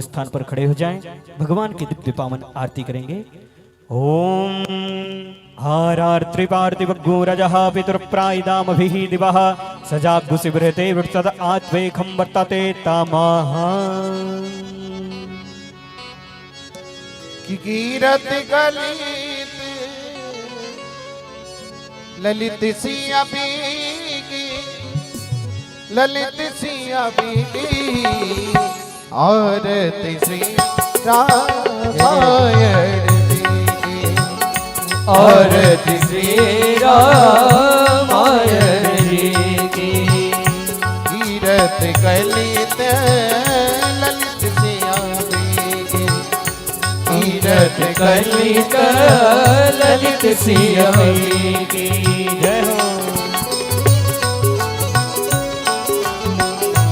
स्थान पर खड़े हो जाएं, भगवान की दिव्य पावन आरती करेंगे। ओम हारार त्रिपार्थिवग्गो रजः पितुर्प्रायदामभिः दिवः सजाग्गु शिवृते वृत्सद आत्वेखं वर्तते तामः कीरत गलित ललित सिया बीगी ललित सिया बीगी आरती श्री रामायण जी की आरती श्री रामायण जी की कीरत गलित ललित सिया बीगी कीरत गलित ललित सिया की जय हो।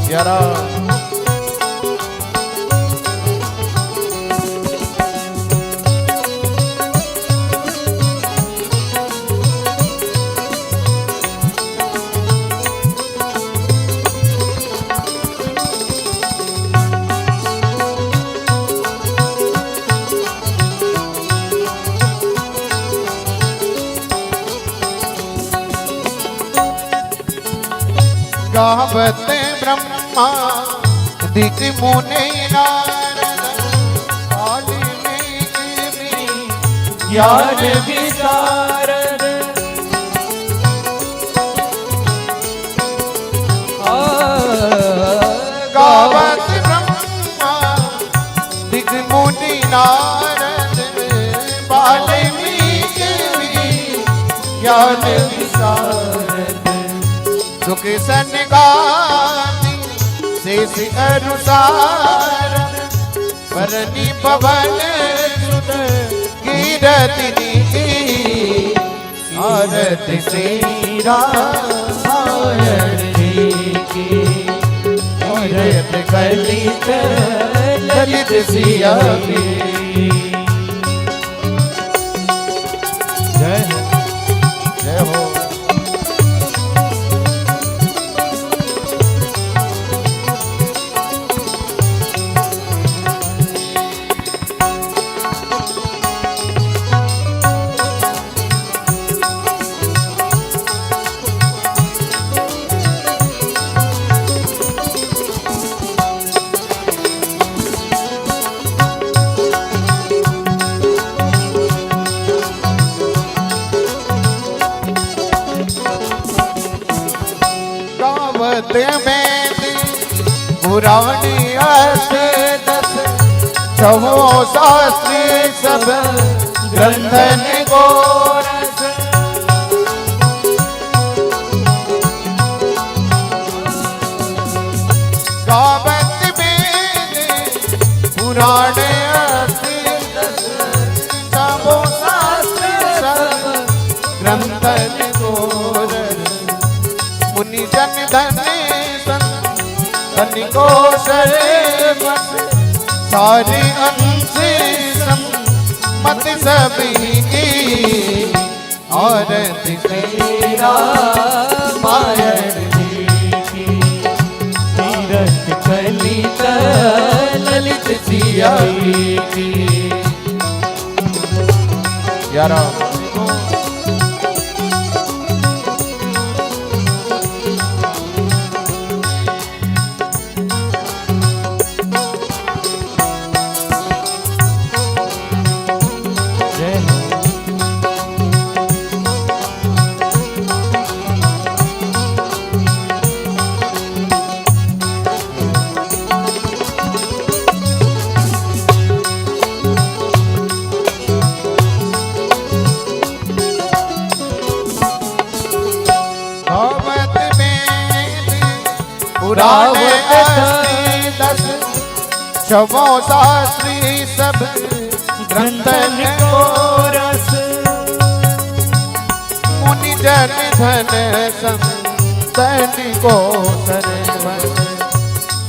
जरा गावत ब्रह्मा दिक मुने नारद ज्ञान विशारद गावत ब्रह्मा दिक मुनि नारद वाल्मीकि ज्ञान विशारद सुख सनगाति शेष अनुसार परनी पवन सुत कीरति आरती श्री रामायण जी की कीरत गलित ललित सिया की जय हो। जय हो। वेद पुराण अष्टदश छहो शास्त्र सब ग्रंथन को रस गावत वेद पुराण अष्टदश छहो शास्त्र सब ग्रंथन को रस मुनि जन धन को सर्वस सारी अंश मत सभी की आरती श्री रामायण जी की कीरत गलित ललित सिया की यारा पुराण दस छवो शास्त्री सब ग्रंथन को रस मुनि जन धन संतन को सर्वस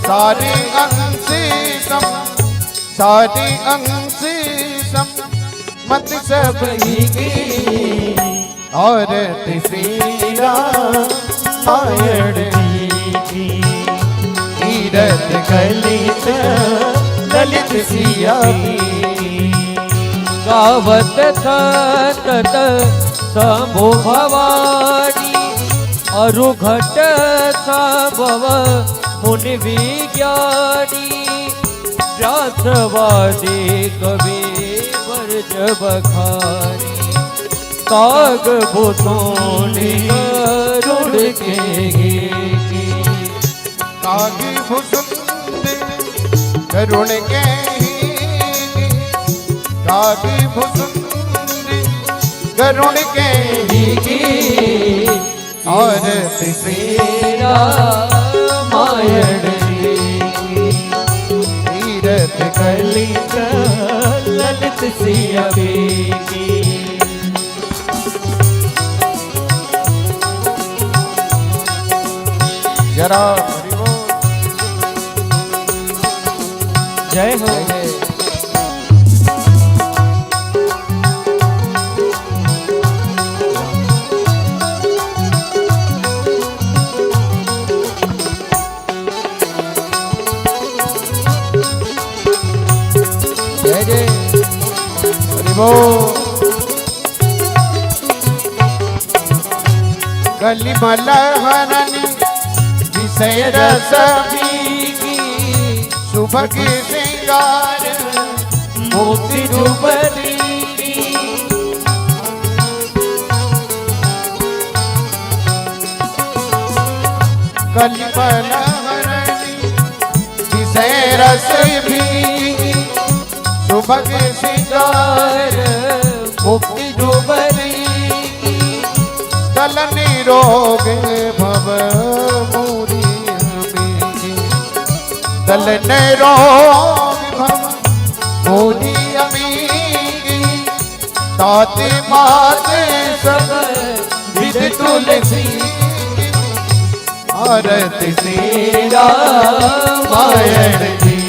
सारी अंश मत सभी की आरती श्री रामायण कीरत गलित ललित सिया की गावत सतत शंभो भवानी अरु घट संभव मुनि विज्ञानी व्यासवादी कवि वर्ज बखानी काग भूषोणी गरुड़ के गीति कागी भुसुंद करुण के ही कागी भुसुंद करुण के गीति और तेरा मायण तीरथ कलित ललित सिया की जरा हरि बोल। जय हो जय जय हरि बोल। कलिमल हरनि विषय रस की सुभग श्रृंगार मुक्ति जुबली कलिमल हरनि विषय रस भी सुभग श्रृंगार मुक्ति जुबली दल निरोग भव मूरी दल निरोग भव मूरी अमी ताते माते सब विद तुलसी आरती तेरा मायण जी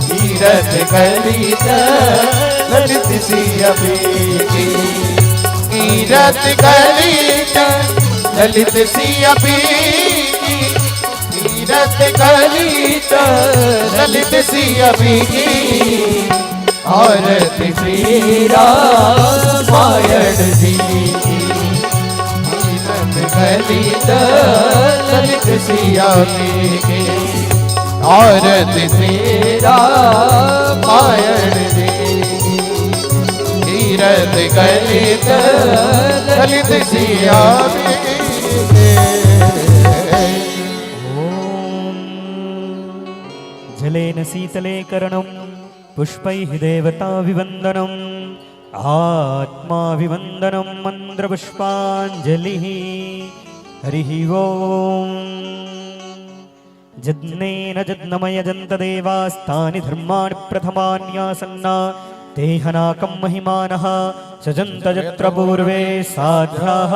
तीरथ कलित ललित सिया की तीरथ कलित ललित सिया तीरथ कलित ललित सिया आरती तेरा मायण जी तीरथ कलित ललित सिया की आरती तेरा मायण जी तीरथ कलित ललित सिया जलेन शीतले करणं पुष्पैः देवताभिवन्दनम् आत्माभिवन्दनं मन्त्रपुष्पाञ्जलिः हरिः ओम् जज्ञेन जज्ञमयजन्त देवास्तानि धर्माणि प्रथमान्यासन्ना तेहनाकं महिमानः सजन्त यत्र पूर्वे साध्याः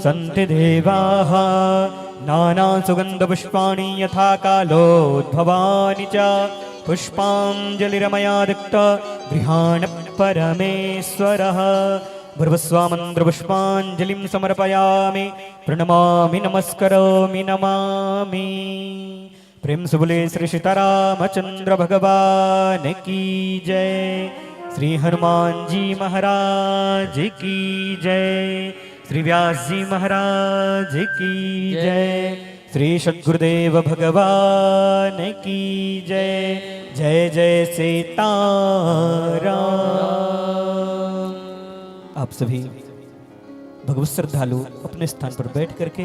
सन्ति देवाः नानासुगन्धपुष्पाणि यथा कालोद्भवानि च पुष्पाञ्जलिरमयादिक्त गृहाण परमेश्वरः भर्वस्वामन्त्रपुष्पाञ्जलिं समर्पयामि प्रणमामि नमस्करोमि नमामि प्रेम से बोले श्री सीतारामचंद्र भगवान की जय श्री हनुमान जी महाराज की जय श्री व्यास जी महाराज की जय श्री सद्गुरुदेव भगवान की जय जय जय सीताराम। आप सभी भगवत श्रद्धालु अपने स्थान पर बैठ करके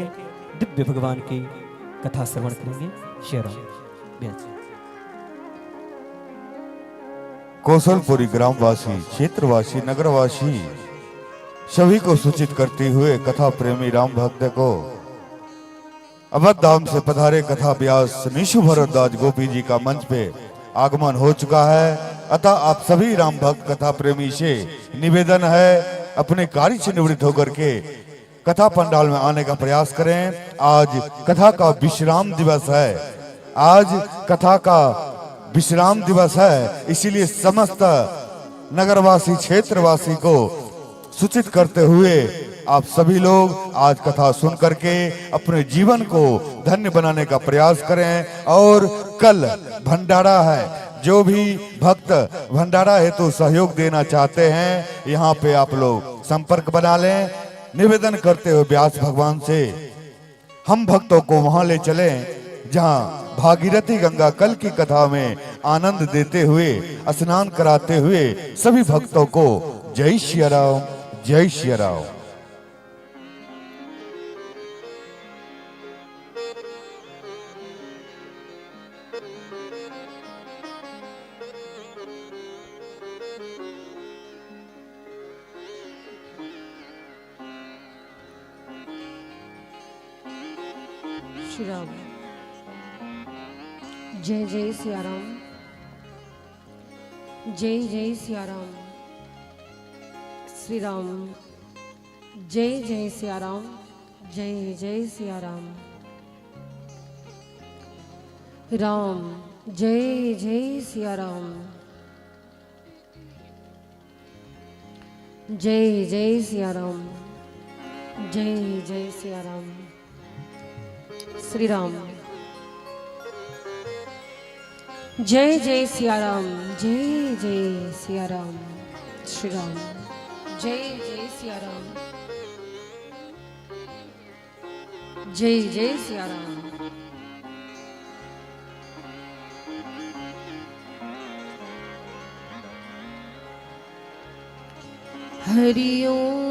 दिव्य भगवान की कथा श्रवण करेंगे। शेयर कौशलपुरी ग्रामवासी, क्षेत्रवासी, नगरवासी सभी को सूचित करते हुए कथा प्रेमी राम भक्त को अवध धाम से पधारे कथा व्यास निशु भरद्वाज गोपी जी का मंच पे आगमन हो चुका है। अतः आप सभी राम भक्त कथा प्रेमी से निवेदन है अपने कार्य से निवृत्त होकर के कथा पंडाल में आने का प्रयास करें। आज कथा का विश्राम दिवस है। आज कथा का विश्राम दिवस है, इसीलिए समस्त नगरवासी क्षेत्रवासी को सूचित करते हुए आप सभी लोग आज कथा सुन करके अपने जीवन को धन्य बनाने का प्रयास करें। और कल भंडारा है, जो भी भक्त भंडारा हेतु सहयोग देना चाहते हैं, यहाँ पे आप लोग संपर्क बना लें। निवेदन करते हुए व्यास भगवान से हम भक्तों को वहां ले चलें जहां भागीरथी गंगा कल की कथा में आनंद देते हुए स्नान कराते हुए सभी भक्तों को जय श्री राम, जय श्री राम। श्री राम। जय जय सिया राम, जय जय सिया राम। श्री राम जय जय सिया राम, जय जय सिया राम। राम जय जय सिया राम, जय जय सिया राम, जय जय सिया राम। श्री राम जय जय सिया राम, जय जय सिया राम। श्री राम जय जय सिया राम, जय जय सिया राम। हरि ओम।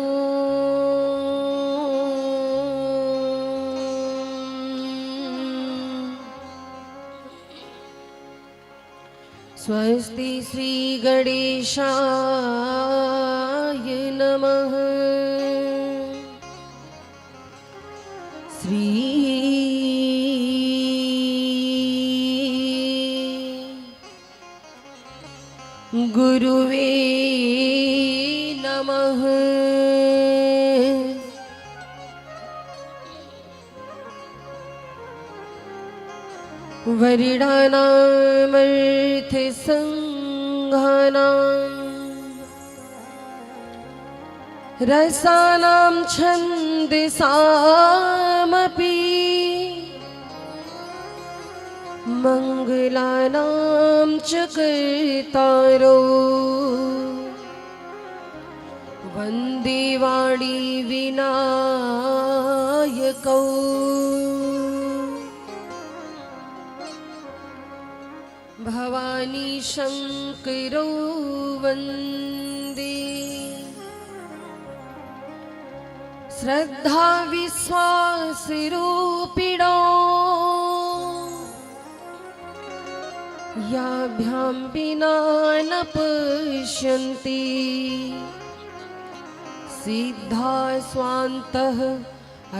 स्वस्ति श्री गणेशाय नमः। श्री गुरुवे नमः। वरिणानामर्थ संघानां रसानां छन्दसामपि मंगलानां च कर्तारो वन्दे वाणी विनायकौ। भवानी शंकरो वन्दे श्रद्धा विश्वास रूपिणो याभ्यां विना न पश्यन्ति सिद्धा स्वान्तः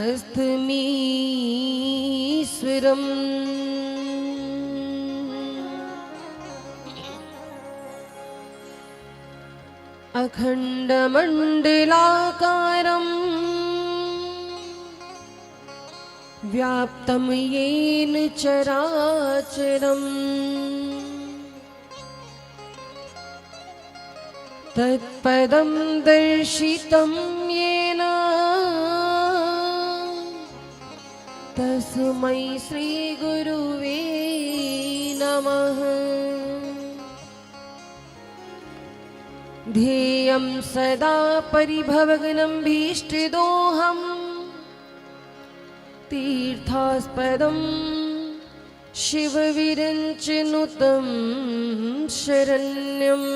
अस्तमीश्वरम्। अखण्डमण्डलाकारम् व्याप्तं येन चराचरम् तत्पदं दर्शितं येन तस्मै श्रीगुरुवे नमः। ध्येयं सदा परिभवग्नं भीष्टदोहम् तीर्थास्पदं शिवविरञ्चनुतं शरण्यम्।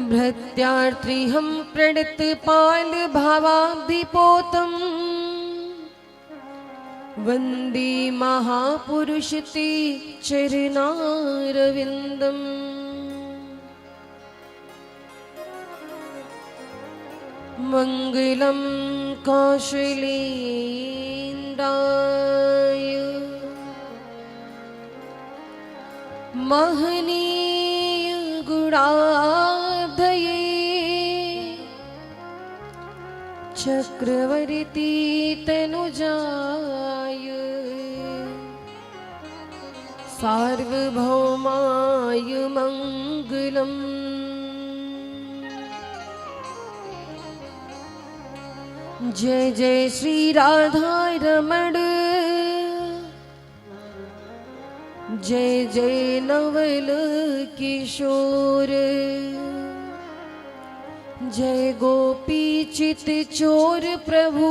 भृत्यार्त्रिहं प्रणतपालभावाब्धिपोतं वन्दे महापुरुष ते चरणारविन्दम्। मङ्गलं कौशलेन्द्राय महनीय गुणाब्धये चक्रवर्ती तनुजाय सार्वभौमाय मङ्गलम्। जय जय श्री राधा रमण जय जय नवल किशोर, जय गोपी चित चोर प्रभु,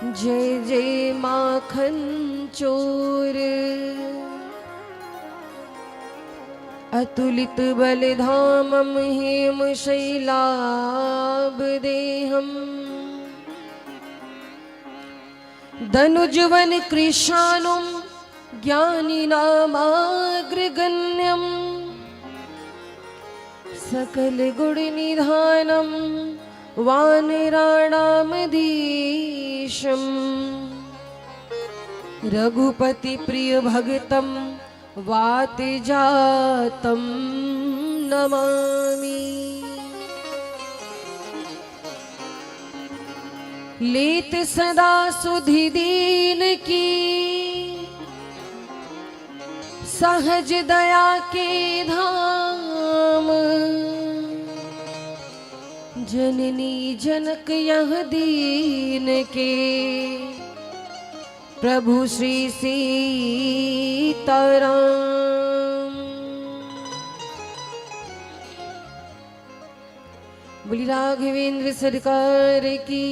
जय जय माखन चोर। अतुलित बलधामं हेम शैलाभ देहम, धनुजवन कृशानुम ज्ञानिनामाग्रगण्यम, सकल गुण निधानम वानराणामधीशम, रघुपति प्रिय भगतम वात जातम नमामि। लेत सदा सुधि दीन की, सहज दया के धाम, जननी जनक यह दीन के, प्रभु श्री सीताराम। बोली राघवेंद्र सरकार की।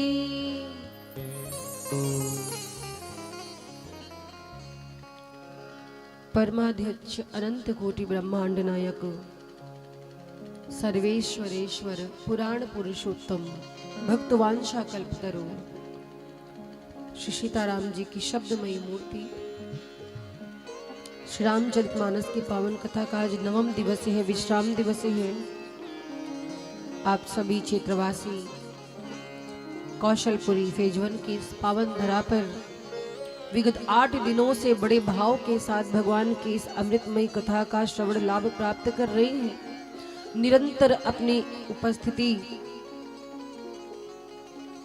परमाध्यक्ष अनंत कोटि ब्रह्मांड नायक सर्वेश्वरेश्वर पुराण पुरुषोत्तम भक्तवांशा कल्पतरु श्री सीताराम जी की शब्दमयी मूर्ति, श्री रामचरितमानस की पावन कथा का आज 9वां दिवस है, विश्राम दिवस है। आप सभी क्षेत्रवासी कौशलपुरी फेजवन की इस पावन धरा पर विगत 8 दिनों से बड़े भाव के साथ भगवान की इस अमृतमयी कथा का श्रवण लाभ प्राप्त कर रहे हैं। निरंतर अपनी उपस्थिति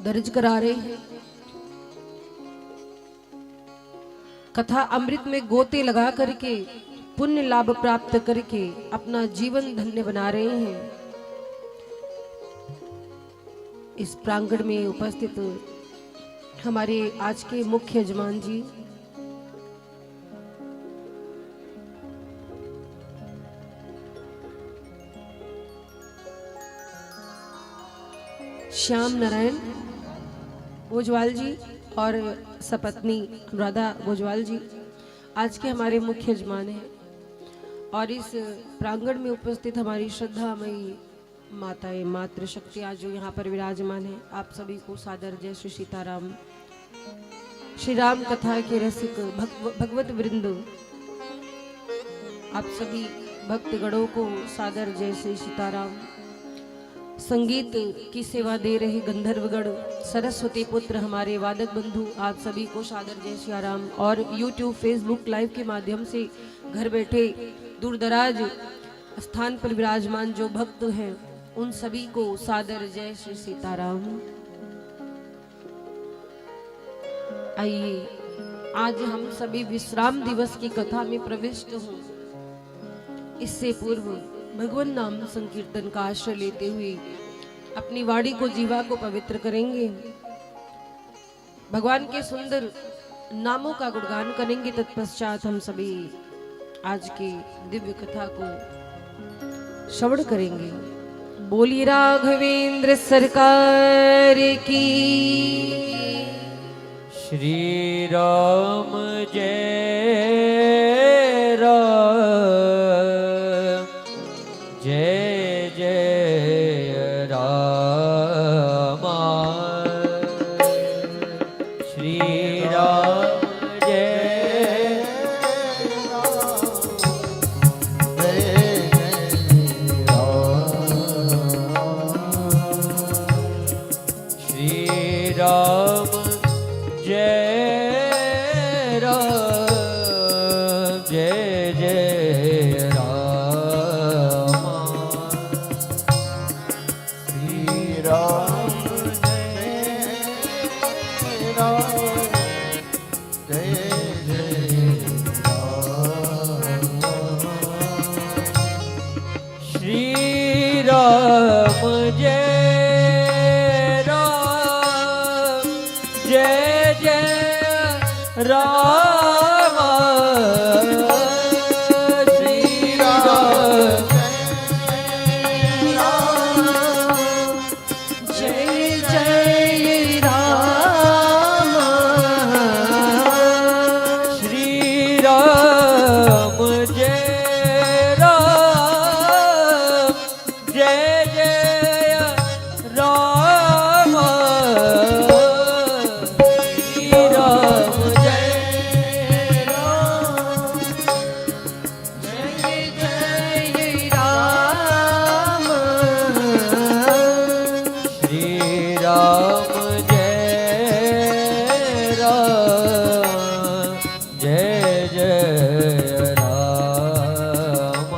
दर्ज करा रहे हैं। कथा अमृत में गोते लगा करके पुण्य लाभ प्राप्त करके अपना जीवन धन्य बना रहे हैं। इस प्रांगण में उपस्थित हमारे आज के मुख्य यजमान जी श्याम नारायण भोजवाल जी और सपत्नी राधा भोजवाल जी आज के हमारे मुख्य यजमान हैं। और इस प्रांगण में उपस्थित हमारी श्रद्धामयी माताएं मातृशक्तियां जो यहाँ पर विराजमान है, आप सभी को सादर जय श्री सीताराम। श्री राम कथा के रसिक भगवत वृंद, आप सभी भक्तगणों को सादर जय श्री सीताराम। संगीत की सेवा दे रहे गंधर्वगण, सरस्वती पुत्र हमारे वादक बंधु, आप सभी को सादर जय श्री राम। और YouTube फेसबुक लाइव के माध्यम से घर बैठे दूर दराज स्थान पर विराजमान जो भक्त हैं, उन सभी को सादर जय श्री सीताराम। आइए आज हम सभी विश्राम दिवस की कथा में प्रविष्ट हों। इससे पूर्व भगवान नाम संकीर्तन का आश्रय लेते हुए अपनी वाणी को जीवा को पवित्र करेंगे। भगवान के सुंदर नामों का गुणगान करेंगे। तत्पश्चात हम सभी आज की दिव्य कथा को श्रवण करेंगे। बोली राघवेंद्र सरकार की। श्री राम जय राम, जय जय राम। श्री राम जय श्री राम जय राम, जय जय राम। श्री राम जय राम, जय जय राम। श्री राम जय राम, जय जय राम। जय राम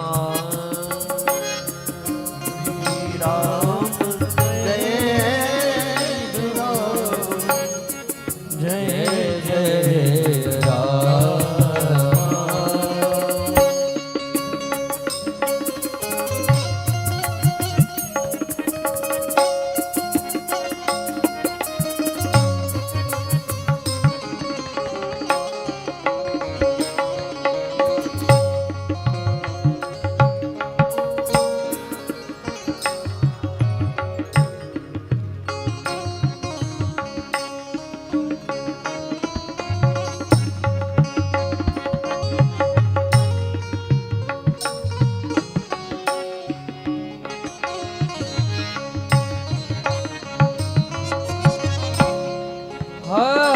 जय जय जय राम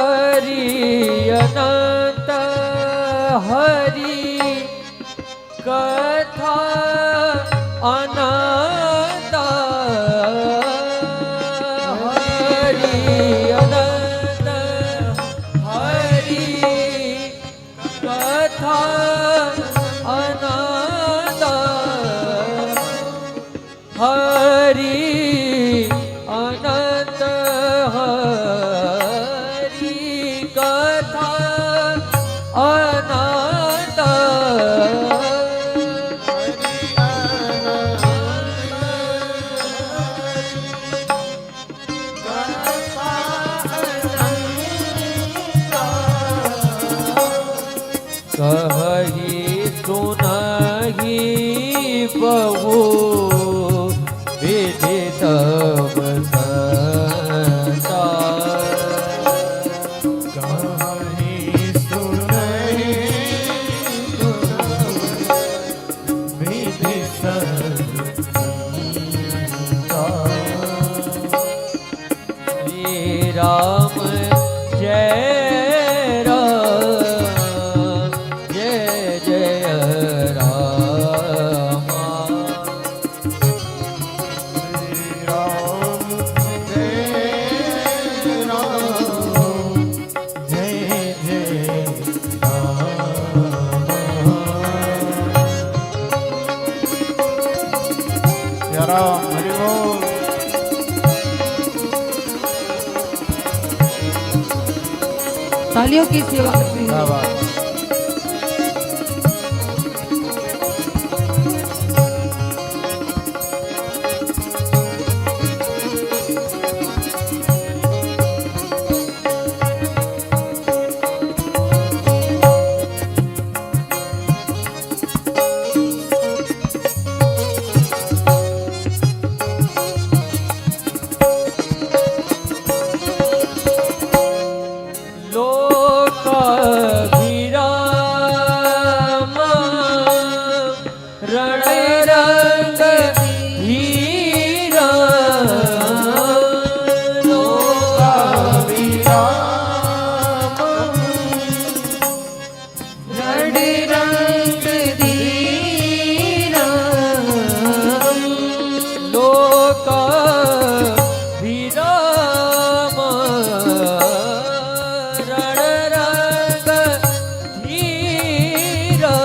हरि अनंत हरि कथा अनंत हरि अनंत हरि कथा अनंत हरि अनंत हरि कथा अनंत कही सुनहि बहु विदित बसंता श्री राम जय राम जय जय राम राम हरि बोल। तालियों की सेवा करते हैं। क्या बात है। लोक विराम रण रंग धीरा लोक रण रंग धीरा लोक विराम रण रंग धीरा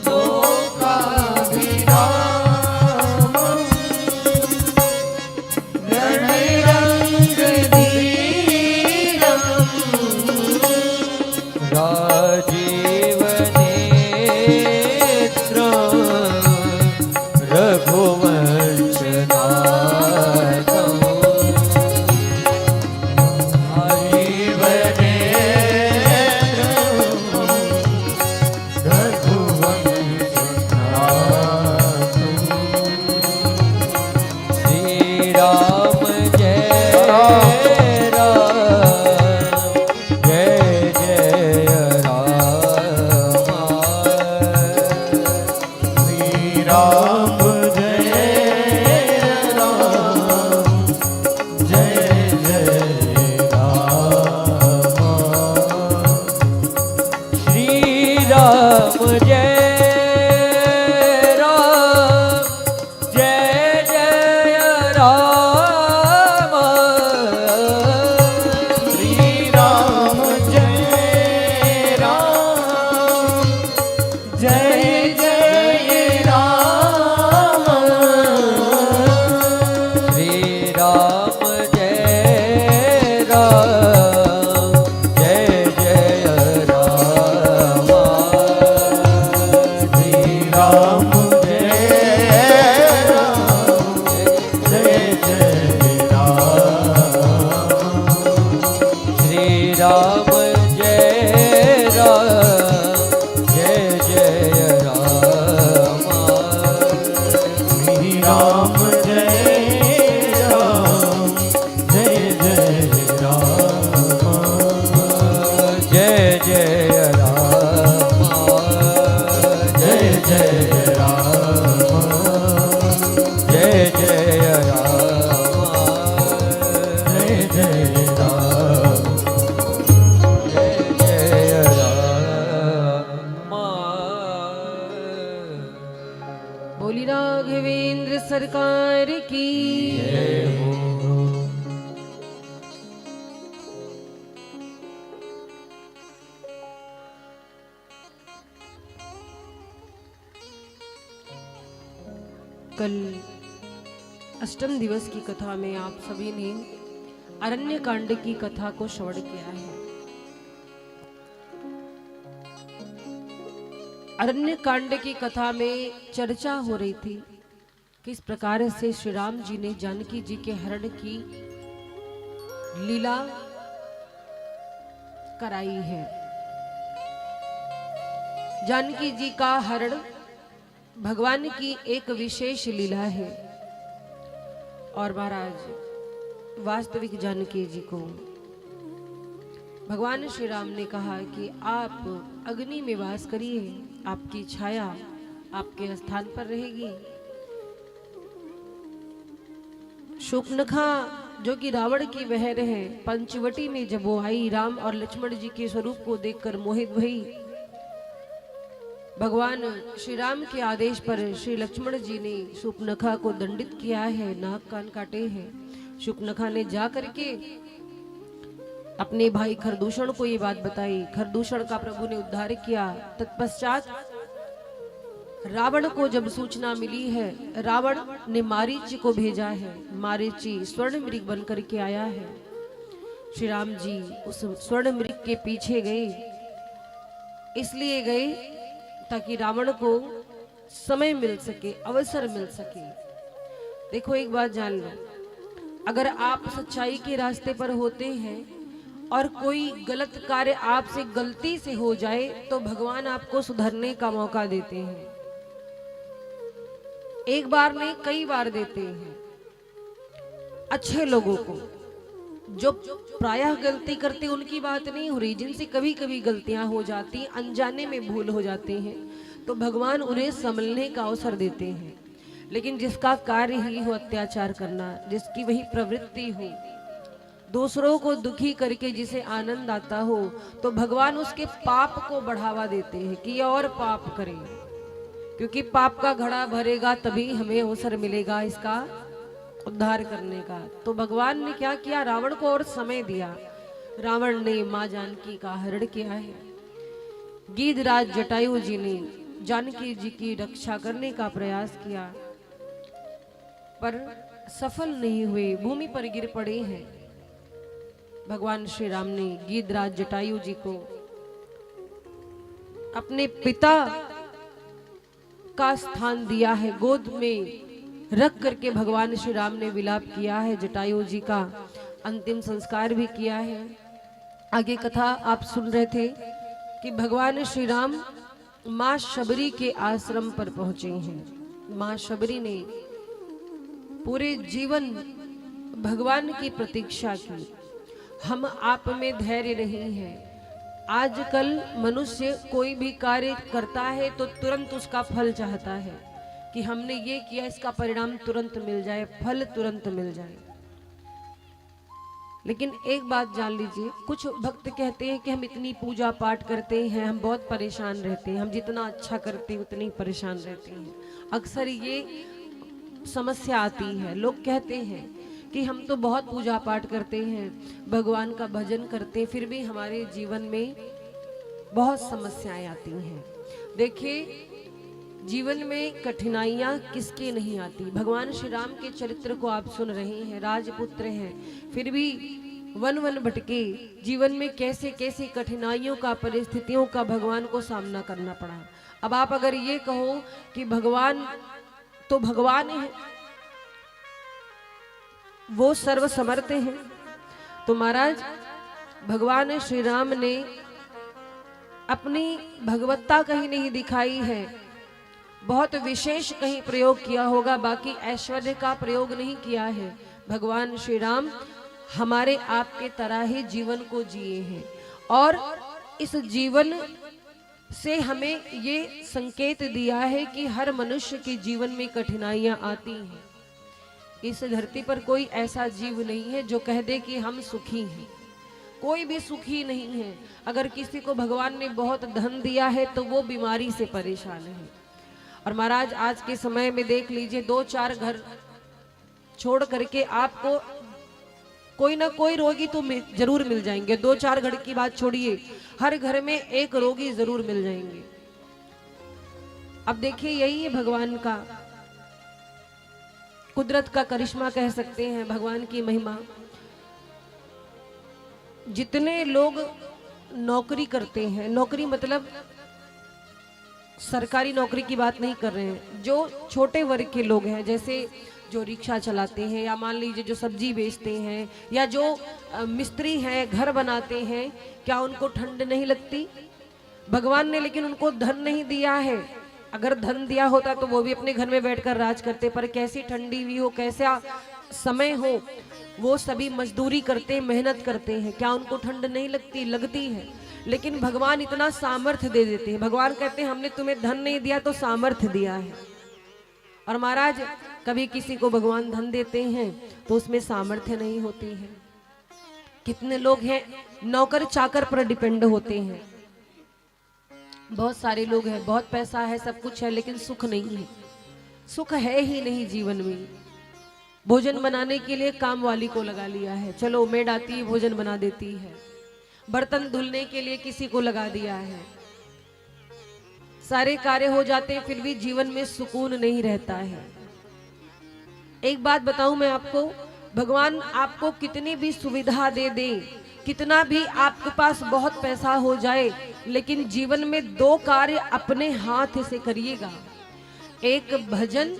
लोक रण रंग धीरा राजीव नेत्र रघुवंश नाथम राजीव नेत्र श्री राम जय राम जय जय जय राम जय जय राम जय जय राम जय जय राम जय जय राम। बोली राघवेंद्र सरकार की जय हो। कल अष्टम दिवस की कथा में आप सभी ने अरण्य कांड की कथा को श्रवण किया है। अरण्य कांड की कथा में चर्चा हो रही थी किस प्रकार से श्री राम जी ने जानकी जी के हरण की लीला कराई है। जानकी जी का हरण भगवान की एक विशेष लीला है। और महाराज वास्तविक जानकी जी को भगवान श्री राम ने कहा कि आप अग्नि में वास करिए, आपकी छाया आपके स्थान पर रहेगी। शूर्पणखा जो कि रावण की बहन है, पंचवटी में जब वो आई, राम और लक्ष्मण जी के स्वरूप को देखकर मोहित भई। भगवान श्री राम के आदेश पर श्री लक्ष्मण जी ने शूर्पणखा को दंडित किया है, नाक कान काटे हैं। शूर्पणखा ने जा करके अपने भाई खरदूषण को ये बात बताई। खरदूषण का प्रभु ने उद्धार किया। तत्पश्चात रावण को जब सूचना मिली है, रावण ने मारीच को भेजा है। मारीची स्वर्ण मृग बन करके आया है। श्री राम जी उस स्वर्ण मृग के पीछे गए, इसलिए गए ताकि रावण को समय मिल सके, अवसर मिल सके। देखो एक बात जान लो, अगर आप सच्चाई के रास्ते पर होते हैं और कोई गलत कार्य आपसे गलती से हो जाए तो भगवान आपको सुधरने का मौका देते हैं। एक बार नहीं, कई बार देते हैं। अच्छे लोगों को जो प्रायः गलती करते उनकी बात नहीं हो रही, जिनसे कभी कभी गलतियां हो जाती, अनजाने में भूल हो जाते हैं, तो भगवान उन्हें संभलने का अवसर देते हैं। लेकिन जिसका कार्य ही हो अत्याचार करना, जिसकी वही प्रवृत्ति हो, दूसरों को दुखी करके जिसे आनंद आता हो, तो भगवान उसके पाप को बढ़ावा देते हैं कि और पाप करे, क्योंकि पाप का घड़ा भरेगा तभी हमें अवसर मिलेगा इसका उद्धार करने का। तो भगवान ने क्या किया, रावण को और समय दिया। रावण ने मां जानकी का हरण किया है। गीधराज जटायु जी ने जानकी जी की रक्षा करने का प्रयास किया, पर सफल नहीं हुए, भूमि पर गिर पड़े हैं। भगवान श्री राम ने गीधराज जटायु जी को अपने पिता का स्थान दिया है। गोद में रख करके भगवान श्री राम ने विलाप किया है। जटायु जी का अंतिम संस्कार भी किया है। आगे कथा आप सुन रहे थे कि भगवान श्री राम मां शबरी के आश्रम पर पहुंचे हैं। मां शबरी ने पूरे जीवन भगवान की प्रतीक्षा की। हम आप में धैर्य नहीं है। आजकल मनुष्य कोई भी कार्य करता है तो तुरंत उसका फल चाहता है कि हमने ये किया, इसका परिणाम तुरंत मिल जाए, फल तुरंत मिल जाए। लेकिन एक बात जान लीजिए, कुछ भक्त कहते हैं कि हम इतनी पूजा पाठ करते हैं, हम बहुत परेशान रहते हैं, हम जितना अच्छा करते हैं उतने ही परेशान रहते हैं। अक्सर ये समस्या आती है। लोग कहते हैं कि हम तो बहुत पूजा पाठ करते हैं, भगवान का भजन करते हैं, फिर भी हमारे जीवन में बहुत समस्याएं आती हैं। देखिए, जीवन में कठिनाइयां किसके नहीं आती। भगवान श्री राम के चरित्र को आप सुन रहे हैं। राजपुत्र हैं, फिर भी वन वन भटके, जीवन में कैसे कैसे कठिनाइयों का, परिस्थितियों का भगवान को सामना करना पड़ा। अब आप अगर ये कहो कि भगवान तो भगवान है, वो सर्वसमर्थ हैं, तो महाराज भगवान श्री राम ने अपनी भगवत्ता कहीं नहीं दिखाई है, बहुत विशेष कहीं प्रयोग किया होगा, बाकी ऐश्वर्य का प्रयोग नहीं किया है। भगवान श्री राम हमारे आपके तरह ही जीवन को जिए हैं और इस जीवन से हमें ये संकेत दिया है कि हर मनुष्य के जीवन में कठिनाइयां आती हैं। इस धरती पर कोई ऐसा जीव नहीं है जो कह दे कि हम सुखी हैं। कोई भी सुखी नहीं है। अगर किसी को भगवान ने बहुत धन दिया है तो वो बीमारी से परेशान है। और महाराज आज के समय में देख लीजिए, 2-4 घर छोड़ करके आपको कोई ना कोई रोगी तो जरूर मिल जाएंगे। 2-4 घर की बात छोड़िए, हर घर में एक रोगी जरूर मिल जाएंगे। अब देखिए, यही है भगवान का कुदरत का करिश्मा कह सकते हैं, भगवान की महिमा। जितने लोग नौकरी करते हैं, नौकरी मतलब सरकारी नौकरी की बात नहीं कर रहे हैं, जो छोटे वर्ग के लोग हैं, जैसे जो रिक्शा चलाते हैं, या मान लीजिए जो सब्जी बेचते हैं, या जो मिस्त्री हैं, घर बनाते हैं, क्या उनको ठंड नहीं लगती? भगवान ने लेकिन उनको धन नहीं दिया है। अगर धन दिया होता तो वो भी अपने घर में बैठकर राज करते, पर कैसी ठंडी भी हो, कैसा समय हो, वो सभी मजदूरी करते, मेहनत करते हैं। क्या उनको ठंड नहीं लगती? लगती है। लेकिन भगवान इतना सामर्थ्य दे देते हैं। भगवान कहते हैं हमने तुम्हें धन नहीं दिया तो सामर्थ्य दिया है। और महाराज कभी किसी को भगवान धन देते हैं तो उसमें सामर्थ्य नहीं होती है। कितने लोग हैं नौकर चाकर पर डिपेंड होते हैं। बहुत सारे लोग हैं, बहुत पैसा है, सब कुछ है, लेकिन सुख नहीं है। सुख है ही नहीं जीवन में। भोजन बनाने के लिए काम वाली को लगा लिया है, चलो मेड आती है, भोजन बना देती है। बर्तन धुलने के लिए किसी को लगा दिया है। सारे कार्य हो जाते हैं, फिर भी जीवन में सुकून नहीं रहता है। एक बात बताऊं मैं आपको, भगवान आपको कितनी भी सुविधा दे दे, कितना भी आपके पास बहुत पैसा हो जाए, लेकिन जीवन में 2 कार्य अपने हाथ से करिएगा, एक भजन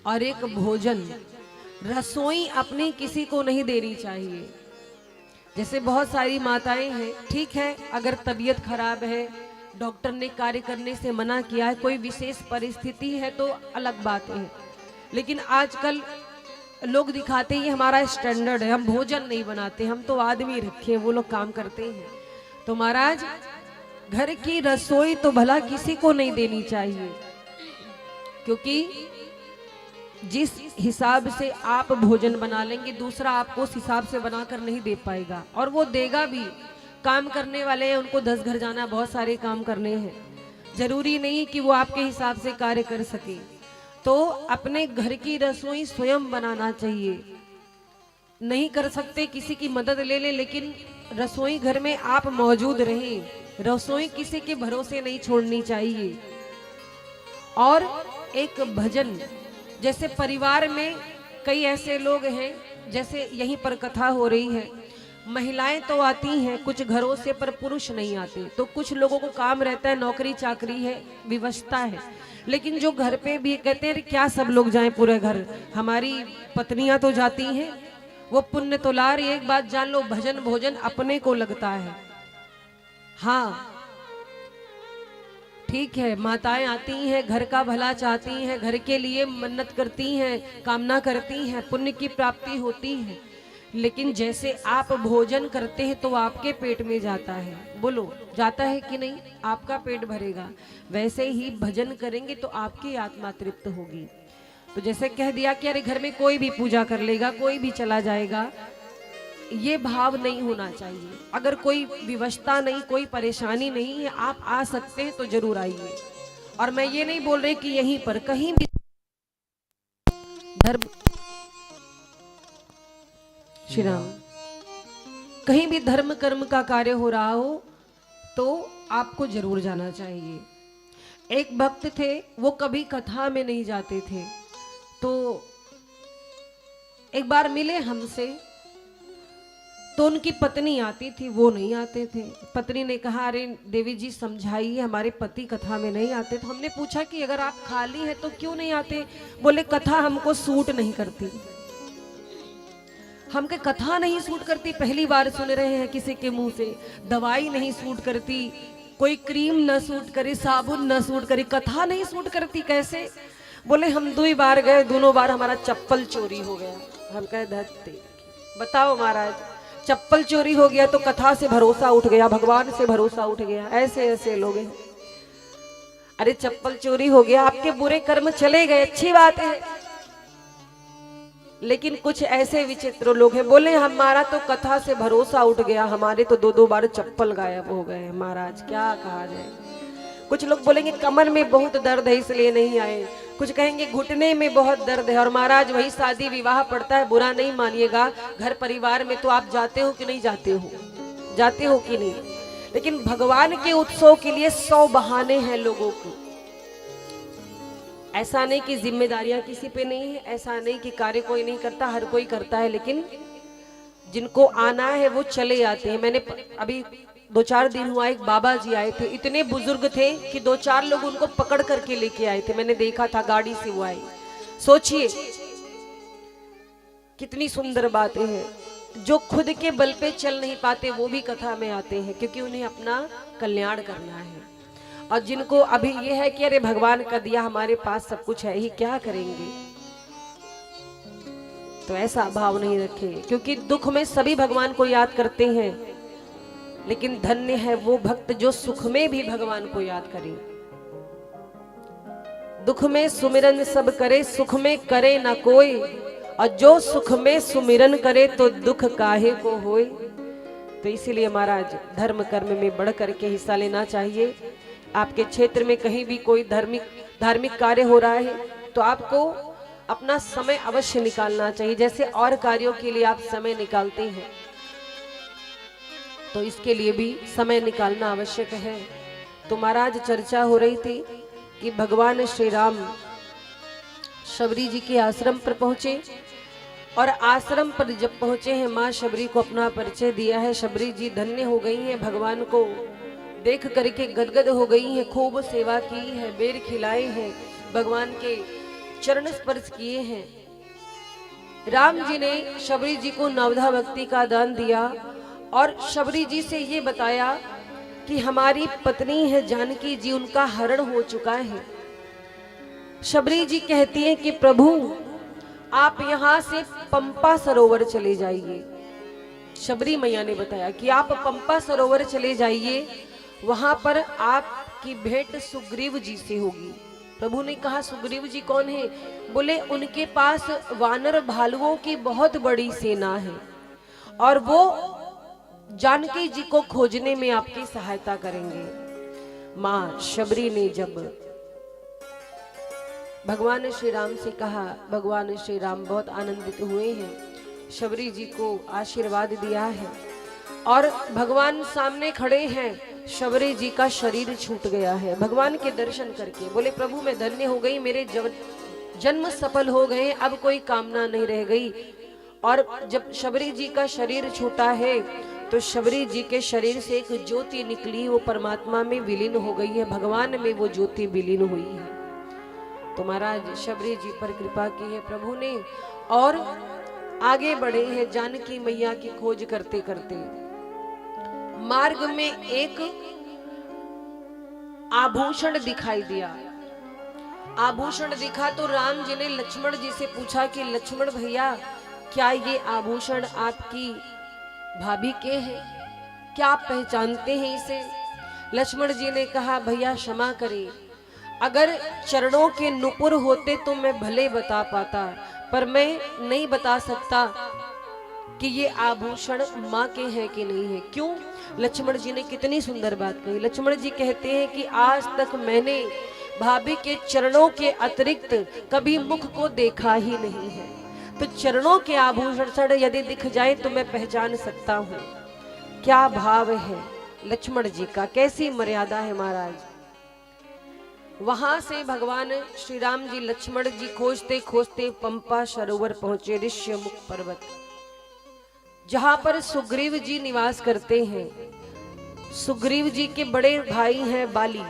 और एक भोजन। रसोई अपनी किसी को नहीं देनी चाहिए। जैसे बहुत सारी माताएं हैं, ठीक है, अगर तबीयत खराब है, डॉक्टर ने कार्य करने से मना किया है, कोई विशेष परिस्थिति है तो अलग बात है। लेकिन आजकल लोग दिखाते हैं हमारा स्टैंडर्ड है, हम भोजन नहीं बनाते, हम तो आदमी रखे हैं, वो लोग काम करते हैं। तो महाराज घर की रसोई तो भला किसी को नहीं देनी चाहिए, क्योंकि जिस हिसाब से आप भोजन बना लेंगे दूसरा आपको उस हिसाब से बनाकर नहीं दे पाएगा, और वो देगा भी। काम करने वाले हैं, उनको 10 घर जाना, बहुत सारे काम करने हैं, जरूरी नहीं कि वो आपके हिसाब से कार्य कर सके। तो अपने घर की रसोई स्वयं बनाना चाहिए। नहीं कर सकते किसी की मदद ले ले, लेकिन रसोई घर में आप मौजूद रहें। रसोई किसी के भरोसे नहीं छोड़नी चाहिए। और एक भजन, जैसे परिवार में कई ऐसे लोग हैं, जैसे यहीं पर कथा हो रही है, महिलाएं तो आती हैं कुछ घरों से, पर पुरुष नहीं आते। तो कुछ लोगों को काम रहता है, नौकरी चाकरी है, विवशता है, लेकिन जो घर पे भी कहते हैं क्या सब लोग जाएं पूरे घर, हमारी पत्नियां तो जाती हैं, वो पुण्य तो ला रही। एक बात जान लो, भजन भोजन अपने को लगता है। हाँ ठीक है, माताएं आती हैं, घर का भला चाहती हैं, घर के लिए मन्नत करती हैं, कामना करती हैं, पुण्य की प्राप्ति होती है, लेकिन जैसे आप भोजन करते हैं तो आपके पेट में जाता है, बोलो जाता है कि नहीं? आपका पेट भरेगा। वैसे ही भजन करेंगे तो आपकी आत्मा तृप्त होगी। तो जैसे कह दिया कि अरे घर में कोई भी पूजा कर लेगा, कोई भी चला जाएगा, ये भाव नहीं होना चाहिए। अगर कोई विवशता नहीं, कोई परेशानी नहीं है, आप आ सकते हैं तो जरूर आइए। और मैं ये नहीं बोल रही कि यहीं पर कहीं भी धर्म, श्री राम, कहीं भी धर्म कर्म का कार्य हो रहा हो तो आपको जरूर जाना चाहिए। एक भक्त थे, वो कभी कथा में नहीं जाते थे, तो एक बार मिले हमसे, तो उनकी पत्नी आती थी, वो नहीं आते थे। पत्नी ने कहा अरे देवी जी समझाइए, हमारे पति कथा में नहीं आते। तो हमने पूछा कि अगर आप खाली हैं तो क्यों नहीं आते? बोले कथा हमको सूट नहीं करती। हमके कथा नहीं सूट करती, पहली बार सुन रहे हैं किसी के मुंह से। दवाई नहीं सूट करती, कोई क्रीम न सूट करे, साबुन न सूट करे, कथा नहीं सूट करती, कैसे? बोले हम 2 बार गए, दोनों बार हमारा चप्पल चोरी हो गया। हम कहे धत्ते, बताओ महाराज, चप्पल चोरी हो गया तो कथा से भरोसा उठ गया, भगवान से भरोसा उठ गया। ऐसे ऐसे लोग हैं। अरे चप्पल चोरी हो गया, आपके बुरे कर्म चले गए, अच्छी बात है, लेकिन कुछ ऐसे विचित्र लोग हैं, बोले हमारा तो कथा से भरोसा उठ गया, हमारे तो 2-2 बार चप्पल गायब हो गए। महाराज क्या कहा जाए। कुछ लोग बोलेंगे कमर में बहुत दर्द है इसलिए नहीं आए, कुछ कहेंगे घुटने में बहुत दर्द है। और महाराज वही शादी विवाह पड़ता है, बुरा नहीं मानिएगा, घर परिवार में तो आप जाते हो कि नहीं जाते हो, जाते हो कि नहीं, लेकिन भगवान के उत्सव के लिए 100 बहाने हैं लोगों को। ऐसा नहीं कि जिम्मेदारियां किसी पे नहीं है, ऐसा नहीं कि कार्य कोई नहीं करता, हर कोई करता है, लेकिन जिनको आना है वो चले आते हैं। मैंने अभी 2-4 दिन हुआ एक बाबा जी आए थे, इतने बुजुर्ग थे कि 2-4 लोग उनको पकड़ करके लेके आए थे, मैंने देखा था गाड़ी से वो आए। सोचिए कितनी सुंदर बातें हैं। जो खुद के बल पे चल नहीं पाते वो भी कथा में आते हैं, क्योंकि उन्हें अपना कल्याण करना है। और जिनको अभी ये है कि अरे भगवान का दिया, हमारे पास सब कुछ है ही, क्या करेंगे, तो ऐसा भाव नहीं रखे, क्योंकि दुख में सभी भगवान को याद करते हैं, लेकिन धन्य है वो भक्त जो सुख में भी भगवान को याद करे। दुख में सुमिरन सब करे, सुख में करे ना कोई, और जो सुख में सुमिरन करे तो दुख काहे को होए। तो इसीलिए महाराज धर्म कर्म में बढ़ करके हिस्सा लेना चाहिए। आपके क्षेत्र में कहीं भी कोई धार्मिक कार्य हो रहा है तो आपको अपना समय अवश्य निकालना चाहिए, जैसे और कार्यों के लिए आप समय निकालते हैं तो इसके लिए भी समय निकालना आवश्यक है। तो महाराज चर्चा हो रही थी कि भगवान श्री राम शबरी जी के आश्रम पर पहुंचे, और आश्रम पर जब पहुंचे हैं माँ शबरी को अपना परिचय दिया है। शबरी जी धन्य हो गई हैं, भगवान को देख करके गदगद हो गई हैं, खूब सेवा की है, बेर खिलाए हैं, भगवान के चरण स्पर्श किए हैं। राम जी ने शबरी जी को नवधा भक्ति का दान दिया और शबरी जी से ये बताया कि हमारी पत्नी है जानकी जी, उनका हरण हो चुका है। शबरी जी कहती हैं कि प्रभु आप यहाँ से पंपा सरोवर चले जाइए। शबरी मैया ने बताया कि आप पंपा सरोवर चले जाइए, वहां पर आपकी भेंट सुग्रीव जी से होगी। प्रभु ने कहा सुग्रीव जी कौन है? बोले उनके पास वानर भालुओं की बहुत बड़ी सेना है और वो जानकी जी को खोजने में आपकी सहायता करेंगे। माँ शबरी ने जब भगवान श्री राम से कहा, भगवान श्री राम बहुत आनंदित हुए हैं, शबरी जी को आशीर्वाद दिया है और भगवान सामने खड़े हैं। शबरी जी का शरीर छूट गया है भगवान के दर्शन करके। बोले प्रभु मैं धन्य हो गई, मेरे जन्म सफल हो गए, अब कोई कामना नहीं रह गई। और जब शबरी जी का शरीर छूटा है तो शबरी जी के शरीर से एक ज्योति निकली, वो परमात्मा में विलीन हो गई है, भगवान में वो ज्योति विलीन हुई है। तो महाराज शबरी जी पर कृपा की है प्रभु ने और आगे बढ़े हैं जानकी मैया की खोज करते करते। मार्ग में एक आभूषण दिखाई दिया। आभूषण दिखा तो राम जी ने लक्ष्मण जी से पूछा कि लक्ष्मण भैया क्या ये आभूषण आपकी भाभी के हैं, क्या आप पहचानते हैं इसे? लक्ष्मण जी ने कहा भैया क्षमा करिए, अगर चरणों के नुपुर होते तो मैं भले बता पाता, पर मैं नहीं बता सकता कि ये आभूषण माँ के हैं कि नहीं है। क्यों? लक्ष्मण जी ने कितनी सुंदर बात कही। लक्ष्मण जी कहते हैं कि आज तक मैंने भाभी के चरणों के अतिरिक्त कभी मुख को देखा ही नहीं है, तो चरणों के आभूषण यदि दिख जाए तो मैं पहचान सकता हूँ। क्या भाव है लक्ष्मण जी का, कैसी मर्यादा है महाराज। वहां से भगवान श्री राम जी लक्ष्मण जी खोजते खोजते पंपा सरोवर पहुंचे, ऋष्यमुख पर्वत, जहां पर सुग्रीव जी निवास करते हैं। सुग्रीव जी के बड़े भाई हैं बाली।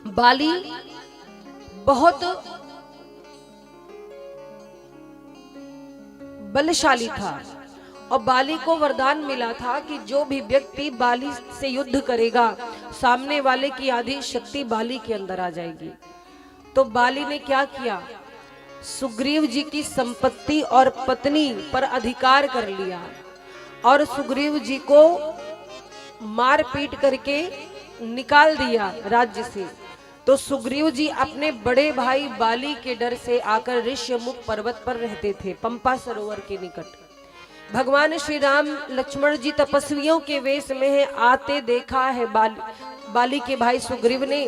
बाली बहुत बलशाली था और बाली को वरदान मिला था कि जो भी व्यक्ति बाली से युद्ध करेगा सामने वाले की आधी शक्ति बाली के अंदर आ जाएगी। तो बाली ने क्या किया, सुग्रीव जी की संपत्ति और पत्नी पर अधिकार कर लिया और सुग्रीव जी को मार पीट करके निकाल दिया राज्य से। तो सुग्रीव जी अपने बड़े भाई बाली के डर से आकर ऋष्यमुख पर्वत पर रहते थे, पंपा सरोवर के निकट। भगवान श्री राम लक्ष्मण जी तपस्वियों के वेश में है, आते देखा है बाली के भाई सुग्रीव ने।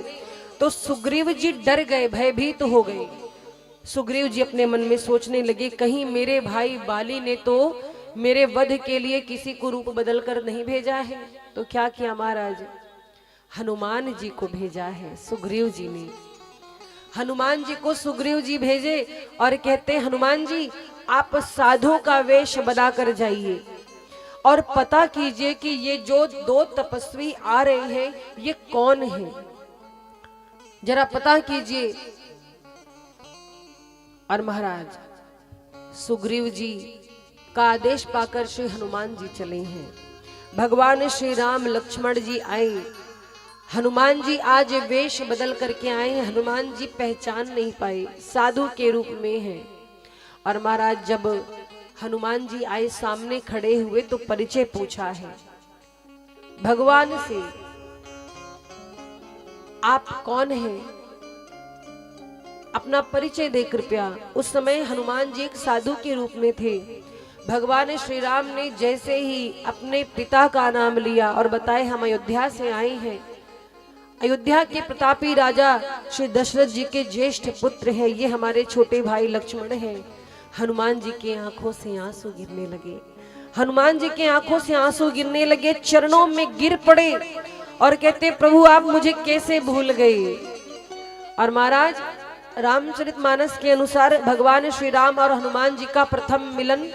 तो सुग्रीव जी डर गए, भयभीत हो गए। सुग्रीव जी अपने मन में सोचने लगे, कहीं मेरे भाई बाली ने तो मेरे वध के लिए किसी को रूप बदल कर नहीं भेजा है। तो क्या किया महाराज, हनुमान जी को भेजा है। सुग्रीव जी ने हनुमान जी को सुग्रीव जी भेजे और कहते, हनुमान जी आप साधु का वेश बनाकर जाइए और पता कीजिए कि ये जो दो तपस्वी आ रहे हैं ये कौन है, जरा पता कीजिए। और महाराज सुग्रीव जी का आदेश पाकर श्री हनुमान जी चले हैं। भगवान श्री राम लक्ष्मण जी आए, हनुमान जी आज वेश बदल करके आए हैं। हनुमान जी पहचान नहीं पाए, साधु के रूप में हैं। और महाराज जब हनुमान जी आए, सामने खड़े हुए तो परिचय पूछा है भगवान से, आप कौन हैं, अपना परिचय दे कृपया। उस समय हनुमान जी एक साधु के रूप में थे। भगवान श्री राम ने जैसे ही अपने पिता का नाम लिया और बताए हम अयोध्या से आए हैं, अयोध्या के प्रतापी राजा श्री दशरथ जी के ज्येष्ठ पुत्र हैं, ये हमारे छोटे भाई लक्ष्मण हैं। हनुमान जी के आंखों से आंसू गिरने लगे, हनुमान जी के आंखों से आंसू गिरने लगे, चरणों में गिर पड़े और कहते, प्रभु आप मुझे कैसे भूल गए। और महाराज रामचरितमानस के अनुसार भगवान श्री राम और हनुमान जी का प्रथम मिलन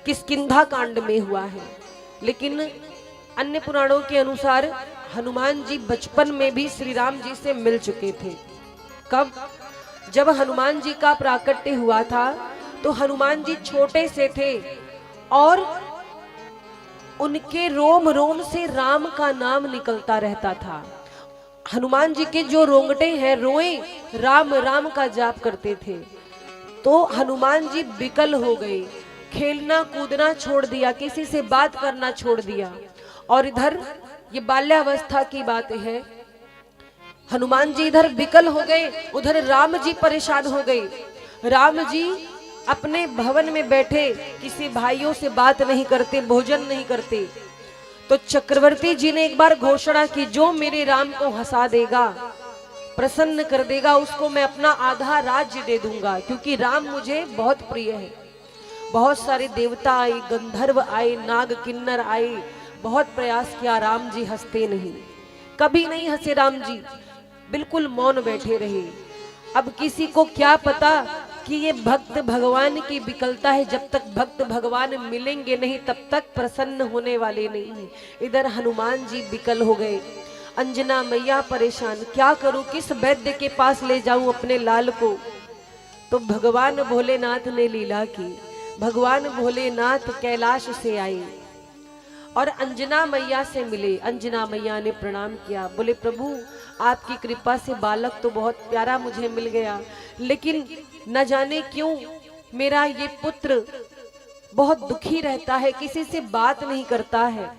किष्किंधा कांड में हुआ है, लेकिन अन्य पुराणों के अनुसार हनुमान जी बचपन में भी श्री राम जी से मिल चुके थे। कब, जब हनुमान जी का प्राकट्य हुआ था तो हनुमान जी छोटे से थे और उनके रोम रोम से राम का नाम निकलता रहता था। हनुमान जी के जो रोंगटे हैं, रोए राम राम का जाप करते थे। तो हनुमान जी विकल हो गए, खेलना कूदना छोड़ दिया, किसी से बात करना छोड़ दिया। और इधर ये बाल्यावस्था की बात है, हनुमान जी इधर विकल हो गए, उधर राम जी परेशान हो गए। राम जी अपने भवन में बैठे, किसी भाइयों से बात नहीं करते, भोजन नहीं करते। तो चक्रवर्ती जी ने एक बार घोषणा की, जो मेरे राम को हंसा देगा, प्रसन्न कर देगा, उसको मैं अपना आधा राज्य दे दूंगा, क्योंकि राम मुझे बहुत प्रिय है। बहुत सारे देवता आए, गंधर्व आए, नाग किन्नर आए, बहुत प्रयास किया, राम जी हंसते नहीं, कभी नहीं हंसे राम जी, बिल्कुल मौन बैठे रहे। अब किसी को क्या पता कि ये भक्त भगवान की विकलता है, जब तक भक्त भगवान मिलेंगे नहीं तब तक प्रसन्न होने वाले नहीं है। इधर हनुमान जी विकल हो गए, अंजना मैया परेशान, क्या करूं, किस वैद्य के पास ले जाऊं अपने लाल को। तो भगवान भोलेनाथ ने लीला की, भगवान भोलेनाथ कैलाश से आए और अंजना मैया से मिले। अंजना मैया ने प्रणाम किया, बोले प्रभु आपकी कृपा से बालक तो बहुत प्यारा मुझे मिल गया, लेकिन न जाने क्यों मेरा ये पुत्र बहुत दुखी रहता है, किसी से बात नहीं करता है।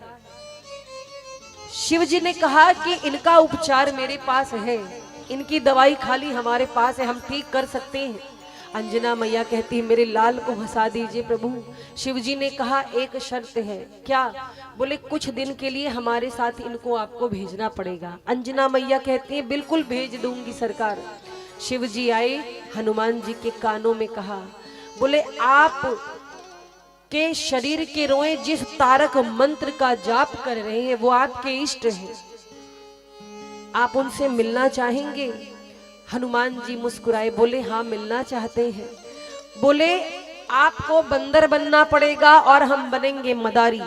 शिव जी ने कहा कि इनका उपचार मेरे पास है, इनकी दवाई खाली हमारे पास है, हम ठीक कर सकते हैं। अंजना मैया कहती है मेरे लाल को हंसा दीजिए प्रभु। शिव जी ने कहा एक शर्त है। क्या? बोले कुछ दिन के लिए हमारे साथ इनको आपको भेजना पड़ेगा। अंजना मैया कहती है बिल्कुल भेज दूंगी सरकार। शिव जी आए, हनुमान जी के कानों में कहा, बोले आप के शरीर के रोए जिस तारक मंत्र का जाप कर रहे हैं वो आपके इष्ट हैं, आप उनसे मिलना चाहेंगे? हनुमान जी मुस्कुराए, बोले हाँ मिलना चाहते हैं। बोले आपको बंदर बनना पड़ेगा और हम बनेंगे मदारी,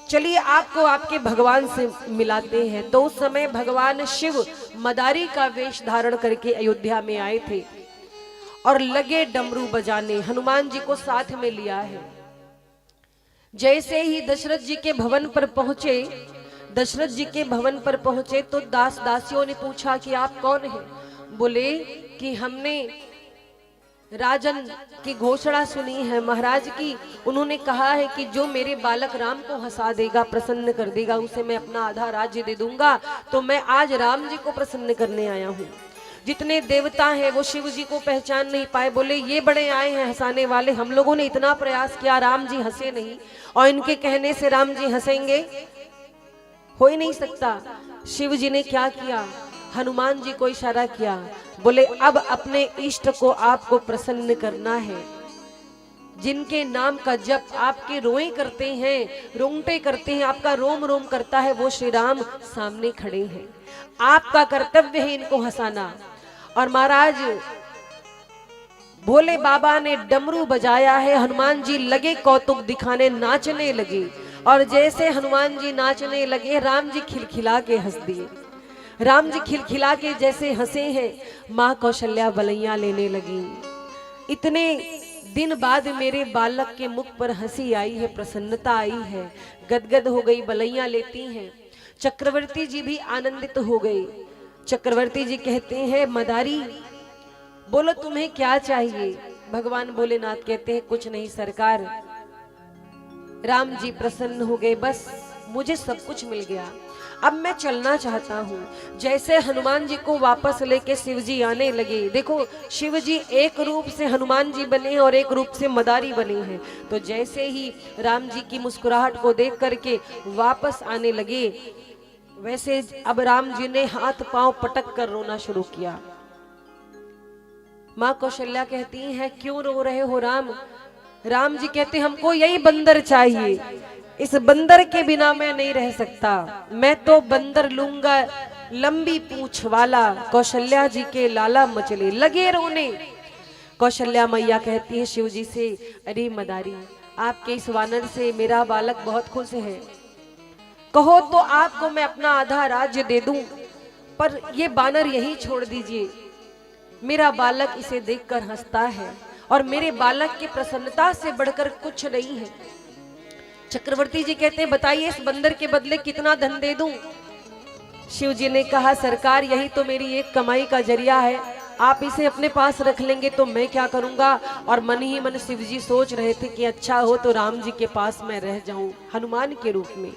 चलिए आपको आपके भगवान से मिलाते हैं। तो उस समय भगवान शिव मदारी का वेश धारण करके अयोध्या में आए थे और लगे डमरू बजाने, हनुमान जी को साथ में लिया है। जैसे ही दशरथ जी के भवन पर पहुंचे, दशरथ जी के भवन पर पहुंचे तो दास दासियों ने पूछा कि आप कौन हैं? बोले कि हमने राजन की घोषणा सुनी है महाराज की। उन्होंने कहा है कि जो मेरे बालक राम को हंसा देगा, प्रसन्न कर देगा, उसे मैं अपना आधा राज्य दे दूंगा। तो मैं आज राम जी को प्रसन्न करने आया हूँ। जितने देवता हैं वो शिव जी को पहचान नहीं पाए, बोले ये बड़े आए हैं हंसाने वाले। हम लोगों ने इतना प्रयास किया, राम जी हंसे नहीं, और इनके कहने से राम जी हंसेंगे, हो ही नहीं सकता। शिव जी ने क्या किया, हनुमान जी को इशारा किया, बोले अब अपने इष्ट को आपको प्रसन्न करना है। जिनके नाम का जप आपके रोए करते हैं, रोंगटे करते हैं, आपका रोम रोम करता है, वो श्री राम सामने खड़े हैं। आपका कर्तव्य है इनको हंसाना। और महाराज भोले बाबा ने डमरू बजाया है, हनुमान जी लगे कौतुक दिखाने, नाचने लगे। और जैसे हनुमान जी नाचने लगे, राम जी खिलखिला के हंस दिए। राम जी खिलखिला के जैसे हंसे हैं, माँ कौशल्या बलैया लेने लगी। इतने दिन बाद मेरे बालक के मुख पर हंसी आई है, प्रसन्नता आई है, गदगद हो गई, बलैया लेती हैं। चक्रवर्ती जी भी आनंदित हो गए। चक्रवर्ती जी कहते हैं, मदारी बोलो तुम्हें क्या चाहिए। भगवान भोलेनाथ कहते हैं, कुछ नहीं सरकार। राम जी प्रसन्न हो गए, बस मुझे सब कुछ मिल गया, अब मैं चलना चाहता हूँ। जैसे हनुमान जी को वापस लेके शिव जी आने लगे, देखो शिव जी एक रूप से हनुमान जी बने हैं और एक रूप से मदारी बने हैं। तो जैसे ही राम जी की मुस्कुराहट को देख करके वापस आने लगे, वैसे अब राम जी ने हाथ पांव पटक कर रोना शुरू किया। माँ कौशल्या कहती हैं, क्यों रो रहे हो राम? राम जी कहते, हमको यही बंदर चाहिए, इस बंदर के बिना मैं नहीं रह सकता, मैं तो बंदर लूंगा लंबी पूंछ वाला। कौशल्या जी के लाला मचले लगे रोने। कौशल्या मैया कहती है शिव जी से, अरे मदारी आपके इस वानर से मेरा बालक बहुत खुश है, कहो तो आपको मैं अपना आधा राज्य दे दूं, पर ये बानर यही छोड़ दीजिए। मेरा बालक इसे देखकर हंसता है और मेरे बालक की प्रसन्नता से बढ़कर कुछ नहीं है। चक्रवर्ती जी कहते हैं, बताइए इस बंदर के बदले कितना धन दे दूं? शिव जी ने कहा, सरकार यही तो मेरी एक कमाई का जरिया है, आप इसे अपने पास रख लेंगे तो मैं क्या करूंगा। और मन ही मन शिव जी सोच रहे थे कि अच्छा हो तो राम जी के पास मैं रह जाऊं हनुमान के रूप में।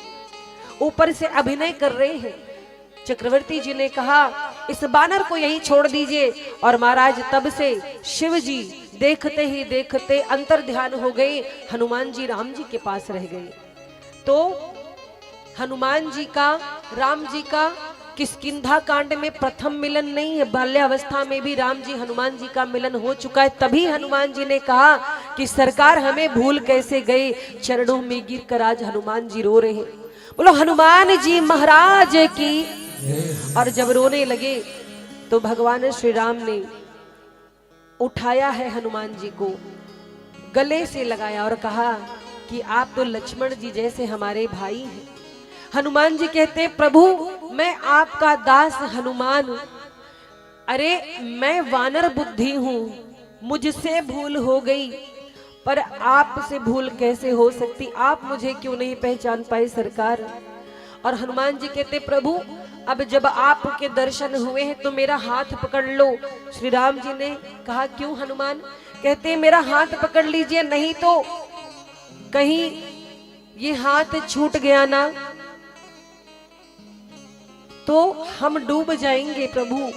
ऊपर से अभिनय कर रहे हैं। चक्रवर्ती जी ने कहा, इस बानर को यही छोड़ दीजिए। और महाराज तब से शिव जी देखते ही देखते अंतर ध्यान हो गए, हनुमान जी राम जी के पास रह गए। तो हनुमान जी का राम जी का किष्किंधा कांड में प्रथम मिलन नहीं है, बाल्यावस्था में भी राम जी हनुमान जी का मिलन हो चुका है। तभी हनुमान जी ने कहा कि सरकार हमें भूल कैसे गए, चरणों में गिर कर आज हनुमान जी रो रहे हैं। बोलो हनुमान जी महाराज की। और जब रोने लगे तो भगवान श्री राम ने उठाया है हनुमान जी को, गले से लगाया और कहा कि आप तो लक्ष्मण जी जैसे हमारे भाई हैं। हनुमान जी कहते, प्रभु मैं आपका दास हनुमान, अरे मैं वानर बुद्धि हूं, मुझसे भूल हो गई, पर आपसे भूल कैसे हो सकती, आप मुझे क्यों नहीं पहचान पाए सरकार। और हनुमान जी कहते, प्रभु अब जब आपके दर्शन हुए हैं तो मेरा हाथ पकड़ लो। श्री राम जी ने कहा, क्यों हनुमान? कहते, मेरा हाथ पकड़ लीजिए, नहीं तो कहीं ये हाथ छूट गया ना तो हम डूब जाएंगे, प्रभु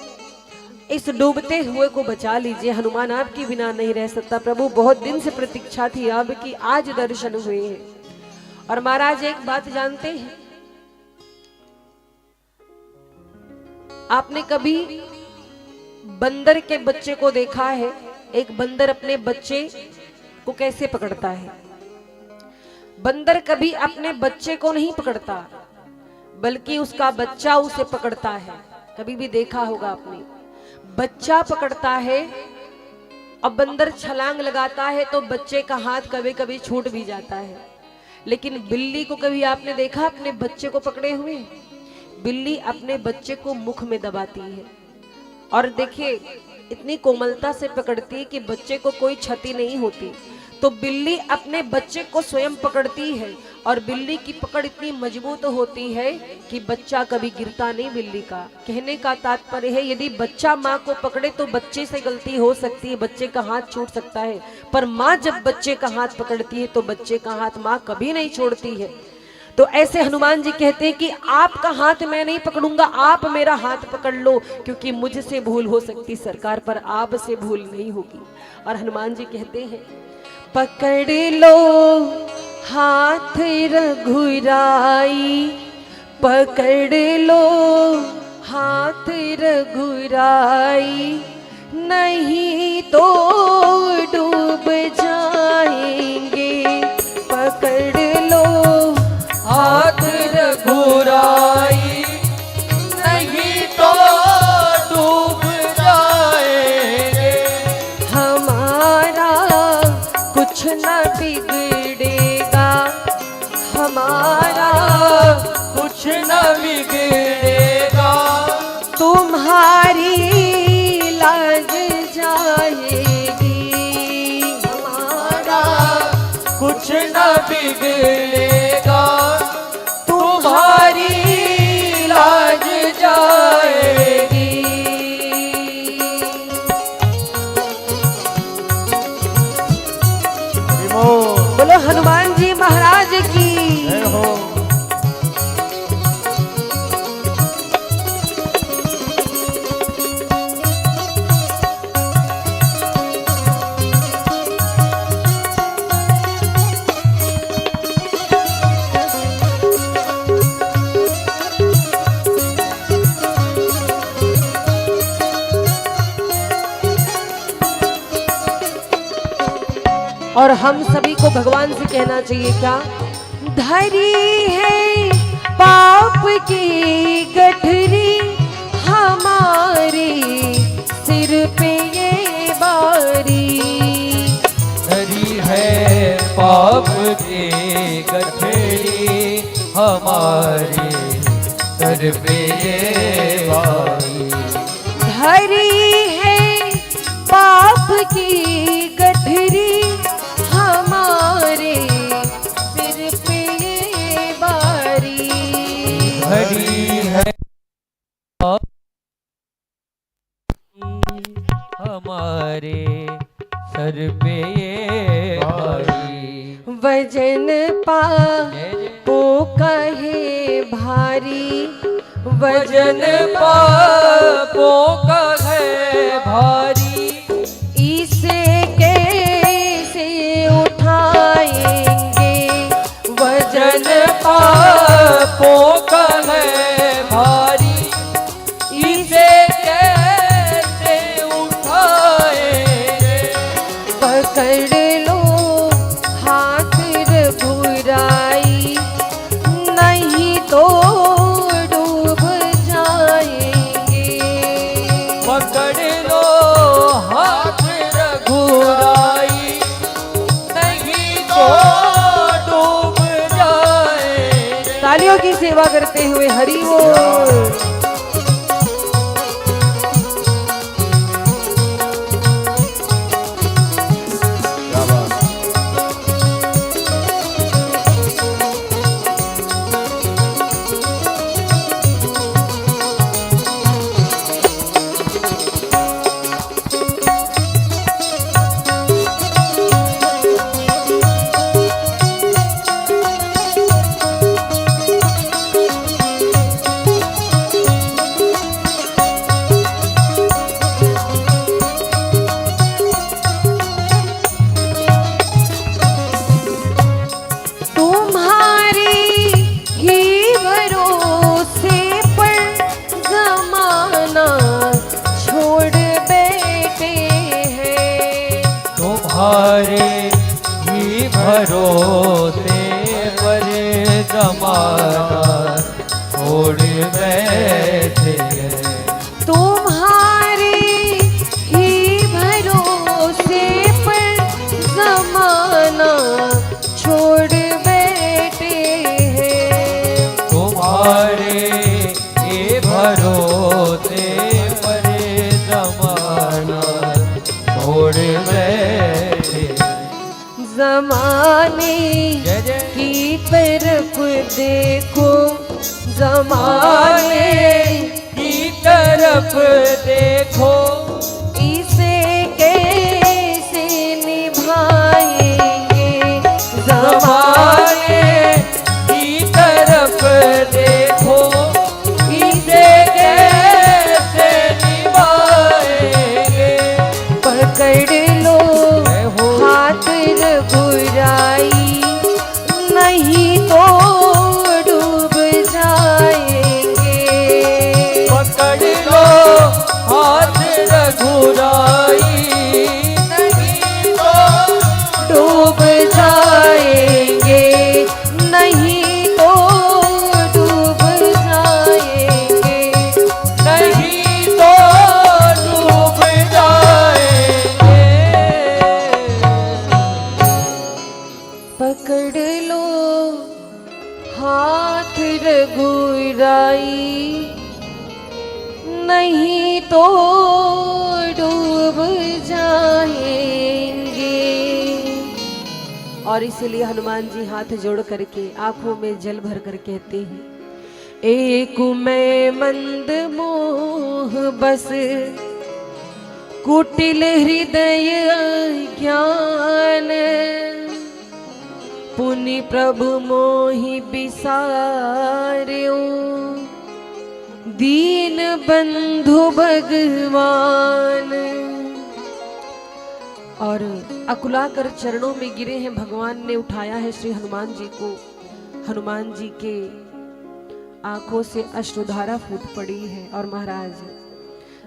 इस डूबते हुए को बचा लीजिए, हनुमान आपके बिना नहीं रह सकता। प्रभु बहुत दिन से प्रतीक्षा थी आपकी, आज दर्शन हुए हैं। और महाराज एक बात जानते हैं, आपने कभी बंदर के बच्चे को देखा है? एक बंदर अपने बच्चे को कैसे पकड़ता है? बंदर कभी अपने बच्चे को नहीं पकड़ता, बल्कि उसका बच्चा उसे पकड़ता है। कभी भी देखा होगा आपने, बच्चा पकड़ता है और बंदर छलांग लगाता है तो बच्चे का हाथ कभी कभी छूट भी जाता है। लेकिन बिल्ली को कभी आपने देखा अपने बच्चे को पकड़े हुए? बिल्ली अपने बच्चे को मुख में दबाती है और देखिए इतनी कोमलता से पकड़ती है कि बच्चे को कोई क्षति नहीं होती। तो तो बिल्ली अपने बच्चे को स्वयं पकड़ती है और बिल्ली की पकड़ इतनी मजबूत होती है कि बच्चा कभी गिरता नहीं बिल्ली का। कहने का तात्पर्य है यदि बच्चा माँ को पकड़े तो बच्चे से गलती हो सकती है, बच्चे का हाथ छूट सकता है, पर माँ जब बच्चे का हाथ पकड़ती है तो बच्चे का हाथ माँ कभी नहीं छोड़ती है। तो ऐसे हनुमान जी कहते हैं कि आपका हाथ मैं नहीं पकड़ूंगा, आप मेरा हाथ पकड़ लो, क्योंकि मुझसे भूल हो सकती सरकार पर आपसे भूल नहीं होगी। और हनुमान जी कहते हैं पकड़ लो हाथ रघुराई, पकड़ लो हाथ रघुराई, नहीं तो डूब जाएंगे। पकड़ लो हाथ रघुराई, नहीं तो डूब जाएंगे। हमारा कुछ न बिगड़ेगा, हमारा कुछ न बिगड़ेगा, तुम्हारी लाज जाएगी। हमारा कुछ न बिगड़ेगा, तुम्हारी लाज जाएगी। बोलो हनुमान जी महाराज की। जय हो। और हम सभी को भगवान से कहना चाहिए क्या, धरी है पाप की गठरी हमारे सिर पे ये बारी। धरी है पाप के गठरी हमारे सर पे ये बारी। धरी है पाप की गठरी हमारे सिर पे ये बारी। धरी है हमारे सर पे ये बारी। वजन पापो कहे भारी, वजन पापों का है भारी। इसे कैसे उठाएंगे। वजन पापों का है भारी, इसे कैसे उठाएंगे। पकड़ लो हाथ रघुराई, नहीं तो डूब जाएंगे। पकड़ लो हाथ रघुराई, नहीं तो डूब जाएंगे। तालियों की सेवा करते हुए हरि बोल। क्या बात। तुम्हारे ही भरोसे पर जमाना छोड़ बैठे हैं। तुम्हारे ही भरोसे पर जमाना छोड़ बैठे हैं। तुम्हारे ही भरोसे पर जमाना छोड़ बैठे हैं। तुम्हारे ये भरोसे पर जमाना छोड़ बैठे। जमाने जय जय की तरफ देखो, जमाने की तरफ देखो, इसे कैसे निभाएंगे, जमाने की तरफ देखो, इसे कैसे निभाएंगे। पकड़ लो हाथ बुराई, नहीं तो डूब जाएंगे। पकड़ लो हाथ रघुराई, नहीं तो डूब जाएंगे, नहीं तो डूब जाएंगे। नहीं तो डूब जाएंगे। पकड़ लो हाथ रघुराई, नहीं तो डूब जाएंगे। और इसीलिए हनुमान जी हाथ जोड़ करके आंखों में जल भर कर कहते हैं, एक मैं मंद मोह बस, कुटिल हृदय ज्ञान, पुनि प्रभु मोहि बिसार्यो, दीन बंधु भगवान। और अकुलाकर चरणों में गिरे हैं भगवान ने उठाया है श्री हनुमान जी को। हनुमान जी के आंखों से अश्रुधारा फूट पड़ी है और महाराज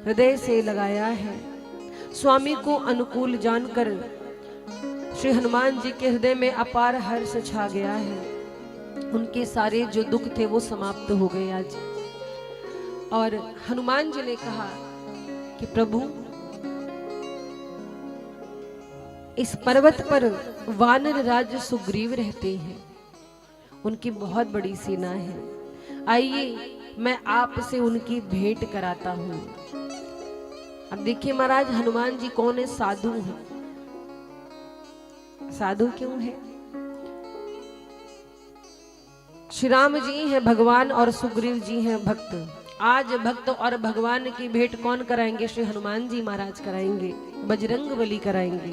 हृदय से लगाया है। स्वामी को अनुकूल जानकर श्री हनुमान जी के हृदय में अपार हर्ष छा गया है। उनके सारे जो दुख थे वो समाप्त हो गए आज। और हनुमान जी ने कहा कि प्रभु, इस पर्वत पर वानर राज सुग्रीव रहते हैं, उनकी बहुत बड़ी सेना है। आइए मैं आपसे उनकी भेंट कराता हूं। अब देखिए महाराज, हनुमान जी कौन है? साधु हैं। साधु क्यों है? श्री राम जी हैं भगवान और सुग्रीव जी हैं भक्त। आज भक्त और भगवान की भेंट कौन कराएंगे? श्री हनुमान जी महाराज कराएंगे, बजरंग बली कराएंगे।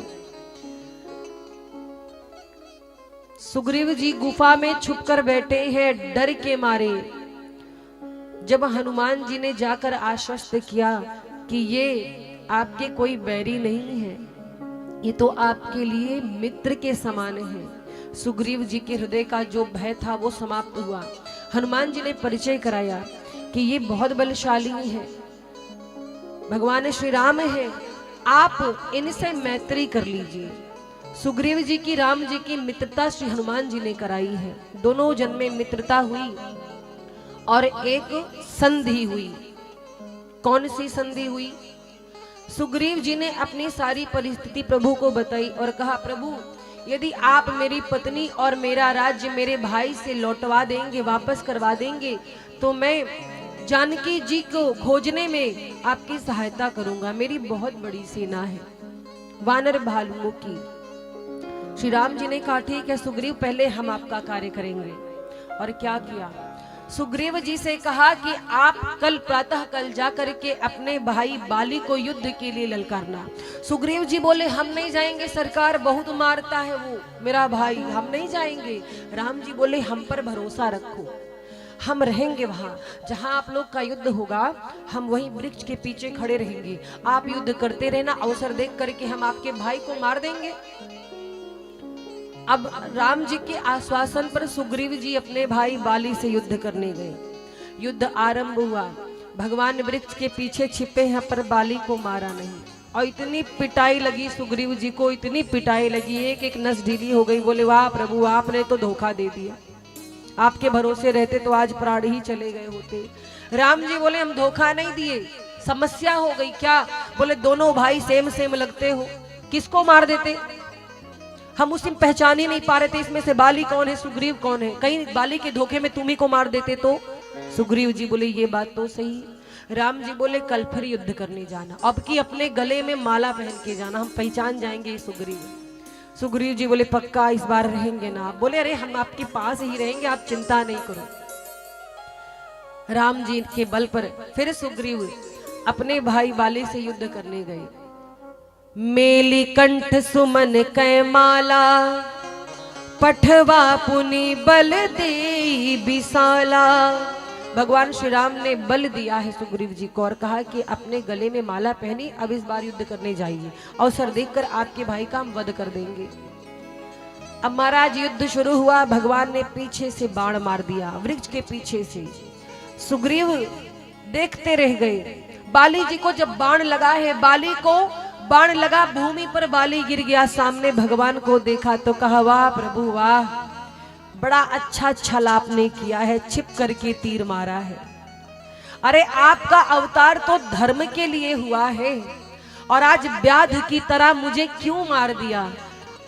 सुग्रीव जी गुफा में छुपकर बैठे हैं डर के मारे। जब हनुमान जी ने जाकर आश्वस्त किया कि ये आपके कोई बैरी नहीं है, ये तो आपके लिए मित्र के समान है, सुग्रीव जी के हृदय का जो भय था वो समाप्त हुआ। हनुमान जी ने परिचय कराया कि ये बहुत बलशाली है, भगवान श्री राम है, आप इनसे मैत्री कर लीजिए। सुग्रीव जी की राम जी की मित्रता श्री हनुमान जी ने कराई है। दोनों जन में मित्रता हुई और एक संधि हुई। कौन सी संधि हुई? सुग्रीव जी ने अपनी सारी परिस्थिति प्रभु को बताई और कहा, प्रभु यदि आप मेरी पत्नी और मेरा राज्य मेरे भाई से लौटवा देंगे, वापस करवा देंगे, तो मैं जानकी जी को खोजने में आपकी सहायता करूंगा। मेरी बहुत बड़ी सेना है वानर भालुओं की। श्री राम जी ने कहा, ठीक है सुग्रीव, पहले हम आपका कार्य करेंगे। और क्या किया? सुग्रीव जी से कहा कि आप कल प्रातः कल जाकर के अपने भाई बाली को युद्ध के लिए ललकारना। सुग्रीव जी बोले, हम नहीं जाएंगे सरकार, बहुत मारता है वो मेरा भाई, हम नहीं जाएंगे। राम जी बोले, हम पर भरोसा रखो, हम रहेंगे वहां जहां आप लोग का युद्ध होगा, हम वहीं वृक्ष के पीछे खड़े रहेंगे, आप युद्ध करते रहना, अवसर देख करके हम आपके भाई को मार देंगे। अब राम जी के आश्वासन पर सुग्रीव जी अपने भाई बाली से युद्ध करने गए। युद्ध आरंभ हुआ, भगवान वृक्ष के पीछे छिपे हैं पर बाली को मारा नहीं। और इतनी पिटाई लगी सुग्रीव जी को, इतनी पिटाई लगी, एक एक नस ढीली हो गई। बोले, वाह प्रभु, आपने तो धोखा दे दिया, आपके भरोसे रहते तो आज प्राण ही चले गए होते। राम जी बोले, हम धोखा नहीं दिए, समस्या हो गई। क्या? बोले, दोनों भाई सेम सेम लगते हो, किसको मार देते? हम उसी में पहचान ही नहीं पा रहे थे, इसमें से बाली कौन है, सुग्रीव कौन है। कहीं बाली के धोखे में तुम्ही को मार देते तो? सुग्रीव जी बोले, ये बात तो सही। राम जी बोले, कल फिर युद्ध करने जाना, अब की अपने गले में माला पहन के जाना, हम पहचान जाएंगे ये सुग्रीव। सुग्रीव जी बोले पक्का इस बार रहेंगे ना? बोले अरे हम आपके पास ही रहेंगे, आप चिंता नहीं करो। राम जी के बल पर फिर सुग्रीव अपने भाई बाली से युद्ध करने गए। मेली कंठ सुमन कै माला, पठवा पुनि बल दे विशाला। भगवान श्री राम ने बल दिया है सुग्रीव जी को और कहा कि अपने गले में माला पहनी, अब इस बार युद्ध करने जाइए, अवसर देखकर आपके भाई का हम वध कर देंगे। अब महाराज युद्ध शुरू हुआ। भगवान ने पीछे से बाण मार दिया, वृक्ष के पीछे से। सुग्रीव देखते रह गए। बाली जी को जब बाण लगा है, बाली को बाण लगा, भूमि पर बाली गिर गया। सामने भगवान को देखा तो कहा वाह प्रभु वाह, बड़ा अच्छा छल आपने किया है, छिप करके तीर मारा है। अरे आपका अवतार तो धर्म के लिए हुआ है और आज व्याध की तरह मुझे क्यों मार दिया?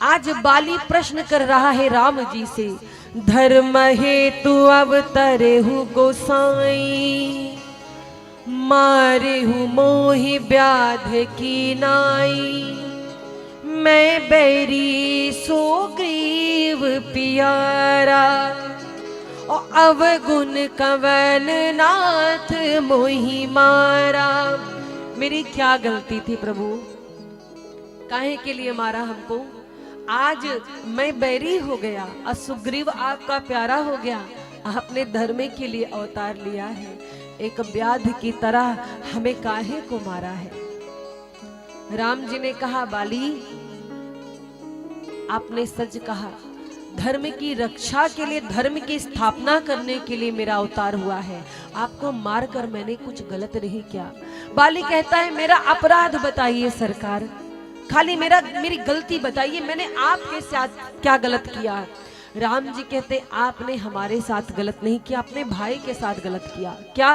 आज बाली प्रश्न कर रहा है राम जी से, धर्म हेतु अवतरे हूँ गोसाई, मारे हूँ मोहि व्याध की नाई, मैं बैरी सुग्रीव प्यारा, और अवगुण कवन नाथ मोहि मारा। मेरी क्या गलती थी प्रभु, काहे के लिए मारा हमको? आज मैं बैरी हो गया और सुग्रीव आपका प्यारा हो गया। आपने धर्म के लिए अवतार लिया है, एक व्याध की तरह हमें काहे को मारा है? राम जी ने कहा बाली आपने सच कहा, धर्म की रक्षा के लिए, धर्म की स्थापना करने के लिए मेरा अवतार हुआ है। आपको मारकर मैंने कुछ गलत नहीं किया। बाली कहता है मेरा अपराध बताइए सरकार, खाली मेरी गलती बताइए, मैंने आपके साथ क्या गलत किया? राम जी कहते आपने हमारे साथ गलत नहीं किया, अपने भाई के साथ गलत किया। क्या?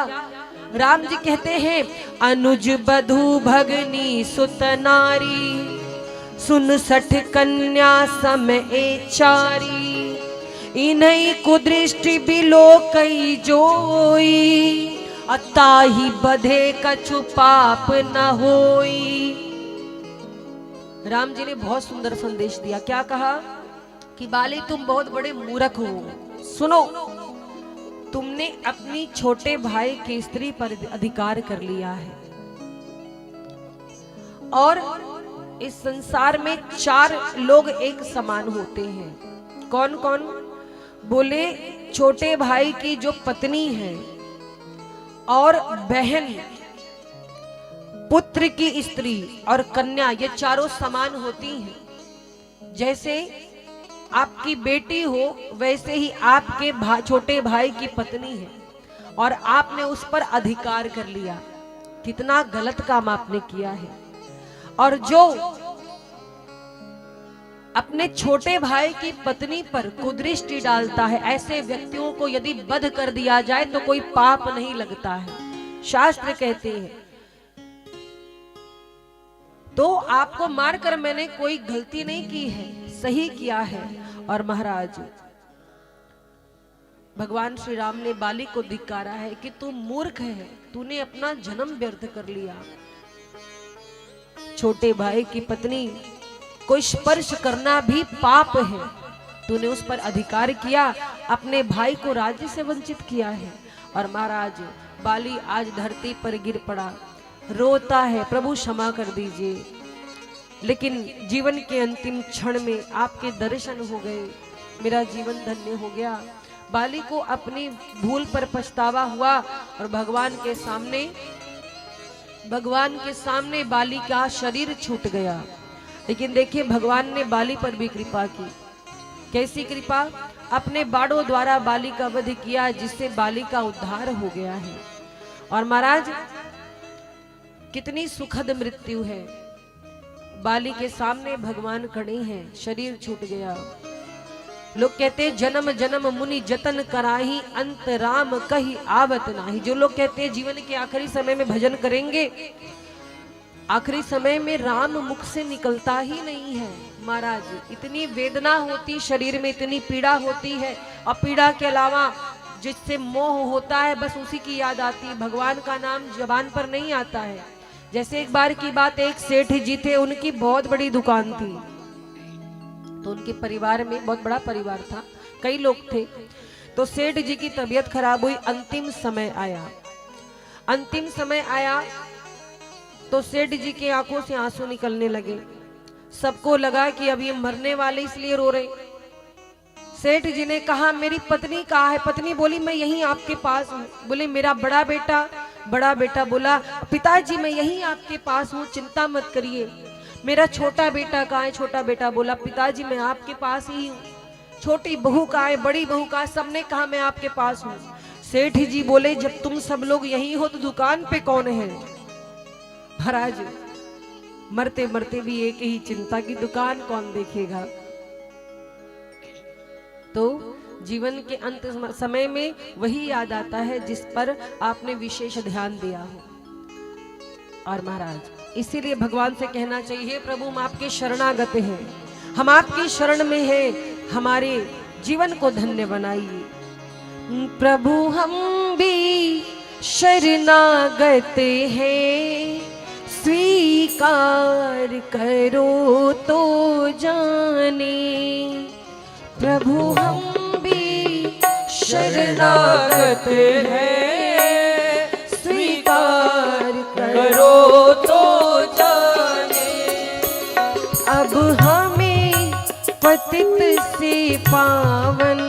राम जी कहते हैं अनुज बधू भगनी सुत नारी, सुन सठ कन्या सम एचारी, इन्हीं कुदृष्टि बिलो कई जोई, अताही बधे कछु पाप न होई। राम जी ने बहुत सुंदर संदेश दिया। क्या कहा कि बाली तुम बहुत बड़े मूर्ख हो। सुनो, तुमने अपनी छोटे भाई की स्त्री पर अधिकार कर लिया है और इस संसार में 4 लोग एक समान होते हैं। कौन कौन? बोले छोटे भाई की जो पत्नी है और बहन, पुत्र की स्त्री और कन्या, ये चारों समान होती हैं। जैसे आपकी बेटी हो वैसे ही आपके छोटे भाई की पत्नी है और आपने उस पर अधिकार कर लिया। कितना गलत काम आपने किया है। और जो अपने छोटे भाई की पत्नी पर कुदृष्टि डालता है, ऐसे व्यक्तियों को यदि वध कर दिया जाए तो कोई पाप नहीं लगता है, शास्त्र कहते हैं। तो आपको मारकर मैंने कोई गलती नहीं की है, सही किया है। और महाराज भगवान श्री राम ने बाली को धिक्कारा है कि तू मूर्ख है, तूने अपना जन्म व्यर्थ कर लिया। छोटे भाई की पत्नी को स्पर्श करना भी पाप है, तूने उस पर अधिकार किया, अपने भाई को राज्य से वंचित किया है। और महाराज बाली आज धरती पर गिर पड़ा, रोता है, प्रभु क्षमा कर दीजिए। लेकिन जीवन के अंतिम क्षण में आपके दर्शन हो गए, मेरा जीवन धन्य हो गया। बाली को अपनी भूल पर पछतावा हुआ और भगवान के सामने बाली का शरीर छूट गया। लेकिन देखिए भगवान ने बाली पर भी कृपा की। कैसी कृपा? अपने बाणों द्वारा बाली का वध किया, जिससे बाली का उद्धार हो गया है। और महाराज कितनी सुखद मृत्यु है। बाली के सामने भगवान खड़े हैं, शरीर छूट गया। लोग कहते हैं जन्म जन्म मुनि जतन कराही, अंत राम कही आवत नाही। जो लोग कहते हैं जीवन के आखिरी समय में भजन करेंगे, आखिरी समय में राम मुख से निकलता ही नहीं है। महाराज इतनी वेदना होती, शरीर में इतनी पीड़ा होती है, और पीड़ा के अलावा जिससे मोह होता है बस उसी की याद आती है, भगवान का नाम जबान पर नहीं आता है। जैसे एक बार की बात, एक सेठ जी थे, उनकी बहुत बड़ी दुकान थी। तो उनके परिवार में बहुत बड़ा परिवार था, कई लोग थे। तो सेठ जी की तबीयत खराब हुई, अंतिम समय आया। अंतिम समय आया तो सेठ जी की आंखों से आंसू निकलने लगे। सबको लगा कि अब ये मरने वाले इसलिए रो रहे। सेठ जी ने कहा मेरी पत्नी कहाँ है? पत्नी बोली मैं यहीं आपके पास हूँ। बोले मेरा बड़ा बेटा बोला पिताजी मैं यहीं आपके पास हूँ, चिंता मत करिए। मेरा छोटा बेटा कहाँ है? छोटा बेटा बोला पिताजी मैं आपके पास ही हूँ। छोटी बहू कहाँ है? बड़ी बहू कहाँ है? सबने कहा मैं आपके पास हूँ। सेठ जी बोले जब तुम सब लोग यहीं हो तो दुकान पे कौन है? महाराज मरते मरते भी एक ही चिंता की दुकान कौन देखेगा। तो जीवन के अंत समय में वही याद आता है जिस पर आपने विशेष ध्यान दिया हो। और महाराज इसीलिए भगवान से कहना चाहिए प्रभु हम आपके शरणागत हैं, हम आपकी शरण में हैं, हमारे जीवन को धन्य बनाइए। प्रभु हम भी शरणागत हैं, स्वीकार करो तो जाने। प्रभु हम भी शरणागत हैं, स्वीकार करो तो जाने। अब हमें पतित से पावन,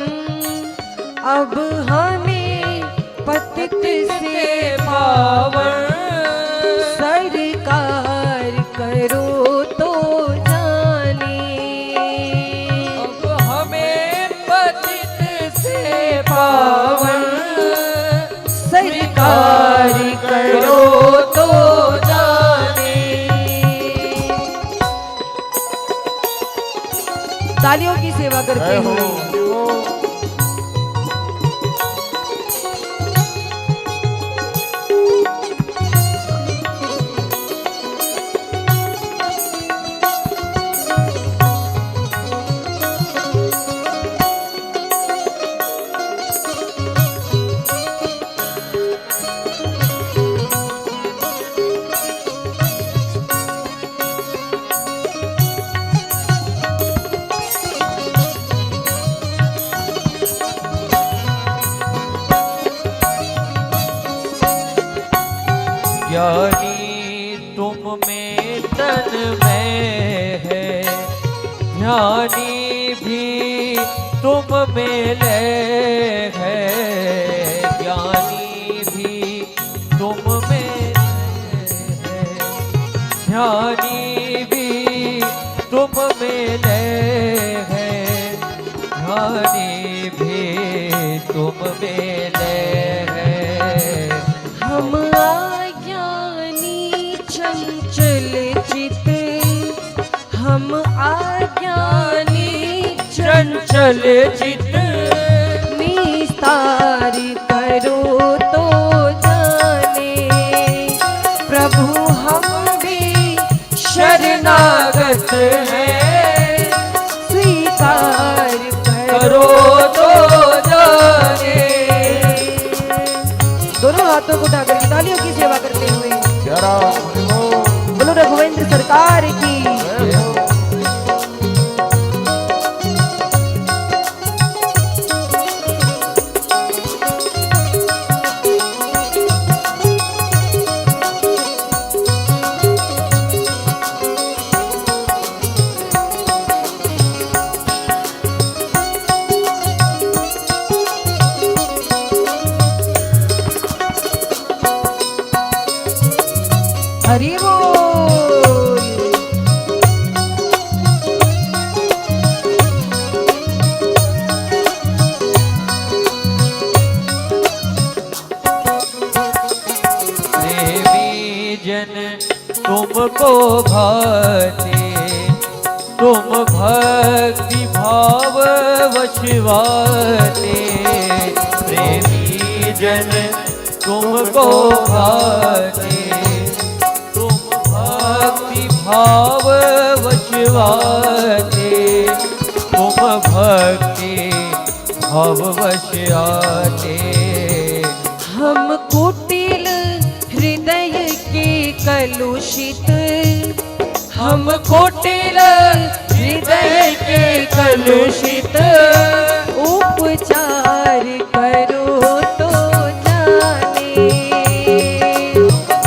अब हमें पतित से पावन, सरकार करो तो जाने। अब हमें पतित से पावन, सरकार करो तो जाने। तालियों की सेवा करते हुए ज्ञानी तुम में तन में है, ज्ञानी भी तुम में लय है। ज्ञानी भी तुम में है, ज्ञानी भी तुम में लय है, ज्ञानी भी तुम में लय है। हम चंचल चित, हम आज्ञानी चंचल चित, निस्तार करो तो जाने। प्रभु हम भी शरणागत हैं, स्वीकार करो तो जाने। दोनों हाथों को उठाकर के तालियों की सेवा करते हुए हरि बोल। बोलो रघुवेंद्र सरकार की। हरि बोल। प्रेमी जन तुमको भाते, तुम भक्ति भाव वशवाते। प्रेमी जन तुमको भाते, भाव वशवाते। तुम भक्ति भाव वशवाते। हम कुटिल हृदय के कलुषित, हम कुटिल हृदय के कलुषित उपचार करो तो जाने।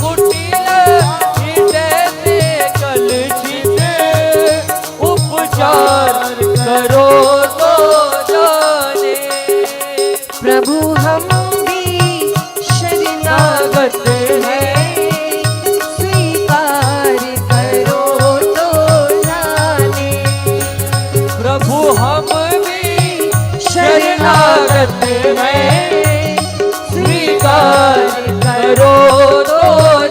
कुटिल हृदय से कलुषित उपचार करो तो जाने। प्रभु हम भी शरणागत हैं, स्वीकार करो तो जाने। प्रभु हम भी शरणागत हैं, स्वीकार करो तो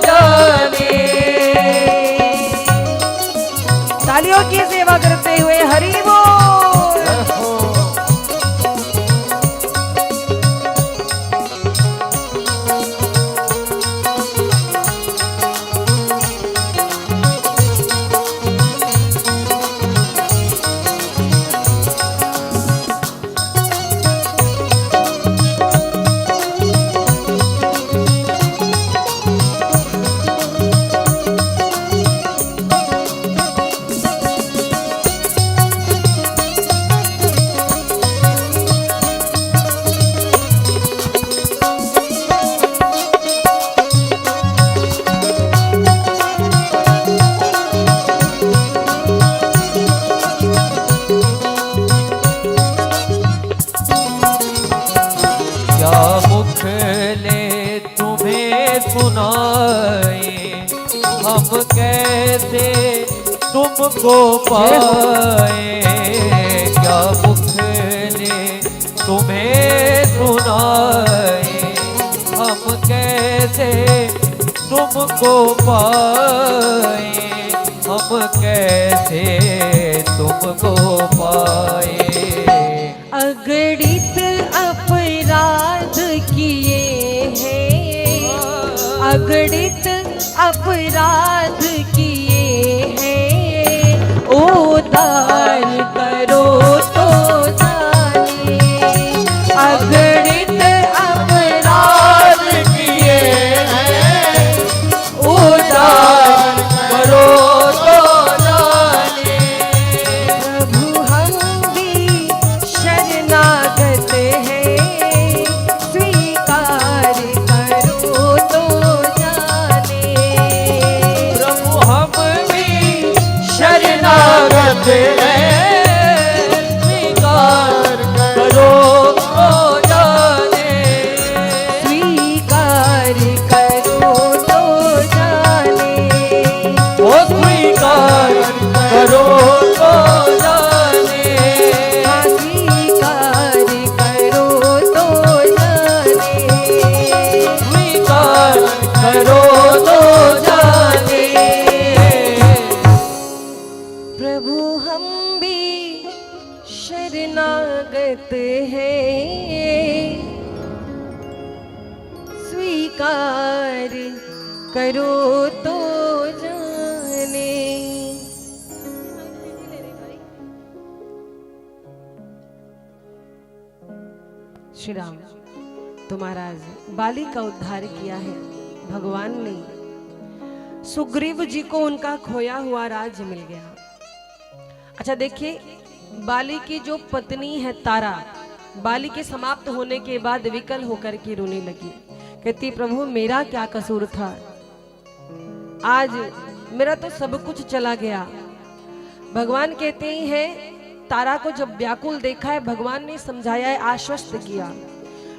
जाने। तालियों की सेवा करते हुए हरि बोल। क्या मुख ले तुम्हें सुनाए, हम कैसे तुमको पाए। क्या मुख ले तुम्हें सुनाए, हम कैसे तुमको पाए। हम कैसे तुमको पाए। अगणित अपराध किए हैं, अगणित अपराध किए हैं, उद्धार करो तो जाने। अगणित अपराध किए हैं, उद्धार करो तो जाने। प्रभु हम भी शरणागत हैं, स्वीकार करो तो जाने। प्रभु हम भी शरणागत हैं, स्वीकार करो तो जाने। स्वीकार करो तो जाने। ओ स्वीकार करो तो जाने। हाँ, स्वीकार करो तो जाने। स्वीकार करो तो जाने। प्रभु हम भी शरणागत हैं, स्वीकार करो तो जाने। श्री राम, तो महाराज बाली का उद्धार किया है भगवान ने। सुग्रीव जी को उनका खोया हुआ राज्य मिल गया। अच्छा देखिए, बाली की जो पत्नी है तारा, बाली के समाप्त होने के बाद विकल होकर के रोने लगी। कहती प्रभु मेरा क्या कसूर था, आज मेरा तो सब कुछ चला गया। भगवान कहते हैं तारा को जब व्याकुल देखा है, भगवान ने समझाया है, आश्वस्त किया।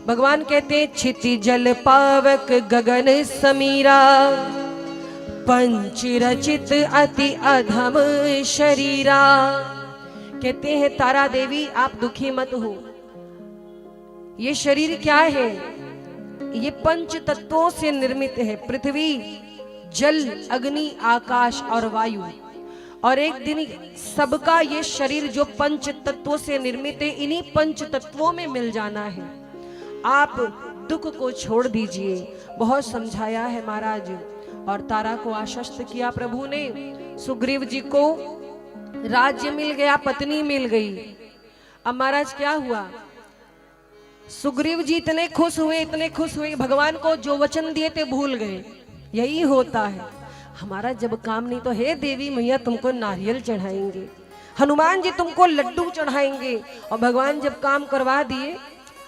भगवान कहते हैं क्षिति जल पावक गगन समीरा, पंच रचित अति अधम शरीरा। कहते हैं तारा देवी आप दुखी मत हो, ये शरीर क्या है, ये पंच तत्वों से निर्मित है। पृथ्वी, जल, अग्नि, आकाश और वायु। और एक दिन सबका ये शरीर जो पंच तत्वों से निर्मित है, इन्हीं पंच तत्वों में मिल जाना है। आप दुख को छोड़ दीजिए। बहुत समझाया है महाराज और तारा को आश्वस्त किया प्रभु ने। सुग्रीव जी को राज्य मिल गया, पत्नी मिल गई। अब महाराज क्या हुआ, सुग्रीव जी इतने खुश हुए, भगवान को जो वचन दिए थे भूल गए। यही होता है हमारा जब काम नहीं तो हे देवी मैया तुमको नारियल चढ़ाएंगे, हनुमान जी तुमको लड्डू चढ़ाएंगे। और भगवान जब काम करवा दिए,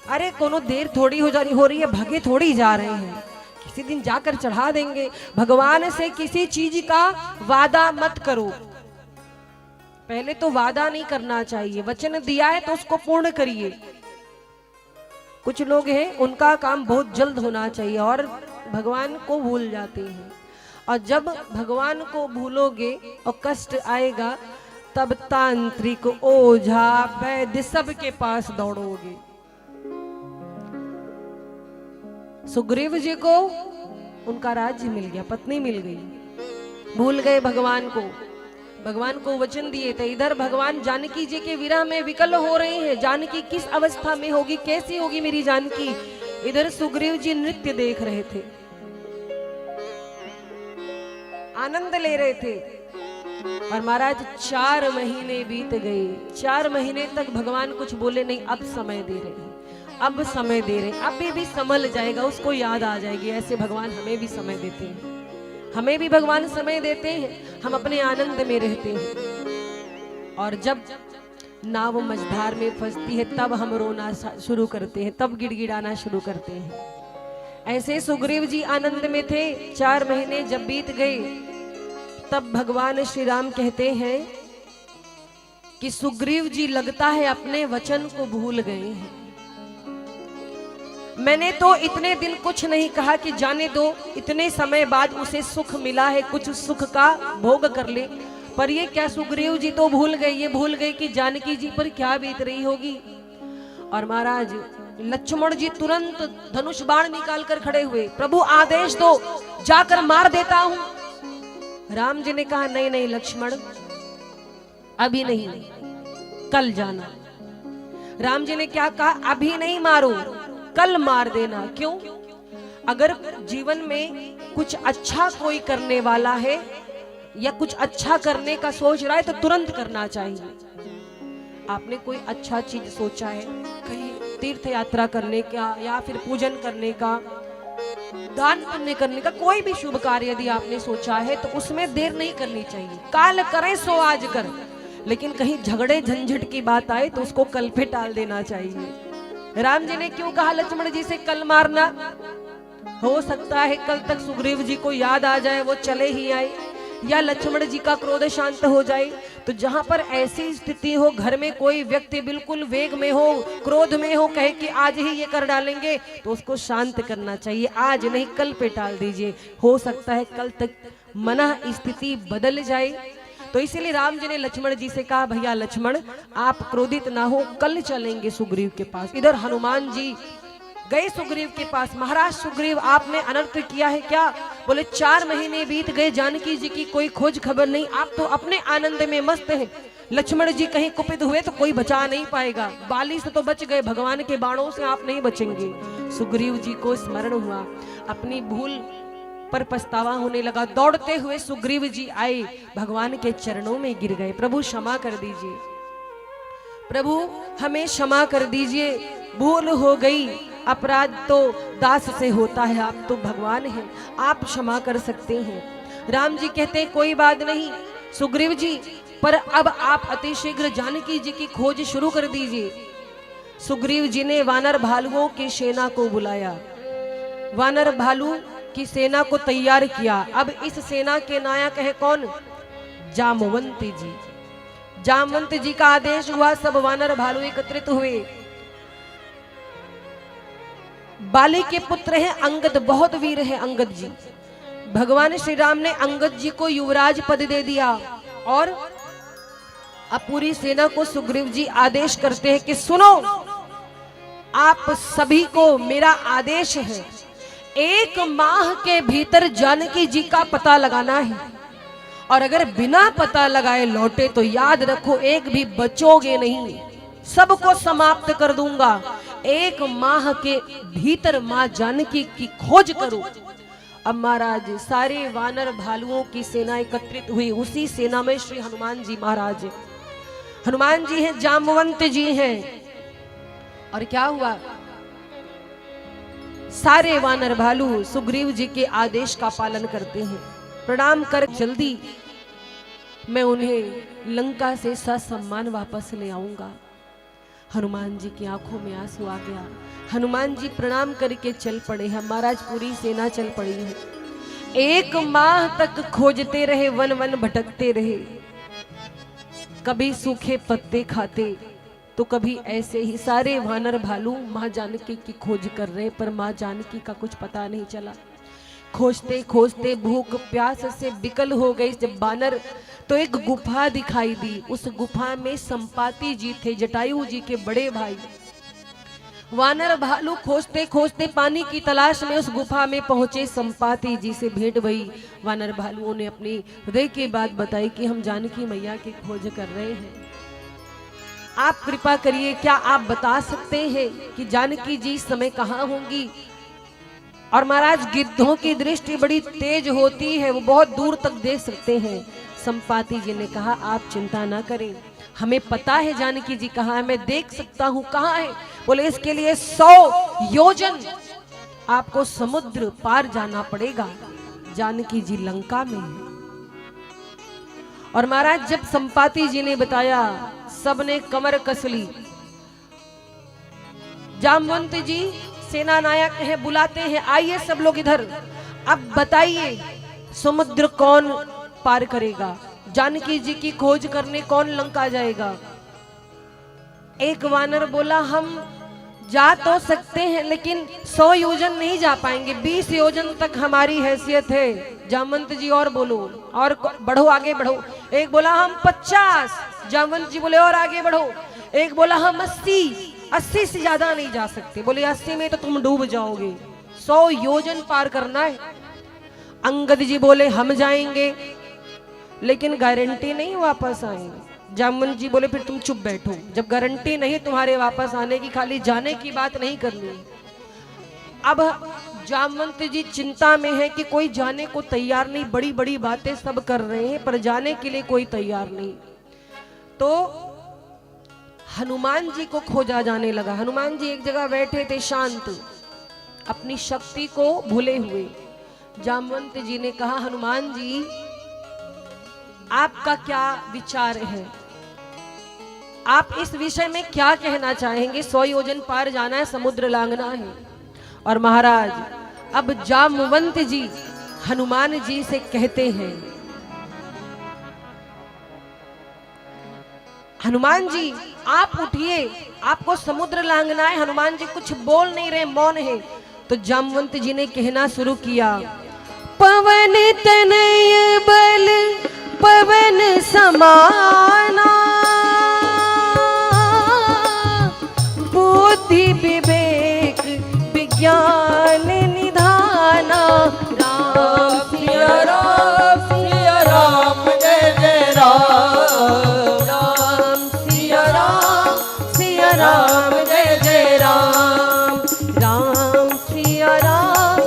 अरे कोनो देर थोड़ी हो रही है, भगे थोड़ी जा रहे हैं, किसी दिन जाकर चढ़ा देंगे। भगवान से किसी चीज का वादा मत करो, पहले तो वादा नहीं करना चाहिए, वचन दिया है तो उसको पूर्ण करिए। कुछ लोग हैं उनका काम बहुत जल्द होना चाहिए और भगवान को भूल जाते हैं, और जब भगवान को भूलोगे और कष्ट आएगा तब तांत्रिक, ओझा, वैद्य सबके पास दौड़ोगे। सुग्रीव जी को उनका राज्य मिल गया, पत्नी मिल गई, भूल गए भगवान को। भगवान को वचन दिए थे, इधर भगवान जानकी जी के विरह में विकल हो रहे हैं, जानकी किस अवस्था में होगी, कैसी होगी मेरी जानकी। इधर सुग्रीव जी नृत्य देख रहे थे, आनंद ले रहे थे। और महाराज 4 महीने बीत गए, 4 महीने तक भगवान कुछ बोले नहीं। अब समय दे रहे हैं, अब समय दे रहे, अभी भी संभल जाएगा, उसको याद आ जाएगी। ऐसे भगवान हमें भी समय देते हैं, हमें भी भगवान समय देते हैं, हम अपने आनंद में रहते हैं। और जब नाव मझधार में फंसती है तब हम रोना शुरू करते हैं, तब गिड़गिड़ाना शुरू करते हैं। ऐसे सुग्रीव जी आनंद में थे। 4 महीने जब बीत गए तब भगवान श्री राम कहते हैं कि सुग्रीव जी लगता है अपने वचन को भूल गए हैं। मैंने तो इतने दिन कुछ नहीं कहा कि जाने दो, इतने समय बाद उसे सुख मिला है, कुछ सुख का भोग कर ले। पर ये क्या, सुग्रीव जी तो भूल गए, ये भूल गए कि जानकी जी पर क्या बीत रही होगी। और महाराज लक्ष्मण जी तुरंत धनुष बाण निकाल कर खड़े हुए, प्रभु आदेश दो, जाकर मार देता हूं। राम जी ने कहा नहीं नहीं लक्ष्मण, अभी नहीं, कल जाना। राम जी ने क्या कहा, अभी नहीं मारो, कल मार देना। क्यों? अगर जीवन में कुछ अच्छा कोई करने वाला है या कुछ अच्छा करने का सोच रहा है तो तुरंत करना चाहिए। आपने कोई अच्छा चीज सोचा है, कहीं तीर्थ यात्रा करने का या फिर पूजन करने का, दान पुण्य करने का, कोई भी शुभ कार्य यदि आपने सोचा है तो उसमें देर नहीं करनी चाहिए। काल करे सो आज कर, लेकिन कहीं झगड़े झंझट की बात आए तो उसको कल पे टाल देना चाहिए। राम जी ने क्यों कहा लक्ष्मण जी से कल मारना? हो सकता है कल तक सुग्रीव जी को याद आ जाए, वो चले ही आए, या लक्ष्मण जी का क्रोध शांत हो जाए। तो जहां पर ऐसी स्थिति हो, घर में कोई व्यक्ति बिल्कुल वेग में हो, क्रोध में हो, कहे कि आज ही ये कर डालेंगे, तो उसको शांत करना चाहिए। आज नहीं कल पे टाल दीजिए, हो सकता है कल तक मना स्थिति बदल जाए। तो इसीलिए राम जी ने लक्ष्मण जी से कहा, भैया लक्ष्मण आप क्रोधित ना हो, कल चलेंगे सुग्रीव के पास। इधर हनुमान जी गए सुग्रीव के पास। महाराज सुग्रीव आपने अनर्थ किया है क्या? बोले 4 महीने बीत गए, जानकी जी की कोई खोज खबर नहीं, आप तो अपने आनंद में मस्त हैं। लक्ष्मण जी कहीं कुपित हुए तो कोई बचा नहीं पाएगा, बाली से तो बच गए, भगवान के बाणों से आप नहीं बचेंगे। सुग्रीव जी को स्मरण हुआ, अपनी भूल पर पछतावा होने लगा। दौड़ते हुए सुग्रीव जी आए, भगवान के चरणों में गिर गए, प्रभु क्षमा कर दीजिए, प्रभु हमें क्षमा कर दीजिए, भूल हो गई, अपराध तो दास से होता है, आप तो भगवान हैं, आप क्षमा कर सकते हैं। राम जी कहते हैं कोई बात नहीं सुग्रीव जी, पर अब आप अतिशीघ्र जानकी जी की खोज शुरू कर दीजिए। सुग्रीव जी ने वानर भालुओं की सेना को बुलाया, वानर भालू की सेना को तैयार किया। अब इस सेना के नायक है कौन? जामवंत जी। जामवंत जी का आदेश हुआ, सब वानर भालू एकत्रित हुए। बाली के पुत्र हैं अंगद, बहुत वीर है अंगद जी। भगवान श्री राम ने अंगद जी को युवराज पद दे दिया। और अब पूरी सेना को सुग्रीव जी आदेश करते हैं कि सुनो, आप सभी को मेरा आदेश है, 1 माह के भीतर जानकी जी का पता लगाना है, और अगर बिना पता लगाए लौटे तो याद रखो एक भी बचोगे नहीं, सबको समाप्त कर दूंगा। 1 माह के भीतर मां जानकी की खोज करो। अब महाराज सारे वानर भालुओं की सेना एकत्रित हुई। उसी सेना में श्री हनुमान जी महाराज, हनुमान जी हैं, जामवंत जी हैं। और क्या हुआ, सारे वानर भालू सुग्रीव जी के आदेश का पालन करते हैं। प्रणाम कर जल्दी मैं उन्हें लंका से ससम्मान वापस ले आऊंगा। हनुमान जी की आंखों में आंसू आ गया। हनुमान जी प्रणाम करके चल पड़े हैं। महाराज पूरी सेना चल पड़ी है। 1 माह तक खोजते रहे, वन वन भटकते रहे। कभी सूखे पत्ते खाते तो कभी ऐसे ही सारे वानर भालू माँ जानकी की खोज कर रहे, पर माँ जानकी का कुछ पता नहीं चला। खोजते खोजते भूख प्यास से बिकल हो गई जब बानर, तो एक गुफा दिखाई दी। उस गुफा में संपाति जी थे, जटायु जी के बड़े भाई। वानर भालू खोजते खोजते पानी की तलाश में उस गुफा में पहुंचे। संपाति जी से भेंट भई। वानर भालुओं ने अपनी हृदय की बात बताई कि हम जानकी मैया की खोज कर रहे हैं, आप कृपा करिए, क्या आप बता सकते हैं कि जानकी जी इस समय कहाँ होंगी? और महाराज गिद्धों की दृष्टि बड़ी तेज होती है, वो बहुत दूर तक देख सकते हैं। संपाति जी ने कहा आप चिंता ना करें, हमें पता है जानकी जी कहाँ है, मैं देख सकता हूँ कहाँ है। बोले इसके लिए 100 योजन आपको समुद्र पार जाना पड़ेगा, जानकी जी लंका में है। और महाराज जब संपाति जी ने बताया, सबने कमर कस ली। जामवंत जी सेना नायक है, बुलाते हैं, आइए सब लोग इधर। अब बताइए समुद्र कौन पार करेगा, जानकी जी की खोज करने कौन लंका जाएगा? एक वानर बोला हम जा तो सकते हैं लेकिन 100 योजन नहीं जा पाएंगे, 20 योजन तक हमारी हैसियत है। जामवंत जी और बोलो, और बढ़ो, आगे बढ़ो। एक बोला हम 50, जामवंत जी बोले और आगे बढ़ो। एक बोला हम 80 से ज्यादा नहीं जा सकते। बोले 80 में तो तुम डूब जाओगे, 100 योजन पार करना है। अंगद जी बोले हम जाएंगे लेकिन गारंटी नहीं वापस आएंगे। जामवंत जी बोले फिर तुम चुप बैठो, जब गारंटी नहीं तुम्हारे वापस आने की, खाली जाने की बात नहीं करनी। अब जामवंत जी चिंता में है कि कोई जाने को तैयार नहीं, बड़ी बड़ी बातें सब कर रहे हैं पर जाने के लिए कोई तैयार नहीं। तो हनुमान जी को खोजा जाने लगा। हनुमान जी एक जगह बैठे थे शांत, अपनी शक्ति को भूले हुए। जामवंत जी ने कहा हनुमान जी आपका क्या विचार है, आप इस विषय में क्या कहना चाहेंगे? 100 योजन पार जाना है, समुद्र लांघना है। और महाराज अब जामवंत जी हनुमान जी से कहते हैं, हनुमान जी आप उठिए, आपको समुद्र लांघना है। हनुमान जी कुछ बोल नहीं रहे, मौन है। तो जामवंत जी ने कहना शुरू किया, पवन तनय बल पवन समाना, बुद्धि विवेक विज्ञान निधाना। राम सिया राम सिया राम जय जय राम, राम सिया राम जय जय राम, राम सिया राम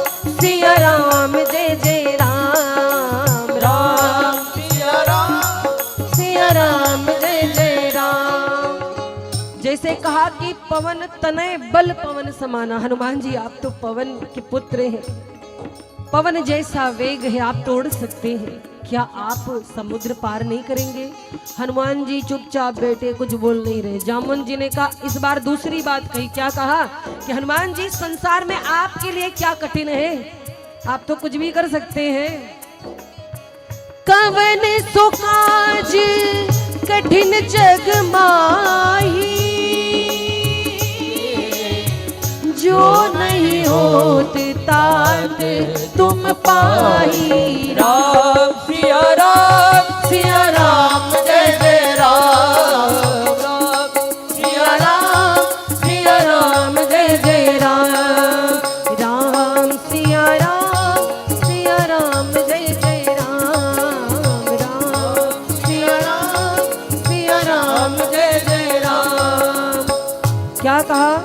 जय जय राम, राम सिया राम जय जय राम। जैसे कहा कि पवन तनय बल पवन समाना। हनुमान जी आप तो पवन के पुत्र हैं, पवन जैसा वेग है, आप तोड़ सकते हैं, क्या आप समुद्र पार नहीं करेंगे? हनुमान जी चुपचाप बैठे, कुछ बोल नहीं रहे। जामवंत जी ने कहा, इस बार दूसरी बात कही। क्या कहा कि हनुमान जी संसार में आपके लिए क्या कठिन है, आप तो कुछ भी कर सकते हैं। कवन सो काज कठिन जग माही, जो नहीं होत तात तुम पाही। राम सिया राम जय जय राम, राम सिया राम जय जय राम, राम सिया राम जय जय राम, राम सिया राम जय जय राम। क्या कहा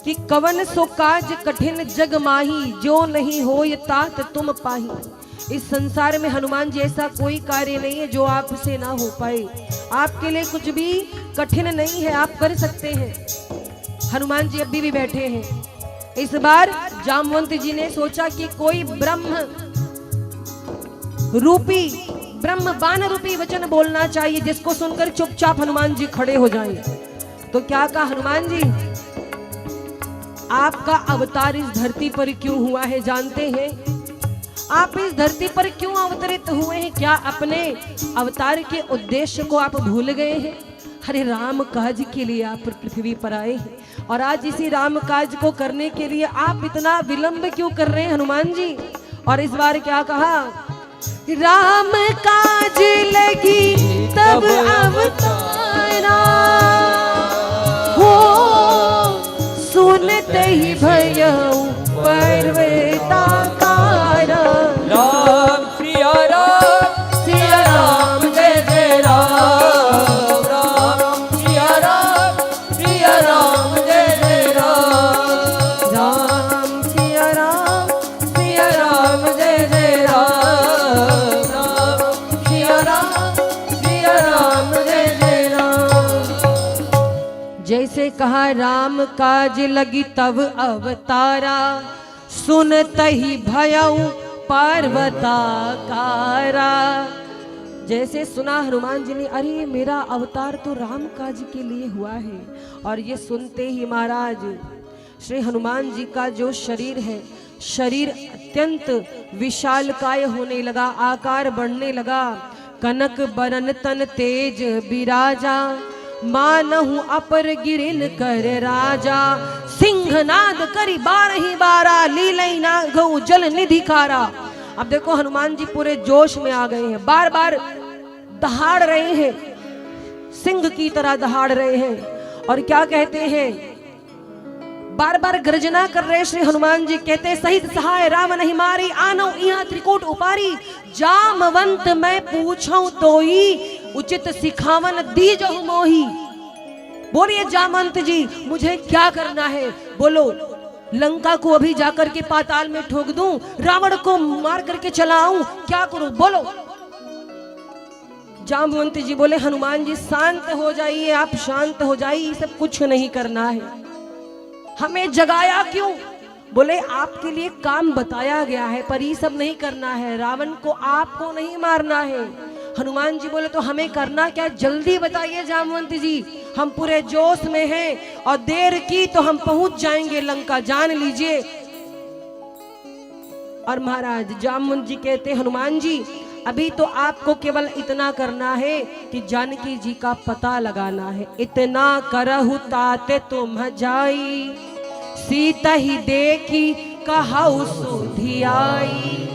कि कवन सो काज कठिन जग माही, जो नहीं होय तात तुम पाही। इस संसार में हनुमान जी ऐसा कोई कार्य नहीं है जो आपसे ना हो पाए, आपके लिए कुछ भी कठिन नहीं है, आप कर सकते हैं। हनुमान जी अभी भी बैठे हैं। इस बार जामवंत जी ने सोचा कि कोई ब्रह्म रूपी ब्रह्म बाण रूपी वचन बोलना चाहिए, जिसको सुनकर चुपचाप हनुमान जी खड़े हो जाएं। तो क्या कहा हनुमान जी, आपका अवतार इस धरती पर क्यों हुआ है जानते हैं? आप इस धरती पर क्यों अवतरित हुए हैं? क्या अपने अवतार के उद्देश्य को आप भूल गए हैं? हरे राम काज के लिए आप पृथ्वी पर आए हैं, और आज इसी राम काज को करने के लिए आप इतना विलंब क्यों कर रहे हैं हनुमान जी? और इस बार क्या कहा, राम काज लगी तब अवतारा हो, सुनते ही भयऊ पर्वताकारा। राम सिया राम जय जय राम, राम सिया राम जय जय राम, राम सिया राम जय जय राम, राम सिया राम जय जय राम। जैसे कहा राम काज लगी तब अवतारा, सुनत ही भयऊ पर्वताकारा। जैसे सुना हनुमान जी ने, अरे मेरा अवतार तो राम काज के लिए हुआ है। और ये सुनते ही महाराज श्री हनुमान जी का जो शरीर है, शरीर अत्यंत विशालकाय होने लगा, आकार बढ़ने लगा। कनक बरन तन तेज बिराजा, मानहु अपर गिरिन कर राजा। सिंहनाद करी बारही बारा, लीलई नागऊ जल निधि खारा। अब देखो हनुमान जी पूरे जोश में आ गए हैं, बार बार दहाड़ रहे हैं, सिंह की तरह दहाड़ रहे हैं। और क्या कहते हैं, बार बार गर्जना कर रहे श्री हनुमान जी। कहते सहित सहाय राम नहीं मारी, आनो यहाँ त्रिकूट उपारी। जामवंत मैं पूछूं तोई, उचित सिखावन दीजहु मोही। बोलिए जामवंत जी, मुझे क्या करना है बोलो? लंका को अभी जाकर के पाताल में ठोक दूं, रावण को मार करके चला आऊं, क्या करूं बोलो? जामवंत जी बोले, हनुमान जी शांत हो जाइए, आप शांत हो जाइए, ये सब कुछ नहीं करना है। हमें जगाया क्यों? बोले आपके लिए काम बताया गया है, पर ये सब नहीं करना है, रावण को आपको नहीं मारना है। हनुमान जी बोले, तो हमें करना क्या, जल्दी बताइए जामवंत जी, हम पूरे जोश में हैं, और देर की तो हम पहुंच जाएंगे लंका, जान लीजिए। और महाराज जामवंत जी कहते, हनुमान जी अभी तो आपको केवल इतना करना है कि जानकी जी का पता लगाना है। इतना करहु ताते तुम जाई, सीता ही देखी कहाउ सुधि आई।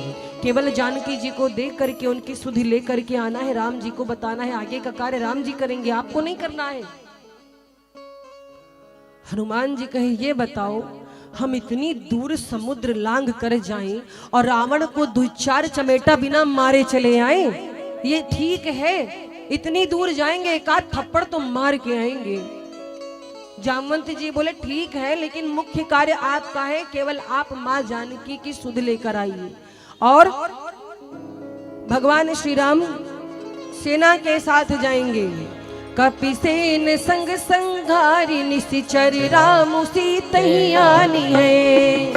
केवल जानकी जी को देख करके उनकी सुधि लेकर के आना है, राम जी को बताना है, आगे का कार्य राम जी करेंगे, आपको नहीं करना है। हनुमान जी कहे, ये बताओ हम इतनी दूर समुद्र लांघ कर जाएं और रावण को दो चार चमेटा बिना मारे चले आए, ये ठीक है? इतनी दूर जाएंगे, एक आध थप्पड़ तो मार के आएंगे। जामवंत जी बोले, ठीक है, लेकिन मुख्य कार्य आपका है, केवल आप माँ जानकी की सुध लेकर आइए। और भगवान श्री राम सेना के साथ जाएंगे। कपिसेन संग संघारी निशिचर राम सीता ही आनी है।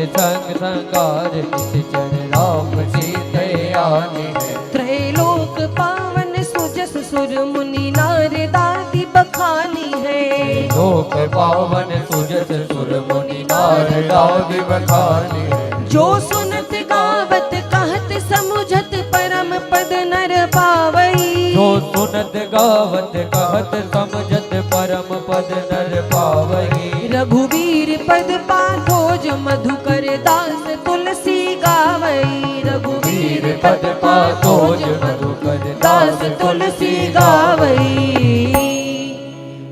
संग संगार निशिचर राम सीता ही आनी है। त्रैलोक पावन सुजस सुर मुनि नारदादि बखानी है। लोक पावन सुजस सुर मुनि नारदादि बखानी है। जो सुनत गावत कहत समुझत परम पद नर पावई। जो सुनत गावत कहत समझत परम पद नर पावई। रघुवीर पद पाथो जो मधुकर दास तुलसी गावई। रघुवीर पद पाथो जो मधुकर दास तुलसी गावई।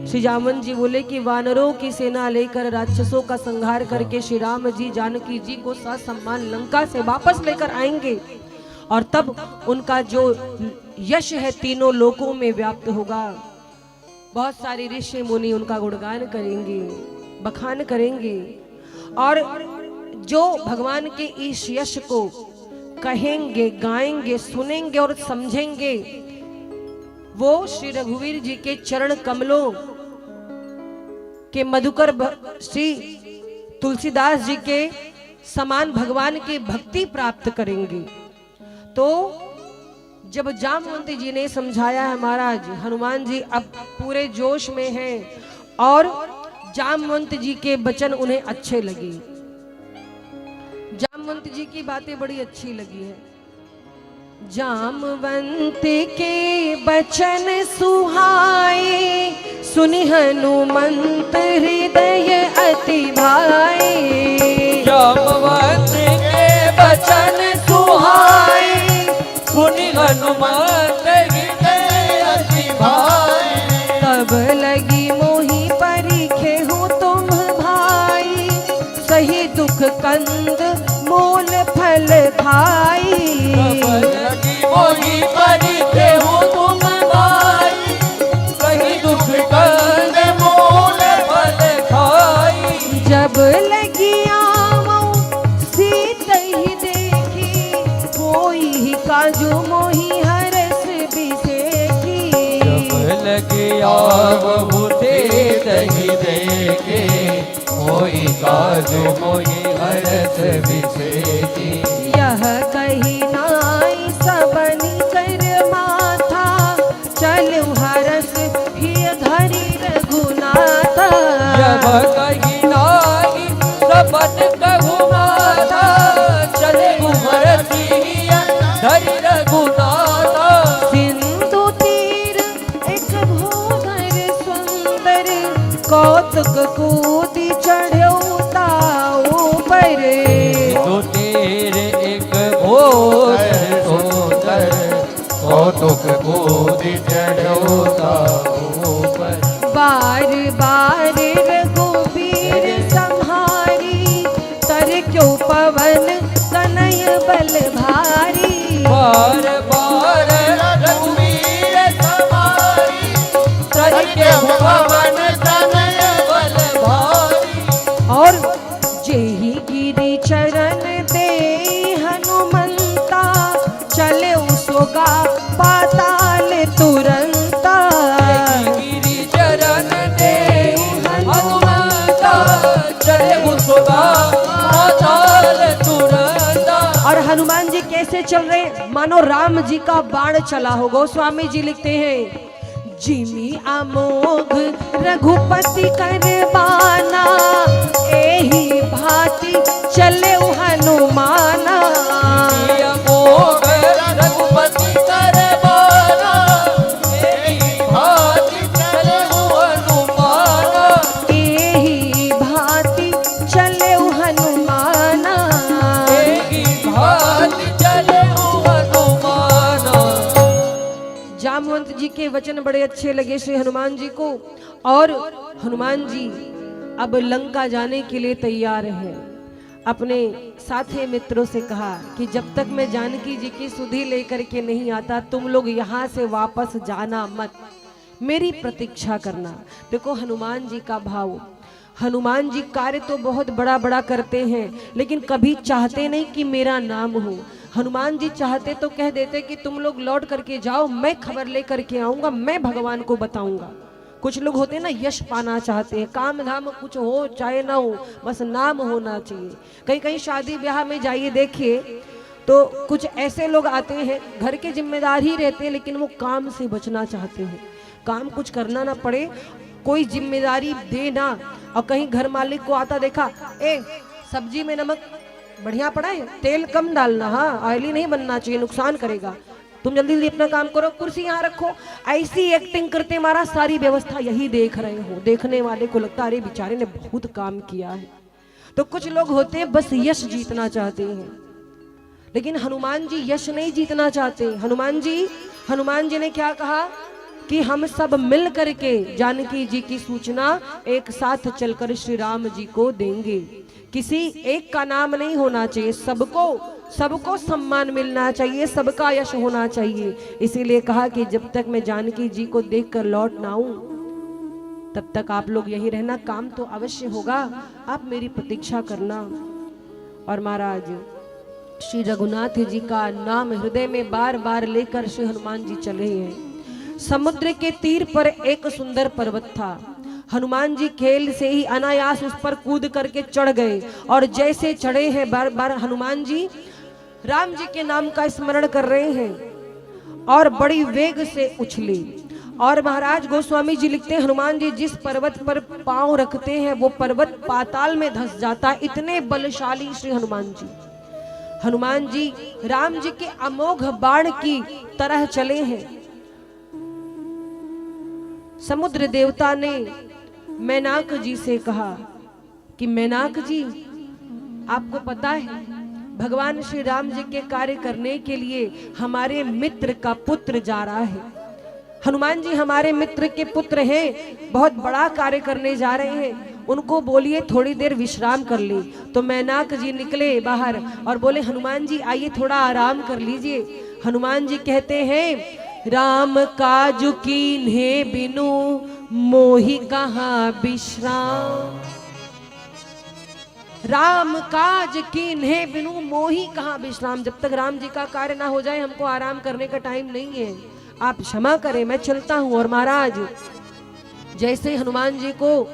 श्री जामवंत जी बोले कि वानरों की सेना लेकर राक्षसों का संहार करके श्री राम जी जानकी जी को ससम्मान लंका से वापस लेकर आएंगे, और तब उनका जो यश है तीनों लोकों में व्याप्त होगा। बहुत सारे ऋषि मुनि उनका गुणगान करेंगे, बखान करेंगे, और जो भगवान के इस यश को कहेंगे, गाएंगे, सुनेंगे और समझेंगे, वो श्री रघुवीर जी के चरण कमलों के मधुकर श्री तुलसीदास जी के समान भगवान की भक्ति प्राप्त करेंगे। तो जब जामवंत जी ने समझाया है महाराज, हनुमान जी अब पूरे जोश में हैं और जामवंत जी के वचन उन्हें अच्छे लगे। जामवंत जी की बातें बड़ी अच्छी लगी है। जामवंत के वचन सुहाए, सुनि हनुमंत हृदय अति भाए। जामवंत के वचन सुहाए, सुनि हनुमंत हृदय अति भाए। तब लगी मोहि परिखे हो तुम भाई, सही दुख कंद मोल फल खाई। मोहि परिखे हो तुम भाई, सही दुख कंद मोल फल खाई। जब लगी आवो सीत ही देखी, कोई ही काजू मोहि हरस बिसेखी। जब लगे आवहु दही देखे, मोहि काजू मोहि हरस बिसेखी। यह कही नाई सबनी कर माथा, चलु हरस हिय धरि रघुनाथा। जब कही नाई सबन कहु माथा, चले हरस हिय धरि रघुनाथा। सिंधु तीर एक भूधर सुंदर, कौतुक कूदी चढ़्यो ताऊ पर। तो तेरे एक भोर सुंदर, कौतुक कूदी चढ़ो ऊपर। बार बार रघुबीर संहारी, तर क्यों पवन तनय बल भारी। बार बार रघुवीर समारी, तरके पवन तनय बल भारी। और जेहि गिरि चरण दे हनुमंता, चले सोगा पाताल तुरंता। गिरि चरण दे हनुमंता, चले सुगा पाताल तुरंता। और हनुमान जी कैसे चल रहे, मानो राम जी का बाण चला हो। गोस्वामी जी लिखते हैं, जिमी अमोघ रघुपति करबाना, एही भांति चले हनुमाना। अमोघ रघुपति करबाना, एही भांति चले हनुमाना। एही भांति चले हनुमाना। एही भांति चले हनुमाना। जामवंत जी के वचन बड़े अच्छे लगे श्री हनुमान जी को, और हनुमान जी अब लंका जाने के लिए तैयार हैं। अपने साथी मित्रों से कहा कि जब तक मैं जानकी जी की सुधि लेकर के नहीं आता, तुम लोग यहाँ से वापस जाना मत, मेरी प्रतीक्षा करना। देखो हनुमान जी का भाव, हनुमान जी कार्य तो बहुत बड़ा बड़ा करते हैं, लेकिन कभी चाहते नहीं कि मेरा नाम हो। हनुमान जी चाहते तो कह देते कि तुम लोग लौट करके जाओ, मैं खबर लेकर के आऊंगा, मैं भगवान को बताऊंगा। कुछ लोग होते हैं ना, यश पाना चाहते हैं, काम धाम कुछ हो चाहे ना हो, बस नाम होना चाहिए। कहीं कहीं शादी ब्याह में जाइए देखिए तो कुछ ऐसे लोग आते हैं, घर के जिम्मेदार ही रहते हैं, लेकिन वो काम से बचना चाहते हैं। काम कुछ करना ना पड़े, कोई जिम्मेदारी दे ना, और कहीं घर मालिक को आता देखा, ए सब्जी में नमक बढ़िया पड़ा है, तेल कम डालना, हाँ ऑयली नहीं बनना चाहिए, नुकसान करेगा, तुम जल्दी जल्दी अपना काम करो, कुर्सी यहाँ रखो। ऐसी एक्टिंग करते मारा सारी व्यवस्था यही देख रहे हो, देखने वाले को लगता अरे बेचारे ने बहुत काम किया है। तो कुछ लोग होते हैं बस यश जीतना चाहते हैं, लेकिन हनुमान जी यश नहीं जीतना चाहते। हनुमान जी ने क्या कहा कि हम सब मिल करके जानकी जी की सूचना एक साथ चलकर श्री राम जी को देंगे। किसी एक का नाम नहीं होना चाहिए, सबको सम्मान मिलना चाहिए, सबका यश होना चाहिए। इसीलिए कहा कि जब तक मैं जानकी जी को देखकर लौट ना आऊं तब तक आप लोग यही रहना, काम तो अवश्य होगा, आप मेरी प्रतीक्षा करना। और महाराज श्री रघुनाथ जी का नाम हृदय में बार बार लेकर श्री हनुमान जी चले हैं। समुद्र के तीर पर एक सुंदर पर्वत था, हनुमान जी खेल से ही अनायास उस पर कूद करके चढ़ गए, और जैसे चढ़े हैं बार बार हनुमान जी राम जी के नाम का स्मरण कर रहे हैं, और बड़ी वेग से उछली। और महाराज गोस्वामी जी लिखते हैं, हनुमान जी जिस पर्वत पर पांव रखते हैं वो पर्वत पाताल में धंस जाता है, इतने बलशाली श्री हनुमान जी। हनुमान जी राम जी के अमोघ बाण की तरह चले हैं। समुद्र देवता ने मैनाक जी से कहा कि मैनाक जी, आपको पता है भगवान श्री राम जी के कार्य करने के लिए हमारे मित्र का पुत्र जा रहा है। हनुमान जी हमारे मित्र के पुत्र हैं, बहुत बड़ा कार्य करने जा रहे हैं, उनको बोलिए थोड़ी देर विश्राम कर ले। तो मैनाक जी निकले बाहर और बोले, हनुमान जी आइए थोड़ा आराम कर लीजिए। हनुमान जी कहते हैं, राम काजु कीन्हे बिनु मोहि कहाँ विश्राम। राम काज कीन्हे बिनु मोहि कहाँ विश्राम। जब तक राम जी का कार्य ना हो जाए हमको आराम करने का टाइम नहीं है, आप क्षमा करें, मैं चलता हूं। और महाराज जैसे हनुमान जी को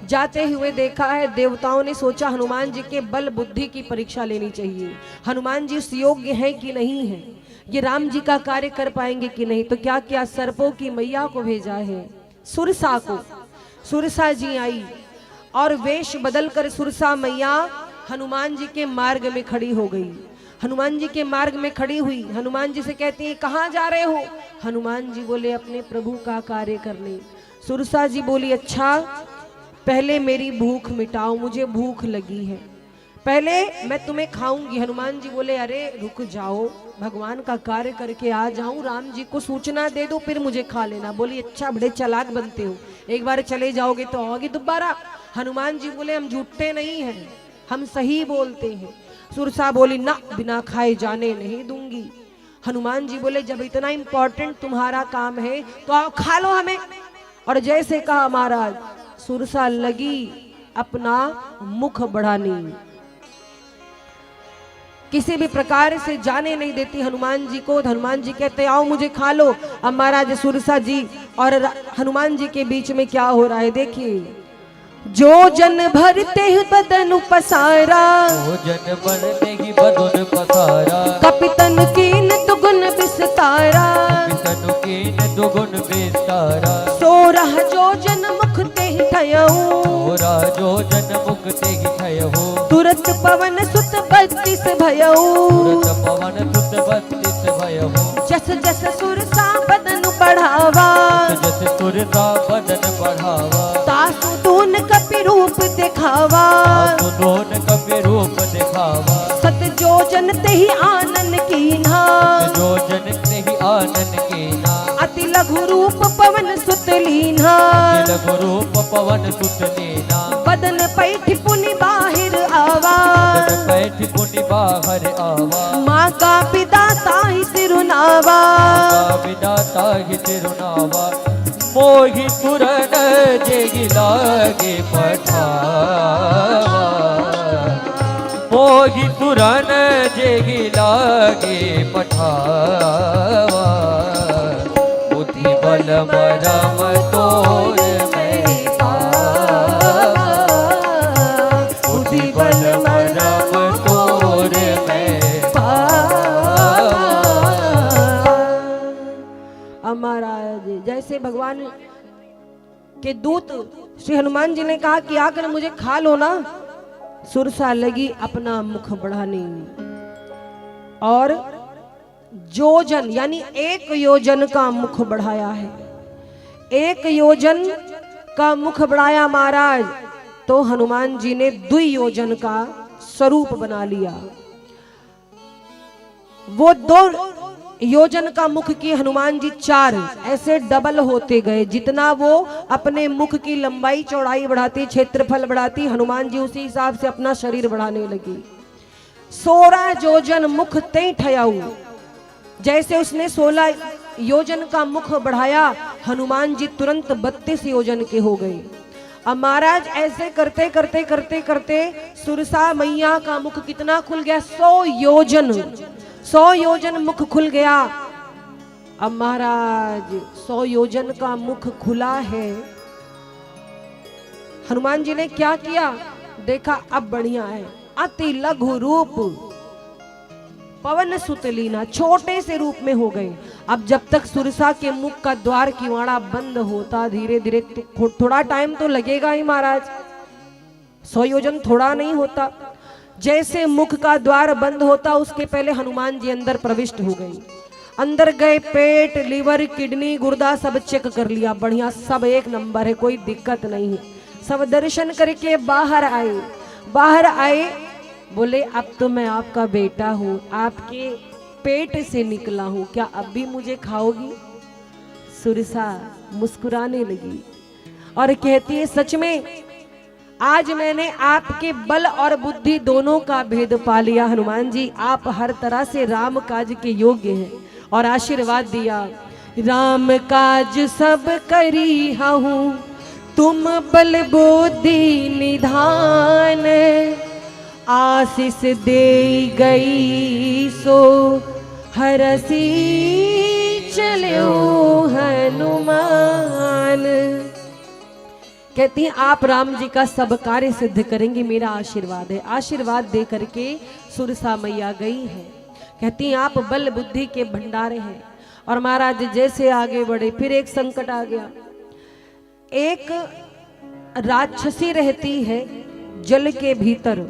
जाते हुए देखा है, देवताओं ने सोचा हनुमान जी के बल बुद्धि की परीक्षा लेनी चाहिए, हनुमान जी उस योग्य है कि नहीं है, ये राम जी का कार्य कर पाएंगे कि नहीं। तो क्या किया, सर्पों की मैया को भेजा है, सुरसा को। सुरसा जी आई और वेश बदलकर सुरसा मैया हनुमान जी के मार्ग में खड़ी हो गई। हनुमान जी के मार्ग में खड़ी हुई, हनुमान जी से कहती है, कहाँ जा रहे हो। हनुमान जी बोले, अपने प्रभु का कार्य करने। सुरसा जी बोली, अच्छा पहले मेरी भूख मिटाओ, मुझे भूख लगी है, पहले मैं तुम्हें खाऊंगी। हनुमान जी बोले, अरे रुक जाओ, भगवान का कार्य करके आ जाऊं, राम जी को सूचना दे दो फिर मुझे खा लेना। बोली, अच्छा बड़े चालाक बनते हो, एक बार चले जाओगे तो आओगे दोबारा। हनुमान जी बोले, हम झूठे नहीं हैं, हम सही बोलते हैं। सुरसा बोली, ना बिना खाए जाने नहीं दूंगी। हनुमान जी बोले, जब इतना इंपॉर्टेंट तुम्हारा काम है तो आओ खा लो हमें। और जैसे कहा महाराज, सुरसा लगी अपना मुख बढ़ाने, किसी भी प्रकार से जाने नहीं देती हनुमान जी को। हनुमान जी कहते, आओ मुझे खा लो। अब महाराज सुरसा जी और हनुमान जी के बीच में क्या हो रहा है देखिए। जो जन भरते ही बदन पसारा, जो जन भरते ही बदन पसारा, कपितन कीन दुगुन विस्तारा, कपितन कीन दुगुन विस्तारा। सोरह जो जन मुख ते ही ठयऊ, सोरा जो जन मुख ते ही ठयऊ। तुरत पवन सुत 32 भयऊ, तुरत पवन सुत 32 भयऊ। जस जस सुरसा बदन बढ़ावा, जस सुरसा बदन बढ़ावा। तासु दून कपि रूप दिखावा, दोन कपि रूप दिखावा। सत जो जन ते ही आनन कीन्हा, जो जन ते ही आनन कीन्हा। अति लघु रूप पवन सुत लीन्हा, लघु रूप पवन सुत लीन्हा। बदन पैठ पुनि बाहिर आवा, बदन पैठ पुनि बाहर आवा। माँ का पिता ताहि सिरुनावा, का विदाता ही तिरुनावा। मोहि तुरन जेहि लागे पठावा, मोहि तुरन जेहि लागे पठावा। बुद्धि बल मरम तोर मैं पावा, बुद्धि बल मरम तोर मैं पावा। महाराज जैसे भगवान के दूत श्री हनुमान जी ने कहा कि आकर मुझे खा लो ना, सुरसा लगी अपना मुख बढ़ाने और योजन यानी 1 योजन का मुख बढ़ाया है। 1 योजन का मुख बढ़ाया महाराज, तो हनुमान जी ने 2 योजन का स्वरूप बना लिया। वो 2 योजन का मुख की हनुमान जी 4 ऐसे डबल होते गए। जितना वो अपने मुख की लंबाई चौड़ाई बढ़ाती, क्षेत्रफल बढ़ाती, हनुमान जी उसी हिसाब से अपना शरीर बढ़ाने लगी। 16 योजन मुख ते ठयाऊ, जैसे उसने 16 योजन का मुख बढ़ाया, हनुमान जी तुरंत 32 योजन के हो गए। अब महाराज ऐसे करते करते करते करते सुरसा मैया का मुख कितना खुल गया, 100 योजन, 100 योजन मुख खुल गया। अब महाराज 100 योजन का मुख खुला है, हनुमान जी ने क्या किया देखा, अब बढ़िया है। अति लघु रूप पवन सुत लीना, छोटे से रूप में हो गए। अब जब तक सुरसा के मुख का द्वार किवाड़ा बंद होता, धीरे धीरे थोड़ा टाइम तो लगेगा ही महाराज, 100 योजन थोड़ा नहीं होता। जैसे मुख का द्वार बंद होता उसके पहले हनुमान जी अंदर प्रविष्ट हो गए। अंदर गए, पेट, लीवर, किडनी, गुर्दा सब चेक कर लिया, बढ़िया सब एक नंबर है, कोई दिक्कत नहीं है। सब दर्शन करके बाहर आए। बाहर आए, बोले अब तो मैं आपका बेटा हूँ, आपके पेट से निकला हूँ, क्या अब भी मुझे खाओगी? सुरसा मुस्कुराने लगी और कहती है सच में आज मैंने आपके बल और बुद्धि दोनों का भेद पा लिया। हनुमान जी आप हर तरह से राम काज के योग्य हैं। और आशीर्वाद दिया, राम काज सब करी हूँ, तुम बल बुद्धि निधान, आशीष दे गई सो हरसी चलो हनुमान। कहती हैं आप राम जी का सब कार्य सिद्ध करेंगे, मेरा आशीर्वाद है। आशीर्वाद दे करके सुरसा मैया गई है। कहती हैं आप बल बुद्धि के भंडारे हैं। और महाराज जैसे आगे बढ़े फिर एक संकट आ गया। एक राक्षसी रहती है जल के भीतर।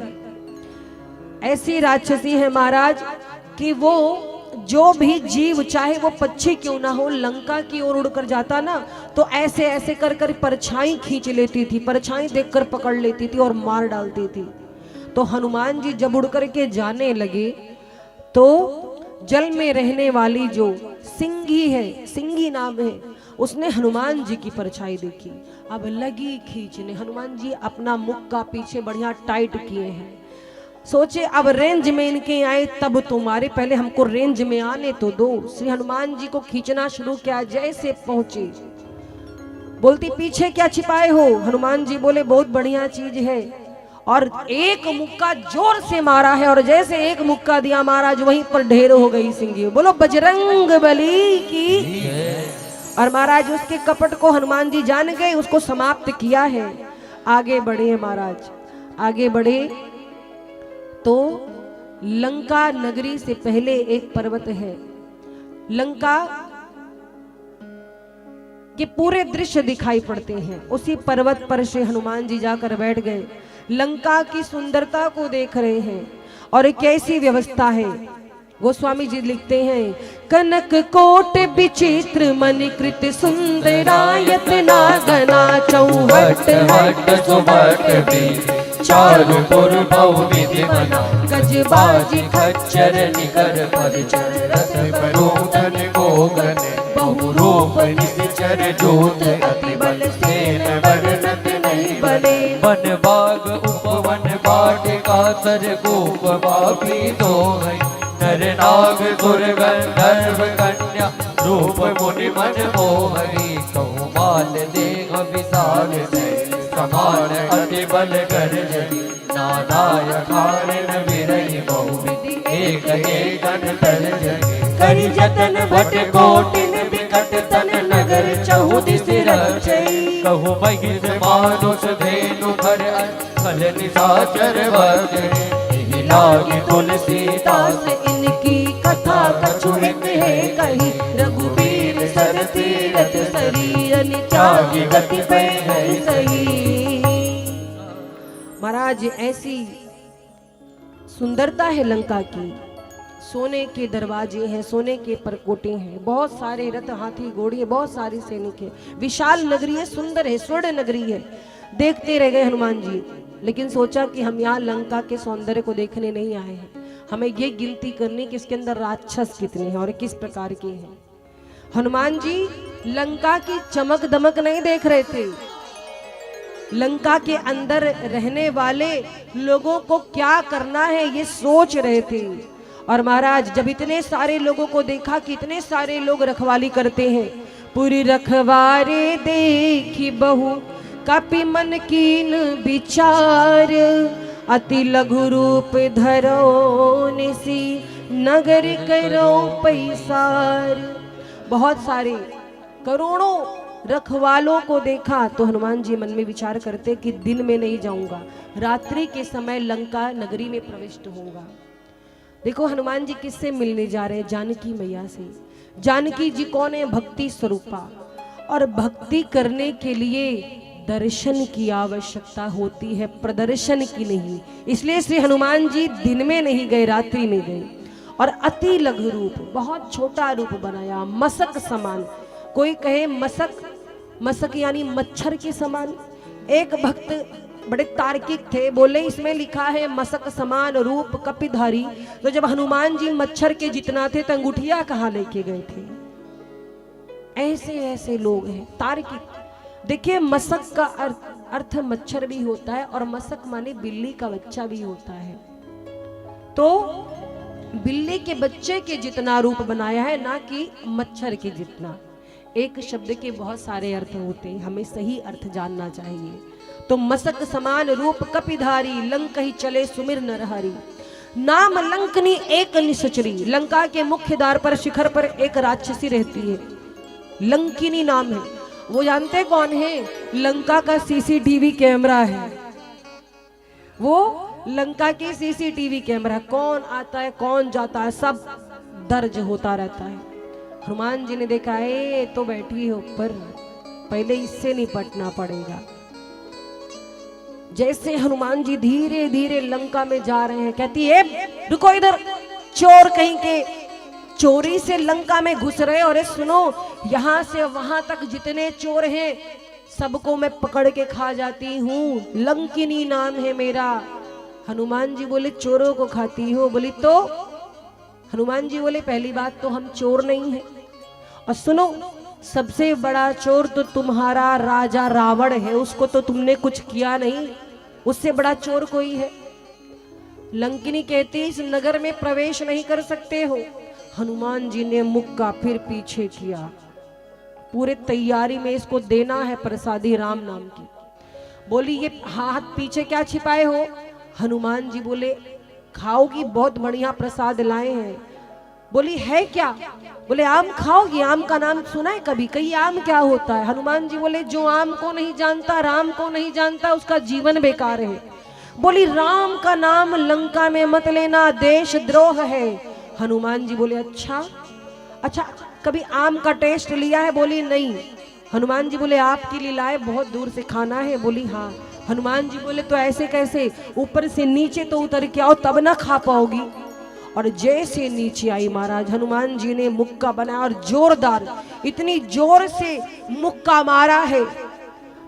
ऐसी राक्षसी है महाराज कि वो जो भी जीव चाहे वो पक्षी क्यों ना हो, लंका की ओर उड़कर जाता ना तो ऐसे ऐसे कर कर परछाई खींच लेती थी, परछाई देखकर पकड़ लेती थी और मार डालती थी। तो हनुमान जी जब उड़ करके जाने लगे तो जल में रहने वाली जो सिंगी है, सिंगी नाम है, उसने हनुमान जी की परछाई देखी। अब लगी खींचने। हनुमान जी अपना मुख का पीछे बढ़िया टाइट किए हैं। सोचे अब रेंज में इनके आए तब तुम्हारे, पहले हमको रेंज में आने तो दो। श्री हनुमान जी को खींचना शुरू किया। जैसे पहुंचे बोलती पीछे क्या छिपाए हो? हनुमान जी बोले बहुत बढ़िया चीज है। और एक मुक्का जोर से मारा है और जैसे एक मुक्का दिया महाराज वहीं पर ढेर हो गई सिंगी। बोलो बजरंग बली की। और महाराज उसके कपट को हनुमान जी जान गए, उसको समाप्त किया है। आगे बढ़े महाराज, आगे बढ़े तो लंका नगरी से पहले एक पर्वत है। लंका के पूरे दृश्य दिखाई पड़ते हैं। उसी पर्वत पर श्री हनुमान जी जाकर बैठ गए। लंका की सुंदरता को देख रहे हैं और कैसी व्यवस्था है। गोस्वामी जी लिखते हैं, कनक कोट विचित्र मणिकृत सुंदरायत नागना चौहट हट सुबट चारु पुर बहुविधि मना गजबाजी खच्चर निकर परिचर रथ बरोधन गोगन बहुरूप निचर जोत अति बल सेन वर्णत नहीं बले वन बाग उपवन वाटिका सर गोप बापी दो है नर नाग दुर्गंधर्व कन्या रूप मुनि मन मोहरी कहु माल देह विशाल से समान अति बल कर नादाय कारण विरही बहुविधि एक एकन तर करि जतन भट कोटिन विकट तन नगर चहुदिस रचई कहु महिष मानुष धेनु भर फल निशाचर वर्जन लागी तुलसीदास इनकी कथा कछु एक है कही रघुबीर सर तीरथ शरीर त्यागी गति पे है सही। महाराज ऐसी सुंदरता है लंका की। सोने के दरवाजे हैं, सोने के परकोटे हैं, बहुत सारे रथ हाथी घोड़े, बहुत सारे सैनिक हैं। विशाल नगरी है, सुंदर है, स्वर्ण नगरी है। देखते रह गए हनुमान जी, लेकिन सोचा कि हम यहाँ लंका के सौंदर्य को देखने नहीं आए हैं, हमें ये गिनती करनी कि इसके अंदर राक्षस कितने हैं और किस प्रकार के हैं। हनुमान जी लंका की चमक दमक नहीं देख रहे थे, लंका के अंदर रहने वाले लोगों को क्या करना है ये सोच रहे थे। और महाराज जब इतने सारे लोगों को देखा कि इतने सारे लोग रखवाली करते हैं, पूरी रखवारे देखी बहु कपि मन कीन विचार अति लघु रूप धरो निसी नगर करो पैसार। बहुत सारे करोड़ों रखवालों को देखा तो हनुमान जी मन में विचार करते कि दिन में नहीं जाऊंगा, रात्रि के समय लंका नगरी में प्रविष्ट होऊंगा। देखो हनुमान जी किससे मिलने जा रहे हैं? जानकी मैया से। जानकी जी कौन है? भक्ति स्वरूपा। और भक्ति करने के लिए दर्शन की आवश्यकता होती है, प्रदर्शन की नहीं। इसलिए श्री हनुमान जी दिन में नहीं गए, रात्रि में गए और अति लघु रूप, बहुत छोटा रूप बनाया, मसक समान। कोई कहे मसक, मसक यानी मच्छर के समान। एक भक्त बड़े तार्किक थे, बोले इसमें लिखा है मसक समान रूप कपिधारी, तो जब हनुमान जी मच्छर के जितना थे तो अंगूठिया कहाँ लेके गए थे? ऐसे ऐसे लोग हैं तार्किक। देखिए मसक का अर्थ मच्छर भी होता है और मसक माने बिल्ली का बच्चा भी होता है। तो बिल्ली के बच्चे के जितना रूप बनाया है, ना कि मच्छर के जितना। एक शब्द के बहुत सारे अर्थ होते हैं, हमें सही अर्थ जानना चाहिए। तो मसक समान रूप कपिधारी, लंक ही चले सुमिर नरहरि। नाम लंकनी एक निसचरी। लंका के मुख्य द्वार पर शिखर पर एक राक्षसी रहती है, लंकिनी नाम है। वो जानते कौन है? लंका का सीसीटीवी कैमरा है। वो लंका की सीसीटीवी कैमरा, कौन आता है कौन जाता है सब दर्ज होता रहता है। हनुमान जी ने देखा है तो बैठी है ऊपर, पहले इससे निपटना पड़ेगा। जैसे हनुमान जी धीरे धीरे लंका में जा रहे हैं, कहती है रुको इधर, चोर कहीं के चोरी से लंका में घुस रहे। और सुनो, यहां से वहां तक जितने चोर हैं सबको मैं पकड़ के खा जाती हूँ, लंकिनी नाम है मेरा। हनुमान जी बोले चोरों को खाती हो? बोली तो। हनुमान जी बोले पहली बात तो हम चोर नहीं हैं, और सुनो सबसे बड़ा चोर तो तुम्हारा राजा रावण है, उसको तो तुमने कुछ किया नहीं, उससे बड़ा चोर कोई है? लंकिनी कहती इस नगर में प्रवेश नहीं कर सकते हो। हनुमान जी ने मुक्का फिर पीछे किया, पूरे तैयारी में इसको देना है प्रसादी राम नाम की। बोली ये हाथ पीछे क्या छिपाए हो? हनुमान जी बोले खाओगी, बहुत बढ़िया प्रसाद लाए हैं। बोली है क्या? बोले आम खाओगी? आम का नाम सुना है कभी? कहीं आम क्या होता है? हनुमान जी बोले जो आम को नहीं जानता, राम को नहीं जानता, उसका जीवन बेकार है। बोली राम का नाम लंका में मत लेना, देश द्रोह है। हनुमान जी बोले अच्छा अच्छा, कभी आम का टेस्ट लिया है? बोली नहीं। हनुमान जी बोले आपकी लीलाएं बहुत दूर से खाना है? बोली हाँ। हनुमान जी बोले तो ऐसे कैसे? ऊपर से नीचे तो उतर के आओ तब ना खा पाओगी। और जैसे नीचे आई महाराज, हनुमान जी ने मुक्का बनाया और जोरदार, इतनी जोर से मुक्का मारा है,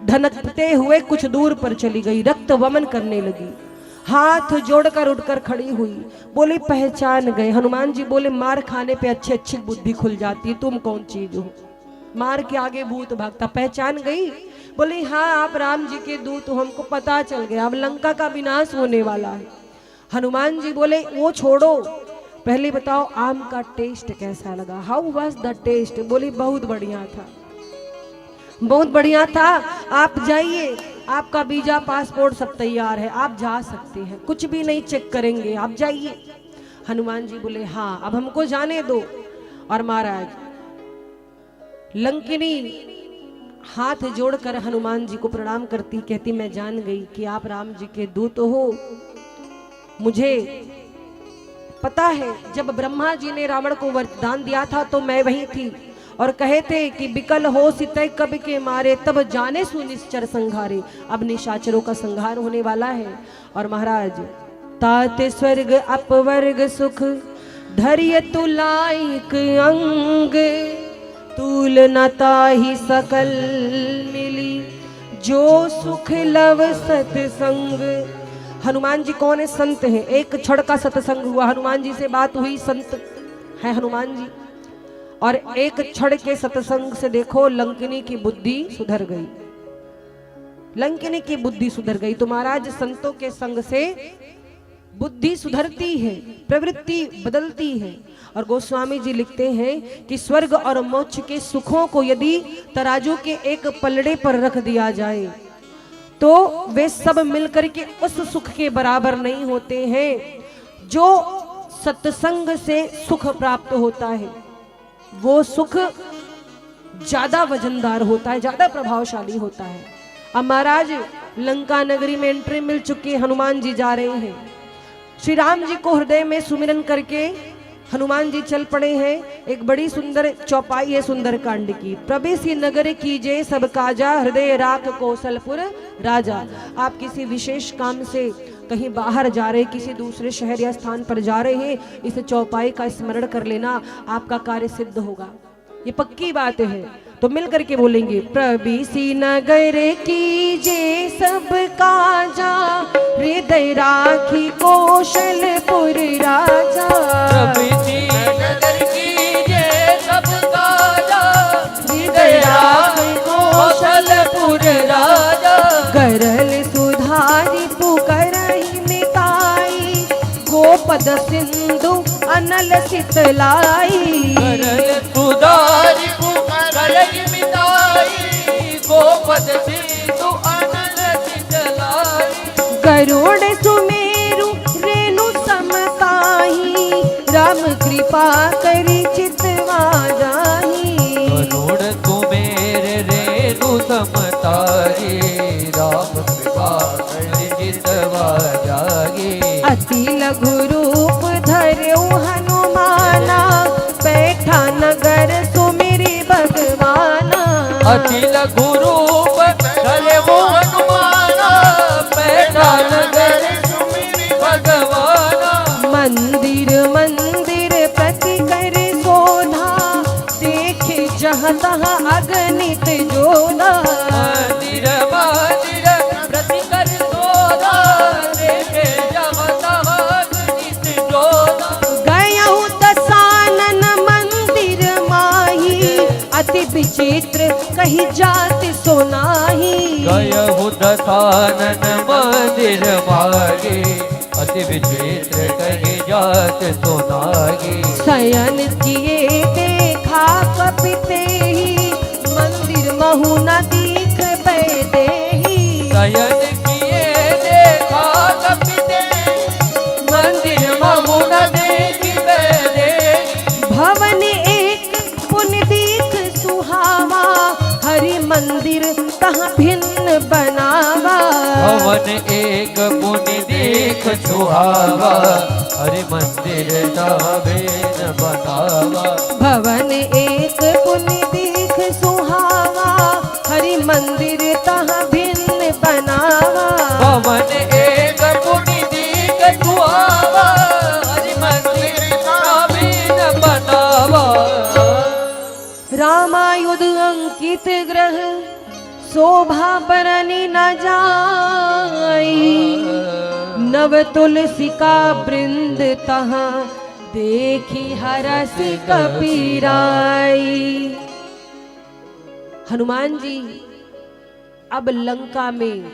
धनकते हुए कुछ दूर पर चली गई, रक्त वमन करने लगी। हाथ जोड़कर उठकर खड़ी हुई, बोली पहचान गए। हनुमान जी बोले मार खाने पे अच्छी अच्छी बुद्धि खुल जाती है, तुम कौन चीज हो? मार के आगे भूत भागता। पहचान गई? बोली हाँ आप राम जी के दूत हो, हमको पता चल गया, अब लंका का विनाश होने वाला है। हनुमान जी बोले वो छोड़ो, पहले बताओ आम का टेस्ट कैसा लगा? How was the test? बोली बहुत बढ़िया था, बहुत बढ़िया था। आप जाइए, आपका वीजा पासपोर्ट सब तैयार है, आप जा सकते हैं, कुछ भी नहीं चेक करेंगे, आप जाइए। हनुमान जी बोले हाँ अब हमको जाने दो। और महाराज लंकिनी हाथ जोड़कर हनुमान जी को प्रणाम करती, कहती मैं जान गई कि आप राम जी के दूत हो। मुझे पता है जब ब्रह्मा जी ने रावण को वरदान दिया था तो मैं वही थी, और कहे थे कि बिकल हो सितय कब के मारे, तब जाने सुनिश्चर संघारे। अब निशाचरों का संहार होने वाला है। और महाराज ताते स्वर्ग अपवर्ग सुख धैर्य तुलाइक अंग, तूल नता ही सकल मिली जो सुख लव सतसंग। हनुमान जी कौन है? संत है। एक क्षण का सत्संग हुआ, हनुमान जी से बात हुई, संत है हनुमान जी। और एक क्षण के सत्संग से देखो लंकिनी की बुद्धि सुधर गई, लंकिनी की बुद्धि सुधर गई। तो महाराज संतों के संग से बुद्धि सुधरती है, प्रवृत्ति बदलती है। और गोस्वामी जी लिखते हैं कि स्वर्ग और मोक्ष के सुखों को यदि तराजू के एक पलड़े पर रख दिया जाए तो वे सब मिलकर के उस सुख के बराबर नहीं होते हैं जो सत्संग से सुख प्राप्त होता है। वो सुख ज्यादा वजनदार होता है, ज्यादा प्रभावशाली होता है। अब महाराज लंका नगरी में एंट्री मिल चुकी है, हनुमान जी जा रहे हैं। श्री राम जी को हृदय में सुमिरन करके हनुमान जी चल पड़े हैं। एक बड़ी सुंदर चौपाई है सुंदर कांड की। प्रवेशी नगर कीजे सब काजा, हृदय राख कौशलपुर राजा। आप किसी विशेष काम से कहीं बाहर जा रहे, किसी दूसरे शहर या स्थान पर जा रहे हैं, इस चौपाई का स्मरण कर लेना, आपका कार्य सिद्ध होगा, ये पक्की बात है। तो मिल करके बोलेंगे, प्रवेशी नगर कीजे सब काजा, हृदय राखी कौशलपुर राजा। प्रवेशी नगर कीजे सब काजा, हृदय राखी कौशलपुर राजा। करल सुधारी पुकरहि मिताई, गोपद सिंधु अनल शीतलाई। करल सुधारी पुकरहि मिताई, गोपद सिंधु अनल शीतलाई। गरुड़ सुमेरु रेणु समताही, राम कृपा करी चितवा जाही। गरुड़ सुमेर रेणु समतारी, राम कृपा करि जितवा जागे। अति लघु रूप धरऊ हनुमाना, बैठा नगर सुमिरि भगवाना। अति लघु रूप धरे वो हनुमाना, बैठा नगर सुमिरि भगवाना। मंदिर मंदिर प्रति कर शोधा, देखे जहाँ तहाँ अगणित जोधा। मंदिर मंदिर प्रति कर शोधा, देखे जहाँ तहाँ अगणित जोधा। गयहु दसानन मंदिर माही, अति विचित्र कही जात सोनाही। गयहु दसानन मंदिर मागे, अति विचित्र कही जात सोनागे। शयन किए देखा कपितेहि, मंदिर महु न दीख बैदेहि। शयन किए देखा कपिते, मंदिर महु न देखि बैदेहि। भवन एक पुन दीख सुहावा, हरि मंदिर कहाँ भिन्न बनावा। भवन एक पुनि देख सुहावा, हरि मंदिर तबेन बनावा। भवन एक पुन दीख सुहावा, हरि मंदिर तहाँ भिन्न बनावा। भवन एक पुनि देख सुहावा, हरि मंदिर तबेन बनावा। रामायुध अंकित ग्रह, शोभा बरनी न जाई। नव तुलसी का वृंद तहाँ, देखी हरस कपीराई। हनुमान जी अब लंका में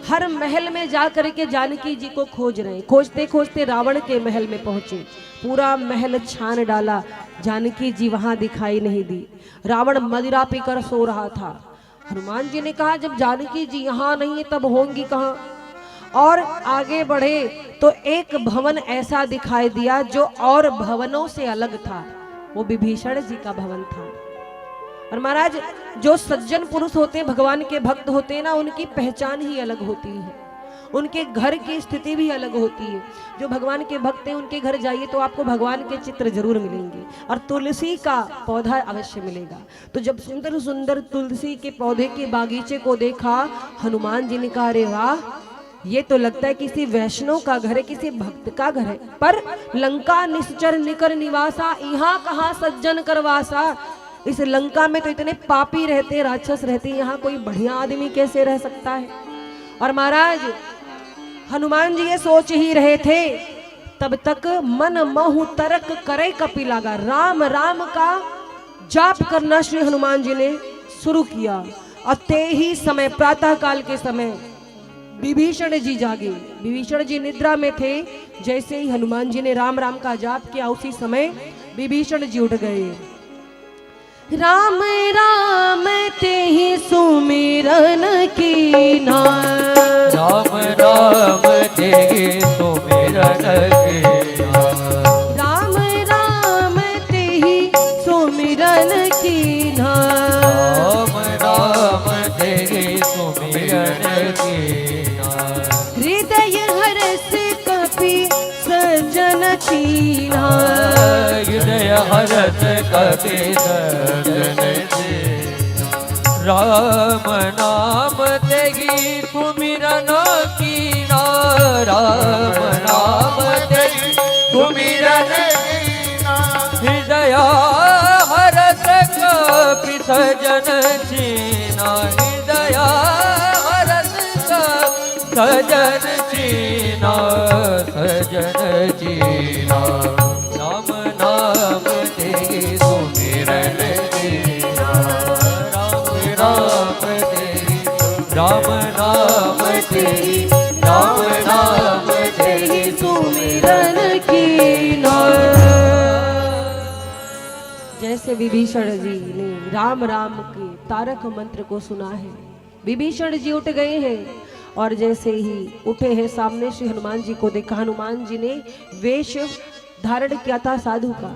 हर महल में जा करके जानकी जी को खोज रहे। खोजते खोजते रावण के महल में पहुंचे, पूरा महल छान डाला, जानकी जी वहां दिखाई नहीं दी। रावण मदिरा पीकर सो रहा था। हनुमान जी ने कहा, जब जानकी जी यहाँ नहीं है तब होंगी कहाँ। और आगे बढ़े तो एक भवन ऐसा दिखाई दिया जो और भवनों से अलग था, वो विभीषण जी का भवन था। और महाराज, जो सज्जन पुरुष होते हैं, भगवान के भक्त होते हैं ना, उनकी पहचान ही अलग होती है, उनके घर की स्थिति भी अलग होती है। जो भगवान के भक्त हैं उनके घर जाइए तो आपको भगवान के चित्र जरूर मिलेंगे, और तुलसी का पौधा अवश्य मिलेगा। तो जब सुंदर सुंदर तुलसी के पौधे के बागीचे को देखा, हनुमान जी ने कहा, अरे वाह, ये तो लगता है किसी वैष्णव का घर है, किसी भक्त का घर है। पर लंका निश्चर निकर निवासा, यहाँ कहाँ सज्जन करवासा। इस लंका में तो इतने पापी रहते, राक्षस रहते, यहाँ कोई बढ़िया आदमी कैसे रह सकता है। और महाराज, हनुमान जी ये सोच ही रहे थे, तब तक मन महु तरक करे कपि लागा। राम राम का जाप करना श्री हनुमान जी ने शुरू किया। और ते ही समय, प्रातः काल के समय, विभीषण जी जागे। विभीषण जी निद्रा में थे। जैसे ही हनुमान जी ने राम राम का जाप किया, उसी समय विभीषण जी उठ गए। राम राम ते ही सुमिरन कीना, राम राम ते ही सुमिरन कीना। राम राम ते ही सुमिरन कीना। राम राम ते ही सुमिरन कीना। हृदय हरस हरत कपि सजन राम नाम तेगी सुमिरन कीना राम नाम तेगी सुमिरन हृदय हरत कपि सजन चीना हृदय हरत कपि सजन चीना सजन चीना राम नाम तेगी सुमिरन चीना राम नाम तेगी राम नाम तेगी राम नाम तेगी सुमिरन कीना। जैसे विभीषण जी ने राम राम के तारक मंत्र को सुना है, विभीषण जी उठ गए हैं और जैसे ही उठे हैं सामने श्री हनुमान जी को देखा। हनुमान जी ने वेश धारण किया था साधु का।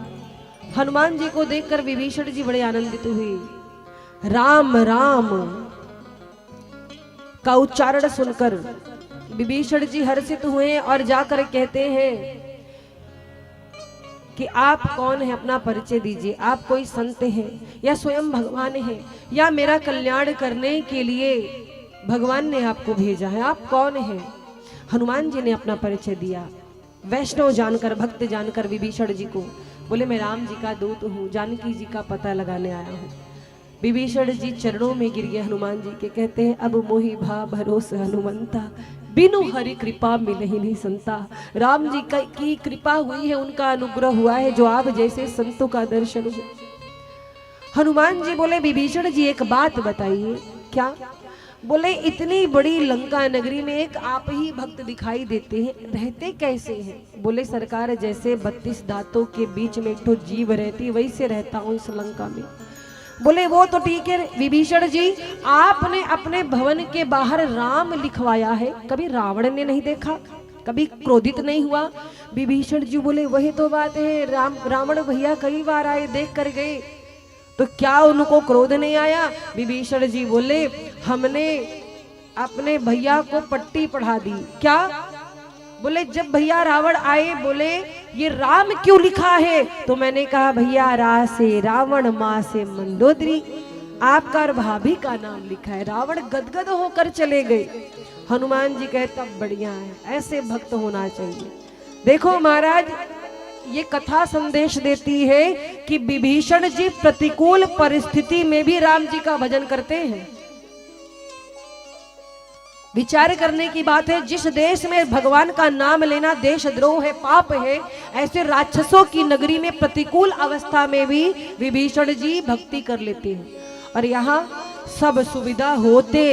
हनुमान जी को देखकर विभीषण जी बड़े आनंदित हुए। राम राम का उच्चारण सुनकर विभीषण जी हर्षित हुए और जाकर कहते हैं कि आप कौन है, अपना परिचय दीजिए। आप कोई संत हैं या स्वयं भगवान हैं या मेरा कल्याण करने के लिए भगवान ने आपको भेजा है, आप कौन हैं? हनुमान जी ने अपना परिचय दिया। वैष्णव जानकर, भक्त जानकर विभीषण जी को बोले, मैं राम जी का दूत हूँ, जानकी जी का पता लगाने आया हूँ। विभीषण जी चरणों में गिर गए हनुमान जी के, कहते हैं अब मोहि भा भरोस हनुमंता, बिनु हरि कृपा मिले ही नहीं संता। राम जी की कृपा हुई है, उनका अनुग्रह हुआ है, जो आप जैसे संतों का दर्शन हो। हनुमान जी बोले, विभीषण जी एक बात बताइए। क्या? बोले, इतनी बड़ी लंका नगरी में एक आप ही भक्त दिखाई देते हैं, रहते कैसे हैं? बोले, सरकार जैसे 32 दांतों के बीच में एक तो जीव रहती, वैसे रहता हूँ इस लंका में। बोले, वो तो ठीक है विभीषण जी, आपने अपने भवन के बाहर राम लिखवाया है, कभी रावण ने नहीं देखा, कभी क्रोधित नहीं हुआ? विभीषण जी बोले, वही तो बात है, रावण भैया कई बार आए, देख कर गए, तो क्या उनको क्रोध नहीं आया? विभीषण जी बोले, हमने अपने भैया को पट्टी पढ़ा दी। क्या? बोले, जब भैया रावण आए, बोले ये राम क्यों लिखा है? तो मैंने कहा, भैया रा से रावण, माँ से मंदोदरी, आपका और भाभी का नाम लिखा है। रावण गदगद होकर चले गए। हनुमान जी कहता, बढ़िया है, ऐसे भक्त होना चाहिए। देखो महाराज, ये कथा संदेश देती है कि विभीषण जी प्रतिकूल परिस्थिति में भी राम जी का भजन करते हैं। विचार करने की बात है, जिस देश में भगवान का नाम लेना देशद्रोह है, पाप है, ऐसे राक्षसों की नगरी में प्रतिकूल अवस्था में भी विभीषण जी भक्ति कर लेते हैं। और यहाँ सब सुविधा होते,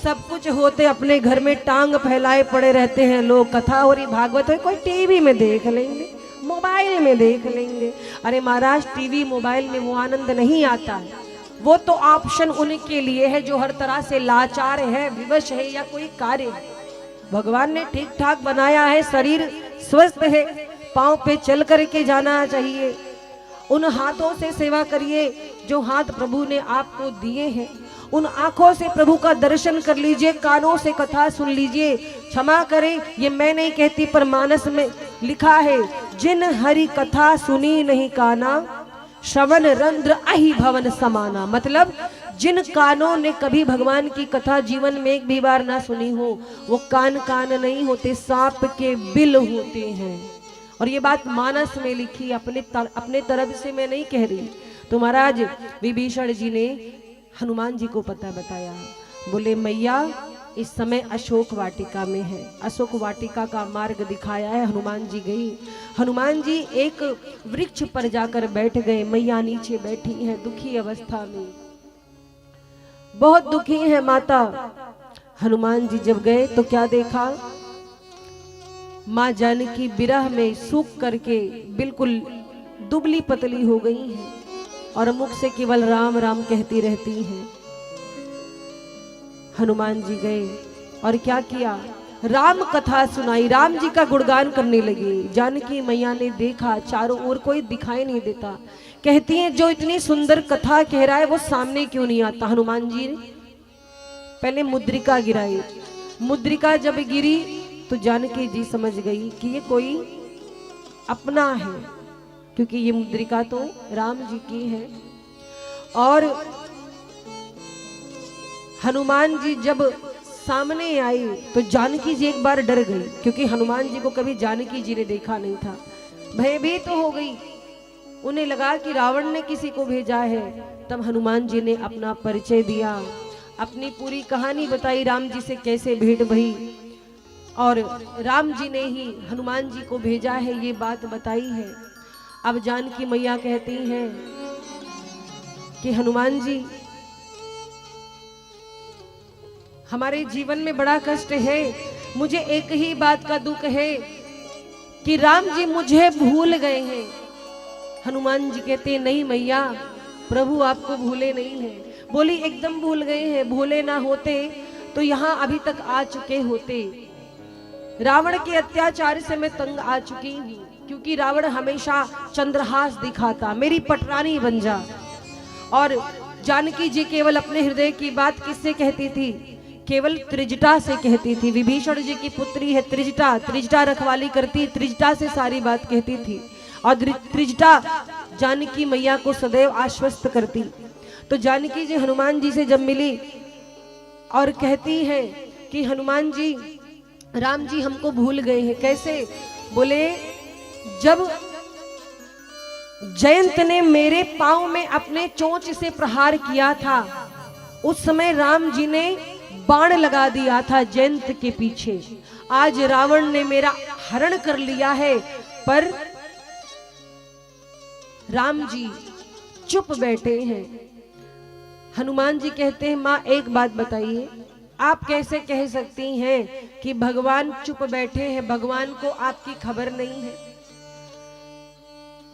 सब कुछ होते, अपने घर में टांग फैलाए पड़े रहते हैं लोग। कथा हो रही, भागवत हो, कोई टीवी में देख लेंगे, मोबाइल में देख लेंगे। अरे महाराज, टीवी मोबाइल में वो आनंद नहीं आता है, वो तो ऑप्शन उनके लिए है जो हर तरह से लाचार है, विवश है या कोई कार्य है। भगवान ने ठीक ठाक बनाया है, शरीर स्वस्थ है, पांव पे चल करके जाना चाहिए। उन हाथों से सेवा करिए जो हाथ प्रभु ने आपको दिए हैं। उन आंखों से प्रभु का दर्शन कर लीजिए, कानों से कथा सुन लीजिए। क्षमा करें, ये मैं नहीं कहती, पर मानस में लिखा है, जिन हरि कथा सुनी नहीं काना, श्रवण रंध्र अहि भवन समाना। मतलब जिन कानों ने कभी भगवान की कथा जीवन में एक भी बार ना सुनी हो, वो कान नहीं होते, सांप के बिल होते हैं। और ये बात मानस में लिखी, अपने तरफ से मैं नहीं कह रही। तो महाराज विभीषण जी ने हनुमान जी को पता बताया। बोले, मैया इस समय अशोक वाटिका में है। अशोक वाटिका का मार्ग दिखाया है। हनुमान जी गई। हनुमान जी एक वृक्ष पर जाकर बैठ गए। मैया नीचे बैठी हैं दुखी अवस्था में, बहुत दुखी है माता। हनुमान जी जब गए तो क्या देखा, माँ जानकी विरह में सूख करके बिल्कुल दुबली पतली हो गई हैं और मुख से केवल राम राम कहती रहती हैं। हनुमान जी गए और क्या किया, राम कथा सुनाई, राम जी का गुणगान करने लगे। जानकी मैया ने देखा चारों ओर कोई दिखाई नहीं देता। कहती हैं, जो इतनी सुंदर कथा कह रहा है वो सामने क्यों नहीं आता। हनुमान जी ने पहले मुद्रिका गिराई। मुद्रिका जब गिरी तो जानकी जी समझ गई कि ये कोई अपना है, क्योंकि ये मुद्रिका तो राम जी की है। और हनुमान जी जब सामने आई तो जानकी जी एक बार डर गई, क्योंकि हनुमान जी को कभी जानकी जी ने देखा नहीं था। भयभीत तो हो गई, उन्हें लगा कि रावण ने किसी को भेजा है। तब हनुमान जी ने अपना परिचय दिया, अपनी पूरी कहानी बताई, राम जी से कैसे भेंट भई और राम जी ने ही हनुमान जी को भेजा है, ये बात बताई है। अब जानकी मैया कहती हैं कि हनुमान जी, हमारे जीवन में बड़ा कष्ट है, मुझे एक ही बात का दुख है कि राम जी मुझे भूल गए हैं। हनुमान जी कहते नहीं मैया, प्रभु आपको भूले नहीं हैं। बोली एकदम भूल गए हैं, भूले ना होते तो यहाँ अभी तक आ चुके होते। रावण के अत्याचार से मैं तंग आ चुकी हूँ, क्योंकि रावण हमेशा चंद्रहास दिखाता, मेरी पटरानी बन जा। और जानकी जी केवल अपने हृदय की बात किससे कहती थी? केवल त्रिजटा से कहती थी। विभीषण जी की पुत्री है त्रिजटा, त्रिजटा रखवाली करती, त्रिजटा से सारी बात कहती थी। और त्रिजटा जानकी मैया को सदैव आश्वस्त करती। तो जानकी जी हनुमान जी से जब मिली और कहती है कि हनुमान जी, राम जी हमको भूल गए हैं। कैसे? बोले जब जयंत ने मेरे पांव में अपने चोंच से प्रहार किया था, उस समय राम जी ने बाण लगा दिया था जयंत के पीछे। आज रावण ने मेरा हरण कर लिया है, पर राम जी चुप बैठे हैं। हनुमान जी कहते हैं माँ एक बात बताइए, आप कैसे कह सकती हैं कि भगवान चुप बैठे हैं? भगवान को आपकी खबर नहीं है।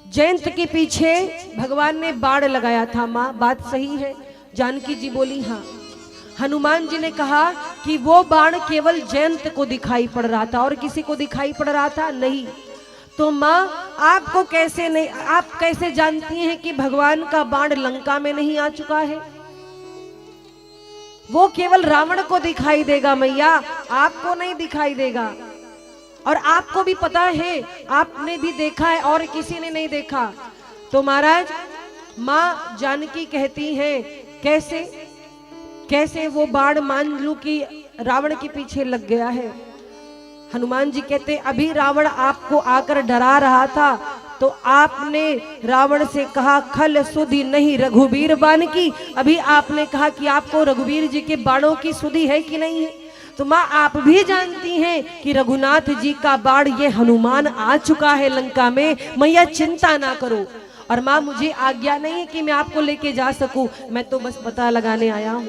जयंत के पीछे भगवान ने बाण लगाया था माँ, बात सही है। जानकी जी बोली हाँ। हनुमान जी ने कहा कि वो बाण केवल जयंत को दिखाई पड़ रहा था और किसी को दिखाई पड़ रहा था नहीं। तो माँ आपको कैसे नहीं, आप कैसे जानती हैं कि भगवान का बाण लंका में नहीं आ चुका है? वो केवल रावण को दिखाई देगा मैया, आपको नहीं दिखाई देगा। और आपको भी पता है, आपने भी देखा है और किसी ने नहीं देखा। तो महाराज माँ जानकी कहती हैं कैसे कैसे वो बाण मान लूं कि रावण के पीछे लग गया है। हनुमान जी कहते अभी रावण आपको आकर डरा रहा था तो आपने रावण से कहा खल सुधि नहीं रघुवीर बाण की। अभी आपने कहा कि आपको रघुवीर जी के बाणों की सुधि है कि नहीं है। तो माँ आप भी जानती हैं कि रघुनाथ जी का बाण ये हनुमान आ चुका है लंका में। मैया चिंता ना करो। और माँ मुझे आज्ञा नहीं है कि मैं आपको लेके जा सकूं, मैं तो बस पता लगाने आया हूँ।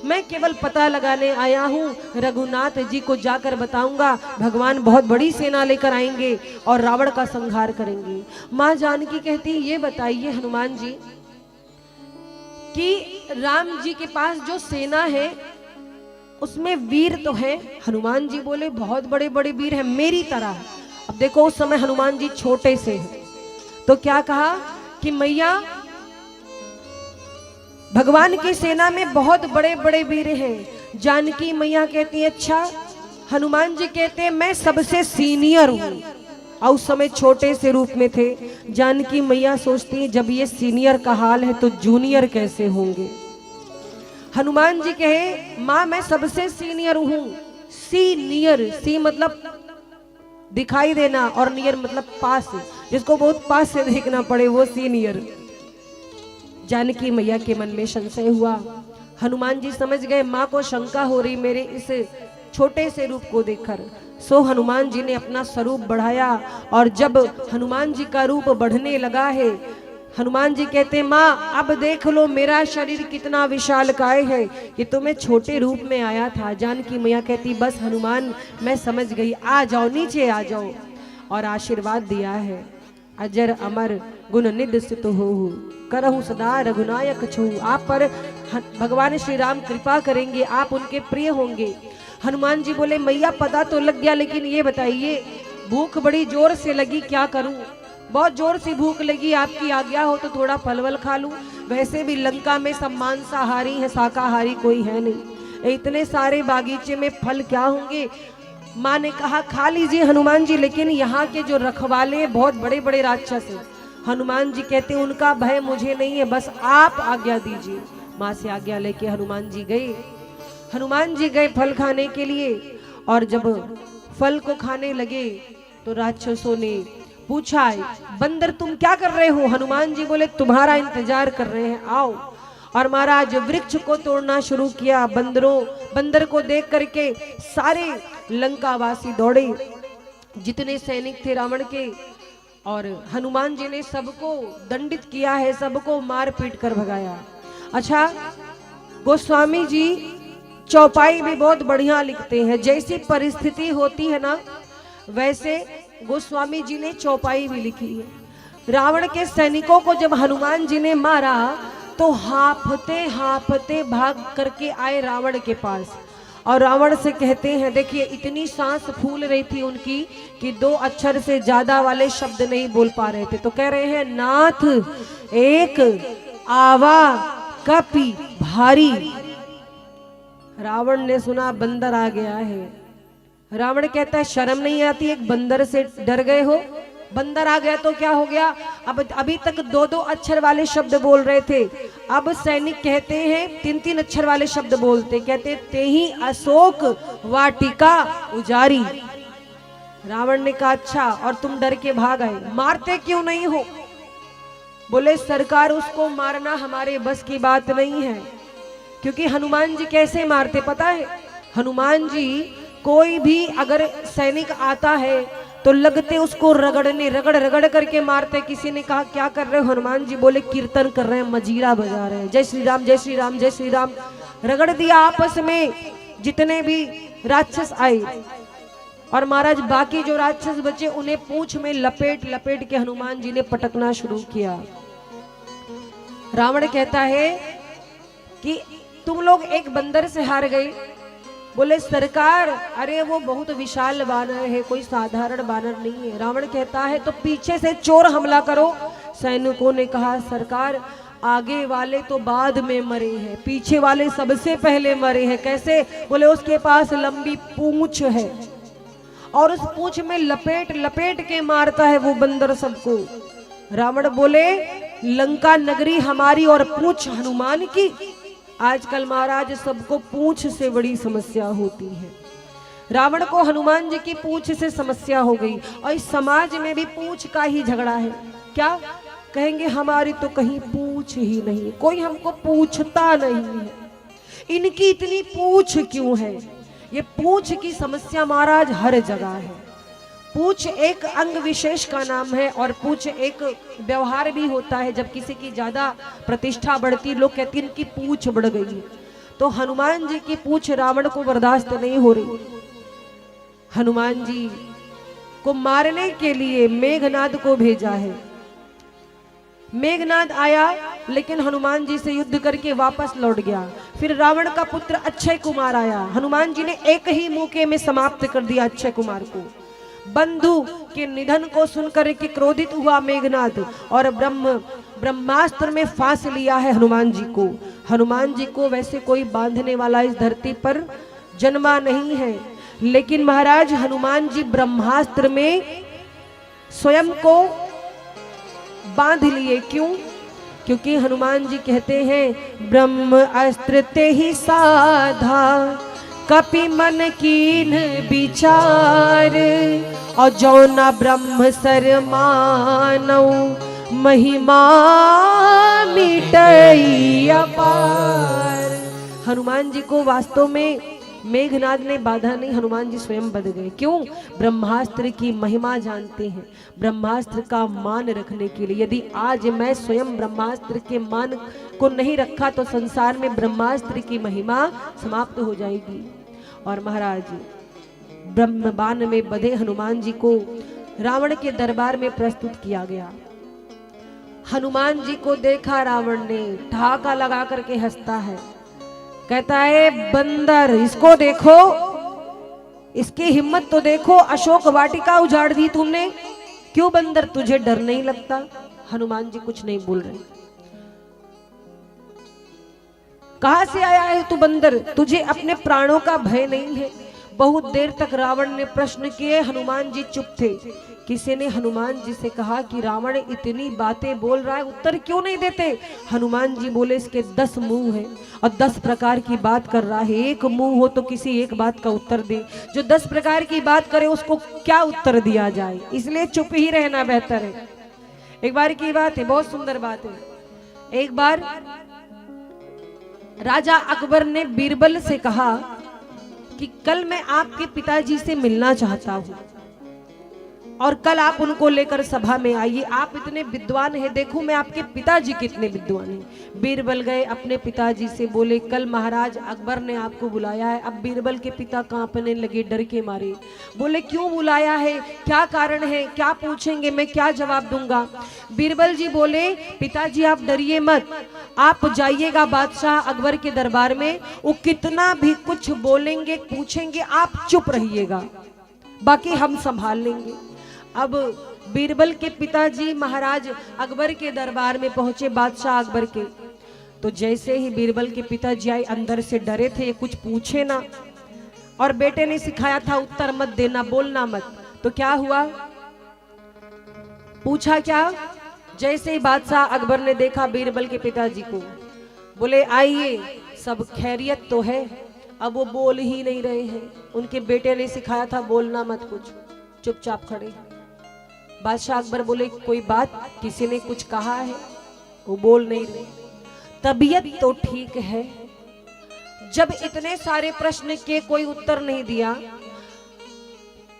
मैं केवल पता लगाने आया हूँ। रघुनाथ जी को जाकर बताऊंगा भगवान बहुत बड़ी सेना लेकर आएंगे और रावण का संहार करेंगे। माँ जानकी कहती ये बताइए हनुमान जी कि राम जी के पास जो सेना है उसमें वीर तो है। हनुमान जी बोले बहुत बड़े बड़े वीर हैं मेरी तरह। अब देखो उस समय हनुमान जी छोटे से हैं तो क्या कहा कि मैया भगवान की सेना में बहुत बड़े बड़े वीर हैं। जानकी मैया कहती है अच्छा। हनुमान जी कहते हैं मैं सबसे सीनियर हूँ और उस समय छोटे से रूप में थे। जानकी मैया सोचती है जब ये सीनियर का हाल है तो जूनियर कैसे होंगे। हनुमान जी कहे माँ मैं सबसे सीनियर हूँ। सीनियर, सी मतलब दिखाई देना और नियर मतलब पास, जिसको बहुत पास से देखना पड़े वो सीनियर। जानकी मैया के मन में संशय हुआ। हनुमान जी समझ गए माँ को शंका हो रही मेरे इस छोटे से रूप को देखकर। सो हनुमान जी ने अपना स्वरूप बढ़ाया और जब हनुमान जी का रूप बढ़ने लगा है हनुमान जी कहते माँ अब देख लो मेरा शरीर कितना विशालकाय है, ये तो मैं छोटे रूप में आया था। जानकी मैया कहती बस हनुमान मैं समझ गई, आ जाओ नीचे आ जाओ। और आशीर्वाद दिया है अजर अमर गुण निध सित हो करहु सदा रघुनायक छहु। आप पर भगवान श्री राम कृपा करेंगे, आप उनके प्रिय होंगे। हनुमान जी बोले मैया पता तो लग गया, लेकिन ये बताइए भूख बड़ी जोर से लगी, क्या करूं? बहुत जोर से भूख लगी, आपकी आज्ञा हो तो थोड़ा फल वल खा लूं। वैसे भी लंका में सब मांसाहारी है, शाकाहारी कोई है नहीं। इतने सारे बागीचे में फल क्या होंगे? माँ ने कहा खा लीजिए हनुमान जी, लेकिन यहाँ के जो रखवाले बहुत बड़े बड़े राक्षस हैं। हनुमान जी कहते उनका भय मुझे नहीं है, बस आप आज्ञा दीजिए। माँ से आज्ञा लेके हनुमान जी गए। हनुमान जी गए फल खाने के लिए, और जब फल को खाने लगे तो राक्षसों ने पूछा, बंदर तुम क्या कर रहे हो? हनुमान जी बोले तुम्हारा इंतजार कर रहे हैं, आओ। और महाराज वृक्ष को तोड़ना शुरू किया। बंदर को देख करके सारे लंकावासी दौड़े, जितने सैनिक थे रावण के, और हनुमान जी ने सबको दंडित किया है, सबको मार पीट कर भगाया। अच्छा, गोस्वामी जी चौपाई भी बहुत बढ़िया लिखते हैं। जैसी परिस्थिति होती है ना, वैसे गोस्वामी जी ने चौपाई भी लिखी है। रावण के सैनिकों को जब हनुमान जी ने मारा तो हांफते हांफते भाग करके आए रावण के पास, और रावण से कहते हैं, देखिए इतनी सांस फूल रही थी उनकी कि 2 अक्षर से ज्यादा वाले शब्द नहीं बोल पा रहे थे। तो कह रहे हैं, नाथ एक आवा कपि भारी। रावण ने सुना बंदर आ गया है। रावण कहता है, शर्म नहीं आती, एक बंदर से डर गए हो? बंदर आ गया तो क्या हो गया? अब अभी तक 2-2 अक्षर वाले शब्द बोल रहे थे, अब सैनिक कहते हैं 3-3 अक्षर वाले शब्द बोलते, कहते ते ही अशोक वाटिका उजारी। रावण ने कहा अच्छा, और तुम डर के भाग आए, मारते क्यों नहीं हो? बोले सरकार उसको मारना हमारे बस की बात नहीं है। क्योंकि हनुमान जी कैसे मारते पता है? हनुमान जी कोई भी अगर सैनिक आता है तो लगते उसको रगड़ रगड़ करके मारते। किसी ने कहा क्या कर रहे हो? हनुमान जी बोले कीर्तन कर रहे हैं, मजीरा बजा रहे हैं, जय श्री राम जय श्री राम जय श्री राम। रगड़ दिया आपस में जितने भी राक्षस आए, और महाराज बाकी जो राक्षस बचे उन्हें पूंछ में लपेट लपेट के हनुमान जी ने पटकना शुरू किया। रावण कहता है कि तुम लोग एक बंदर से हार गए। बोले सरकार अरे वो बहुत विशाल बानर है, कोई साधारण बानर नहीं है। रावण कहता है तो पीछे से चोर हमला करो। सैनिकों ने कहा सरकार आगे वाले तो बाद में मरे हैं, पीछे वाले सबसे पहले मरे हैं। कैसे? बोले उसके पास लंबी पूंछ है और उस पूंछ में लपेट लपेट के मारता है वो बंदर सबको। रावण बोले लंका नगरी हमारी और पूंछ हनुमान की। आजकल महाराज सबको पूंछ से बड़ी समस्या होती है। रावण को हनुमान जी की पूंछ से समस्या हो गई, और इस समाज में भी पूंछ का ही झगड़ा है। क्या कहेंगे? हमारी तो कहीं पूंछ ही नहीं, कोई हमको पूछता नहीं है, इनकी इतनी पूंछ क्यों है? ये पूंछ की समस्या महाराज हर जगह है। पूंछ एक अंग विशेष का नाम है, और पूंछ एक व्यवहार भी होता है। जब किसी की ज्यादा प्रतिष्ठा बढ़ती, लोग कहते हैं इनकी पूंछ बढ़ गई। तो हनुमान जी की पूंछ रावण को बर्दाश्त नहीं हो रही। हनुमान जी को मारने के लिए मेघनाद को भेजा है। मेघनाद आया लेकिन हनुमान जी से युद्ध करके वापस लौट गया। फिर रावण का पुत्र अक्षय कुमार आया। हनुमान जी ने एक ही मौके में समाप्त कर दिया अक्षय कुमार को। बंधु के निधन को सुनकर के क्रोधित हुआ मेघनाद, और ब्रह्मास्त्र में फांस लिया है हनुमान जी को। हनुमान जी को वैसे कोई बांधने वाला इस धरती पर जन्मा नहीं है, लेकिन महाराज हनुमान जी ब्रह्मास्त्र में स्वयं को बांध लिए। क्यों? क्योंकि हनुमान जी कहते हैं ब्रह्म अस्त्र ते ही साधा कपि मन कीन विचार, और जो न ब्रह्म सर मानौ महिमा मिटई अपार। हनुमान जी को वास्तव में मेघनाद ने बाधा नहीं, हनुमान जी स्वयं बंध गए। क्यों? ब्रह्मास्त्र की महिमा जानते हैं, ब्रह्मास्त्र का मान रखने के लिए। यदि आज मैं स्वयं ब्रह्मास्त्र के मान को नहीं रखा तो संसार में ब्रह्मास्त्र की महिमा समाप्त हो जाएगी। और महाराज ब्रह्म बाण में बंधे हनुमान जी को रावण के दरबार में प्रस्तुत किया गया। हनुमान जी को देखा रावण ने, ठहाका लगा करके हंसता है, कहता है बंदर इसको देखो, इसकी हिम्मत तो देखो, अशोक वाटिका उजाड़ दी तुमने। क्यों बंदर तुझे डर नहीं लगता? हनुमान जी कुछ नहीं बोल रहे। कहां से आया है तू बंदर? तुझे अपने प्राणों का भय नहीं है? बहुत देर तक रावण ने प्रश्न किए, हनुमान जी चुप थे। किसी ने हनुमान जी से कहा कि रावण इतनी बातें बोल रहा है, उत्तर क्यों नहीं देते? हनुमान जी बोले, इसके 10 मुंह हैं और 10 प्रकार की बात कर रहा है, एक मुंह हो तो किसी एक बात का उत्तर दे। जो 10 प्रकार की बात करे उसको क्या उत्तर दिया जाए, इसलिए चुप ही रहना बेहतर है। एक बार की बात है, बहुत सुंदर बात है। एक बार राजा अकबर ने बीरबल से कहा कि कल मैं आपके पिताजी से मिलना चाहता हूं और कल आप उनको लेकर सभा में आइए। आप इतने विद्वान हैं, देखो मैं आपके पिताजी कितने विद्वान हैं। बीरबल गए अपने पिताजी से, बोले कल महाराज अकबर ने आपको बुलाया है। अब बीरबल के पिता कांपने लगे डर के मारे। बोले क्यों बुलाया है, क्या कारण है, क्या पूछेंगे, मैं क्या जवाब दूंगा? बीरबल जी बोले, पिताजी आप डरिए मत, आप जाइएगा बादशाह अकबर के दरबार में, वो कितना भी कुछ बोलेंगे पूछेंगे, आप चुप रहिएगा, बाकी हम संभाल लेंगे। अब बीरबल के पिताजी महाराज अकबर के दरबार में पहुंचे, बादशाह अकबर के। तो जैसे ही बीरबल के पिताजी आए, अंदर से डरे थे, कुछ पूछे ना, और बेटे ने सिखाया था उत्तर मत देना, बोलना मत। तो क्या हुआ, पूछा क्या? जैसे ही बादशाह अकबर ने देखा बीरबल के पिताजी को, बोले आइए, सब खैरियत तो है? अब वो बोल ही नहीं रहे हैं। उनके बेटे ने सिखाया था बोलना मत, कुछ चुपचाप खड़े। बादशाह अकबर बोले कोई बात, किसी ने कुछ कहा है? वो बोल नहीं रहे। तबीयत तो ठीक है। जब इतने सारे प्रश्न के कोई उत्तर नहीं दिया,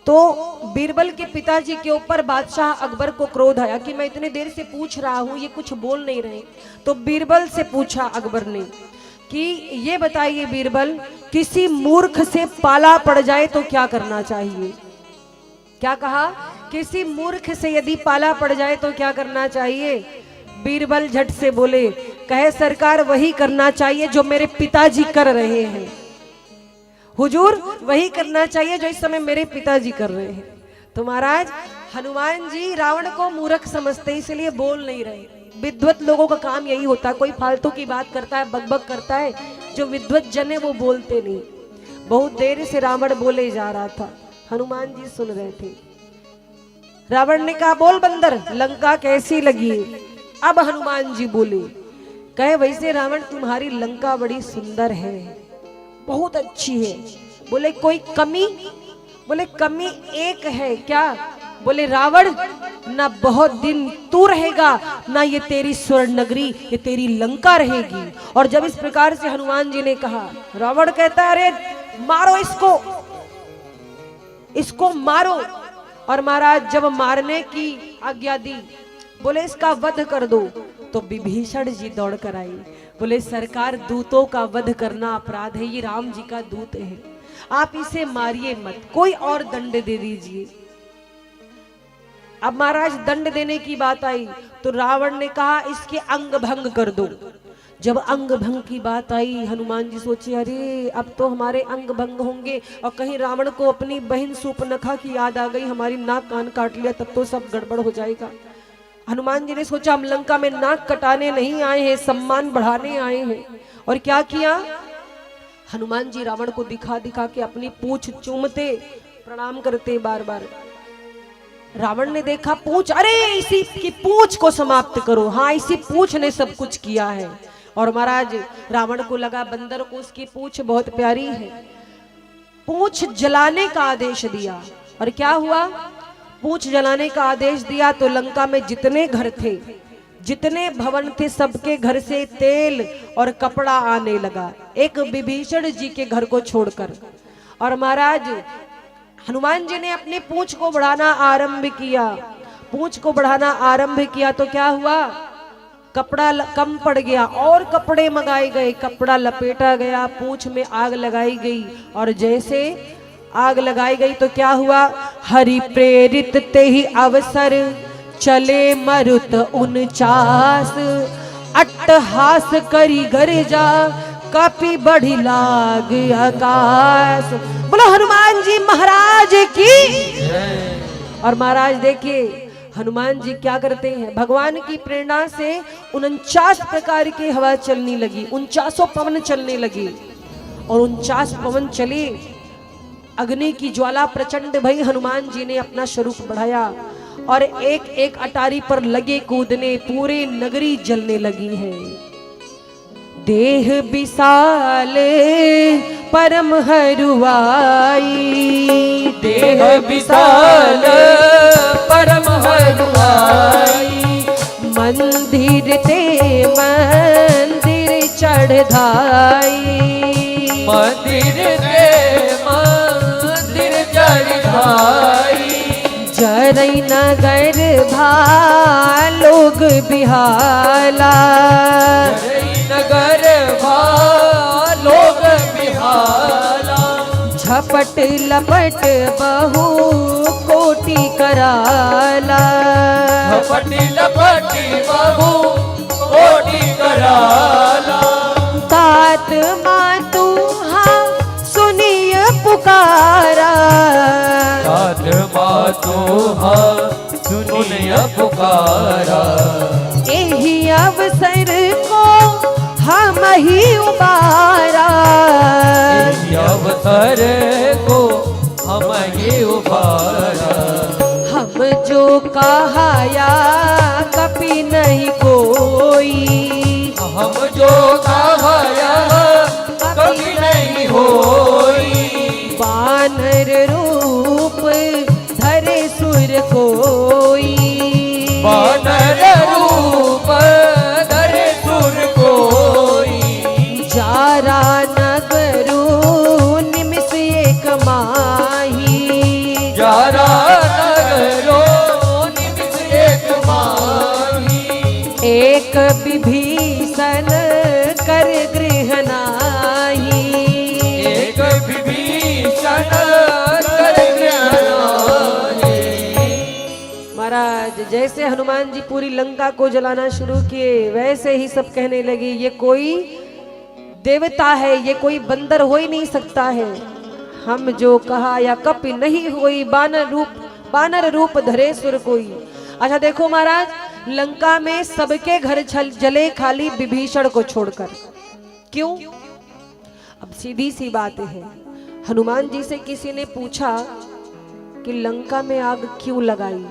तो बीरबल के पिताजी के ऊपर बादशाह अकबर को क्रोध आया कि मैं इतने देर से पूछ रहा हूं, ये कुछ बोल नहीं रहे। तो बीरबल से पूछा अकबर ने कि ये बताइए बीरबल, किसी मूर्ख से पाला पड़ जाए तो क्या करना चाहिए? क्या कहा? किसी मूर्ख से यदि पाला पड़ जाए तो क्या करना चाहिए? बीरबल झट से बोले, कहे सरकार वही करना चाहिए जो मेरे पिताजी कर रहे हैं। हुजूर वही करना चाहिए जो इस समय मेरे पिताजी कर रहे हैं। तो महाराज हनुमान जी रावण को मूर्ख समझते, इसलिए बोल नहीं रहे। विद्वत लोगों का काम यही होता है, कोई फालतू की बात करता है, बकबक करता है, जो विद्वत जन है वो बोलते नहीं। बहुत देर से रावण बोले जा रहा था, हनुमान जी सुन रहे थे। रावण ने कहा बोल बंदर, लंका कैसी लगी? अब हनुमान जी बोले, कहे वैसे रावण तुम्हारी लंका बड़ी सुंदर है, बहुत अच्छी है। बोले कोई कमी? बोले कमी एक है। क्या? बोले रावण ना बहुत दिन तू रहेगा, ना ये तेरी स्वर्ण नगरी, ये तेरी लंका रहेगी। और जब इस प्रकार से हनुमान जी ने कहा, रावण कहता है अरे मारो इसको, इसको मारो। और महाराज जब मारने की आज्ञा दी, बोले इसका वध कर दो। तो विभीषण जी दौड़ कर आई, बोले सरकार दूतों का वध करना अपराध है, ये राम जी का दूत है, आप इसे मारिए मत, कोई और दंड दे दीजिए। अब महाराज दंड देने की बात आई तो रावण ने कहा इसके अंग भंग कर दो। जब अंग भंग की बात आई, हनुमान जी सोचे अरे अब तो हमारे अंग भंग होंगे, और कहीं रावण को अपनी बहन सूर्पनखा की याद आ गई, हमारी नाक कान काट लिया, तब तो सब गड़बड़ हो जाएगा। हनुमान जी ने सोचा हम लंका में नाक कटाने नहीं आए हैं, सम्मान बढ़ाने आए हैं। और क्या किया, हनुमान जी रावण को दिखा दिखा के अपनी पूंछ चूमते, प्रणाम करते बार बार। रावण ने देखा पूंछ, अरे इसी की पूंछ को समाप्त करो, हाँ इसी पूंछ ने सब कुछ किया है। और महाराज रावण को लगा बंदर को उसकी पूंछ बहुत प्यारी है, पूंछ जलाने का आदेश दिया। और क्या हुआ, पूंछ जलाने का आदेश दिया तो लंका में जितने घर थे, जितने भवन थे, सबके घर से तेल और कपड़ा आने लगा, एक विभीषण जी के घर को छोड़कर। और महाराज हनुमान जी ने अपनी पूंछ को बढ़ाना आरंभ किया। पूंछ को बढ़ाना आरंभ किया तो क्या हुआ, कपड़ा कम पड़ गया और कपड़े मंगाए गए, कपड़ा लपेटा गया, पूंछ में आग लगाई गई। और जैसे आग लगाई गई तो क्या हुआ, हरि प्रेरित ते ही अवसर चले मरुत 49, अट्टहास करी गर्जा कापी बढ़ी लाग आकाश। बोलो हनुमान जी महाराज की। और महाराज देखिए हनुमान जी क्या करते हैं, भगवान की प्रेरणा से 49 प्रकार की हवा चलने लगी, 49 पवन चलने लगी। और 49 पवन चले अग्नि की ज्वाला प्रचंड भई, हनुमान जी ने अपना स्वरूप बढ़ाया और एक एक अटारी पर लगे कूदने, पूरे नगरी जलने लगी है। देह विशाल परम हरुआई, देह विशाल परम हरुआई, मंदिर ते मंदिर चढ़ाई, मंदिर ते मंदिर चढ़ाई, जरई नगर भा लोग बिहाला, नगर भा लोग बिहाला, झपट लपट बहु कोटि कराला, झपटी लपटी बहु कोटि कराला, तात मातु हाँ सुनिय पुकारा, तात मातु हाँ सुनिय पुकारा, एही अवसर को हम ही उबारा, इस अवसर को हम ही उबारा, हम जो कहाया कभी नहीं कोई, हम जो कहाया कभी नहीं होई, वानर रूप धरे सुर कोई, वानर रूप धरे सुर कोई, जारा नगरू निमिष एक माही, जारा नगरो निमिष एक माही, एक विभीषण कर गृह नाही, एक विभीषण कर गृहनाही। महाराज जैसे हनुमान जी पूरी लंका को जलाना शुरू किए, वैसे ही सब कहने लगे ये कोई देवता है, ये कोई बंदर हो ही नहीं सकता है, हम जो कहा या कपि नहीं होई, बानर रूप धरे सुर कोई। अच्छा देखो महाराज, लंका में सबके घर जले खाली विभीषण को छोड़कर। क्यों? अब सीधी सी बात है, हनुमान जी से किसी ने पूछा कि लंका में आग क्यों लगाई?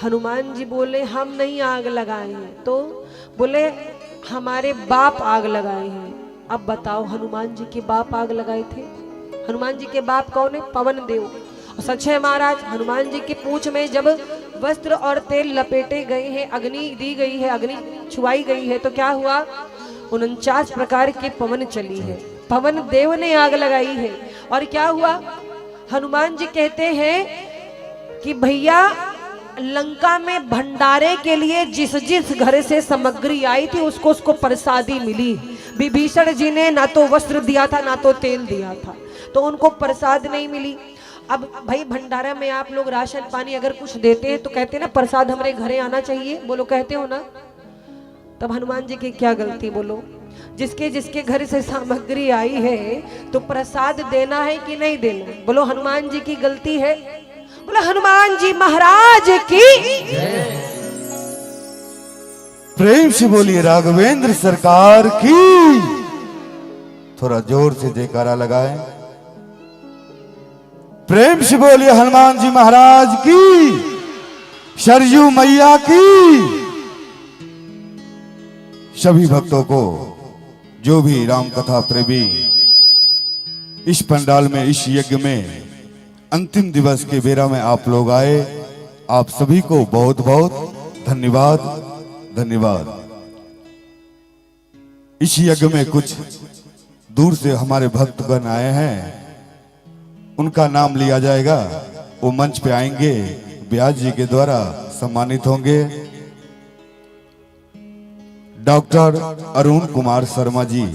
हनुमान जी बोले हम नहीं आग लगाए हैं, तो बोले हमारे बाप आग लगाए हैं। अब बताओ हनुमान जी के बाप आग लगाए थे? हनुमान जी के बाप कौन है? पवन देव। और सच है महाराज, हनुमान जी की पूंछ में जब वस्त्र और तेल लपेटे गए हैं, अग्नि दी गई है, अग्नि छुआई गई है, तो क्या हुआ? 49 प्रकार के पवन चली है, पवन देव ने आग लगाई है। और क्या हुआ? हनुमान जी कहते हैं कि भैया लंका में भंडारे के लिए जिस जिस घर से सामग्री आई थी उसको उसको प्रसादी मिली। विभीषण जी ने ना तो वस्त्र दिया था ना तो तेल दिया था, तो उनको प्रसाद नहीं मिली। अब भाई भंडारा में आप लोग राशन पानी अगर कुछ देते हैं तो कहते हैं ना प्रसाद हमारे घरे आना चाहिए, बोलो कहते हो ना? तब हनुमान जी की क्या गलती बोलो? जिसके जिसके घर से सामग्री आई है तो प्रसाद देना है कि नहीं देना? बोलो हनुमान जी की गलती है? बोलो हनुमान जी महाराज की। प्रेम से बोलिए राघवेंद्र सरकार की। थोड़ा जोर से जयकारा लगाएं। प्रेम से बोलिए हनुमान जी महाराज की, सरयू मैया की। सभी भक्तों को, जो भी राम कथा प्रेमी इस पंडाल में, इस यज्ञ में अंतिम दिवस के बेरा में आप लोग आए, आप सभी को बहुत बहुत धन्यवाद, धन्यवाद। इस यज्ञ में कुछ दूर से हमारे भक्तगण आए हैं, उनका नाम लिया जाएगा, वो मंच पे आएंगे, ब्यास जी के द्वारा सम्मानित होंगे। डॉक्टर अरुण कुमार शर्मा जी,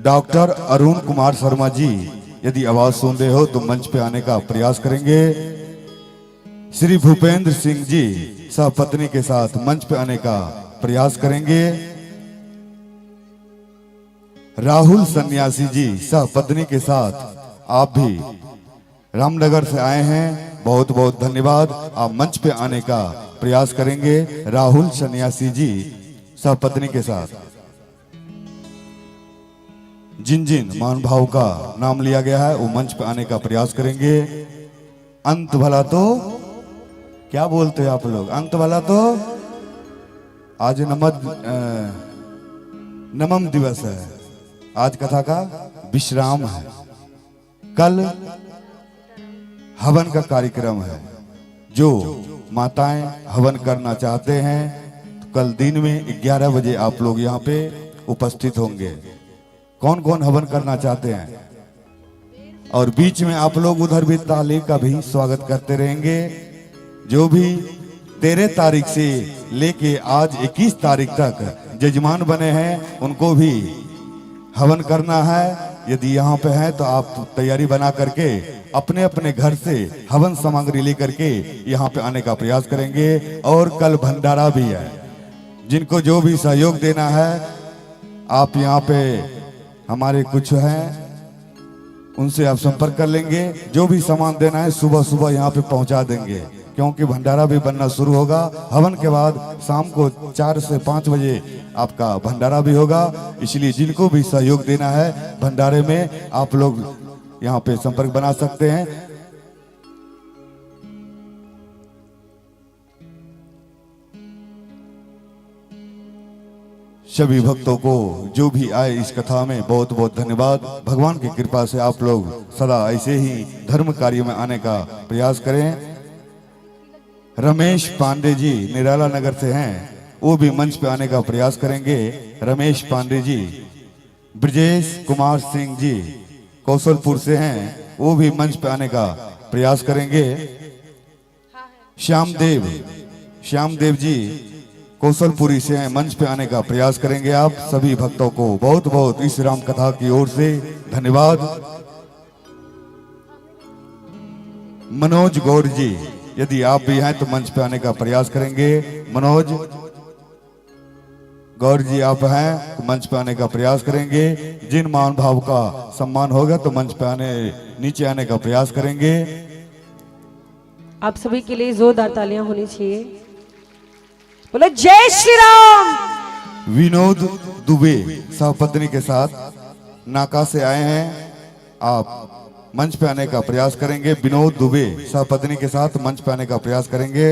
डॉक्टर अरुण कुमार शर्मा जी यदि आवाज सुन रहे हो तो मंच पे आने का प्रयास करेंगे। श्री भूपेंद्र सिंह जी सहपत्नी के साथ मंच पे आने का प्रयास करेंगे। राहुल सन्यासी जी सहपत्नी के साथ आप भी रामनगर से आए हैं, बहुत बहुत धन्यवाद। आप मंच पे आने का प्रयास करेंगे। राहुल सन्यासी जी सहपत्नी के साथ। जिन जिन महानुभाव का नाम लिया गया है वो मंच पे आने का प्रयास करेंगे। अंत भला तो क्या बोलते हैं आप लोग? अंत भला तो आज नमम दिवस है, आज कथा का विश्राम है, कल हवन का कार्यक्रम है। जो माताएं हवन करना चाहते हैं तो कल दिन में 11 बजे आप लोग यहाँ पे उपस्थित होंगे। कौन कौन हवन करना चाहते हैं? और बीच में आप लोग उधर भी ताली का भी स्वागत करते रहेंगे। जो भी 13 तारीख से लेके आज 21 तारीख तक जजमान बने हैं उनको भी हवन करना है। यदि यहाँ पे है तो आप तैयारी बना करके अपने अपने घर से हवन सामग्री लेकर के यहाँ पे आने का प्रयास करेंगे। और कल भंडारा भी है। जिनको जो भी सहयोग देना है आप यहाँ पे हमारे कुछ हैं उनसे आप संपर्क कर लेंगे। जो भी सामान देना है सुबह सुबह यहाँ पे पहुँचा देंगे, क्योंकि भंडारा भी बनना शुरू होगा। हवन के बाद शाम को 4 से 5 बजे आपका भंडारा भी होगा। इसलिए जिनको भी सहयोग देना है भंडारे में आप लोग यहाँ पे संपर्क बना सकते हैं। सभी भक्तों को जो भी आए इस कथा में बहुत बहुत धन्यवाद। भगवान की कृपा से आप लोग सदा ऐसे ही धर्म कार्य में आने का प्रयास करें। रमेश पांडे जी निराला नगर से हैं, वो भी मंच पे आने का प्रयास करेंगे। रमेश पांडे जी। ब्रजेश कुमार सिंह जी कौशलपुर से हैं, वो भी मंच पे आने का प्रयास करेंगे। श्यामदेव जी कौशलपुरी से हैं, मंच पे आने का प्रयास करेंगे। आप सभी भक्तों को बहुत बहुत इस राम कथा की ओर से धन्यवाद। मनोज गौर जी यदि आप भी हैं तो मंच पे आने का प्रयास करेंगे। मनोज गौर जी आप हैं तो मंच पे आने का प्रयास करेंगे। जिन मान भाव का सम्मान होगा तो मंच पे नीचे आने का प्रयास करेंगे। आप सभी के लिए जोरदार तालियां होनी चाहिए। बोलो जय श्री राम। विनोद दुबे सहपत्नी के साथ नाका से आए हैं, आप मंच पे आने का प्रयास करेंगे। विनोद दुबे सहपत्नी के साथ मंच पे आने का प्रयास करेंगे।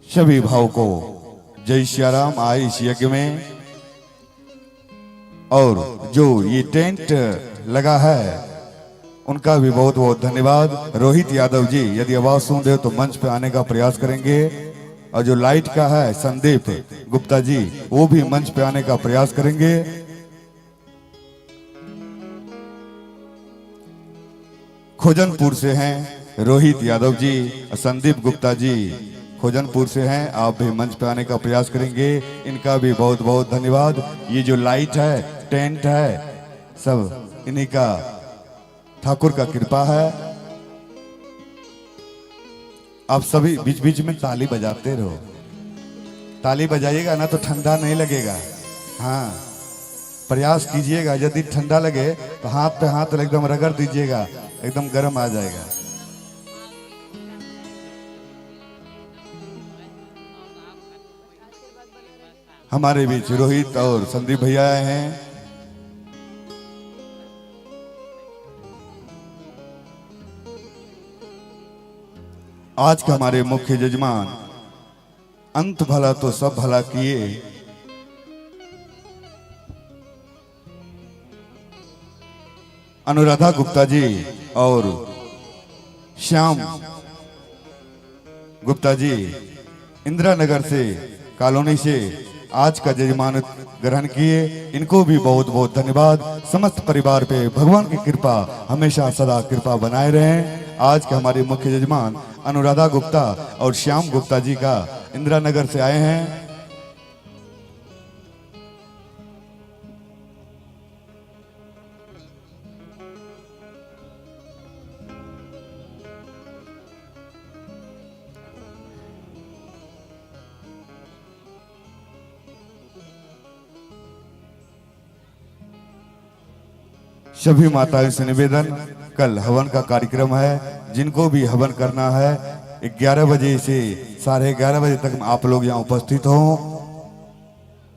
सभी भाव को जय श्री राम आए इस यज्ञ में। और जो ये टेंट लगा है उनका भी बहुत बहुत धन्यवाद। रोहित यादव जी यदि आवाज सुन रहे हो तो मंच पे आने का प्रयास करेंगे। और जो लाइट का है संदीप गुप्ता जी वो भी मंच पे आने का प्रयास करेंगे। खोजनपुर से हैं रोहित यादव जी, संदीप गुप्ता जी खोजनपुर से हैं, आप भी मंच पे आने का प्रयास करेंगे। इनका भी बहुत बहुत धन्यवाद। ये जो लाइट है टेंट है सब इन्हीं का ठाकुर का कृपा है। आप सभी बीच बीच में ताली बजाते रहो, ताली बजाइएगा ना तो ठंडा नहीं लगेगा। हाँ प्रयास कीजिएगा, यदि ठंडा लगे तो हाथ पे हाथ एकदम रगड़ दीजिएगा, एकदम गर्म आ जाएगा। हमारे बीच रोहित और संदीप भैया आए हैं। आज के हमारे मुख्य जजमान अंत भला तो सब भला किए अनुराधा गुप्ता जी और श्याम गुप्ता जी इंदिरा नगर से कॉलोनी से आज का जजमान ग्रहण किए। इनको भी बहुत बहुत धन्यवाद। समस्त परिवार पे भगवान की कृपा हमेशा सदा कृपा बनाए रहे। आज के हमारे मुख्य जजमान अनुराधा गुप्ता और श्याम गुप्ता जी का इंदिरा नगर से आए हैं। सभी माताओं से निवेदन, कल हवन का कार्यक्रम है। जिनको भी हवन करना है 11 बजे से 11:30 बजे तक आप लोग यहाँ उपस्थित हों।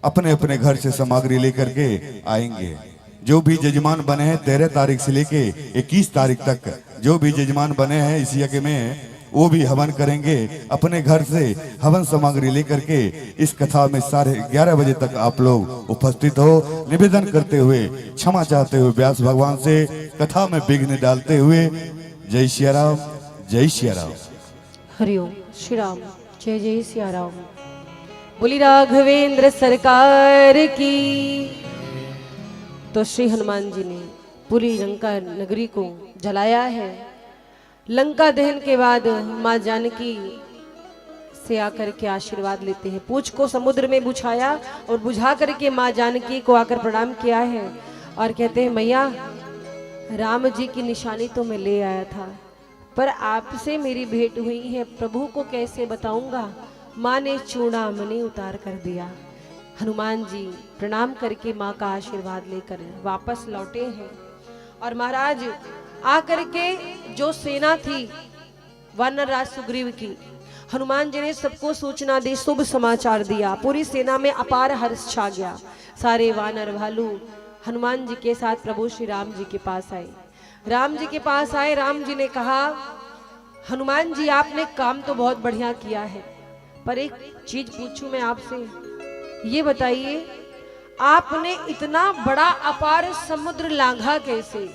अपने अपने घर से सामग्री लेकर के आएंगे। जो भी जजमान बने हैं 13 तारीख से लेके 21 तारीख तक जो भी जजमान बने हैं इस यज्ञ में वो भी हवन करेंगे। अपने घर से हवन सामग्री लेकर के इस कथा में 11:30 बजे तक आप लोग उपस्थित हो। निवेदन करते हुए क्षमा चाहते हुए व्यास भगवान से कथा में विघ्न डालते हुए जय सिया राम, जय सिया राम। हरिओम श्री राम, जय जय सिया राम। बोली राघवेंद्र सरकार की। तो श्री हनुमान जी ने पूरी लंका नगरी को जलाया है। लंका दहन के बाद माँ जानकी से आकर के आशीर्वाद लेते हैं। पूंछ को समुद्र में बुझाया और बुझा करके माँ जानकी को आकर प्रणाम किया है और कहते हैं मैया राम जी की निशानी तो मैं ले आया था, पर आपसे मेरी भेंट हुई है, प्रभु को कैसे बताऊंगा। माँ ने चूड़ामणि उतार कर दिया। हनुमान जी प्रणाम करके माँ का आशीर्वाद लेकर वापस लौटे हैं और महाराज आकर के जो सेना थी वानर राज सुग्रीव की, हनुमान जी ने सबको सूचना दी, शुभ समाचार दिया। पूरी सेना में अपार हर्ष छा गया। सारे वानर भालू हनुमान जी के साथ प्रभु श्री राम जी के पास आए। राम जी के पास आए, राम जी ने कहा हनुमान जी आपने काम तो बहुत बढ़िया किया है, पर एक चीज पूछूं मैं आपसे, ये बताइए आपने इतना बड़ा अपार समुद्र लांघा कैसे।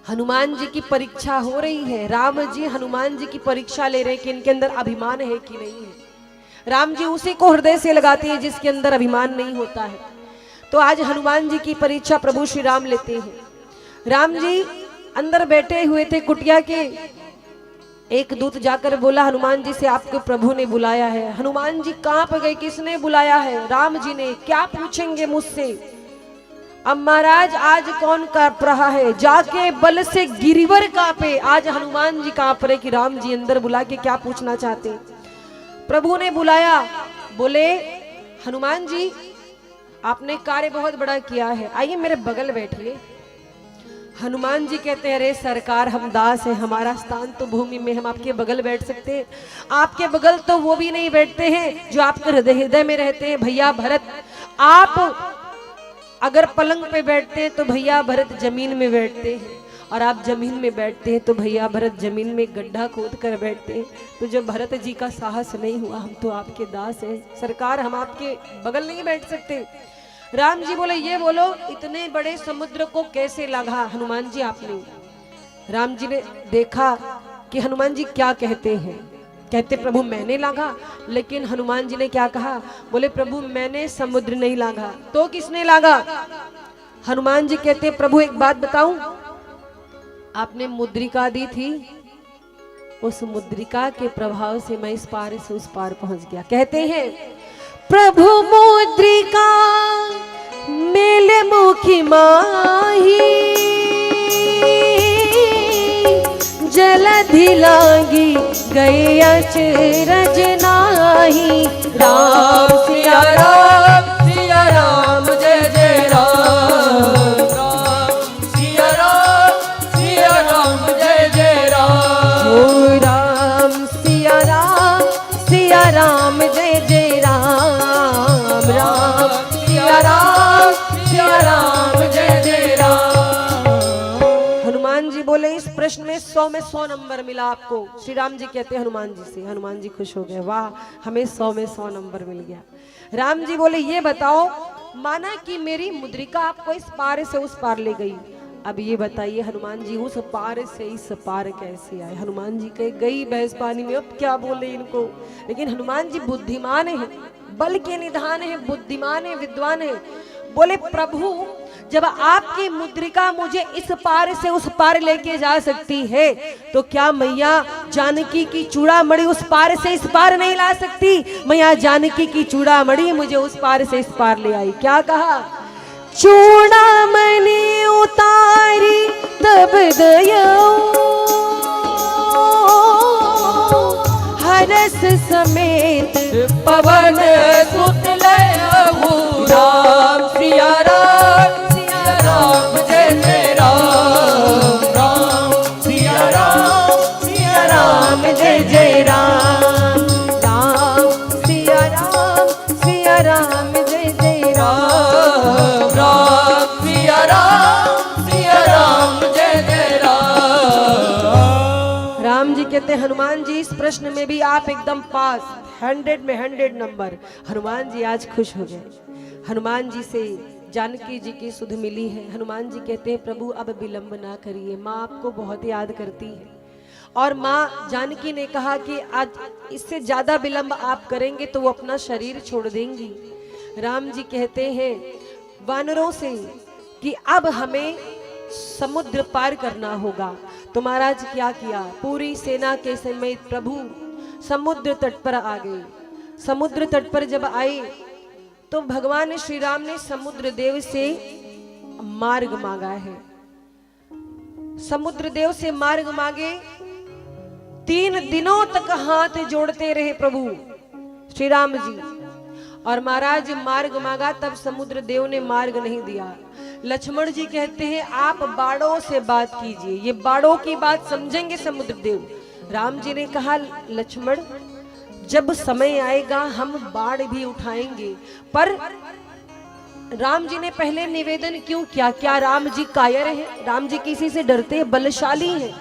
हनुमान जी की परीक्षा हो रही है। राम जी हनुमान जी की परीक्षा ले रहे हैं कि इनके अंदर अभिमान है कि नहीं है। राम जी उसी को हृदय से लगाते हैं जिसके अंदर अभिमान नहीं होता है। तो आज हनुमान जी की परीक्षा प्रभु श्री राम लेते हैं। राम जी अंदर बैठे हुए थे कुटिया के। एक दूत जाकर बोला हनुमान जी से आपको प्रभु ने बुलाया है। हनुमान जी कांप गए, किसने बुलाया है? राम जी ने। क्या पूछेंगे मुझसे? अब महाराज आज कौन कांप रहा है? जाके बल से गिरिवर कांपे। आज हनुमान जी कांप रहे कि राम जी अंदर बुला के क्या पूछना चाहते। प्रभु ने बुलाया, बोले हनुमान जी आपने कार्य बहुत बड़ा किया है, आइए मेरे बगल बैठिए। हनुमान जी कहते हैं अरे सरकार हम दास हैं, हमारा स्थान तो भूमि में, हम आपके बगल बैठ सकते हैं? आपके बगल तो वो भी नहीं बैठते हैं जो आपके हृदय में रहते हैं। भैया भरत आप अगर पलंग पे बैठते हैं तो भैया भरत जमीन में बैठते हैं, और आप जमीन में बैठते हैं तो भैया भरत जमीन में गड्ढा खोद कर बैठते हैं। तो जब भरत जी का साहस नहीं हुआ, हम तो आपके दास हैं सरकार, हम आपके बगल नहीं बैठ सकते। राम जी बोले ये बोलो इतने बड़े समुद्र को कैसे लांघा हनुमान जी आपने? राम जी ने देखा कि हनुमान जी क्या कहते हैं। कहते प्रभु मैंने लांघा, लेकिन हनुमान जी ने क्या कहा? बोले प्रभु मैंने समुद्र नहीं लांघा, तो किसने लांघा? हनुमान जी कहते प्रभु एक बात बताऊं, आपने मुद्रिका दी थी, उस मुद्रिका के प्रभाव से मैं इस पार से उस पार पहुंच गया। कहते हैं प्रभु मुद्रिका मेल मुखी माही, जलधि लागी गई अचरज नाही। राम सिया राम जय जय राम, राम सिया राम जय जय राम। ओ राम सिया राम जय जय राम, राम सिया राम जय जय राम। हनुमान जी बोले इस प्रश्न में 100 में 100 नंबर मिला आपको। श्री राम जी कहते हैं हनुमान जी से, हनुमान जी खुश हो गए, वाह हमें 100 में 100 नंबर मिल गया। राम जी बोले ये बताओ, माना कि मेरी मुद्रिका आपको इस पार से उस पार ले गई, अब ये बताइए हनुमान जी उस पार से इस पार कैसे आए? हनुमान जी कहे गई भैंस पानी में, अब क्या बोले इनको। लेकिन हनुमान जी बुद्धिमान है, बल के निधान है, बुद्धिमान है, विद्वान है। बोले प्रभु जब आपकी मुद्रिका मुझे इस पार से उस पार लेके जा सकती है, तो क्या मैया जानकी की चूड़ामणि उस पार से इस पार नहीं ला सकती? मैया जानकी की चूड़ामणि मुझे उस पार से इस पार ले आई। क्या कहा? चूड़ामणि उतारी तब दयो, हरस समेत पवन सुत लयहु। राम सिया राम जय जय राम, राम सिया राम जय जय राम, राम सिया राम हनुमान जी इस प्रश्न में भी आप एकदम पास, 100 में 100 नंबर। हनुमान जी आज खुश हो गए। हनुमान जी से जानकी जी की सुध मिली है। हनुमान जी कहते हैं प्रभु अब विलंब ना करिए, माँ आपको बहुत याद करती है। और माँ जानकी ने कहा कि आज इससे ज्यादा विलंब आप करेंगे तो वो अपना शरीर छोड़ देंगी। राम जी कहते हैं वानरों से कि अब हमें समुद्र पार करना होगा। तो महाराज क्या किया, पूरी सेना के समेत प्रभु समुद्र तट पर आ गए। समुद्र तट पर जब आए तो भगवान श्री राम ने समुद्र देव से मार्ग मांगा है। समुद्र देव से मार्ग मांगे, 3 दिनों तक हाथ जोड़ते रहे प्रभु श्री राम जी। और महाराज मार्ग मांगा, तब समुद्र देव ने मार्ग नहीं दिया। लक्ष्मण जी कहते हैं आप बाड़ों से बात कीजिए, ये बाड़ों की बात समझेंगे समुद्र देव। राम जी ने कहा लक्ष्मण जब समय आएगा हम बाढ़ भी उठाएंगे। पर राम जी ने पहले निवेदन क्यों किया, क्या राम जी कायर हैं? राम जी किसी से डरते हैं, बलशाली हैं।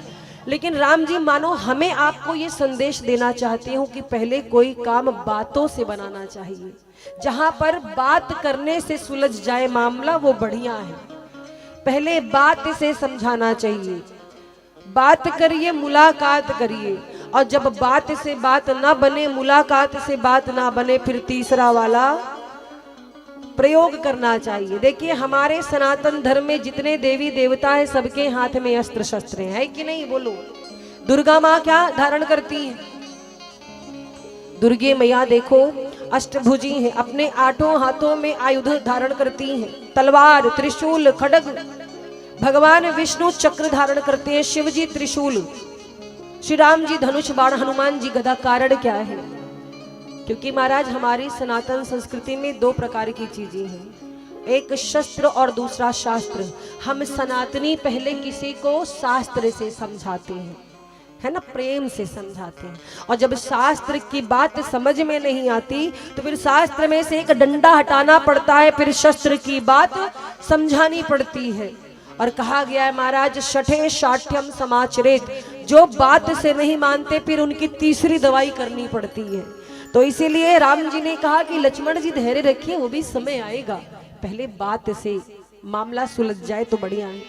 लेकिन राम जी मानो हमें आपको ये संदेश देना चाहते हो कि पहले कोई काम बातों से बनाना चाहिए। जहां पर बात करने से सुलझ जाए मामला वो बढ़िया है। पहले बात से समझाना चाहिए, बात करिए, मुलाकात करिए। और जब बात से बात ना बने, मुलाकात से बात ना बने, फिर तीसरा वाला प्रयोग करना चाहिए। देखिए हमारे सनातन धर्म में जितने देवी देवता है सबके हाथ में अस्त्र शस्त्र है कि नहीं? बोलो। दुर्गा माँ क्या धारण करती है? दुर्गे मैया देखो अष्टभुजी हैं, अपने 8 हाथों में आयुध धारण करती हैं, तलवार, त्रिशूल, खड्ग। भगवान विष्णु चक्र धारण करते हैं, शिव जी त्रिशूल, श्री राम जी धनुष बाण, हनुमान जी गदा। कारण क्या है? क्योंकि महाराज हमारी सनातन संस्कृति में 2 प्रकार की चीजें हैं, एक शस्त्र और दूसरा शास्त्र। हम सनातनी पहले किसी को शास्त्र से समझाते हैं, है ना, प्रेम से समझाते हैं। और जब शास्त्र की बात समझ में नहीं आती तो फिर शास्त्र में से एक डंडा हटाना पड़ता है, फिर शस्त्र की बात समझानी पड़ती है। और कहा गया है महाराज शठे शाठ्यम समाचरेत, जो बात से नहीं मानते फिर उनकी तीसरी दवाई करनी पड़ती है। तो इसीलिए राम जी ने कहा कि लक्ष्मण जी धैर्य रखिए, वो भी समय आएगा, पहले बात से मामला सुलझ जाए तो बढ़िया है।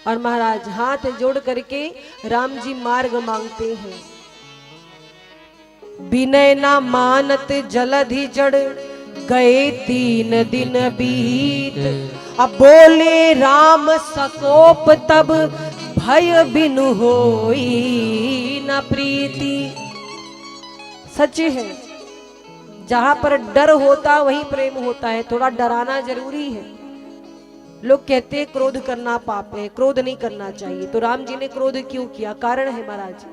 और महाराज हाथ जोड़ करके राम जी मार्ग मांगते हैं। विनय ना मानत जलधि जड़, गए 3 दिन बीत। अब बोले राम सकोप, तब भय बिनु होई न प्रीति। सच है, जहां पर डर होता वहीं प्रेम होता है। थोड़ा डराना जरूरी है। लोग कहते हैं क्रोध करना पाप है, क्रोध नहीं करना चाहिए। तो राम जी ने क्रोध क्यों किया? कारण है महाराज,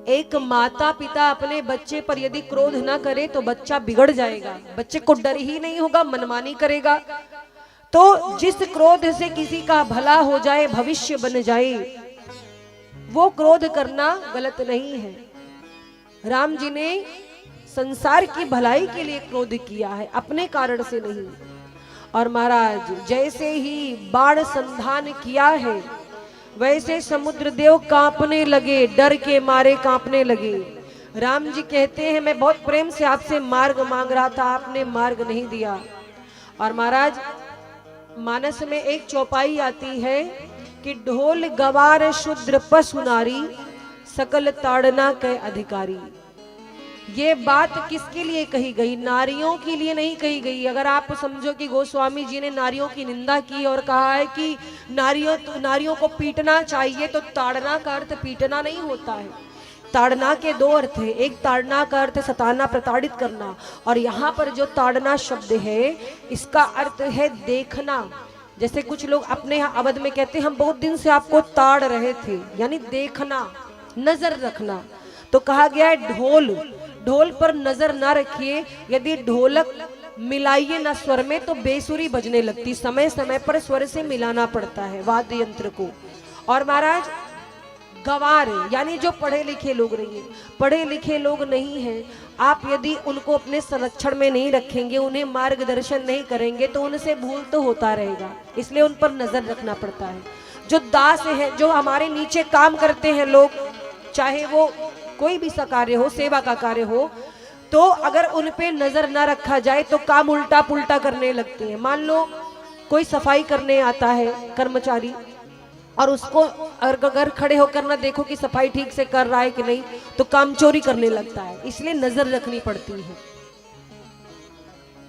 एक माता पिता अपने बच्चे पर यदि क्रोध ना करे तो बच्चा बिगड़ जाएगा। बच्चे को डर ही नहीं होगा, मनमानी करेगा। तो जिस क्रोध से किसी का भला हो जाए, भविष्य बन जाए, वो क्रोध करना गलत नहीं है। राम जी ने संसार की भलाई के लिए क्रोध किया है, अपने कारण से नहीं। और महाराज जैसे ही बाण संधान किया है वैसे समुद्र देव कांपने लगे, डर के मारे कांपने लगे। राम जी कहते हैं मैं बहुत प्रेम से आपसे मार्ग मांग रहा था, आपने मार्ग नहीं दिया। और महाराज मानस में एक चौपाई आती है कि ढोल गवार शूद्र पशु नारी, सकल ताड़ना के अधिकारी। ये बात किसके लिए कही गई? नारियों के लिए नहीं कही गई। अगर आप समझो कि गोस्वामी जी ने नारियों की निंदा की और कहा है कि नारियों को पीटना चाहिए, तो ताड़ना का अर्थ पीटना नहीं होता है। ताड़ना के 2 अर्थ है, एक ताड़ना का अर्थ सताना, प्रताड़ित करना, और यहाँ पर जो ताड़ना शब्द है इसका अर्थ है देखना। जैसे कुछ लोग अपने यहाँ अवध में कहते हैं हम बहुत दिन से आपको ताड़ रहे थे, यानी देखना, नजर रखना। तो कहा गया है ढोल पर नजर ना रखिए। यदि ढोलक मिलाइए ना स्वर में तो बेसुरी बजने लगती। समय समय पर स्वर से मिलाना पड़ता है वाद्य यंत्र को। और महाराज गवार यानी जो पढ़े लिखे लोग नहीं है, पढ़े लिखे लोग नहीं हैं, आप यदि उनको अपने संरक्षण में नहीं रखेंगे, उन्हें मार्गदर्शन नहीं करेंगे तो उनसे भूल तो होता रहेगा। इसलिए उन पर नजर रखना पड़ता है। जो दास है, जो हमारे नीचे काम करते हैं लोग, चाहे वो कोई भी सा कार्य हो, सेवा का कार्य हो, तो अगर उन पे नजर ना रखा जाए तो काम उल्टा पुल्टा करने लगते हैं। मान लो कोई सफाई करने आता है कर्मचारी, और उसको अगर खड़े होकर ना देखो कि सफाई ठीक से कर रहा है कि नहीं, तो काम चोरी करने लगता है। इसलिए नजर रखनी पड़ती है।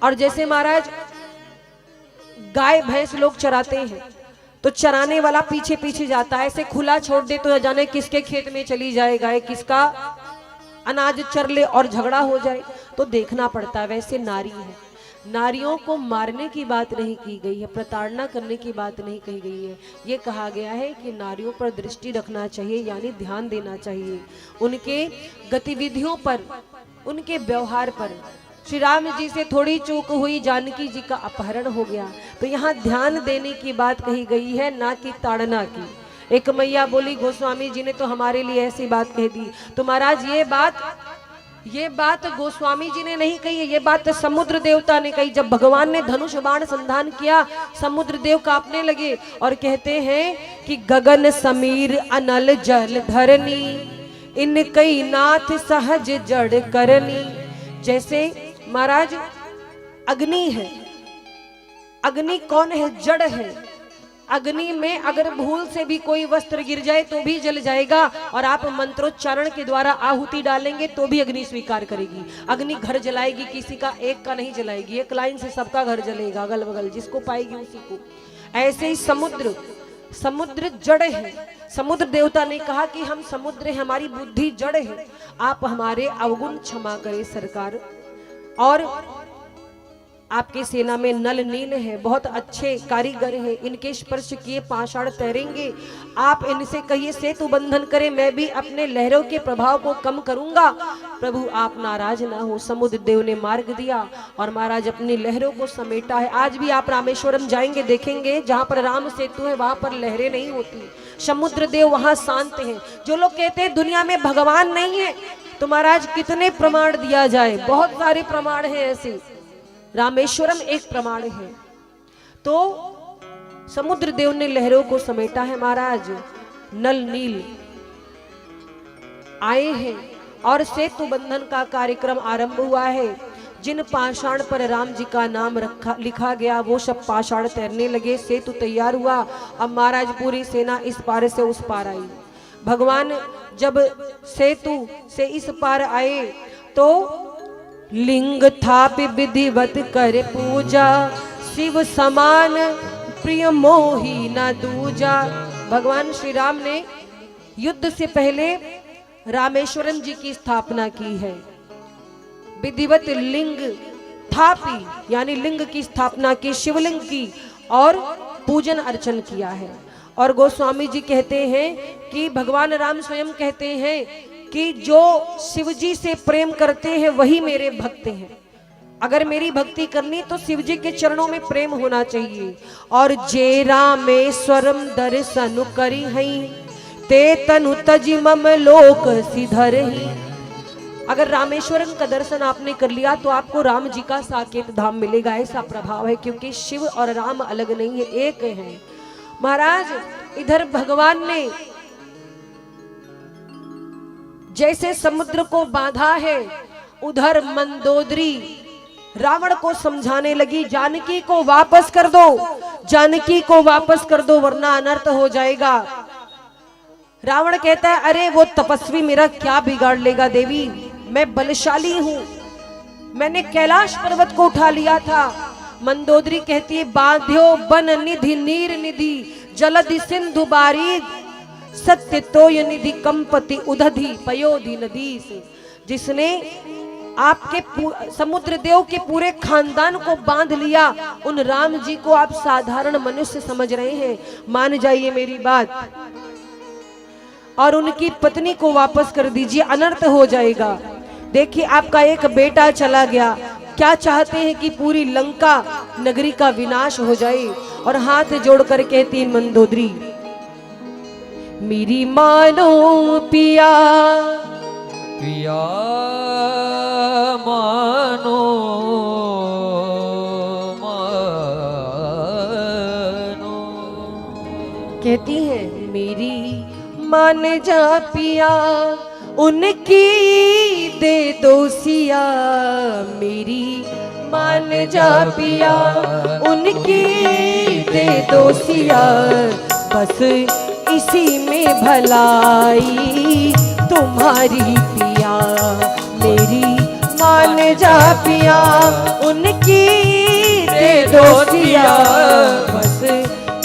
और जैसे महाराज गाय भैंस लोग चराते हैं, तो चराने वाला पीछे पीछे जाता है, ऐसे खुला छोड़ दे तो जाने किसके खेत में चली जाए गाय, किसका अनाज चर ले और झगड़ा हो जाए, तो देखना पड़ता है। वैसे नारी है, नारियों को मारने की बात नहीं की गई है, प्रताड़ना करने की बात नहीं कही गई है। ये कहा गया है कि नारियों पर दृष्टि रखना चाहिए, यानी ध्यान देना चाहिए उनके गतिविधियों पर, उनके व्यवहार पर। श्री राम जी से थोड़ी चूक हुई, जानकी जी का अपहरण हो गया, तो यहाँ ध्यान देने की बात कही गई है, ना कि ताड़ना की। एक मैया बोली गोस्वामी जी ने तो हमारे लिए ऐसी बात कह दी। तो महाराज ये बात गोस्वामी जी ने नहीं कही है, ये बात समुद्र देवता ने कही। जब भगवान ने धनुष बाण संधान किया, समुद्र देव कांपने लगे और कहते हैं कि गगन समीर अनल जल धरनी, इन कई नाथ सहज जड़ करनी। जैसे महाराज अग्नि है, अग्नि कौन है? जड़ है। अग्नि में अगर भूल से भी कोई वस्त्र गिर जाए तो भी जल जाएगा, और आप मंत्रोच्चारण के द्वारा आहुति डालेंगे तो भी अग्नि स्वीकार करेगी। अग्नि घर जलाएगी, किसी का एक का नहीं जलाएगी, एक लाइन से सबका घर जलेगा, अगल बगल जिसको पाएगी उसी को। ऐसे ही समुद्र जड़ है। समुद्र देवता ने कहा कि हम समुद्र है, हमारी बुद्धि जड़ है, आप हमारे अवगुण क्षमा करें सरकार। और आपकी सेना में नल नील है, बहुत अच्छे कारीगर हैं, इनके स्पर्श किए पाषाण तैरेंगे। आप इनसे कहिए सेतु बंधन करें, मैं भी अपने लहरों के प्रभाव को कम करूंगा। प्रभु आप नाराज ना हो। समुद्र देव ने मार्ग दिया और महाराज अपनी लहरों को समेटा है। आज भी आप रामेश्वरम जाएंगे, देखेंगे जहां पर राम सेतु है वहां पर लहरें नहीं होती, समुद्र देव वहां शांत हैं। जो लोग कहते हैं दुनिया में भगवान नहीं है, तो महाराज कितने प्रमाण दिया जाए, बहुत सारे प्रमाण हैं ऐसे। रामेश्वरम एक प्रमाण है। तो समुद्र देव ने लहरों को समेटा है महाराज, नल नील आए हैं और सेतु बंधन का कार्यक्रम आरंभ हुआ है। जिन पाषाण पर राम जी का नाम लिखा गया वो सब पाषाण तैरने लगे, सेतु तैयार हुआ। अब महाराज पूरी सेना इस पार से उस पार आई। भगवान जब सेतु से इस पार आए तो लिंग थापि विधिवत कर पूजा, शिव समान प्रिय मोही न दूजा। भगवान श्री राम ने युद्ध से पहले रामेश्वरम जी की स्थापना की है। विधिवत लिंग थापी यानी लिंग की स्थापना की, शिवलिंग की, और पूजन अर्चन किया है। और गोस्वामी जी कहते हैं कि भगवान राम स्वयं कहते हैं कि जो शिव जी से प्रेम करते हैं वही मेरे भक्त हैं। अगर मेरी भक्ति करनी तो शिव जी के चरणों में प्रेम होना चाहिए। और जे रामेश्वरम दर्शन करी हई, ते तनु तज मम लोक सिधर ही। अगर रामेश्वरम का दर्शन आपने कर लिया तो आपको राम जी का साकेत धाम मिलेगा, ऐसा प्रभाव है। क्योंकि शिव और राम अलग नहीं है, एक है। महाराज इधर भगवान ने जैसे समुद्र को बांधा है, उधर मंदोदरी रावण को समझाने लगी, जानकी को वापस कर दो, जानकी को वापस कर दो वरना अनर्थ हो जाएगा। रावण कहता है अरे वो तपस्वी मेरा क्या बिगाड़ लेगा देवी, मैं बलशाली हूं, मैंने कैलाश पर्वत को उठा लिया था। मंदोदरी कहती है बांध्यो बन निधि नीर निधि, जलधि सिंधु बारी, सत्य तोय निधि कंपति उदधि पयोधि नदी से। जिसने आपके समुद्र देव के पूरे खानदान को बांध लिया, उन राम जी को आप साधारण मनुष्य समझ रहे हैं। मान जाइए मेरी बात, और उनकी पत्नी को वापस कर दीजिए, अनर्थ हो जाएगा। देखिए आपका एक बेटा चला गया, क्या चाहते हैं कि पूरी लंका नगरी का विनाश हो जाए। और हाथ जोड़कर कहती मंदोदरी मेरी मानो पिया, पिया मानो मानो। कहती है मेरी मान जा पिया, उनकी दे दो सिया मेरी मान जा पिया, उनकी दे दो सिया बस इसी में भलाई तुम्हारी पिया मेरी मान जा पिया, उनकी दे दो सिया बस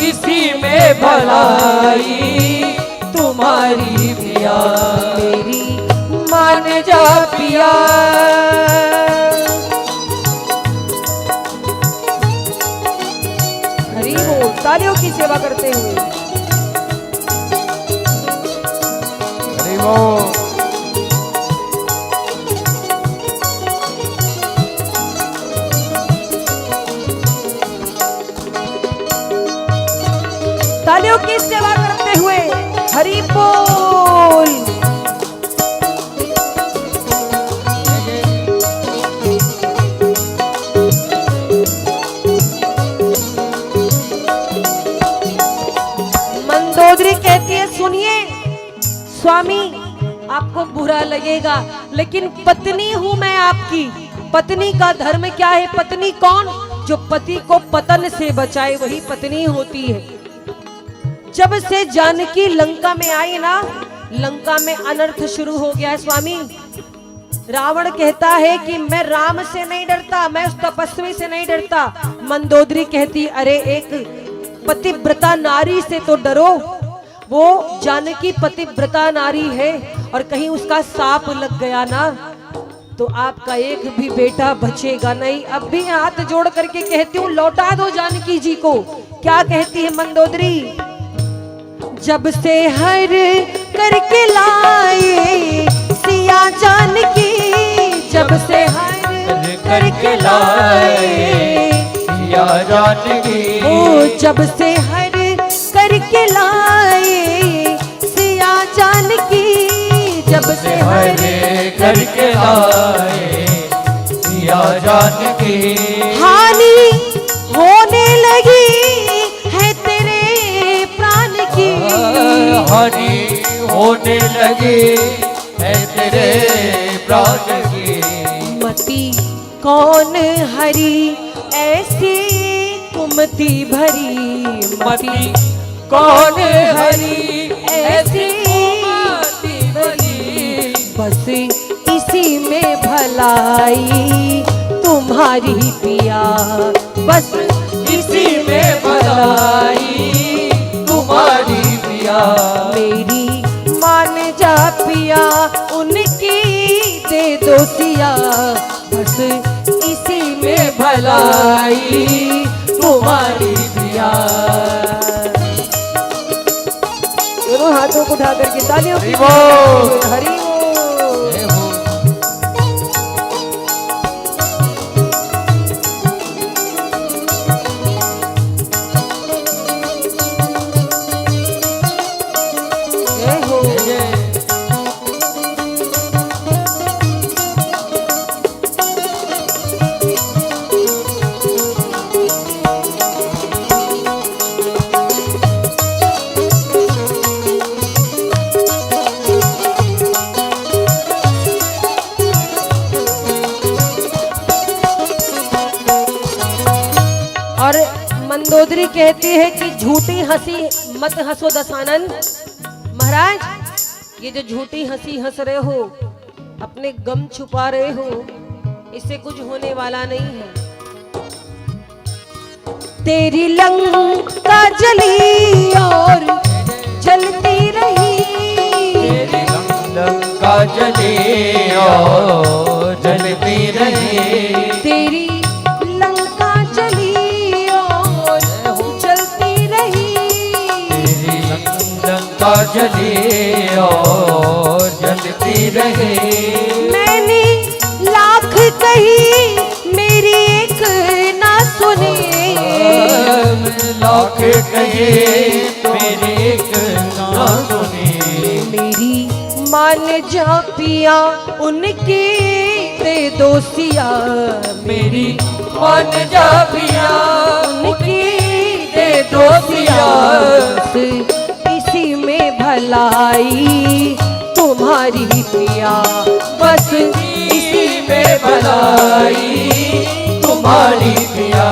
इसी में भलाई तुम्हारी पिया मेरी मान जा पिया। हरि बोल। तालियों की सेवा करते हुए हरि बोल। तालियों की सेवा करते हुए हरि बोल। मंदोदरी कहती है सुनिए स्वामी आपको बुरा लगेगा लेकिन पत्नी हूं मैं आपकी। पत्नी का धर्म क्या है? पत्नी कौन? जो पति को पतन से बचाए वही पत्नी होती है। जब से जानकी लंका में आई ना, लंका में अनर्थ शुरू हो गया है स्वामी। रावण कहता है कि मैं राम से नहीं डरता, मैं उस तपस्वी से नहीं डरता। मंदोदरी कहती अरे एक पतिव्रता नारी से तो डरो। वो जानकी पतिव्रता नारी है और कहीं उसका साप लग गया ना तो आपका एक भी बेटा बचेगा नहीं। अब भी हाथ जोड़ करके कहती हूँ लौटा दो जानकी जी को। क्या कहती है मंदोदरी? जब से हर करके लाए सिया जानकी, जब से हर करके लाए सिया जानकी, ओ जब से हर करके लाए सिया जानकी, जब से हर करके लाए सिया जानकी, हानि होने लगी है तेरे प्राण की, हानि होने लगी है तेरे प्राण की। मति कौन हरी ऐसी कुमति भरी, मति कौन हरी ऐसी कुमति भरी, बस इसी में भलाई तुम्हारी पिया, बस इसी में भलाई तुम्हारी पिया मेरी मान जा पिया, उनकी दे दो सिया बस इसी में भलाई तुम्हारी पिया। दोनों हाथों को उठा करके तालियों की हरि बोल। हरि बोल। जय हो। और मंदोदरी कहती है कि झूठी हंसी मत हंसो दशानन। महाराज ये जो झूठी हंसी हंस रहे हो, अपने गम छुपा रहे हो, इससे कुछ होने वाला नहीं है। तेरी लंका जली और जलती रही, तेरी लंका जली और जलती रही, तेरी लंका जली और जलती रही, तेरी लंका जली और जलती रही। मैंने लाख कही मेरी एक ना सुनी, लाख कहे मेरी एक ना सुनी, मेरी मान जा पिया उनकी दे दो सिया, मेरी मान जा पिया उनकी दे दो सिया, इसी में भलाई तुम्हारी तुम्हारी प्रिया, बस इसी में भलाई तुम्हारी प्रिया।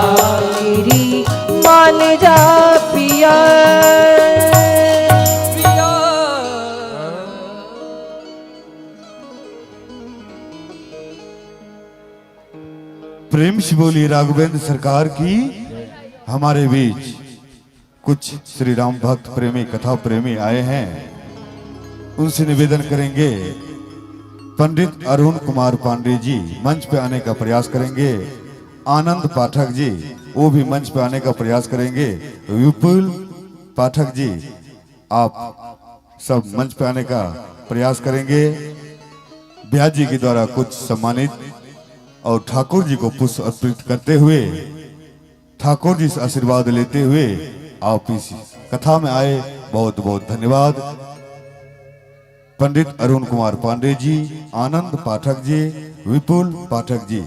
मेरी मान जा पिया। प्रिया प्रेम से बोली राघवेंद्र सरकार की। हमारे बीच कुछ श्री राम भक्त प्रेमी कथा प्रेमी आए हैं, उनसे निवेदन करेंगे पंडित अरुण कुमार पांडे जी मंच पे आने का प्रयास करेंगे। आनंद पाठक जी वो भी मंच पे आने का प्रयास करेंगे। विपुल पाठक जी आप सब मंच पे आने का प्रयास करेंगे। ब्यास जी के द्वारा कुछ सम्मानित और ठाकुर जी को पुष्प अर्पित करते हुए ठाकुर जी से आशीर्वाद लेते हुए आप इस कथा में आए, बहुत बहुत धन्यवाद। पंडित अरुण कुमार पांडे जी, आनंद पाठक जी, विपुल पाठक जी।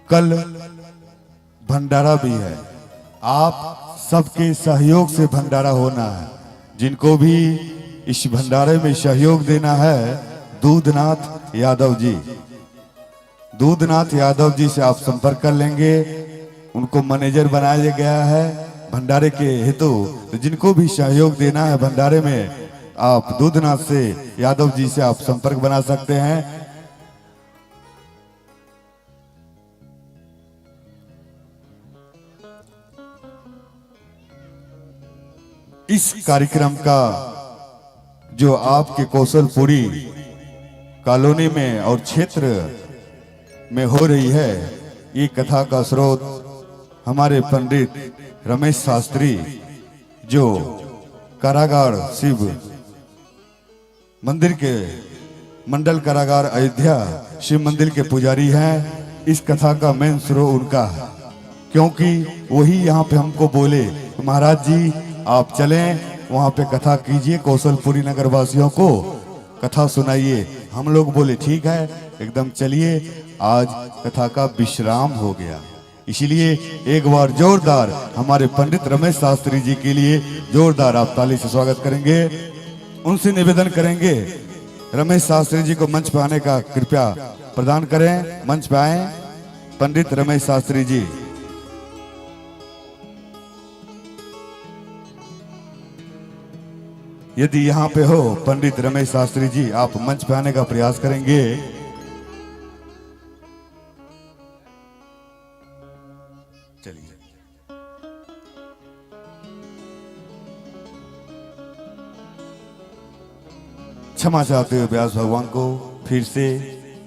कल भंडारा भी है, आप सबके सहयोग से भंडारा होना है। जिनको भी इस भंडारे में सहयोग देना है, दूधनाथ यादव जी, दूधनाथ यादव जी से आप संपर्क कर लेंगे। उनको मैनेजर बनाया गया है भंडारे के हेतु। तो जिनको भी सहयोग देना है भंडारे में, आप दूधनाथ से यादव जी से आप संपर्क बना सकते हैं। इस कार्यक्रम का जो आपके कौशलपुरी कॉलोनी में और क्षेत्र में हो रही है, ये कथा का स्रोत हमारे पंडित रमेश शास्त्री जो कारागार शिव मंदिर के मंडल कारागार अयोध्या शिव मंदिर के पुजारी हैं। इस कथा का मेन स्रोत उनका है, क्योंकि वही यहाँ पे हमको बोले महाराज जी आप चलें वहाँ पे कथा कीजिए, कौशलपुरी नगर वासियों को कथा सुनाइए। हम लोग बोले ठीक है एकदम चलिए। आज कथा का विश्राम हो गया, इसलिए एक बार जोरदार हमारे पंडित रमेश शास्त्री जी के लिए जोरदार आप ताली से स्वागत करेंगे। उनसे निवेदन करेंगे रमेश शास्त्री जी को मंच पर आने का कृपया प्रदान करें। मंच पर आए पंडित रमेश शास्त्री जी। यदि यहाँ पे हो पंडित रमेश शास्त्री जी, आप मंच पे आने का प्रयास करेंगे। चलिए क्षमा चाहते हुए व्यास भगवान को फिर से,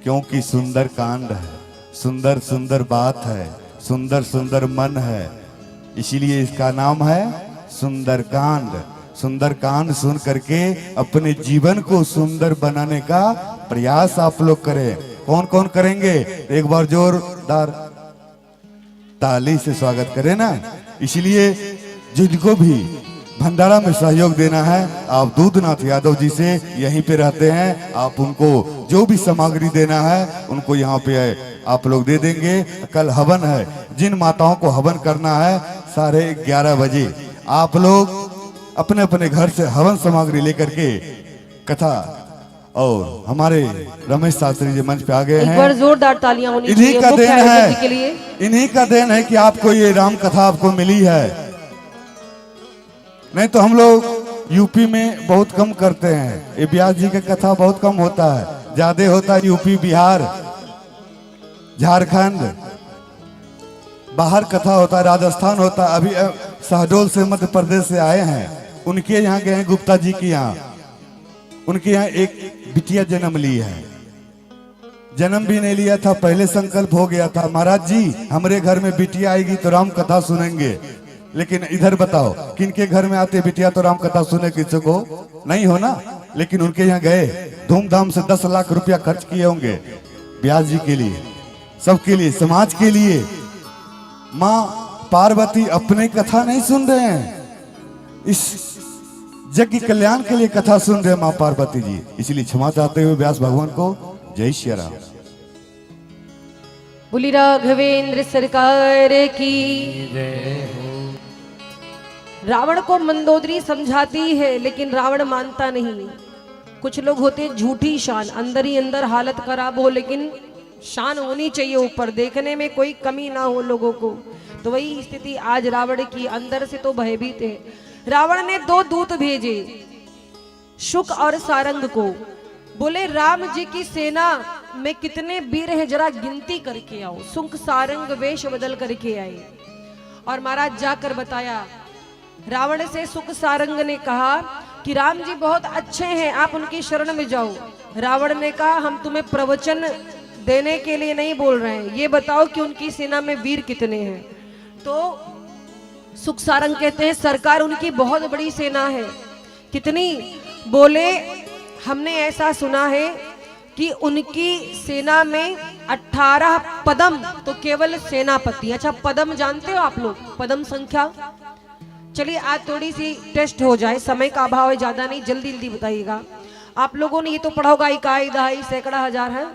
क्योंकि सुंदर कांड है, सुंदर सुंदर बात है, सुंदर सुंदर मन है, इसीलिए इसका नाम है सुंदर कांड। सुंदर कांड सुन करके अपने जीवन को सुंदर बनाने का प्रयास आप लोग करें। कौन कौन करेंगे? एक बार जोरदार ताली से स्वागत करें ना। इसलिए जिनको भी भंडारा में सहयोग देना है, आप दूधनाथ यादव जी से यहीं पे रहते हैं, आप उनको जो भी सामग्री देना है उनको यहाँ पे आप लोग दे देंगे। कल हवन है, जिन माताओं को हवन करना है 11:30 बजे आप लोग अपने अपने घर से हवन सामग्री लेकर के कथा और हमारे रमेश शास्त्री जी मंच पे आ गए हैं। एक बार जोरदार तालियां होनी इन्हीं चाहिए का मुख्य देन आयोजक जी के है, लिए। इन्हीं का देन है कि आपको ये राम कथा आपको मिली है। नहीं तो हम लोग यूपी में बहुत कम करते हैं, ये व्यास जी का कथा बहुत कम होता है, ज्यादा होता है यूपी, बिहार, झारखंड, बाहर कथा होता है, राजस्थान होता है। अभी शहडोल से मध्य प्रदेश से आए हैं, उनके यहाँ गए हैं गुप्ता जी के यहाँ, उनके यहाँ एक बिटिया जन्म ली है। जन्म भी नहीं लिया था, पहले संकल्प हो गया था महाराज जी हमारे घर में बिटिया आएगी तो राम कथा सुनेंगे। लेकिन इधर बताओ किनके घर में आते बिटिया तो राम कथा सुने, किसी को नहीं हो ना। लेकिन उनके यहाँ गए, धूमधाम से 10 लाख रुपया खर्च किए होंगे व्यास जी के लिए, सबके लिए, समाज के लिए। माँ पार्वती अपने कथा नहीं सुन रहे हैं, इस जग के कल्याण के लिए कथा सुन रहे हैं माँ पार्वती जी। इसलिए क्षमा चाहते हुए व्यास भगवान को जय श्री राम। बोली राघवेंद्र सरकार की। रावण को मंदोदरी समझाती है लेकिन रावण मानता नहीं। कुछ लोग होते झूठी शान, अंदर ही अंदर हालत खराब हो लेकिन शान होनी चाहिए ऊपर, देखने में कोई कमी ना हो लोगों को। तो वही स्थिति आज रावण की, अंदर से तो भयभीत है। रावण ने 2 दूत भेजे, शुक और सारंग को। बोले राम जी की सेना में कितने वीर हैं जरा गिनती करके आओ। शुक सारंग वेश बदल करके आए और महाराज जाकर बताया। रावण से शुक सारंग ने कहा कि राम जी बहुत अच्छे हैं, आप उनकी शरण में जाओ। रावण ने कहा हम तुम्हें प्रवचन देने के लिए नहीं बोल रहे हैं, ये बताओ कि उनकी सेना में वीर कितने हैं। तो शुक सारंग कहते हैं सरकार उनकी बहुत बड़ी सेना है। कितनी? बोले हमने ऐसा सुना है कि उनकी सेना में 18 पदम, तो केवल सेनापति। अच्छा पदम जानते हो आप लोग, पदम संख्या? चलिए आज थोड़ी सी टेस्ट हो जाए, समय का अभाव है, ज्यादा नहीं, जल्दी जल्दी बताइएगा। आप लोगों ने ये तो पढ़ा होगा इकाई, दहाई, सैकड़ा, हजार है।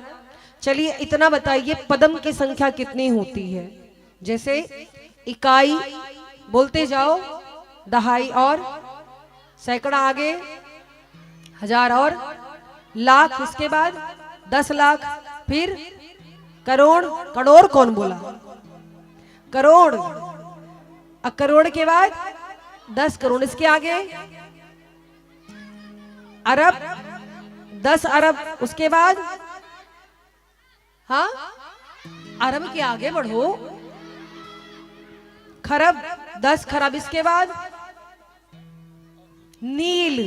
चलिए इतना बताइए पदम की संख्या कितनी होती है? जैसे इकाई बोलते जाओ, दहाई और सैकड़ा आगे, हजार और लाख, इसके बाद 10 लाख, फिर करोड़। करोड़ कौन बोला? करोड़। करोड़ के बाद 10 करोड़, इसके आगे अरब, 10 अरब, उसके बाद हाँ अरब के आगे बढ़ो, खरब, 10 खरब, इसके बाद नील,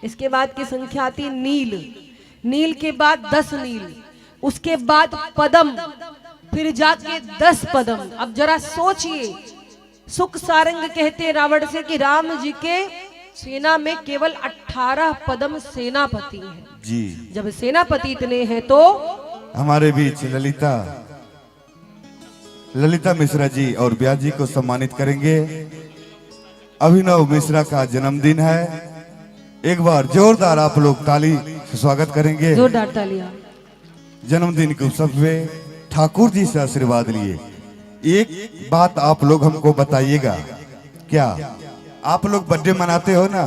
इसके बाद की संख्या आती नील, नील के बाद 10 नील, उसके बाद पदम, फिर जाके 10 पदम। अब जरा सोचिए, शुक सारंग कहते रावण से कि राम जी के सेना में केवल 18 पदम सेनापति हैं जी। जब सेनापति इतने हैं तो हमारे बीच ललिता मिश्रा जी और ब्यास जी को सम्मानित करेंगे। अभिनव मिश्रा का जन्मदिन है, एक बार जोरदार आप लोग ताली से स्वागत करेंगे। जोरदार तालियां। जन्मदिन के उत्सव में ठाकुर जी से आशीर्वाद लिए। एक बात आप लोग हमको बताइएगा, क्या आप लोग बर्थडे मनाते हो ना,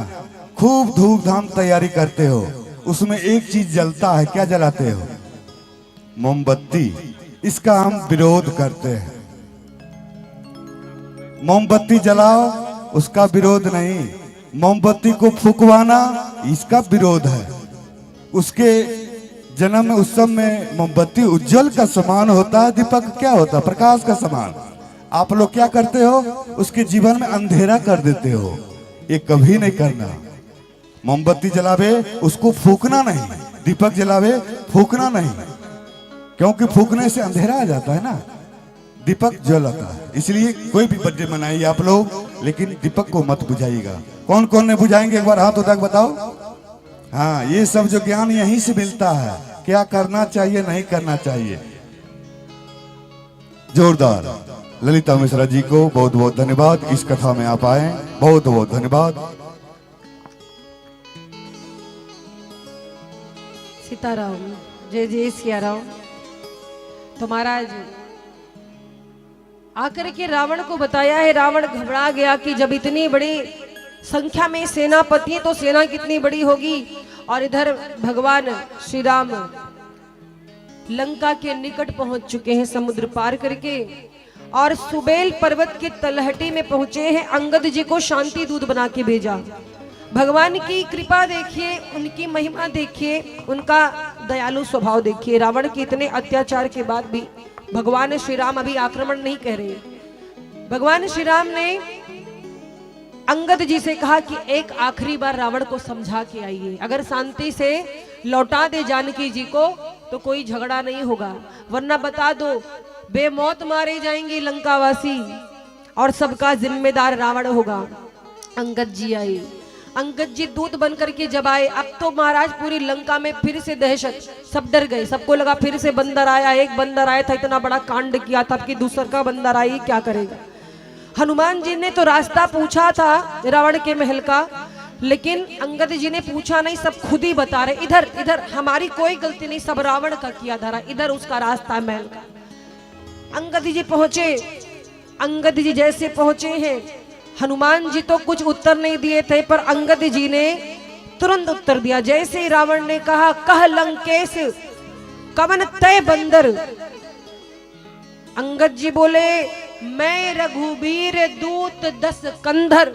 खूब धूमधाम तैयारी करते हो, उसमें एक चीज जलता है, क्या जलाते हो? मोमबत्ती। इसका हम विरोध करते हैं। मोमबत्ती जलाओ उसका विरोध नहीं, मोमबत्ती को फूंकवाना इसका विरोध है। उसके जन्म उत्सव में मोमबत्ती उज्जवल का समान होता है, दीपक क्या होता है? प्रकाश का समान। आप लोग क्या करते हो? उसके जीवन में अंधेरा कर देते हो। ये कभी नहीं करना। मोमबत्ती जलावे उसको फूंकना नहीं, दीपक जलावे फूंकना नहीं, क्योंकि फूंकने से अंधेरा आ जाता है ना, दीपक जलाता है। इसलिए कोई भी बर्थडे मनाइए आप लोग, लेकिन दीपक को मत बुझाइएगा। कौन कौन ने बुझाएंगे एक बार हाथ उठा के बताओ। हाँ, ये सब जो ज्ञान यहीं से मिलता है, क्या करना चाहिए नहीं करना चाहिए। जोरदार ललिता मिश्रा जी को बहुत बहुत धन्यवाद, इस कथा में आप आए, बहुत बहुत धन्यवाद। सीताराम, जय जय सियाराम। तो महाराज आकर के रावण को बताया है, रावण घबरा गया कि जब इतनी बड़ी संख्या में सेनापति तो सेना कितनी बड़ी होगी। और इधर भगवान श्री राम लंका के निकट पहुंच चुके हैं समुद्र पार करके, और सुबेल पर्वत के तलहटी में पहुंचे हैं। अंगद जी को शांति दूत बना के भेजा। भगवान की कृपा देखिए, उनकी महिमा देखिए, उनका दयालु स्वभाव देखिए। रावण के इतने अत्याचार के बाद भी भगवान श्री राम अभी आक्रमण नहीं कर रहे। भगवान श्री राम ने अंगद जी से कहा कि एक आखिरी बार रावण को समझा के आइए, अगर शांति से लौटा दे जानकी जी को तो कोई झगड़ा नहीं होगा, वरना बता दो बेमौत मारे जाएंगे लंकावासी और सबका जिम्मेदार रावण होगा। अंगद जी आए, अंगद जी दूत बनकर के जब आए, अब तो महाराज पूरी लंका में फिर से दहशत, सब डर गए। सबको लगा फिर से बंदर आया, एक बंदर आया था, इतना बड़ा कांड किया था कि दूसरा का बंदर आई, क्या करेगा। हनुमान जी ने तो रास्ता पूछा था रावण के महल का, लेकिन अंगद जी ने पूछा नहीं, सब खुद ही बता रहे इधर इधर हमारी कोई गलती नहीं, सब रावण का किया धरा, इधर उसका रास्ता है महल का। अंगद जी पहुंचे। अंगद जी जैसे पहुंचे हैं हनुमान जी तो कुछ उत्तर नहीं दिए थे, पर अंगद जी ने तुरंत उत्तर दिया। जैसे ही रावण ने कहा, कह लंकेश कवन तय बंदर, अंगद जी बोले, मैं रघुवीर दूत 10 कंधर,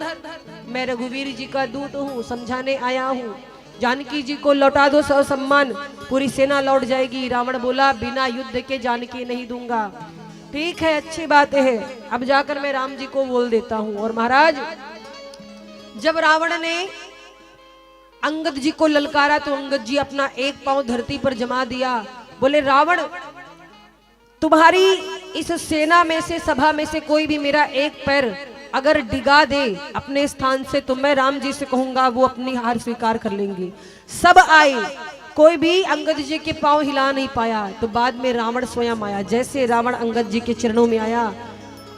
मैं रघुवीर जी का दूत हूँ, समझाने आया हूँ, जानकी जी को लौटा दो सम्मान, पूरी सेना लौट जाएगी। रावण बोला, बिना युद्ध के जानकी नहीं दूंगा। ठीक है, अच्छी बात है, अब जाकर मैं राम जी को बोल देता हूँ। और महाराज, जब रावण ने अंगद जी को ललकारा तो अंगद जी अपना एक पांव धरती पर जमा दिया। बोले, रावण, तुम्हारी इस सेना में से, सभा में से कोई भी मेरा एक पैर अगर डिगा दे अपने स्थान से, तो मैं राम जी से कहूंगा, वो अपनी हार स्वीकार कर लेंगे। सब आए, कोई भी अंगद जी के पांव हिला नहीं पाया। तो बाद में रावण स्वयं आया। जैसे रावण अंगद जी के चरणों में आया,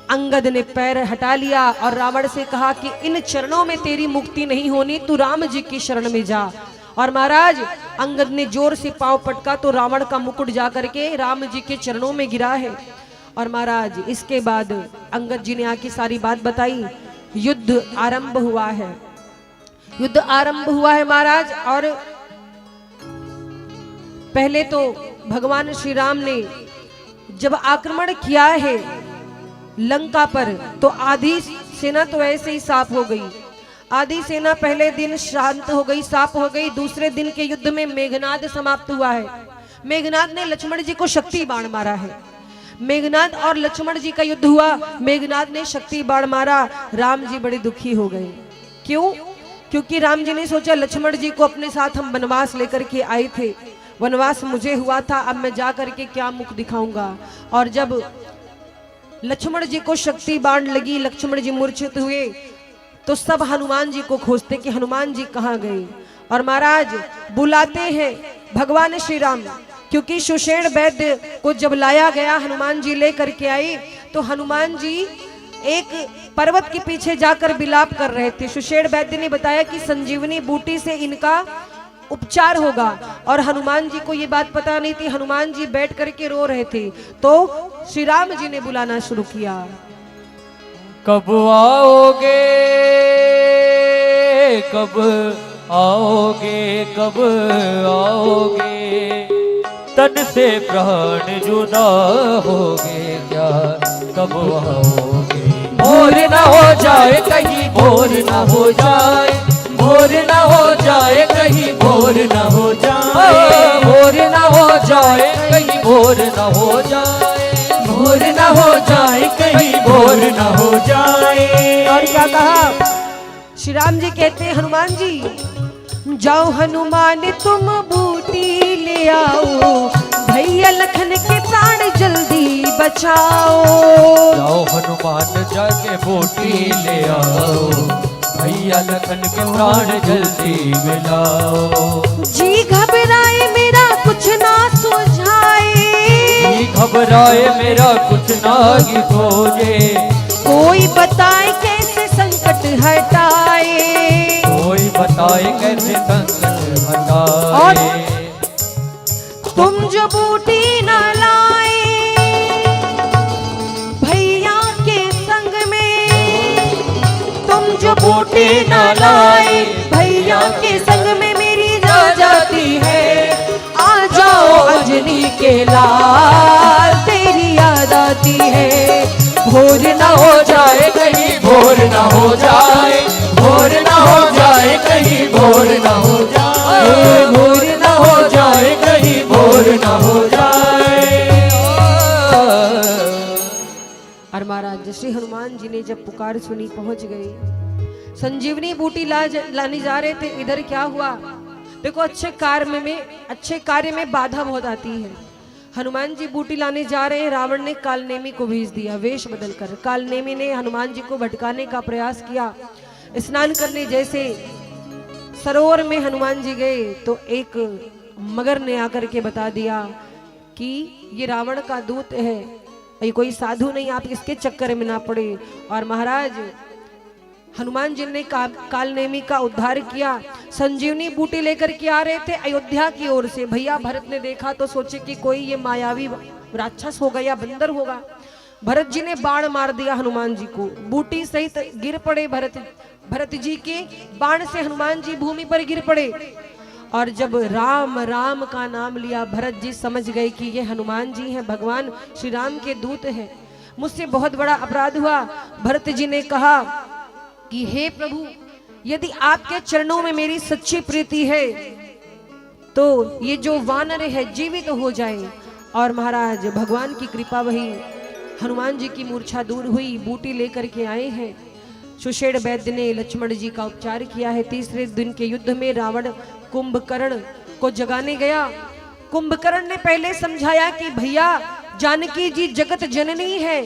अंगद ने पैर हटा लिया और रावण से कहा कि इन चरणों में तेरी मुक्ति नहीं होनी, तू राम जी की शरण में जा। और महाराज, अंगद ने जोर से पांव पटका तो रावण का मुकुट जाकर के राम जी के चरणों में गिरा है। और महाराज, इसके बाद अंगद जी ने आके सारी बात बताई। युद्ध आरंभ हुआ है, युद्ध आरंभ हुआ है महाराज। और पहले तो भगवान श्री राम ने जब आक्रमण किया है लंका पर, तो आधी सेना तो ऐसे ही साफ हो गई। आधी सेना पहले दिन शांत हो गई, साफ हो गई। दूसरे दिन के युद्ध में मेघनाद समाप्त हुआ है। मेघनाद ने लक्ष्मण जी को शक्ति बाण मारा है। मेघनाद और लक्ष्मण जी का युद्ध हुआ, मेघनाद ने शक्ति बाण मारा। राम जी बड़े दुखी हो गए। क्यों? क्योंकि राम जी ने सोचा, लक्ष्मण जी को अपने साथ हम वनवास लेकर के आए थे, वनवास मुझे हुआ था, अब मैं जा करके क्या मुख दिखाऊंगा। और जब लक्ष्मण जी को शक्ति बाण लगी, लक्ष्मण जी मूर्छित हुए, तो सब हनुमान जी को खोजते कि हनुमान जी कहाँ गए। और महाराज, बुलाते हैं भगवान श्री राम, क्योंकि सुषेण वैद्य को जब लाया गया, हनुमान जी लेकर के आए, तो हनुमान जी एक पर्वत के पीछे जाकर विलाप कर रहे थे। सुषेण वैद्य ने बताया कि संजीवनी बूटी से इनका उपचार होगा। और हनुमान जी को ये बात पता नहीं थी, हनुमान जी बैठ करके रो रहे थे। तो श्री राम जी ने बुलाना शुरू किया, कब आओगे, कब आओगे, कब आओगे, तन से प्राण जुदा होगे क्या, कब आओगे। भोर न हो जाए कहीं, भोर न हो जाए, भोर न हो जाए कहीं, भोर न हो जाए, भोर न हो जाए कहीं, भोर न हो जाए, भोर न हो जाए कहीं, भोर न हो जाए। और क्या कहा? श्री राम जी कहते हैं, हनुमान जी, जाओ हनुमान तुम बूटी ले आओ, भैया लखन के प्राण जल्दी बचाओ। जाओ हनुमान जाके बूटी ले आओ, भैया लखन के प्राण जल्दी मिलाओ। जी घबराए मेरा कुछ ना सुझाए, जी घबराए मेरा कुछ ना ही खोजे, कोई बताए कैसे संकट हटाए, कोई बताए कैसे संकट हटाए। तुम जो बूटी न लाए भैया के संग में, तुम जो बूटी न लाए भैया के संग में, मेरी जा जाती है। आ जाओ अंजनी के लाल, तेरी याद आती है। भोर न हो जाए कहीं, भोर न हो जाए, भोर न हो जाए कहीं, भोर न हो जाए, भोर न हो जाए कहीं, भोर न हो जाए। और महाराज, श्री हनुमान जी ने जब पुकार सुनी, पहुंच गए। संजीवनी बूटी लाने जा रहे थे, इधर क्या हुआ? देखो, अच्छे कार्य में बाधा बहुत आती है। हनुमान जी बूटी लाने जा रहे हैं, रावण ने कालनेमी को भेज दिया वेश बदलकर। कालनेमी ने हनुमान जी को भटकाने का प्रयास किया। स्नान करने जैसे सरोवर में हनुमान जी गए, तो एक मगर ने आकर के बता दिया कि ये रावण का दूत है, ये कोई साधु नहीं, आप इसके चक्कर में ना पड़े। और महाराज, हनुमान जी ने कालनेमी का उद्धार किया। संजीवनी बूटी लेकर के आ रहे थे अयोध्या की ओर से। भैया भरत ने देखा तो सोचे कि कोई ये मायावी राक्षस होगा या बंदर होगा। भरत जी ने बाण मार दिया हनुमान जी को, बूटी सहित गिर पड़े भरत जी के बाण से हनुमान जी भूमि पर गिर पड़े। और जब राम राम का नाम लिया, भरत जी समझ गए कि ये हनुमान जी हैं, भगवान श्री राम के दूत हैं, मुझसे बहुत बड़ा अपराध हुआ। भरत जी ने कहा कि हे प्रभु, यदि आपके चरणों में मेरी सच्ची प्रीति है तो ये जो वानर है जीवित हो जाए। और महाराज भगवान की कृपा वही, हनुमान जी की मूर्छा दूर हुई, बूटी लेकर के आए हैं। सुषेण वैद्य ने लक्ष्मण जी का उपचार किया है। तीसरे दिन के युद्ध में रावण कुंभकर्ण को जगाने गया। कुंभकर्ण ने पहले समझाया कि भैया जानकी जी जगत जननी है,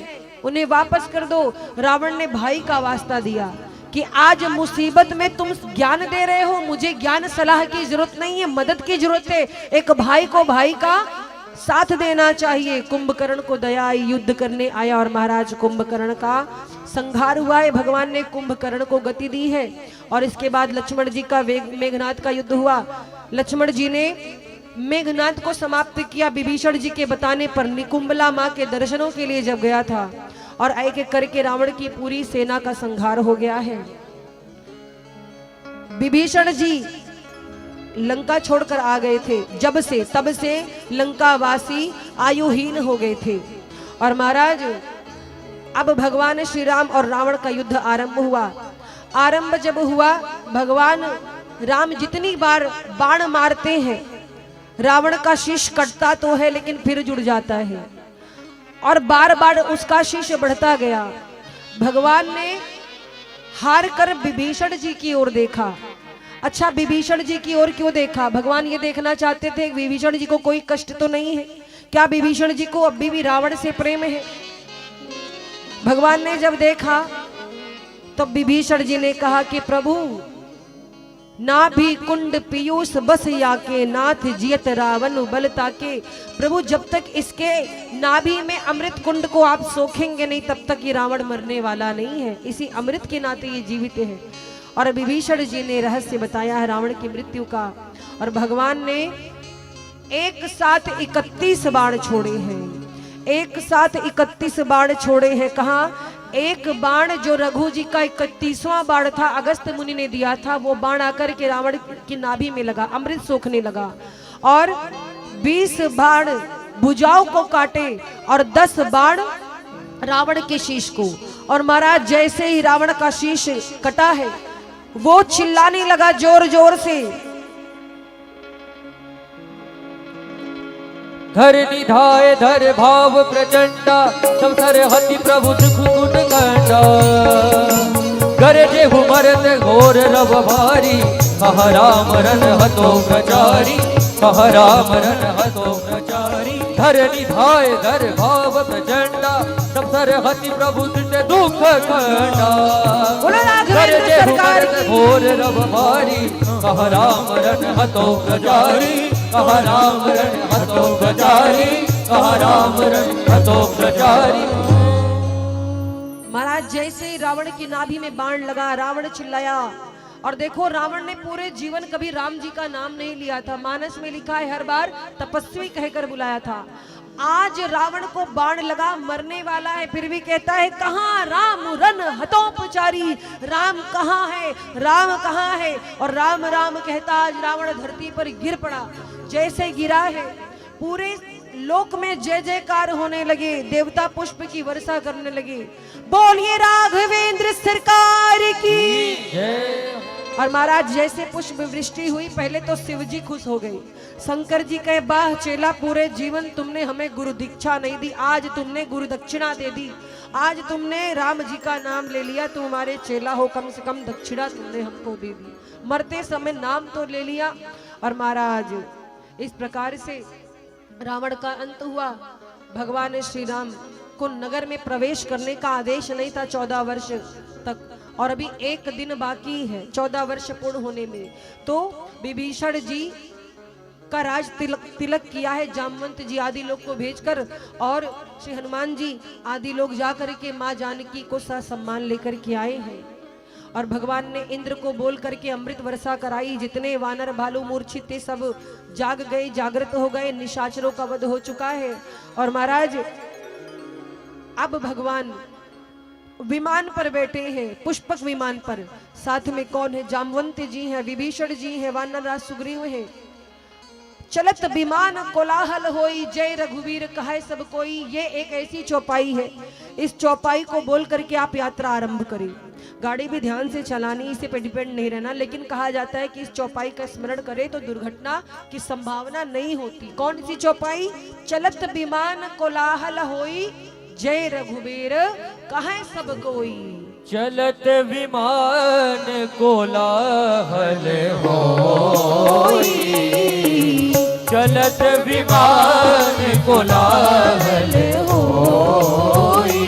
उन्हें वापस कर दो। रावण ने भाई का वास्ता दिया कि आज मुसीबत में तुम ज्ञान दे रहे हो, मुझे ज्ञान सलाह की जरूरत नहीं है, मदद की जरूरत है। एक भाई को भाई का साथ देना चाहिए। कुंभकर्ण को दया आई, युद्ध करने आया और महाराज कुंभकर्ण का संहार हुआ है। भगवान ने कुंभकर्ण को गति दी है। और इसके बाद लक्ष्मण जी का मेघनाद का युद्ध हुआ। लक्ष्मण जी ने मेघनाद को समाप्त किया। विभीषण जी के बताने पर निकुंबला माँ के दर्शनों के लिए जब गया था और एक एक करके रावण की पूरी सेना का संहार हो गया है। विभीषण जी लंका छोड़कर आ गए थे, तब से लंका वासी आयुहीन हो गए थे। और महाराज अब भगवान श्री राम और रावण का युद्ध आरंभ हुआ। आरंभ जब हुआ, भगवान राम जितनी बार बाण मारते हैं, रावण का शीश कटता तो है लेकिन फिर जुड़ जाता है और बार बार उसका शीश बढ़ता गया। भगवान ने हार कर विभीषण जी की ओर देखा। अच्छा, विभीषण जी की ओर क्यों देखा? भगवान ये देखना चाहते थे विभीषण जी को कोई कष्ट तो नहीं है क्या? विभीषण जी को अभी भी रावण से प्रेम है? भगवान ने जब देखा तो विभीषण जी ने कहा कि प्रभु, नाभि कुंड पीयूष बस याके, नाथ जियत रावण बल ताके। प्रभु, जब तक इसके नाभि में अमृत कुंड को आप सोखेंगे नहीं तब तक ये रावण मरने वाला नहीं है, इसी अमृत के नाते ये जीवित है। और विभीषण जी ने रहस्य बताया है रावण की मृत्यु का। और भगवान ने एक साथ 31 बाण छोड़े हैं, एक साथ 31 बाण छोड़े हैं। कहा? एक बाण जो रघु जी का 31वां बाण था, अगस्त मुनि ने दिया था, वो बाण आकर के रावण की नाभि में लगा, अमृत सोखने लगा। और 20 बाण भुजाओं को काटे और 10 बाण रावण के शीश को। और महाराज जैसे ही रावण का शीश कटा है, वो चिल्लाने लगा जोर जोर से, धर निधाय धर भाव प्रचंडा, तब सर हति प्रभु सुख गुण कंडा। गरजे मरत घोर रव भारी, कह राम रन हतो प्रचारी, कह राम रन हतो प्रचारी। धर निधाय धर भाव प्रचंडा, तब सर हति प्रभु दुख कंडा। गरजे मरत घोर रव भारी, कह राम रन हतो प्रचारी, कह राम रन हतो प्रचारी, कह राम रन हतो प्रचारी। महाराज जैसे ही रावण की नाभि में बाण लगा, रावण चिल्लाया। और देखो, रावण ने पूरे जीवन कभी राम जी का नाम नहीं लिया था। मानस में लिखा है हर बार तपस्वी कहकर बुलाया था। आज रावण को बाण लगा, मरने वाला है, फिर भी कहता है कहाँ राम रन हतोपचारी, राम कहाँ है, राम कहाँ है। और राम राम कहता आज रावण धरती पर गिर पड़ा। जैसे गिरा है, पूरे लोक में जय जयकार होने लगे, देवता पुष्प की वर्षा करने लगे। बोलिए राघवेंद्र सरकार की जय। और महाराज जैसे पुष्प वृष्टि हुई, पहले तो शिव जी खुश हो गए। शंकर जी कहे, वाह चेला, पूरे जीवन तुमने हमें गुरु दीक्षा नहीं दी, आज तुमने गुरु दक्षिणा दे दी। आज तुमने राम जी का नाम ले लिया, तुम हमारे चेला हो, कम से कम दक्षिणा तुमने हमको दे दी। मरते समय नाम तो ले लिया। और महाराज इस प्रकार से रावण का अंत हुआ। भगवान श्री राम को नगर में प्रवेश करने का आदेश नहीं था 14 वर्ष तक, और अभी एक दिन बाकी है 14 वर्ष पूर्ण होने में। तो विभीषण जी का राज तिलक किया है जामवंत जी आदि लोग को भेजकर, और श्री हनुमान जी आदि लोग जाकर के माँ जानकी को सम्मान लेकर के आए हैं। और भगवान ने इंद्र को बोल करके अमृत वर्षा कराई। जितने वानर भालू मूर्छित थे सब जाग गए, जागृत हो गए, निशाचरों का वध हो चुका है। और महाराज अब भगवान विमान पर बैठे हैं, पुष्पक विमान पर। साथ में कौन है? जामवंत जी हैं, विभीषण जी हैं, वानर राज सुग्रीव हैं। चलत विमान कोलाहल होई, जय रघुवीर कहे सब कोई। ये एक ऐसी चौपाई है, इस चौपाई को बोल करके आप यात्रा आरंभ करें। गाड़ी भी ध्यान से चलानी, इसे पे डिपेंड नहीं रहना। लेकिन कहा जाता है कि इस चौपाई का स्मरण करें तो दुर्घटना की संभावना नहीं होती। कौन सी चौपाई? चलत विमान कोलाहल होई, जय रघुवीर कहे सब कोई। चलत विमान कोलाहल होई, चलत विमान कोलाहल होई,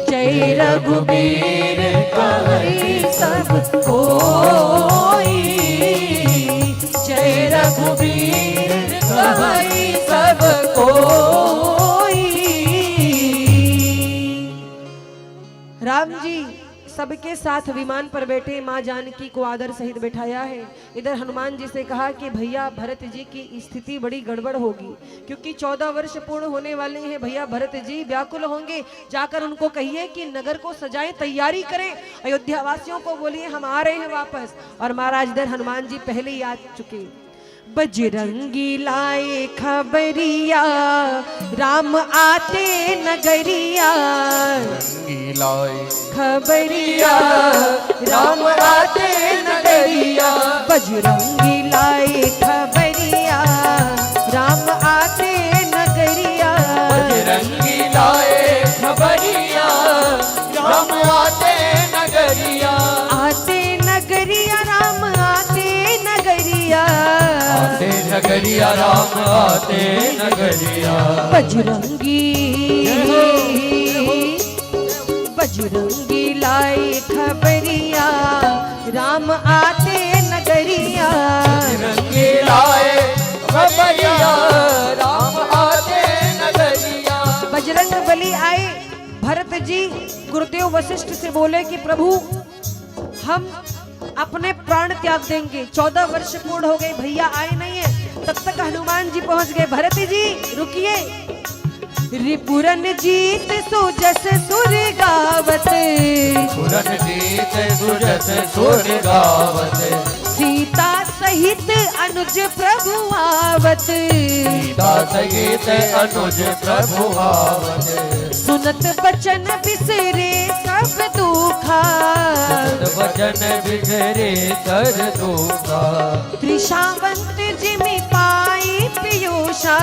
जय रघुवीर कहे सब कोई, जय रघुवीर कहे सब कोई। राम जी सबके साथ विमान पर बैठे, माँ जानकी को आदर सहित बैठाया है। इधर हनुमान जी से कहा कि भैया भरत जी की स्थिति बड़ी गड़बड़ होगी, क्योंकि 14 वर्ष पूर्ण होने वाले हैं। भैया भरत जी व्याकुल होंगे, जाकर उनको कहिए कि नगर को सजाएं, तैयारी करें। अयोध्या वासियों को बोलिए हम आ रहे हैं वापस। और महाराज इधर हनुमान जी पहले ही आ चुके। बजरंगी लाए खबरिया, राम आते नगरिया। लाए खबरिया, राम आते नगरिया। बजरंगी लाए खबरिया, राम आते नगरिया। बजरंगी लाए खबरिया, राम आते नगरिया। आते नगरिया, राम आते नगरिया। आते नगरिया, राम आते नगरिया। बजरंगी बजरंगी लाए खबरिया, राम आते नगरिया। बजरंगी लाए खबरिया, राम आते नगरिया। बजरंग बली आए। भरत जी गुरुदेव वशिष्ठ से बोले कि प्रभु हम अपने प्राण त्याग देंगे। 14 वर्ष पूर्ण हो गए, भैया आए नहीं है। तब तक हनुमान जी पहुंच गए। भरत जी रुकिए। रिपुरन जीत सुजस सुर गावत, पुरन जीत सुजस सुर गावत। सीता सहित अनुज प्रभु आवत। सीता सहित अनुज प्रभु आवत। सुनत बचन बिसरे सब दुखा, वचन बिगरे कर दूंगा। त्रिशावंत जिमि पाई पीयूषा।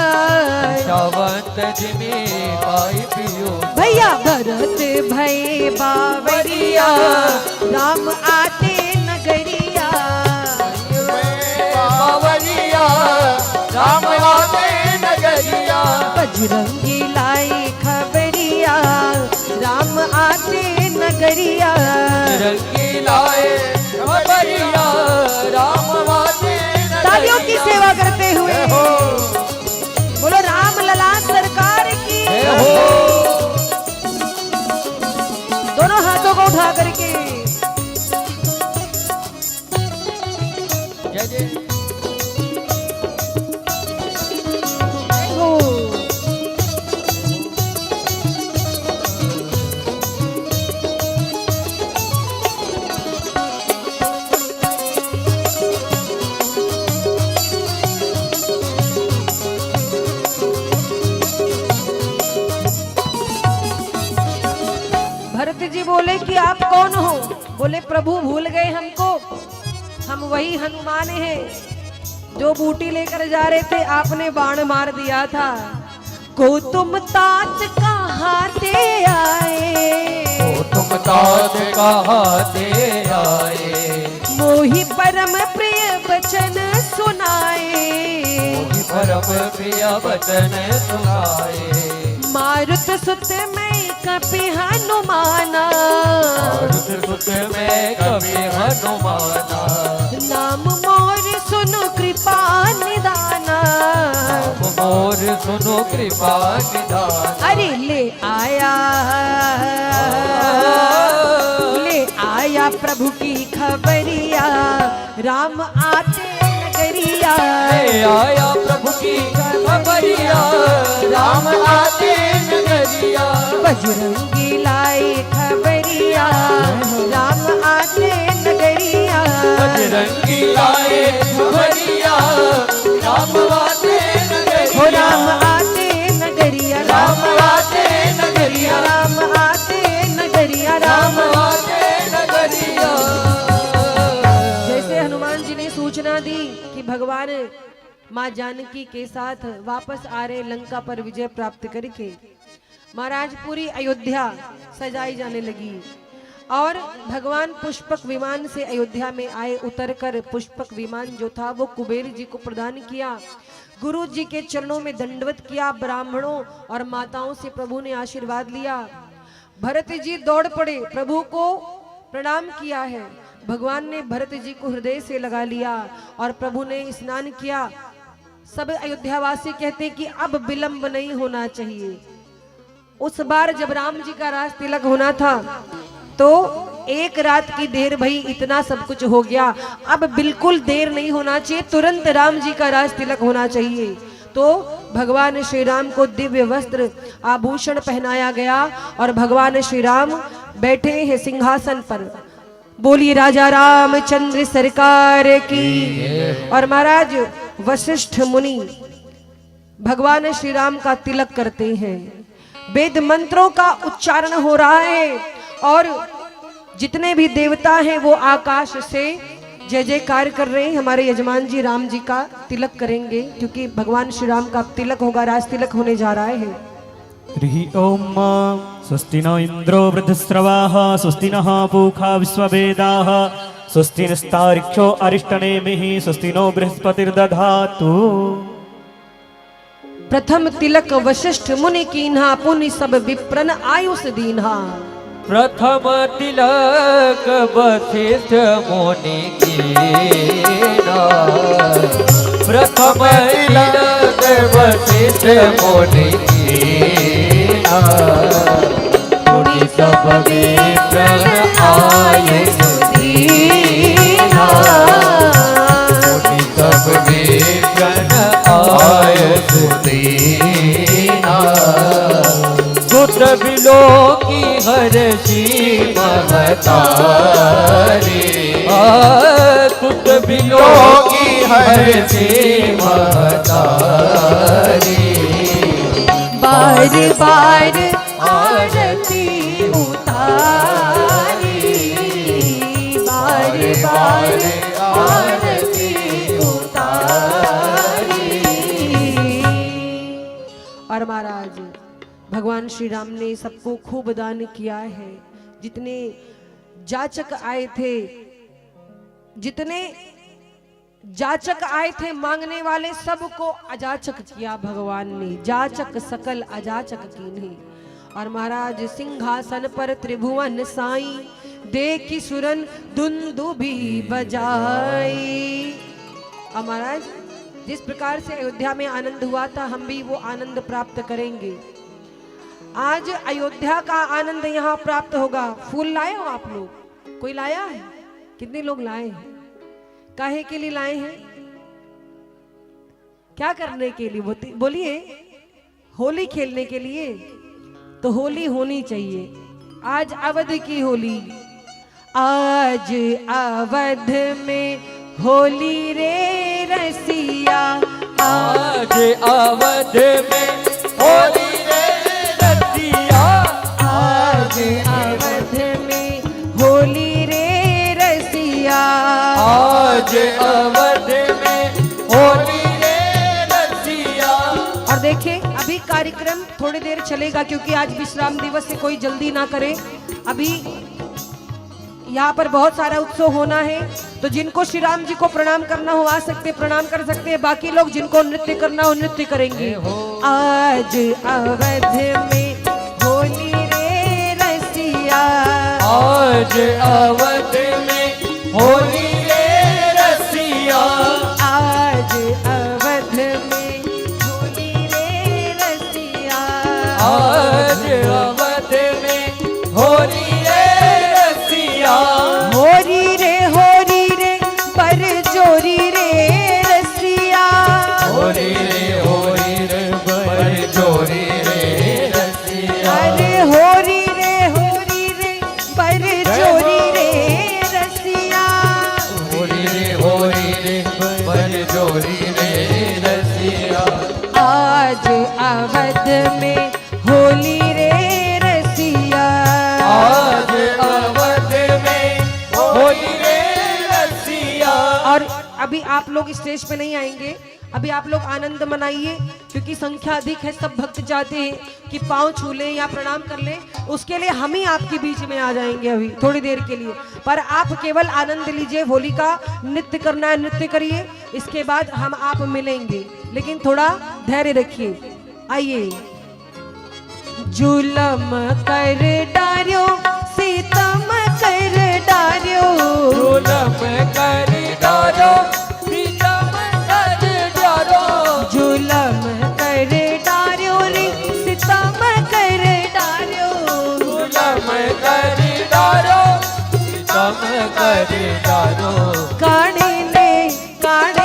शावंत जिमी पाई पियो। भैया भरत भय बावरिया, राम आते नगरिया। बावरिया, राम आते नगरिया। बजरंगी लाई खबरिया, राम आते नगरिया। बजरंगी लाए खबरिया, राम आते नगरिया। तालियों की सेवा करते हुए बोलो राम लला सरकार की। दोनों हाथों को उठा करके जय जय। जय हो। भरत जी बोले कि आप कौन हो? बोले प्रभु भूल गए हमको, हम वही हनुमान हैं जो बूटी लेकर जा रहे थे, आपने बाण मार दिया था। को तुम तात कहाँ ते आए, ओ तुम तात कहाँ ते आए। मोहि परम प्रिय वचन सुनाए। मोहि परम प्रिय वचन सुनाए। मारुत सुत में कपि हनुमाना, मारुत सुत में कपि हनुमाना। नाम मोर सुनो कृपा निदाना। नाम मोर सुनो कृपा निदान। अरे ले आया प्रभु की खबरिया, राम आते नगरिया। ले आया प्रभु की खबरिया, राम आते नगरिया। बजरंगी लाए खबरिया, राम आते नगरिया। बजरंगी लाए खबरिया, राम आते हो नगरिया। राम आते नगरिया, राम आते नगरिया। राम आते नगरिया, राम राम। आते नगरिया। जैसे हनुमान जी ने सूचना दी कि भगवान माँ जानकी के साथ वापस आ रहे लंका पर विजय प्राप्त करके, महाराज पूरी अयोध्या सजाई जाने लगी और भगवान पुष्पक विमान से अयोध्या में आए। उतरकर पुष्पक विमान जो था वो कुबेर जी को प्रदान किया। गुरु जी के चरणों में दंडवत किया। ब्राह्मणों और माताओं से प्रभु ने आशीर्वाद लिया। भरत जी दौड़ पड़े, प्रभु को प्रणाम किया है। भगवान ने भरत जी को हृदय से लगा लिया और प्रभु ने स्नान किया। सब अयोध्यावासी कहते कि अब विलंब नहीं होना चाहिए। उस बार जब राम जी का राज तिलक होना था तो एक रात की देर भई, इतना सब कुछ हो गया। अब बिल्कुल देर नहीं होना चाहिए, तुरंत राम जी का राज तिलक होना चाहिए। तो भगवान श्री राम को दिव्य वस्त्र आभूषण पहनाया गया और भगवान श्री राम बैठे हैं सिंहासन पर। बोलिए राजा रामचंद्र सरकार की। और महाराज वशिष्ठ मुनि भगवान श्री राम का तिलक करते हैं। वेद मंत्रों का उच्चारण हो रहा है और जितने भी देवता हैं वो आकाश से जय जयकार कर रहे हैं। हमारे यजमान जी राम जी का तिलक करेंगे क्योंकि भगवान श्री राम का तिलक होगा, राज तिलक होने जा रहा है। हरि ओम स्वस्ति न इंद्रो वृद्धस्रवाः स्वस्ति नः पूषा विश्ववेदाः स्वस्ति नस्तार्क्ष्यो अरिष्टनेमिः स्वस्ति नो बृहस्पतिर्दधातु। प्रथम तिलक वशिष्ठ मुनि कीन्हा, पुनि सब विप्रन आयुष दीन्हा। प्रथम तिलक वशिष्ठ मुनि कीन्हा, प्रथम तिलक वशिष्ठ मुनि कीन्हा। मुनि सब विप्रन आयुष दीन्हा, मुनि सब विप्रन आयुष दीन्हा। सुत बिलो की हर्षि महतारी, सुत बिलो की हर्षि महतारी। बार बार आरती उतारी, बार बार आरती उतारी। और महाराज भगवान श्री राम ने सबको खूब दान किया है। जितने जाचक आए थे, जितने जाचक आए थे मांगने वाले, सबको अजाचक किया भगवान ने। जाचक सकल अजाचक कीन्हे। और महाराज सिंहासन पर त्रिभुवन साई, देखी सुरन दुंदुभी बजाई। और महाराज जिस प्रकार से अयोध्या में आनंद हुआ था, हम भी वो आनंद प्राप्त करेंगे। आज अयोध्या का आनंद यहाँ प्राप्त होगा। फूल लाए हो आप लोग? कोई लाया है? कितने लोग लाए हैं? काहे के लिए लाए हैं? क्या करने के लिए? बोलिए। होली खेलने के लिए। तो होली होनी चाहिए। आज अवध की होली, आज अवध में होली रे रसिया, आज अवध में होली रे रसिया, आज अवध में होली रे रसिया, आज अवध में होली रे रसिया। और देखिए अभी कार्यक्रम थोड़ी देर चलेगा क्योंकि आज विश्राम दिवस है, कोई जल्दी ना करे। अभी यहाँ पर बहुत सारा उत्सव होना है, तो जिनको श्री राम जी को प्रणाम करना हो आ सकते, प्रणाम कर सकते हैं। बाकी लोग जिनको नृत्य करना हो नृत्य करेंगे। आज अवध में होली रे रसिया, आज अवध में होली रे रसिया, आज अवध में होली रे रसिया, आज अवध में होली रे रसिया। होरी रे पर जोरी रे रसिया, होली रे पर जोरी रे रसिया। अरे हो अवध में होली रे रसिया, आज अवध में होली रे रसिया। और अभी आप लोग स्टेज पे नहीं आएंगे, अभी आप लोग आनंद मनाइए, क्योंकि संख्या अधिक है, सब भक्त चाहते हैं कि पाँव छू लें या प्रणाम कर लें, उसके लिए हम ही आपके बीच में आ जाएंगे अभी थोड़ी देर के लिए। पर आप केवल आनंद लीजिए, होली का नृत्य करना है नृत्य करिए, इसके बाद हम आप मिलेंगे, लेकिन थोड़ा धैर्य रखिए। आइए। जुलम कर डार्यो सीतम कर डार्यो, जुलम कर डारो सीतम कर डारो, जुलम कर डार्यो रे सीतम कर डार्यो, जुलम कर डारो सीतम कर डारो। काढ़े ने कर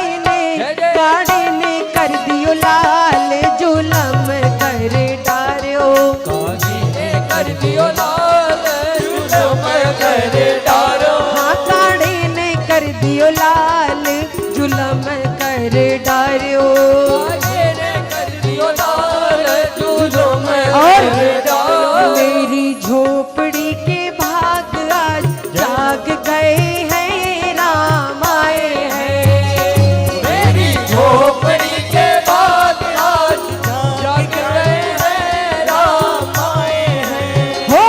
दियो लाल, जुलम कर डार्यो, काजी ने कर दियो लाल, जुलम कर डारो। हाँ काढ़े ने कर दियो लाल, जुलम कर डार्यो। काजी ने कर दियो लाल, जुलम और कर डारो। मेरी झोपड़ी के भाग आज जाग गए हैं, राम आए हैं। मेरी झोपड़ी के बाद आज जाग गए हैं, राम आए हैं। हो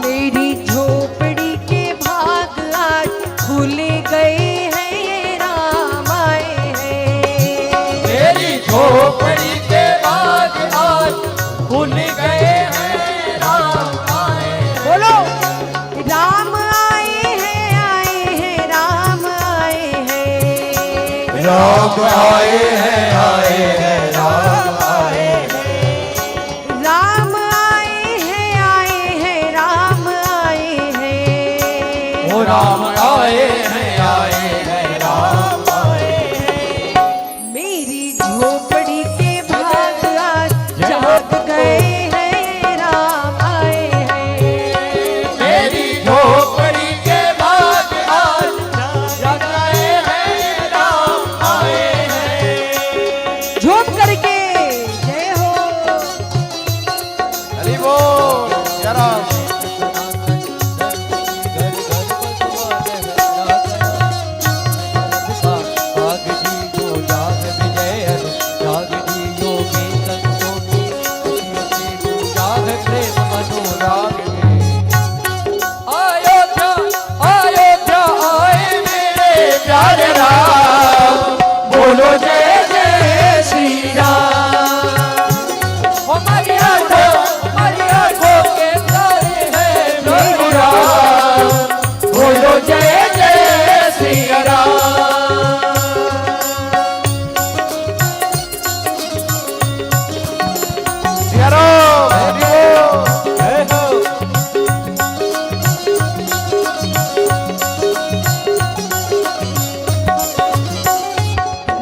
मेरी झोपड़ी के भाग आज खुल गए हैं, राम आए हैं। मेरी झोपड़ी के बाद आज खुल गए हैं, राम आए हैं। बोलो राम आए हैं, राम आए हैं, राम आए हैं राम आए राम आए हैं, राम आए हैं। ओ राम आए हैं राम आए हैं। मेरी झोपड़ी के भाग आज जाग गए हैं, राम आए हैं। मेरी झोपड़ी के बाद आज जाग गए हैं, राम आए हैं। झोप करके जय हो। हरि बोल जय राम। बोलो जय जय श्री राम। हमारी आंखों के तारे हैं प्रभु राम। बोलो जय जय श्री राम। जय राम हरि बोल जय हो।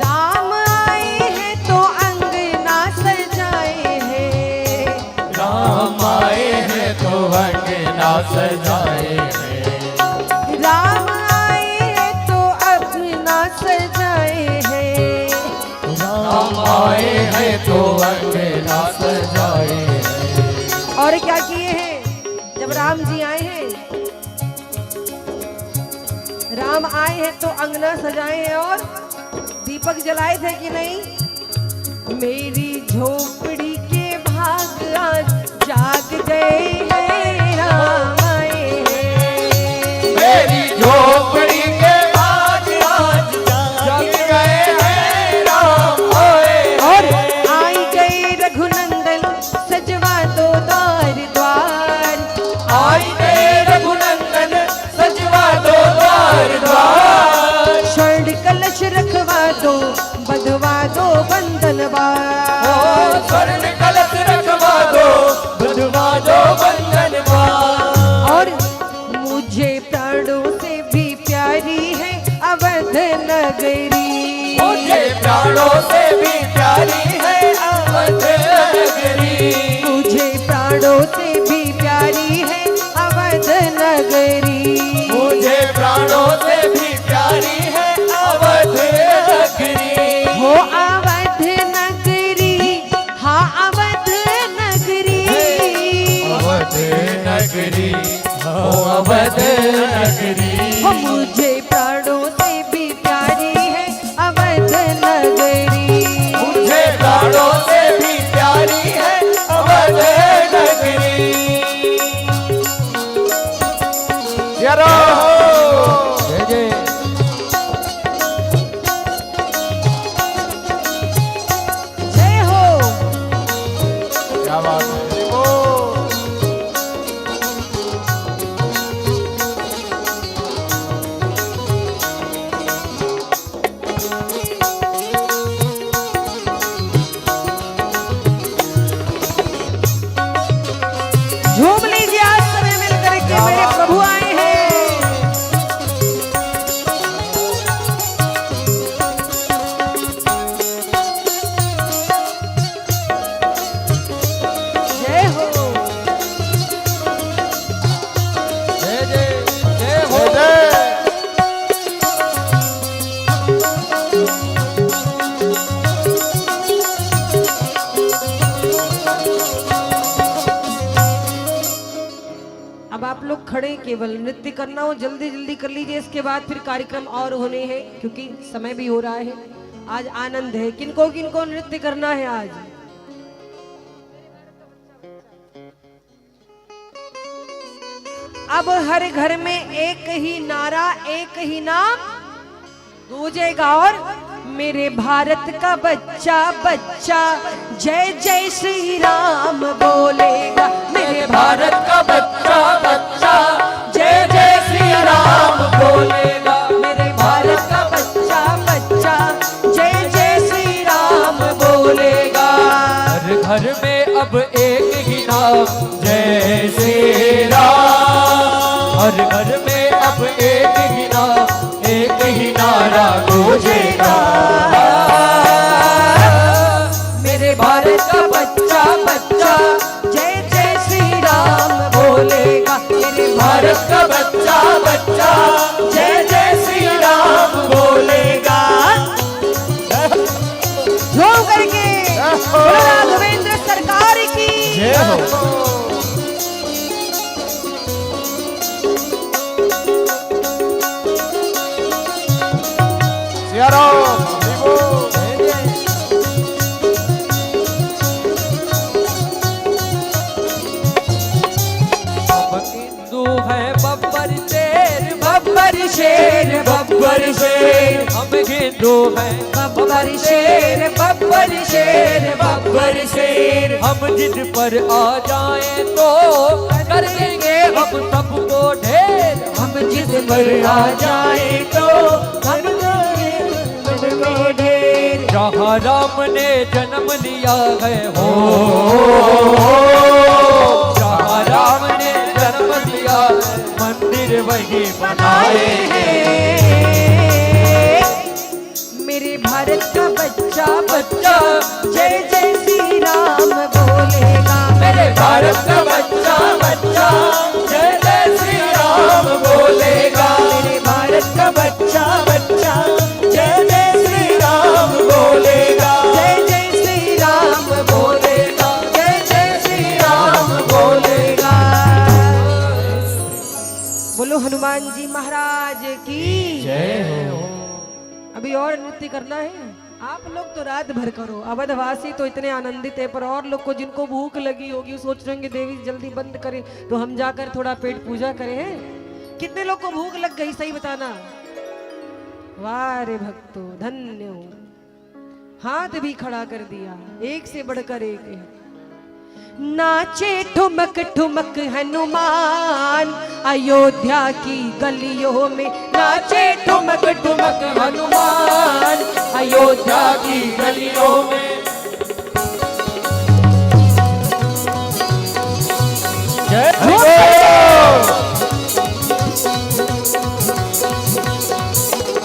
राम आए हैं तो अंगना सजाए हैं, राम आए हैं तो अंगना सजाए हैं। राम आए हैं तो अपना सजाए हैं। राम आए हैं तो अंगना सजाए हैं। और क्या किए हैं जब राम जी आए हैं? राम आए हैं तो अंगना सजाए हैं और दीपक जलाए थे कि नहीं? मेरी झोपड़ी के भाग आज जाग गए हैं, राम आए हैं। मेरी झोपड़ी के बाद आज जाग गए हैं, राम आए हैं। और आई गए रघुनंदन सजवा दो द्वार द्वार, आई गए रघुनंदन सजवा दो द्वार द्वार। स्वर्ण कलश रखवा दो बंधवा दो बंधनवार। ओ स्वर्ण कलश रखवा दो बंधवा दो बंधनवार। और मुझे प्राणों से भी प्यारी है अवध नगरी, मुझे प्राणों से भी प्यारी है अवध नगरी। मुझे प्राणों से भी प्यारी है अवध नगरी। मुझे प्राणों से भी प्यारी है अवध नगरी। हो अवध नगरी, हाँ अब आप लोग खड़े केवल नृत्य करना हो जल्दी जल्दी कर लीजिए, इसके बाद फिर कार्यक्रम और होने हैं क्योंकि समय भी हो रहा है। आज आनंद है। किनको किनको नृत्य करना है आज? अब हर घर में एक ही नारा, एक ही नाम गूंजेगा और मेरे भारत का बच्चा बच्चा जय जय श्री राम बोलेगा। मेरे भारत का बच्चा बच्चा जय जय श्री राम बोलेगा। मेरे भारत का बच्चा बच्चा जय जय श्री राम बोलेगा। हर घर में अब एक ही नाम जय श्री राम। हर घर में अब एक ही नाम, एक ही नारा गूंजेगा। मेरे भारत का बच्चा बच्चा जय जय श्री राम बोलेगा। मेरे भारत का बच्चा बच्चा जय जय श्री राम बोलेगा। झूम करके राघवेंद्र सरकार की जय हो। सियाराम हरिबो। हिंदू है बब्बर शेर, बब्बर शेर बब्बर शेर। हम हिंदू हैं बब्बर शेर बब्बर शेर बब्बर शेर। हम जिद पर आ जाएं तो कर देंगे हम सबको ढेर। हम जिस पर आ जाए तो हम सबको ढेर। जहाँ राम ने जन्म लिया है हो, जहाँ राम ने जन्म लिया है, मंदिर वही बनाए हैं। मेरे भारत का बच्चा बच्चा जय जय श्री राम बोलेगा। मेरे भारत का बच्चा बच्चा जय जय श्री राम बोलेगा। मेरे भारत का बच्चा बच्चा जय जय श्री राम बोलेगा। जय जय श्री राम बोलेगा। जय जय श्री राम बोलेगा। बोलो हनुमान जी महाराज की जय हो। अभी और नृत्य करना है। आप लोग तो रात भर करो, अवधवासी तो इतने आनंदित है, पर और लोग को जिनको भूख लगी होगी सोच रहे होंगे देवी जल्दी बंद करें तो हम जाकर थोड़ा पेट पूजा करें। हैं कितने लोग को भूख लग गई सही बताना। वाह रे भक्तों धन्य हो। हाथ भी खड़ा कर दिया, एक से बढ़कर एक है। नाचे ठुमक ठुमक हनुमान अयोध्या की गलियों में। नाचे ठुमक ठुमक हनुमान अयोध्या की गलियों में। जय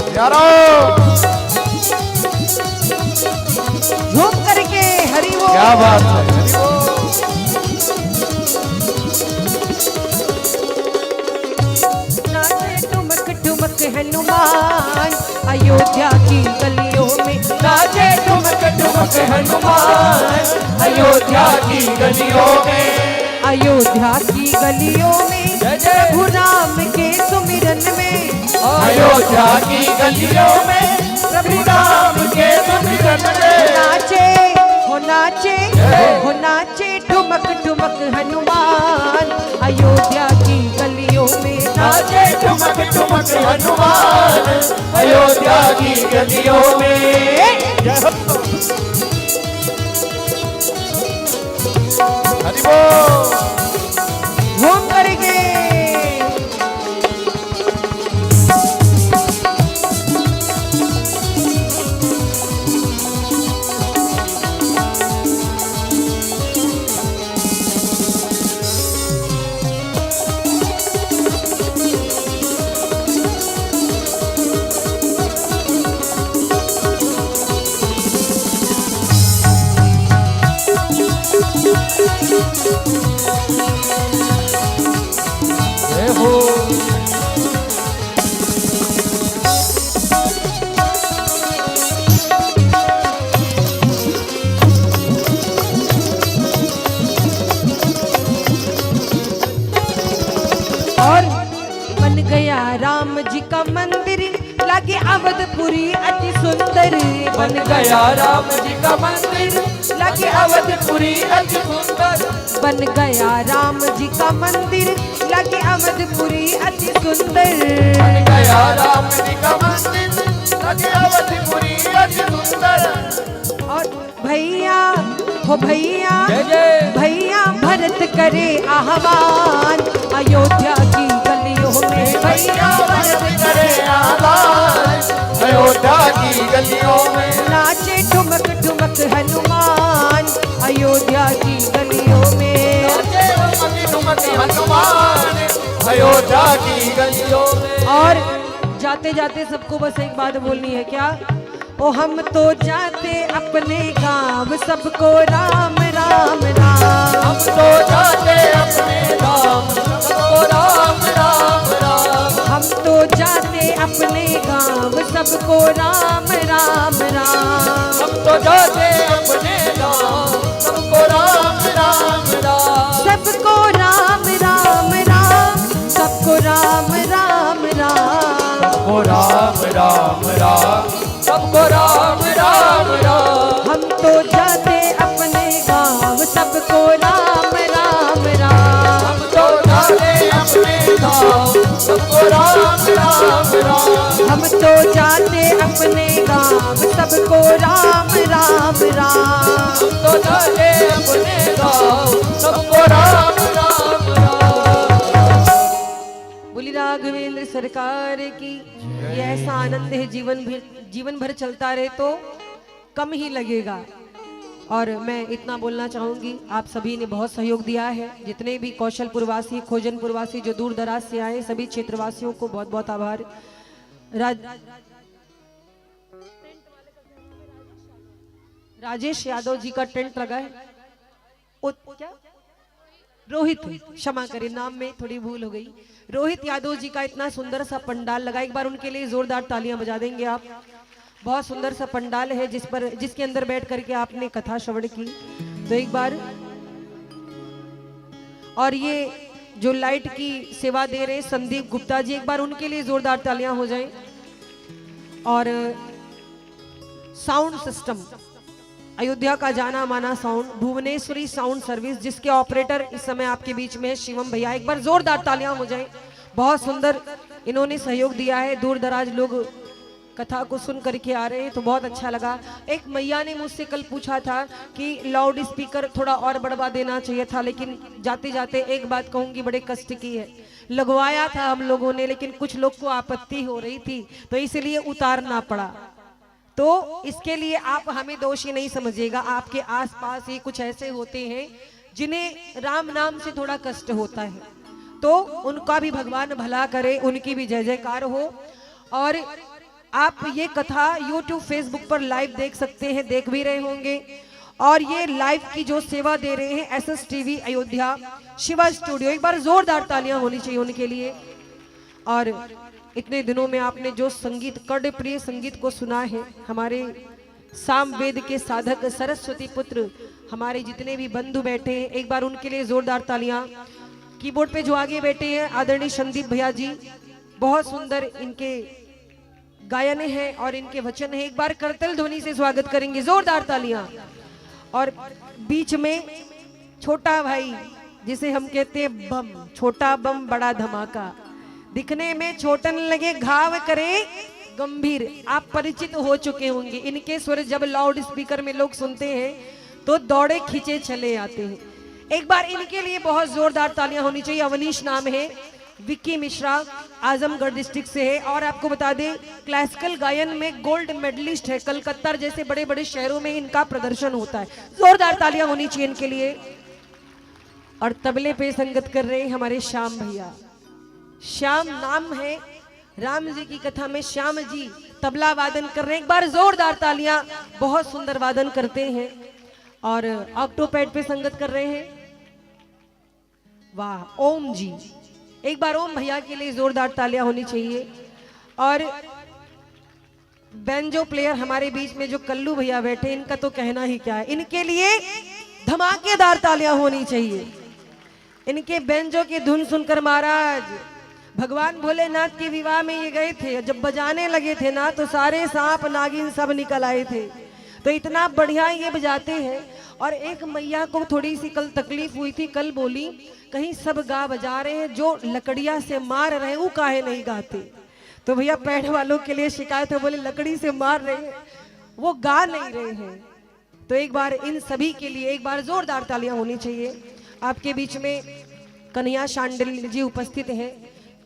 सियाराम। झूम करके हरि बोल। क्या बात है हरिबो। नाचे ठुमक ठुमक हनुमान अयोध्या की गलियों में। नाचे ठुमक ठुमक हनुमान अयोध्या की गलियों में। अयोध्या की गलियों में प्रभु राम के सुमिरन में। अयोध्या की गलियों में प्रभु राम के सुमिरन में। नाचे हो नाचे ठुमक ठुमक हनुमान अयोध्या की गलियों में। नाचे ठुमक ठुमक हनुमान अयोध्या की गलियों में। हरिबो। घूम करके जय हो। अवधपुरी अति सुंदर बन गया राम जी का मंदिर, लगे अवधपुरी अति सुंदर। बन गया राम जी का मंदिर लगे अवधपुरी अति सुंदर। बन गया राम जी का मंदिर, लगे अवधपुरी अति सुंदर। और भैया हो भैया, जय जय। भैया भरत करे आह्वान, अयोध्या की गलियों में भैया भरत करे आह्वान। अयोध्या की गलियों में नाचे ठुमक ठुमक हनुमान, अयोध्या की गलियों में। हनुमान अयोध्या की गलियों में। और जाते जाते सबको बस एक बात बोलनी है, क्या? ओ हम तो जाते अपने गांव, सबको राम राम राम। हम तो जाते अपने गाँव, सबको राम राम राम। हम तो जाते अपने गांव, सबको राम राम राम। हम तो जाते अपने गाँव, सबको राम राम राम। सबको राम राम राम, सबको राम राम राम। सबको राम राम राम, सबको राम राम राम। हम तो जाते अपने गांव, सबको राम राम राम। हम तो जाते अपने गाँव, सबको राम राम राम। हम तो जाते अपने गांव, सबको राम राम राम। हम तो जाते अपने गाँव, सबको राम राम राम। बोली राघवेंद्र सरकार की। ये ऐसा आनंद है, जीवन भर चलता रहे तो कम ही लगेगा। और मैं इतना बोलना चाहूंगी, आप सभी ने बहुत सहयोग दिया है, जितने भी कौशलपुर वासी, खोजनपुर वासी, जो दूर दराज से आए, सभी क्षेत्रवासियों को बहुत बहुत आभार। राजेश यादव जी का टेंट लगा है, क्या रोहित, क्षमा करें नाम में थोड़ी भूल हो गई। रोहित यादव जी का इतना सुंदर सा पंडाल लगा, एक बार उनके लिए जोरदार तालियां बजा देंगे आप। बहुत सुंदर सा पंडाल है जिसके अंदर बैठ करके आपने कथा श्रवण की, तो एक बार। और ये जो लाइट की सेवा दे रहे संदीप गुप्ता जी, एक बार उनके लिए जोरदार तालियां हो जाएं। और साउंड सिस्टम, अयोध्या का जाना माना साउंड, भुवनेश्वरी साउंड सर्विस, जिसके ऑपरेटर इस समय आपके बीच में है शिवम भैया, एक बार जोरदार तालियां हो जाएं। बहुत सुंदर इन्होंने सहयोग दिया है, दूर दराज लोग कथा को सुन करके आ रहे हैं, तो बहुत अच्छा लगा। एक मैया ने मुझसे कल पूछा था कि लाउड स्पीकर थोड़ा और बढ़वा देना चाहिए था, लेकिन जाते जाते एक बात कहूंगी, बड़े कष्ट की है, लगवाया था हम लोगों ने, लेकिन कुछ लोग को आपत्ति हो रही थी, तो इसलिए उतारना पड़ा। तो इसके लिए आप हमें दोषी नहीं समझिएगा, आपके आसपास ही कुछ ऐसे होते हैं जिन्हें राम नाम से थोड़ा कष्ट होता है, तो उनका भी भगवान भला करे, उनकी भी जय जयकार हो। और आप ये कथा YouTube फेसबुक पर लाइव देख सकते हैं, देख भी रहे होंगे। और ये लाइव की जो सेवा दे रहे हैं SS TV Ayodhya Shiva studio, एक बार जोरदार तालियां होनी चाहिए उनके लिए। और इतने दिनों में आपने जो संगीत, कर्ण प्रिय संगीत को सुना है, हमारे साम वेद के साधक सरस्वती पुत्र हमारे जितने भी बंधु बैठे हैं, एक बार उनके लिए जोरदार तालियां। कीबोर्ड पे जो आगे बैठे हैं आदरणीय संदीप भैया जी, बहुत सुंदर इनके गायन है और इनके वचन है, एक बार करतल ध्वनि से स्वागत करेंगे, जोरदार तालियां। और बीच में छोटा भाई, जिसे हम कहते हैं बम, छोटा बम बड़ा धमाका, दिखने में छोटन लगे घाव करे गंभीर, आप परिचित हो चुके होंगे। इनके स्वर जब लाउड स्पीकर में लोग सुनते हैं तो दौड़े खींचे चले आते हैं। एक बार इनके लिए बहुत जोरदार तालियां होनी चाहिए। अवनीश नाम है, विक्की मिश्रा, आजमगढ़ डिस्ट्रिक्ट से है, और आपको बता दें क्लासिकल गायन में गोल्ड मेडलिस्ट है, कलकत्ता जैसे बड़े बड़े शहरों में इनका प्रदर्शन होता है, जोरदार तालियां होनी चाहिए इनके लिए। और तबले पे संगत कर रहे हैं हमारे श्याम भैया, श्याम नाम है, राम जी की कथा में श्याम जी तबला वादन कर रहे हैं, एक बार जोरदार तालियां, बहुत सुंदर वादन करते हैं। और ऑक्टोपैड पे संगत कर रहे हैं, वाह, ओम जी, एक बार ओम भैया के लिए जोरदार तालियां होनी चाहिए। और बैंजो प्लेयर हमारे बीच में जो कल्लू भैया बैठे, इनका तो कहना ही क्या है, इनके लिए धमाकेदार तालियां होनी चाहिए। इनके बैंजो की धुन सुनकर महाराज भगवान भोलेनाथ के विवाह में ये गए थे, जब बजाने लगे थे ना तो सारे सांप नागिन सब निकल आए थे। तो इतना बढ़िया ये बजाते हैं। और एक मैया को थोड़ी सी कल तकलीफ हुई थी, कल बोली कहीं सब गा बजा रहे हैं, जो लकड़ियां से मार रहे हैं वो काहे नहीं गाते। तो भैया पैठ वालों के लिए शिकायत है, बोले लकड़ी से मार रहे हैं वो गा नहीं रहे हैं। तो एक बार इन सभी के लिए एक बार जोरदार तालियां होनी चाहिए। आपके बीच में कन्हैया शांडिल जी उपस्थित हैं,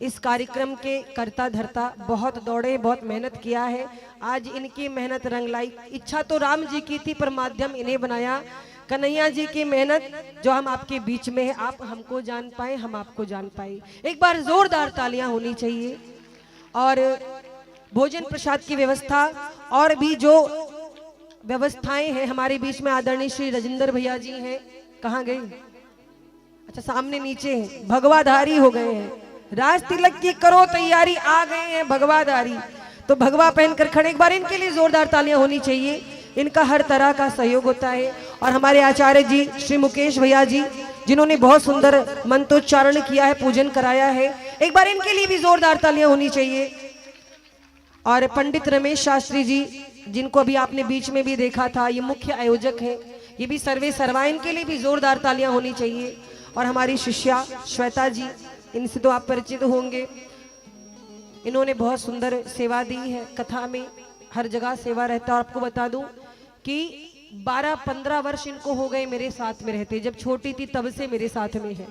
इस कार्यक्रम के कर्ता धर्ता, बहुत दौड़े, बहुत मेहनत किया है, आज इनकी मेहनत रंग लाई। इच्छा तो राम जी की थी पर माध्यम इन्हें बनाया। कन्हैया जी की मेहनत जो हम आपके बीच में है, आप हमको जान पाए, हम आपको जान पाए। एक बार जोरदार तालियां होनी चाहिए। और भोजन प्रसाद की व्यवस्था और भी जो व्यवस्थाएं हैं हमारे बीच में आदरणीय श्री राजेंद्र भैया जी हैं, कहाँ गए? अच्छा सामने नीचे हैं, भगवाधारी हो गए हैं, राज तिलक की करो तैयारी, आ गए हैं भगवाधारी। तो भगवा पहनकर खड़े, एक बार इनके लिए जोरदार तालियां होनी चाहिए। इनका हर तरह का सहयोग होता है। और हमारे आचार्य जी श्री मुकेश भैया जी, जिन्होंने बहुत सुंदर मंत्रोच्चारण किया है, पूजन कराया है, एक बार इनके लिए भी जोरदार तालियां होनी चाहिए। और पंडित रमेश शास्त्री जी, जिनको अभी आपने बीच में भी देखा था, ये मुख्य आयोजक हैं, ये भी सर्वे सर्वा, इनके लिए भी जोरदार तालियां होनी चाहिए। और हमारी शिष्या श्वेता जी, इनसे तो आप परिचित होंगे, इन्होंने बहुत सुंदर सेवा दी है कथा में, हर जगह सेवा रहता है। और आपको बता दूं कि 12-15 वर्ष इनको हो गए मेरे साथ में रहते, जब छोटी थी तब से मेरे साथ में है।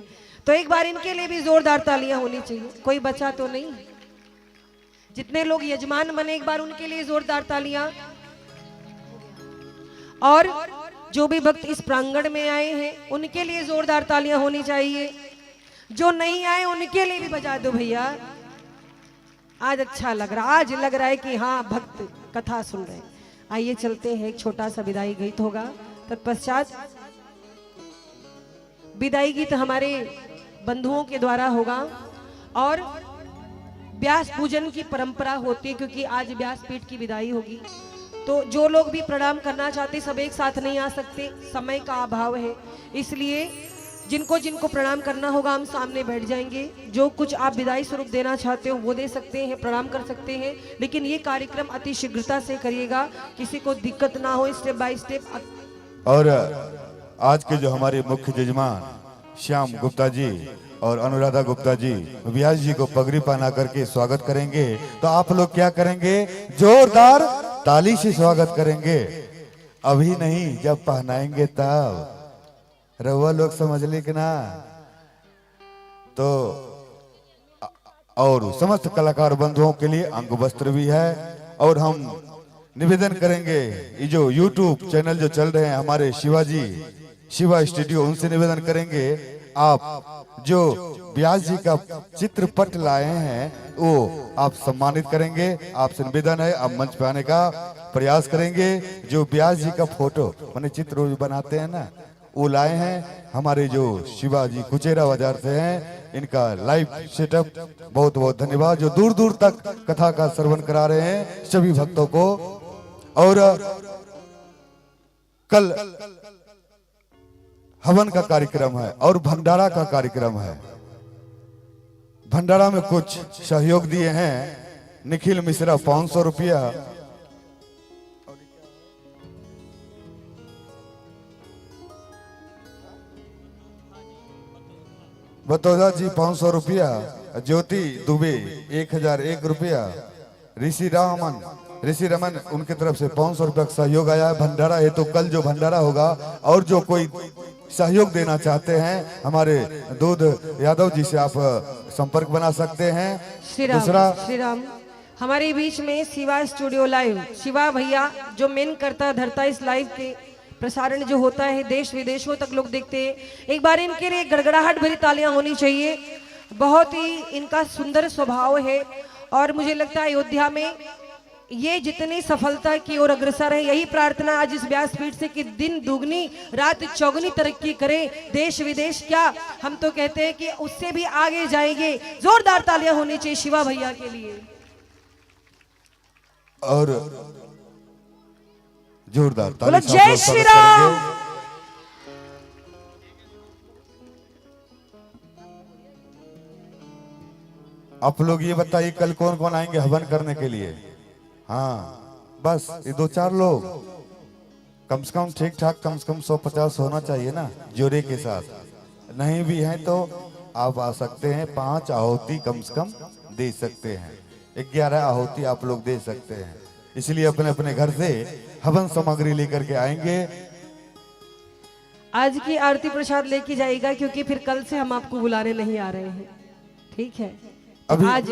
तो एक बार इनके लिए भी जोरदार तालियां होनी चाहिए। कोई बचा तो नहीं? जितने लोग यजमान बने एक बार उनके लिए जोरदार तालियां। और जो भी भक्त इस प्रांगण में आए हैं उनके लिए जोरदार तालियां होनी चाहिए। जो नहीं आए उनके लिए भी बजा दो भैया। आज अच्छा लग रहा, आज लग रहा है कि हाँ भक्त कथा सुन रहे हैं। आइए चलते हैं, एक छोटा सा विदाई गीत होगा, तत्पश्चात विदाई गीत हमारे बंधुओं के द्वारा होगा। और व्यास पूजन की परंपरा होती है, क्योंकि आज व्यासपीठ की विदाई होगी। तो जो लोग भी प्रणाम करना चाहते सब एक साथ नहीं आ सकते, समय का अभाव है, इसलिए जिनको जिनको प्रणाम करना होगा हम सामने बैठ जाएंगे। जो कुछ आप विदाई स्वरूप देना चाहते हो वो दे सकते हैं, प्रणाम कर सकते हैं, लेकिन ये कार्यक्रम अति शीघ्रता से करिएगा, किसी को दिक्कत ना हो, स्टेप बाय स्टेप। और आज के जो हमारे मुख्य जजमान श्याम गुप्ता जी और अनुराधा गुप्ता जी, व्यास जी को पगड़ी पहना करके स्वागत करेंगे। तो आप लोग क्या करेंगे? जोरदार ताली से स्वागत करेंगे। अभी नहीं, जब पहनाएंगे तब। रहुआ लोग समझ ली कि ना? तो और समस्त कलाकार बंधुओं के लिए अंग वस्त्र भी है। और हम निवेदन करेंगे, ये जो YouTube चैनल जो चल रहे हैं हमारे शिवाजी शिवा स्टूडियो, उनसे निवेदन करेंगे आप जो व्यास जी का चित्रपट लाए हैं वो आप सम्मानित करेंगे। आपसे निवेदन है, आप मंच पे आने का प्रयास करेंगे। जो व्यास जी का फोटो माने चित्र बनाते हैं ना, वो लाए हैं हमारे जो शिवाजी कुचेरा बाजार से हैं। इनका लाइव सेटअप बहुत बहुत धन्यवाद, जो दूर दूर तक कथा का श्रवण करा रहे हैं सभी भक्तों को। और कल हवन का कार्यक्रम है और भंडारा का कार्यक्रम है। भंडारा में कुछ सहयोग दिए हैं निखिल मिश्रा 500 रुपया, बतौजा जी 500 रुपया, ज्योति दुबे 1001 रुपया, ऋषि रमन उनके तरफ से 500 रुपया का सहयोग आया है भंडारा है। तो कल जो भंडारा होगा और जो कोई सहयोग देना चाहते हैं हमारे दूध यादव जी से आप संपर्क बना सकते हैं। दूसरा श्री राम हमारे बीच में शिवा स्टूडियो लाइव, शिवा भैया जो मेन करता धरता इस लाइव के प्रसारण जो होता है देश विदेशों तक लोग देखते हैं। एक बार इनके लिए गड़गड़ाहट भरी तालियां होनी चाहिए। बहुत ही इनका सुंदर स्वभाव है और मुझे लगता है अयोध्या में ये जितनी सफलता की ओर अग्रसर है, यही प्रार्थना आज इस व्यासपीठ से कि दिन दुगनी रात चौगुनी तरक्की करे। देश विदेश क्या, हम तो कहते हैं कि उससे भी आगे जाएंगे। जोरदार तालियां होनी चाहिए शिवा भैया के लिए। और जोरदार बोलो जय श्री राम। आप लोग ये बताइए कल कौन कौन आएंगे हवन करने के लिए? हाँ बस ये 2-4 लोग, कम से कम ठीक ठाक कम से कम 150 होना चाहिए ना जोड़े के साथ। नहीं भी हैं तो आप आ सकते हैं, 5 आहुति कम से कम दे सकते हैं, 11 आहुति आप लोग दे सकते हैं। इसलिए अपने अपने घर से हवन सामग्री लेकर के आएंगे। आज की आरती प्रसाद लेके जाएगा, क्योंकि फिर कल से हम आपको बुलाने नहीं आ रहे हैं, ठीक है? अभी आज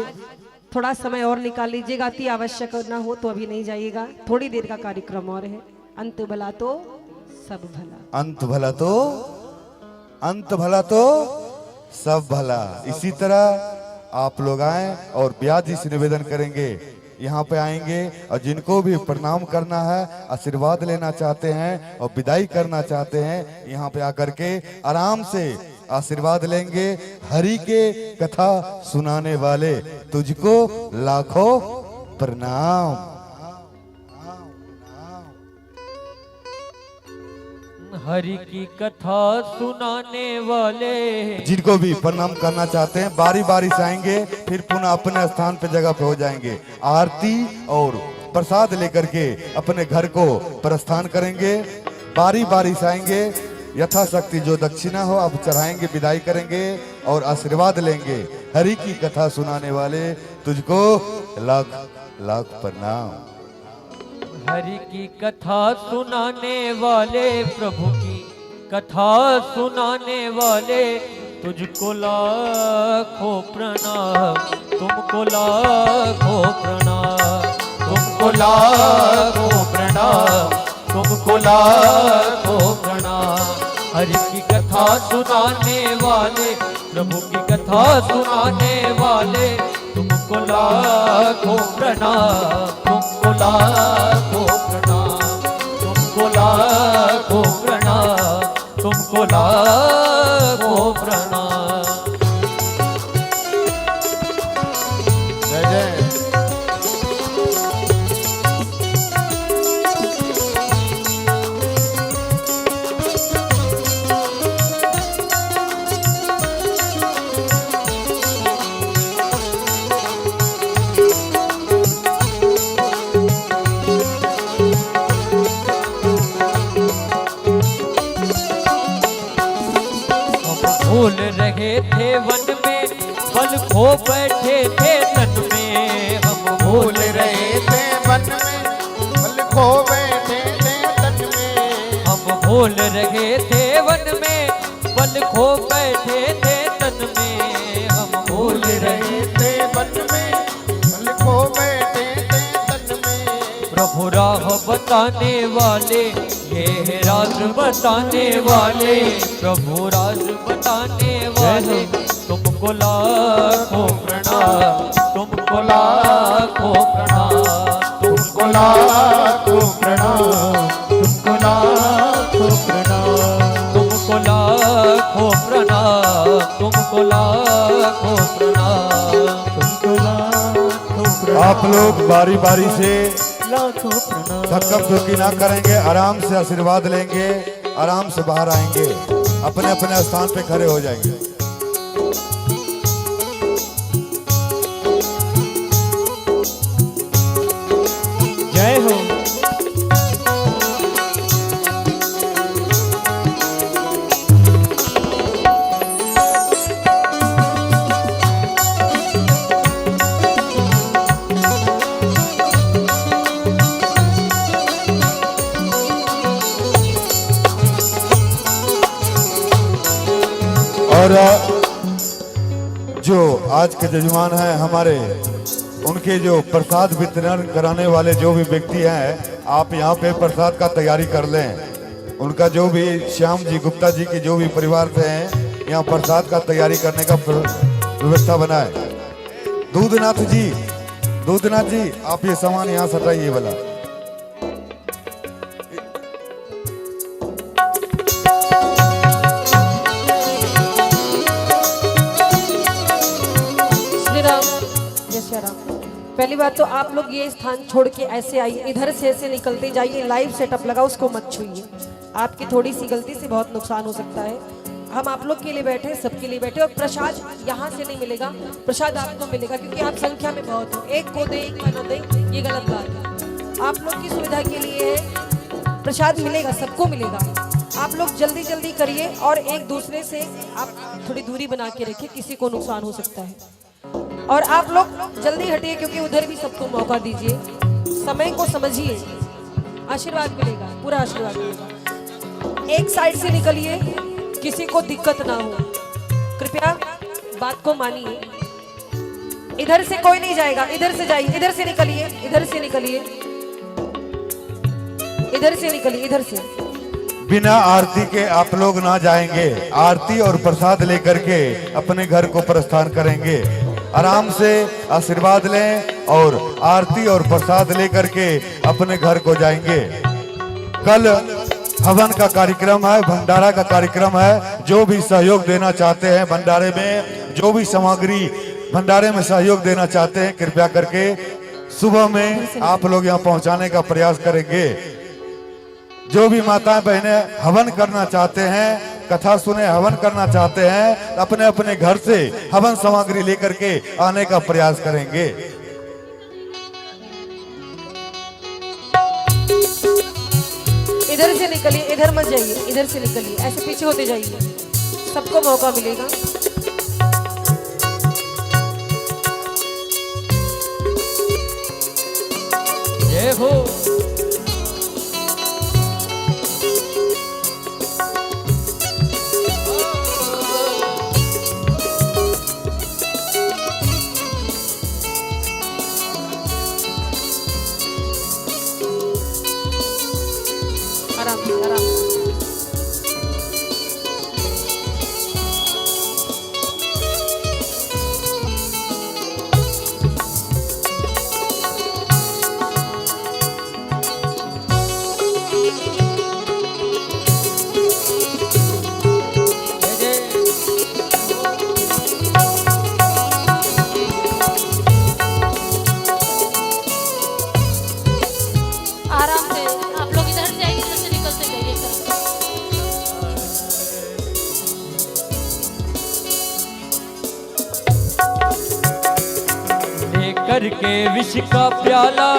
थोड़ा समय और निकाल लीजिएगा, अति आवश्यक ना हो तो अभी नहीं जाइएगा, थोड़ी देर का कार्यक्रम और है। अंत भला तो सब भला, अंत भला तो, अंत भला तो सब भला। इसी तरह आप लोग आए और ब्याज जी से निवेदन करेंगे, यहाँ पे आएंगे और जिनको भी प्रणाम करना है, आशीर्वाद लेना चाहते हैं और विदाई करना चाहते हैं, यहाँ पे आकर के आराम से आशीर्वाद लेंगे। हरि के कथा सुनाने वाले तुझको लाखों प्रणाम। हरि की कथा सुनाने वाले जिनको भी प्रणाम करना चाहते हैं बारी बारी से आएंगे, फिर पुनः अपने स्थान पे जगह पे हो जाएंगे। आरती और प्रसाद लेकर के अपने घर को प्रस्थान करेंगे, बारी बारी से आएंगे। यथाशक्ति जो दक्षिणा हो आप चढ़ाएंगे, विदाई करेंगे और आशीर्वाद लेंगे। हरि की कथा सुनाने वाले तुझको लाख लाख प्रणाम। हरि की कथा सुनाने वाले, प्रभु की कथा सुनाने वाले, तुझको लाखों प्रणाम, तुमको लाखों प्रणाम, तुमको लाखों प्रणाम, तुमको लाखों प्रणाम। हरि की कथा सुनाने वाले, प्रभु की कथा सुनाने वाले, तुमको लाखों प्रणाम, तुमको लाखों प्रणाम, तुमको लाखों प्रणाम, तुमको लाखों प्रणाम। जय जय। भूल रहे थे वन में, बल खो बैठे थे तन में। हम भूल रहे थे वन में, बल खो बैठे थे तन में। हम भूल रहे थे वन में, बल खो बैठे थे तन में। हम भूल रहे थे वन में, बल खो बैठे थे तन में। प्रभु राह बताने वाले, ये राज बताने वाले, प्रभु राज बताने वाले, तुमको लाखों प्रणाम, तुमको लाखों प्रणाम, तुमको लाखों प्रणाम, तुमको लाखों प्रणाम, तुमको लाखों प्रणाम, तुमको लाखों प्रणाम, तुमको लाखों प्रणाम। आप लोग बारी बारी से लाखों प्रणाम। धक्का धुक्की ना करेंगे, आराम से आशीर्वाद लेंगे, आराम से बाहर आएंगे, अपने अपने स्थान पे खड़े हो जाएंगे। जय हो। और जो आज के जजमान हैं हमारे, उनके जो प्रसाद वितरण कराने वाले जो भी व्यक्ति हैं, आप यहाँ पे प्रसाद का तैयारी कर लें। उनका जो भी श्याम जी गुप्ता जी के जो भी परिवार से हैं, यहाँ प्रसाद का तैयारी करने का व्यवस्था बनाए। दूधनाथ जी आप ये सामान यहाँ सटाइए वाला। पहली बात तो आप लोग ये स्थान छोड़ के ऐसे आइए, इधर से ऐसे निकलते जाइए, लाइव सेटअप लगा उसको मत छूइए। आपकी थोड़ी सी गलती से बहुत नुकसान हो सकता है। हम आप लोग के लिए बैठे, सबके लिए बैठे, और प्रसाद यहाँ से नहीं मिलेगा, प्रसाद आपको मिलेगा क्योंकि आप संख्या में बहुत हो। एक को दे, एक को न दे, ये गलत बात है। आप लोग की सुविधा के लिए है, प्रसाद मिलेगा, सबको मिलेगा। आप लोग जल्दी जल्दी करिए और एक दूसरे से आप थोड़ी दूरी बना के रखिए, किसी को नुकसान हो सकता है। और आप लोग जल्दी हटिए क्योंकि उधर भी सबको मौका दीजिए, समय को समझिए, आशीर्वाद मिलेगा, पूरा आशीर्वाद मिलेगा। एक साइड से निकलिए, किसी को दिक्कत ना हो, कृपया बात को मानिए। इधर से कोई नहीं जाएगा, इधर से जाइए, इधर से निकलिए, इधर से निकलिए, इधर से निकलिए, इधर से। बिना आरती के आप लोग ना जाएंगे। आरती और प्रसाद लेकर के अपने घर को प्रस्थान करेंगे। आराम से आशीर्वाद लें और आरती और प्रसाद लेकर के अपने घर को जाएंगे। कल हवन का कार्यक्रम है, भंडारा का कार्यक्रम है। जो भी सहयोग देना चाहते हैं भंडारे में, जो भी सामग्री भंडारे में सहयोग देना चाहते हैं, कृपया करके सुबह में आप लोग यहाँ पहुँचाने का प्रयास करेंगे। जो भी माताएं बहनें हवन करना चाहते हैं, कथा सुने हवन करना चाहते हैं, अपने अपने घर से हवन सामग्री लेकर के आने का प्रयास करेंगे। इधर से निकलिए, इधर मत जाइए, इधर से निकलिए, ऐसे पीछे होते जाइए, सबको मौका मिलेगा। जय हो। आराम से, आराम से। आराम से आप लोग इधर से आइए, इधर से निकलते जाइए एक तरफ। लेकर के विष का प्याला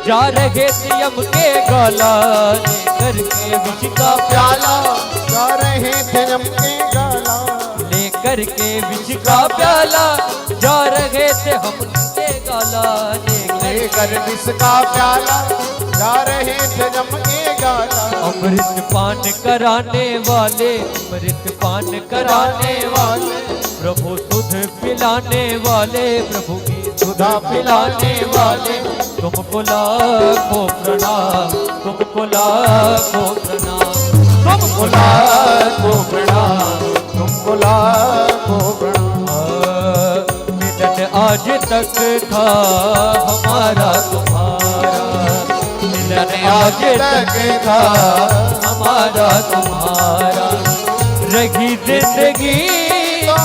जा रहे थे यम के गाला। लेकर के विष का प्याला जा रहे थे यम के गाला। लेकर के विष का प्याला जा रहे थे हम के गाला। लेकर विष का प्याला जा रहे थे यम के गाला। अमृत पान कराने वाले, अमृत पान कराने वाले, प्रभु सुध पिलाने वाले, प्रभु की सुधा पिलाने वाले, तुमको लाखों प्रणाम, तुमको लाखों प्रणाम, तुमको लाखों प्रणाम, तुमको लाखों प्रणाम। मिलन आज तक था हमारा तुम्हारा, मिलन आज तक था हमारा तुम्हारा। रही जिंदगी तो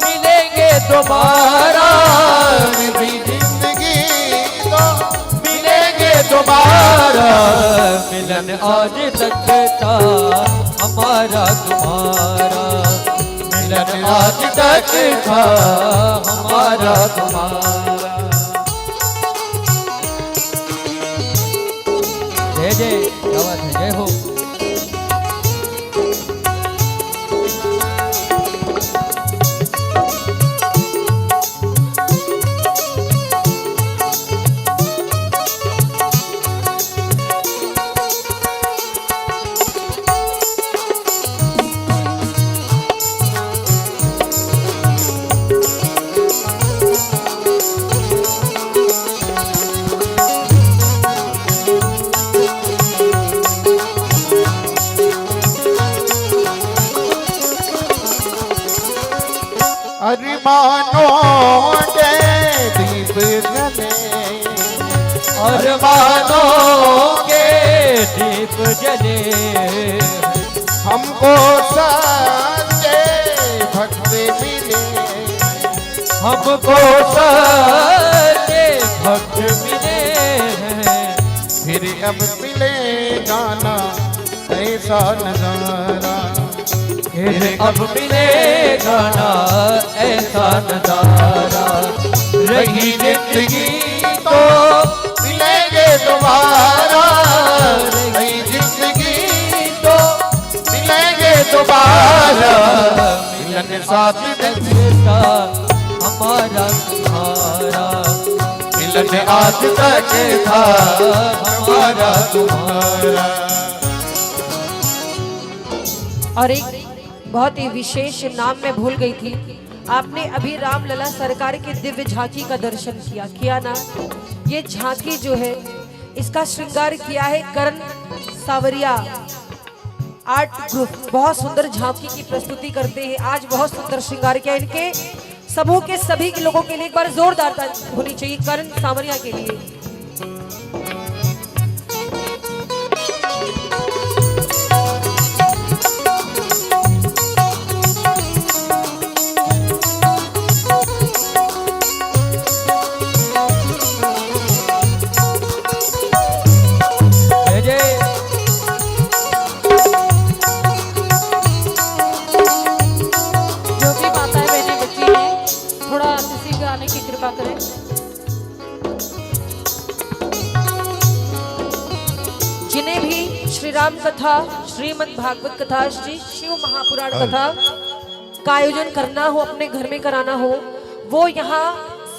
मिलेंगे दोबारा, रही जिंदगी तो मिलेंगे दोबारा। मिलन आज तक था हमारा तुम्हारा, मिलन आज तक था हमारा तुम्हारा। जय जय, क्या बात है, जय हो। अरमानों के दीप जले, अरमानों के दीप जले, हमको सच्चे भक्त मिले, हमको सच्चे भक्त मिले हैं। फिर अब मिलेगा ना ऐसा नजारा, फिर अब मिलेगा ना ऐसा नजारा, रही जिंदगी तो मिलेंगे दोबारा, नई जिंदगी तो मिलेंगे दोबारा, मिलन साथ लगता हमारा तुम्हारा, मिलन आज तक था हमारा तुम्हारा। और एक बहुत ही विशेष नाम मैं भूल गई थी। आपने अभी रामलला सरकार की दिव्य झांकी का दर्शन किया ना। ये झांकी जो है इसका श्रृंगार किया है करण सावरिया आर्ट ग्रुप। बहुत सुंदर झांकी की प्रस्तुति करते हैं। आज बहुत सुंदर श्रृंगार किया इनके समूह के सभी लोगों के लिए। एक बार जोरदार ताली होनी चाहिए करण सावरिया के लिए। जिन्हें भी श्री राम कथा, श्रीमद् भागवत कथा, श्री शिव महापुराण कथा का आयोजन करना हो, अपने घर में कराना हो, वो यहाँ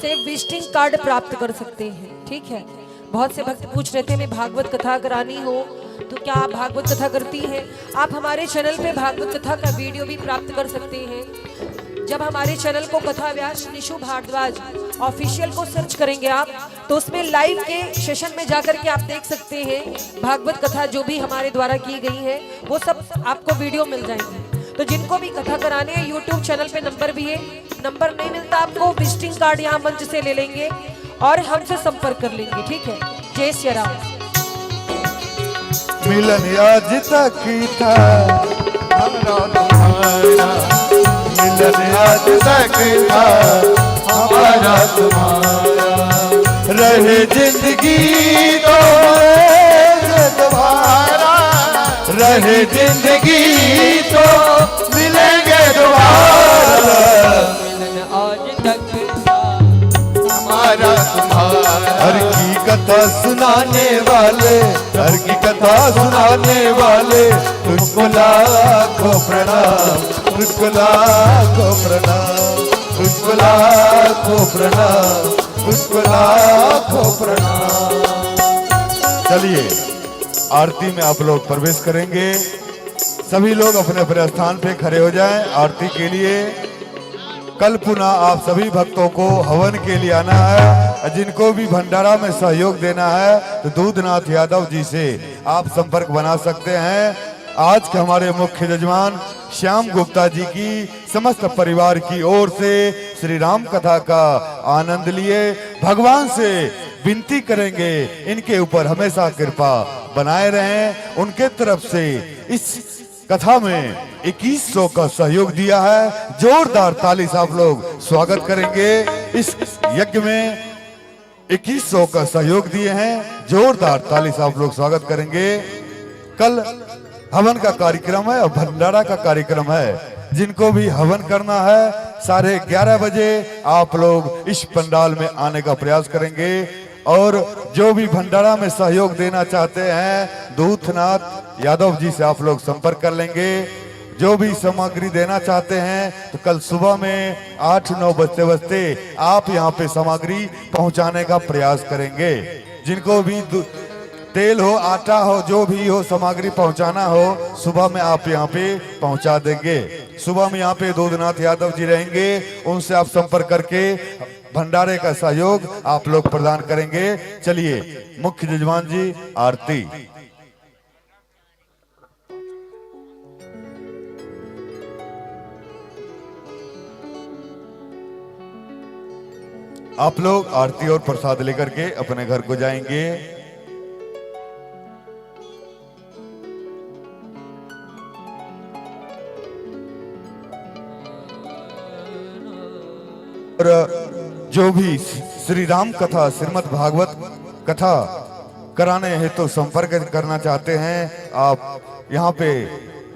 से विजिटिंग कार्ड प्राप्त कर सकते हैं। ठीक है। बहुत से भक्त पूछ रहे थे मैं भागवत कथा करानी हो तो क्या आप भागवत कथा करती हैं? आप हमारे चैनल पे भागवत कथा का वीडियो भी प्राप्त कर सकते हैं। जब हमारे चैनल को कथा व्यास निशु भारद्वाज ऑफिशियल को सर्च करेंगे आप तो उसमें लाइव के सेशन में जाकर के आप देख सकते हैं भागवत कथा जो भी हमारे द्वारा की गई है वो सब आपको वीडियो मिल जाएंगे। तो जिनको भी कथा कराने हैं यूट्यूब चैनल पे नंबर भी है, नंबर नहीं मिलता आपको विजिटिंग कार्ड यहाँ मंच से ले लेंगे और हमसे संपर्क कर लेंगे। ठीक है। जय श्री राम। मिलन आज तक था हमारा तुम्हारा, मिलन आज तक था हमारा तुम्हारा, रहे जिंदगी तो दोबारा, रहे जिंदगी तो मिलेंगे दोबारा, मिलन आज तक था हमारा तुम्हारा। हर की कथा सुनाने वाले, हर की कथा सुनाने वाले, तुझको लाखों प्रणाम, तुझको लाखों प्रणाम, तुझको लाखों प्रणाम, तुझको लाखों प्रणाम। चलिए आरती में आप लोग प्रवेश करेंगे। सभी लोग अपने अपने स्थान पे खड़े हो जाएं आरती के लिए। कल पुनः आप सभी भक्तों को हवन के लिए आना है। जिनको भी भंडारा में सहयोग देना है तो दूधनाथ यादव जी से आप संपर्क बना सकते हैं। आज के हमारे मुख्य यजमान श्याम गुप्ता जी की समस्त परिवार की ओर से श्री राम कथा का आनंद लिए। भगवान से विनती करेंगे इनके ऊपर हमेशा कृपा बनाए रहें। उनके तरफ से इस कथा में 2100 का सहयोग दिया है। जोरदार ताली से आप लोग स्वागत करेंगे। इस यज्ञ में 2100 का सहयोग दिए हैं। जोरदार ताली से आप लोग स्वागत करेंगे। कल हवन का कार्यक्रम है और भंडारा का कार्यक्रम है। जिनको भी हवन करना है 11:30 बजे आप लोग इस पंडाल में आने का प्रयास करेंगे। और जो भी भंडारा में सहयोग देना चाहते हैं दूधनाथ यादव जी से आप लोग संपर्क कर लेंगे। जो भी सामग्री देना चाहते हैं तो कल सुबह में 8-9 बजते आप यहां पे सामग्री पहुंचाने का प्रयास करेंगे। जिनको भी तेल हो, आटा हो, जो भी हो सामग्री पहुंचाना हो सुबह में आप यहां पे पहुंचा देंगे। सुबह में यहाँ पे दूधनाथ यादव जी रहेंगे, उनसे आप संपर्क करके भंडारे का सहयोग आप लोग प्रदान करेंगे। चलिए मुख्य यजमान जी आरती। आप लोग आरती और प्रसाद लेकर के अपने घर को जाएंगे। और जो भी श्री राम कथा, श्रीमद् भागवत कथा कराने हेतु तो संपर्क करना चाहते हैं आप यहाँ पे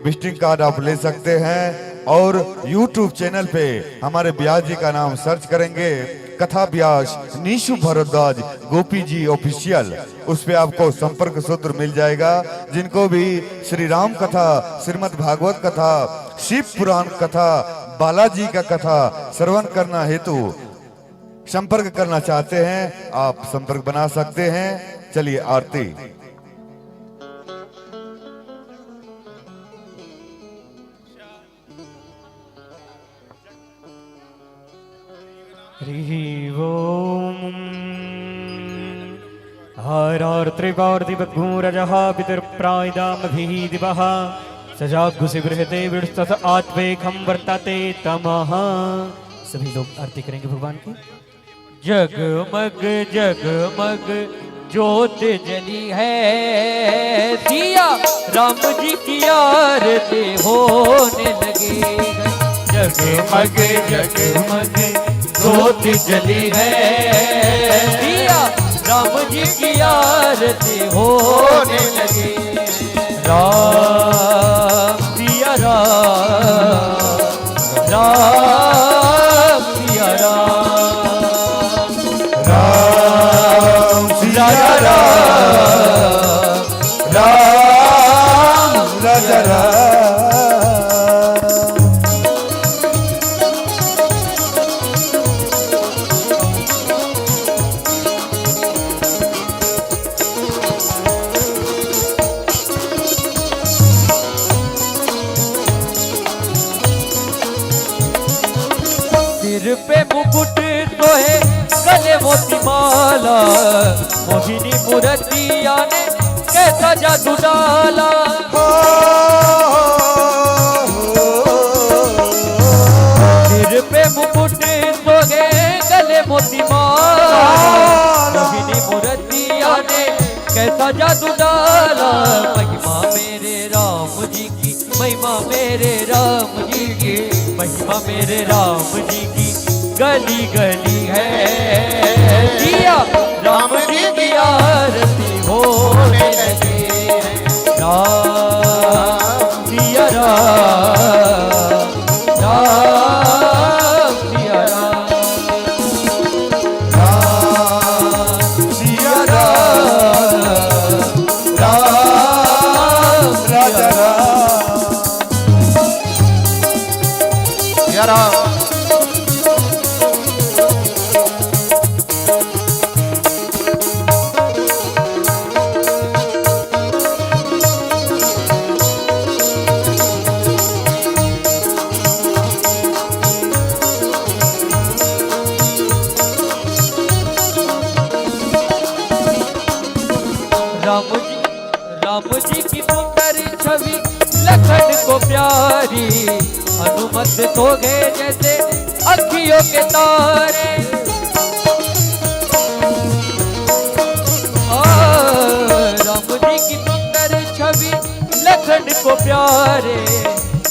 विजिटिंग कार्ड आप ले सकते हैं और YouTube चैनल पे हमारे ब्यास जी का नाम सर्च करेंगे, कथा ब्यास नीशु भारद्वाज गोपी जी ऑफिशियल, उस पे आपको संपर्क सूत्र मिल जाएगा। जिनको भी श्री राम कथा, श्रीमद् भागवत कथा, शिव पुराण कथा, बालाजी का कथा श्रवण करना हेतु संपर्क करना चाहते हैं, आप संपर्क बना सकते हैं। चलिए आरती। हरिः ओम्। हारार्त्रिपार्थिवघूरजः पितुर्प्रायदामभिः दिवः सजागुसिबृहते विष्टस आत्वेकं वर्तते तमः। सभी लोग आरती करेंगे भगवान की। जगमग जगमग ज्योत जली है, सिया राम जी की आरती होने लगी है। जगमग जगमग ज्योत जली है, सिया राम जी की आरती होने लगी। राम सिया राम, राम सिया राम, राम सिया राम, राम राजा राम। सिर पे मुकुट सोहे गले मोती माला, मोहिनी मूर्तिया ने कैसा जादू डाला। सिर पे मुकुट सोहे गले मोती माला, मोहिनी मूर्तिया ने कैसा जादू डाला। महिमा मेरे राम जी की, महिमा मेरे राम जी की, महिमा मेरे राम जी की गली गली है। सिया राम जी की आरती होने लगी है। राम सिया राम, राम सिया राम, राम सिया राम, राम राजा राम। यारा राम जी की सुंदर छवि लखन को प्यारी, हनुमत सो गए जैसे अखियों के तारे। राम जी की सुंदर छवि लखन को प्यारे,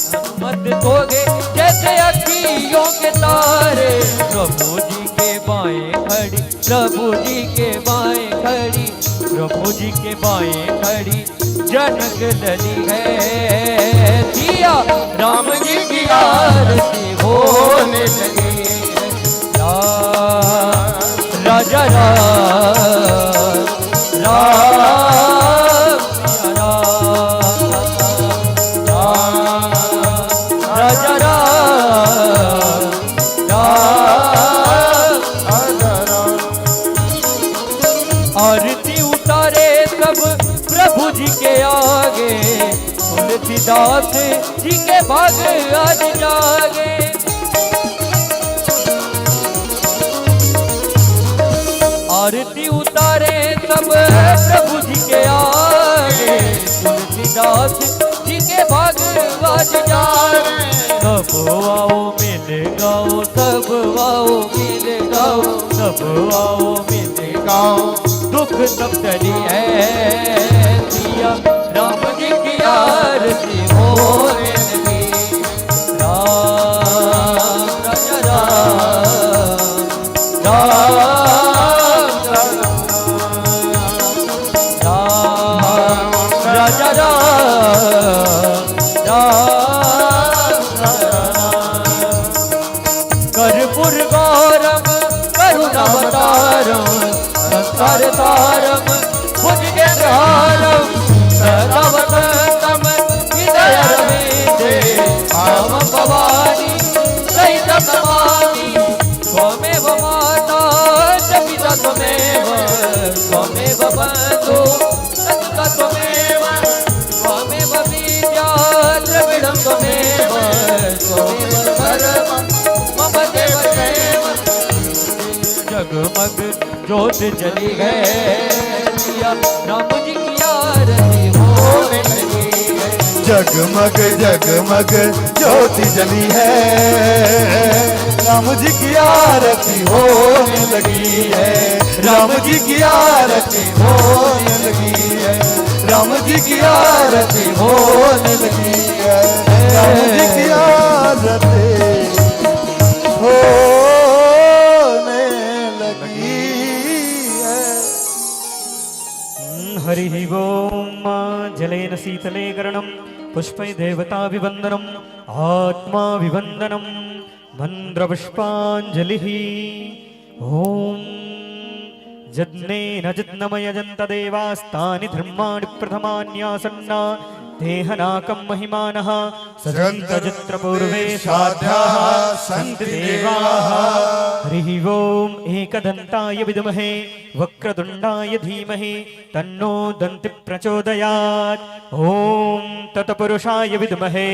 हनुमत सो गए जैसे अखियों के तारे। प्रभु जी के बाएं खड़ी, प्रभु जी के बाएं खड़ी, प्रभु जी के बाएं खड़ी जनक लली है। सिया राम जी की आरती होने लगी है। राजा राम, राम सिया राम, राजा राम, राम। आरती उतारे सब प्रभु जी के आगे, तुलसीदास जी के भाग आज जागे। आरती उतारे सब प्रभु जी के आगे, तुलसीदास जी के भाग आज जागे। सब आओ मिल गाओ, सब आओ मिल गाओ, सब आओ मिल गाओ, दुख सब टली है। सिया राम जी की आरती होने लगी। राम राजा राम, राम राजा राम, राम करतारम भुजगेन्द्रहारम सदा वसंतम हृदय रविंदे मम भवानी सहितं नमामि त्वमेव माता च पिता त्वमेव त्वमेव बन्धु सखा त्वमेव त्वमेव विद्या द्रविणं त्वमेव त्वमेव सर्वं मम देव देव जगमग ज्योत जली है राम जी की आरती होने लगी है जगमग जगमग ज्योति जली है राम जी की आरती होने लगी है राम जी की आरती होने लगी है राम जी की आरती होने लगी है राम जी की आरती होने लगी है। हरि ओम जलेन शीतले करणं पुष्पै देवताभिवन्दनम् आत्माभिवन्दनं मन्त्रपुष्पाञ्जलिः ॐ यज्ञेन यज्ञमयजन्त देवास्तानि धर्माणि प्रथमान्यासन्ना देहनाकं महिमानः सजन्त यत्र पूर्वे साध्याः सन्ति देवाः हरिः ओम् एकदन्ताय विद्महे वक्रतुण्डाय धीमहि तन्नो दन्ति प्रचोदयात् ॐ तत्पुरुषाय विद्महे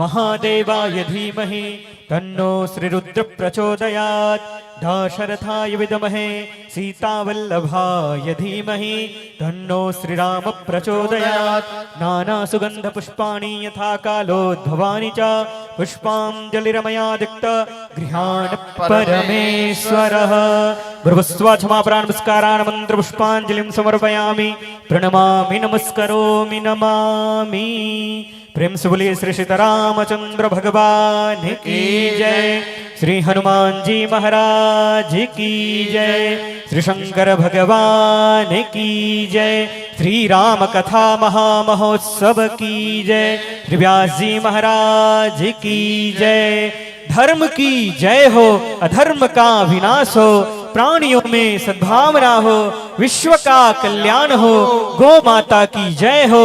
महादेवाय धीमहि तन्नो श्रीरुद्र प्रचोदयात् दाशरथाय विद्महे सीतावल्लभाय धीमहि तन्नो श्रीराम प्रचोदयात् नानासुगन्धपुष्पाणि यथा कालोद्भवानि च पुष्पाञ्जलिरमयादिक्त गृहाण परमेश्वरः भ्रुवस्वाक्षमापरान् नमस्कारान् मन्त्रपुष्पाञ्जलिं समर्पयामि प्रणमामि नमस्करोमि नमामि प्रेम से बोलिए श्री सीतारामचंद्र भगवान की जय श्री हनुमान जी महाराज की जय श्री शंकर भगवान की जय श्री राम कथा महामहोत्सव की जय श्री व्यास जी महाराज की जय धर्म की जय हो अधर्म का विनाश हो प्राणियों में सद्भावना हो विश्व का कल्याण हो गौ माता की जय हो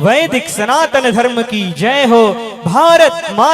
वैदिक सनातन धर्म की जय हो भारत माता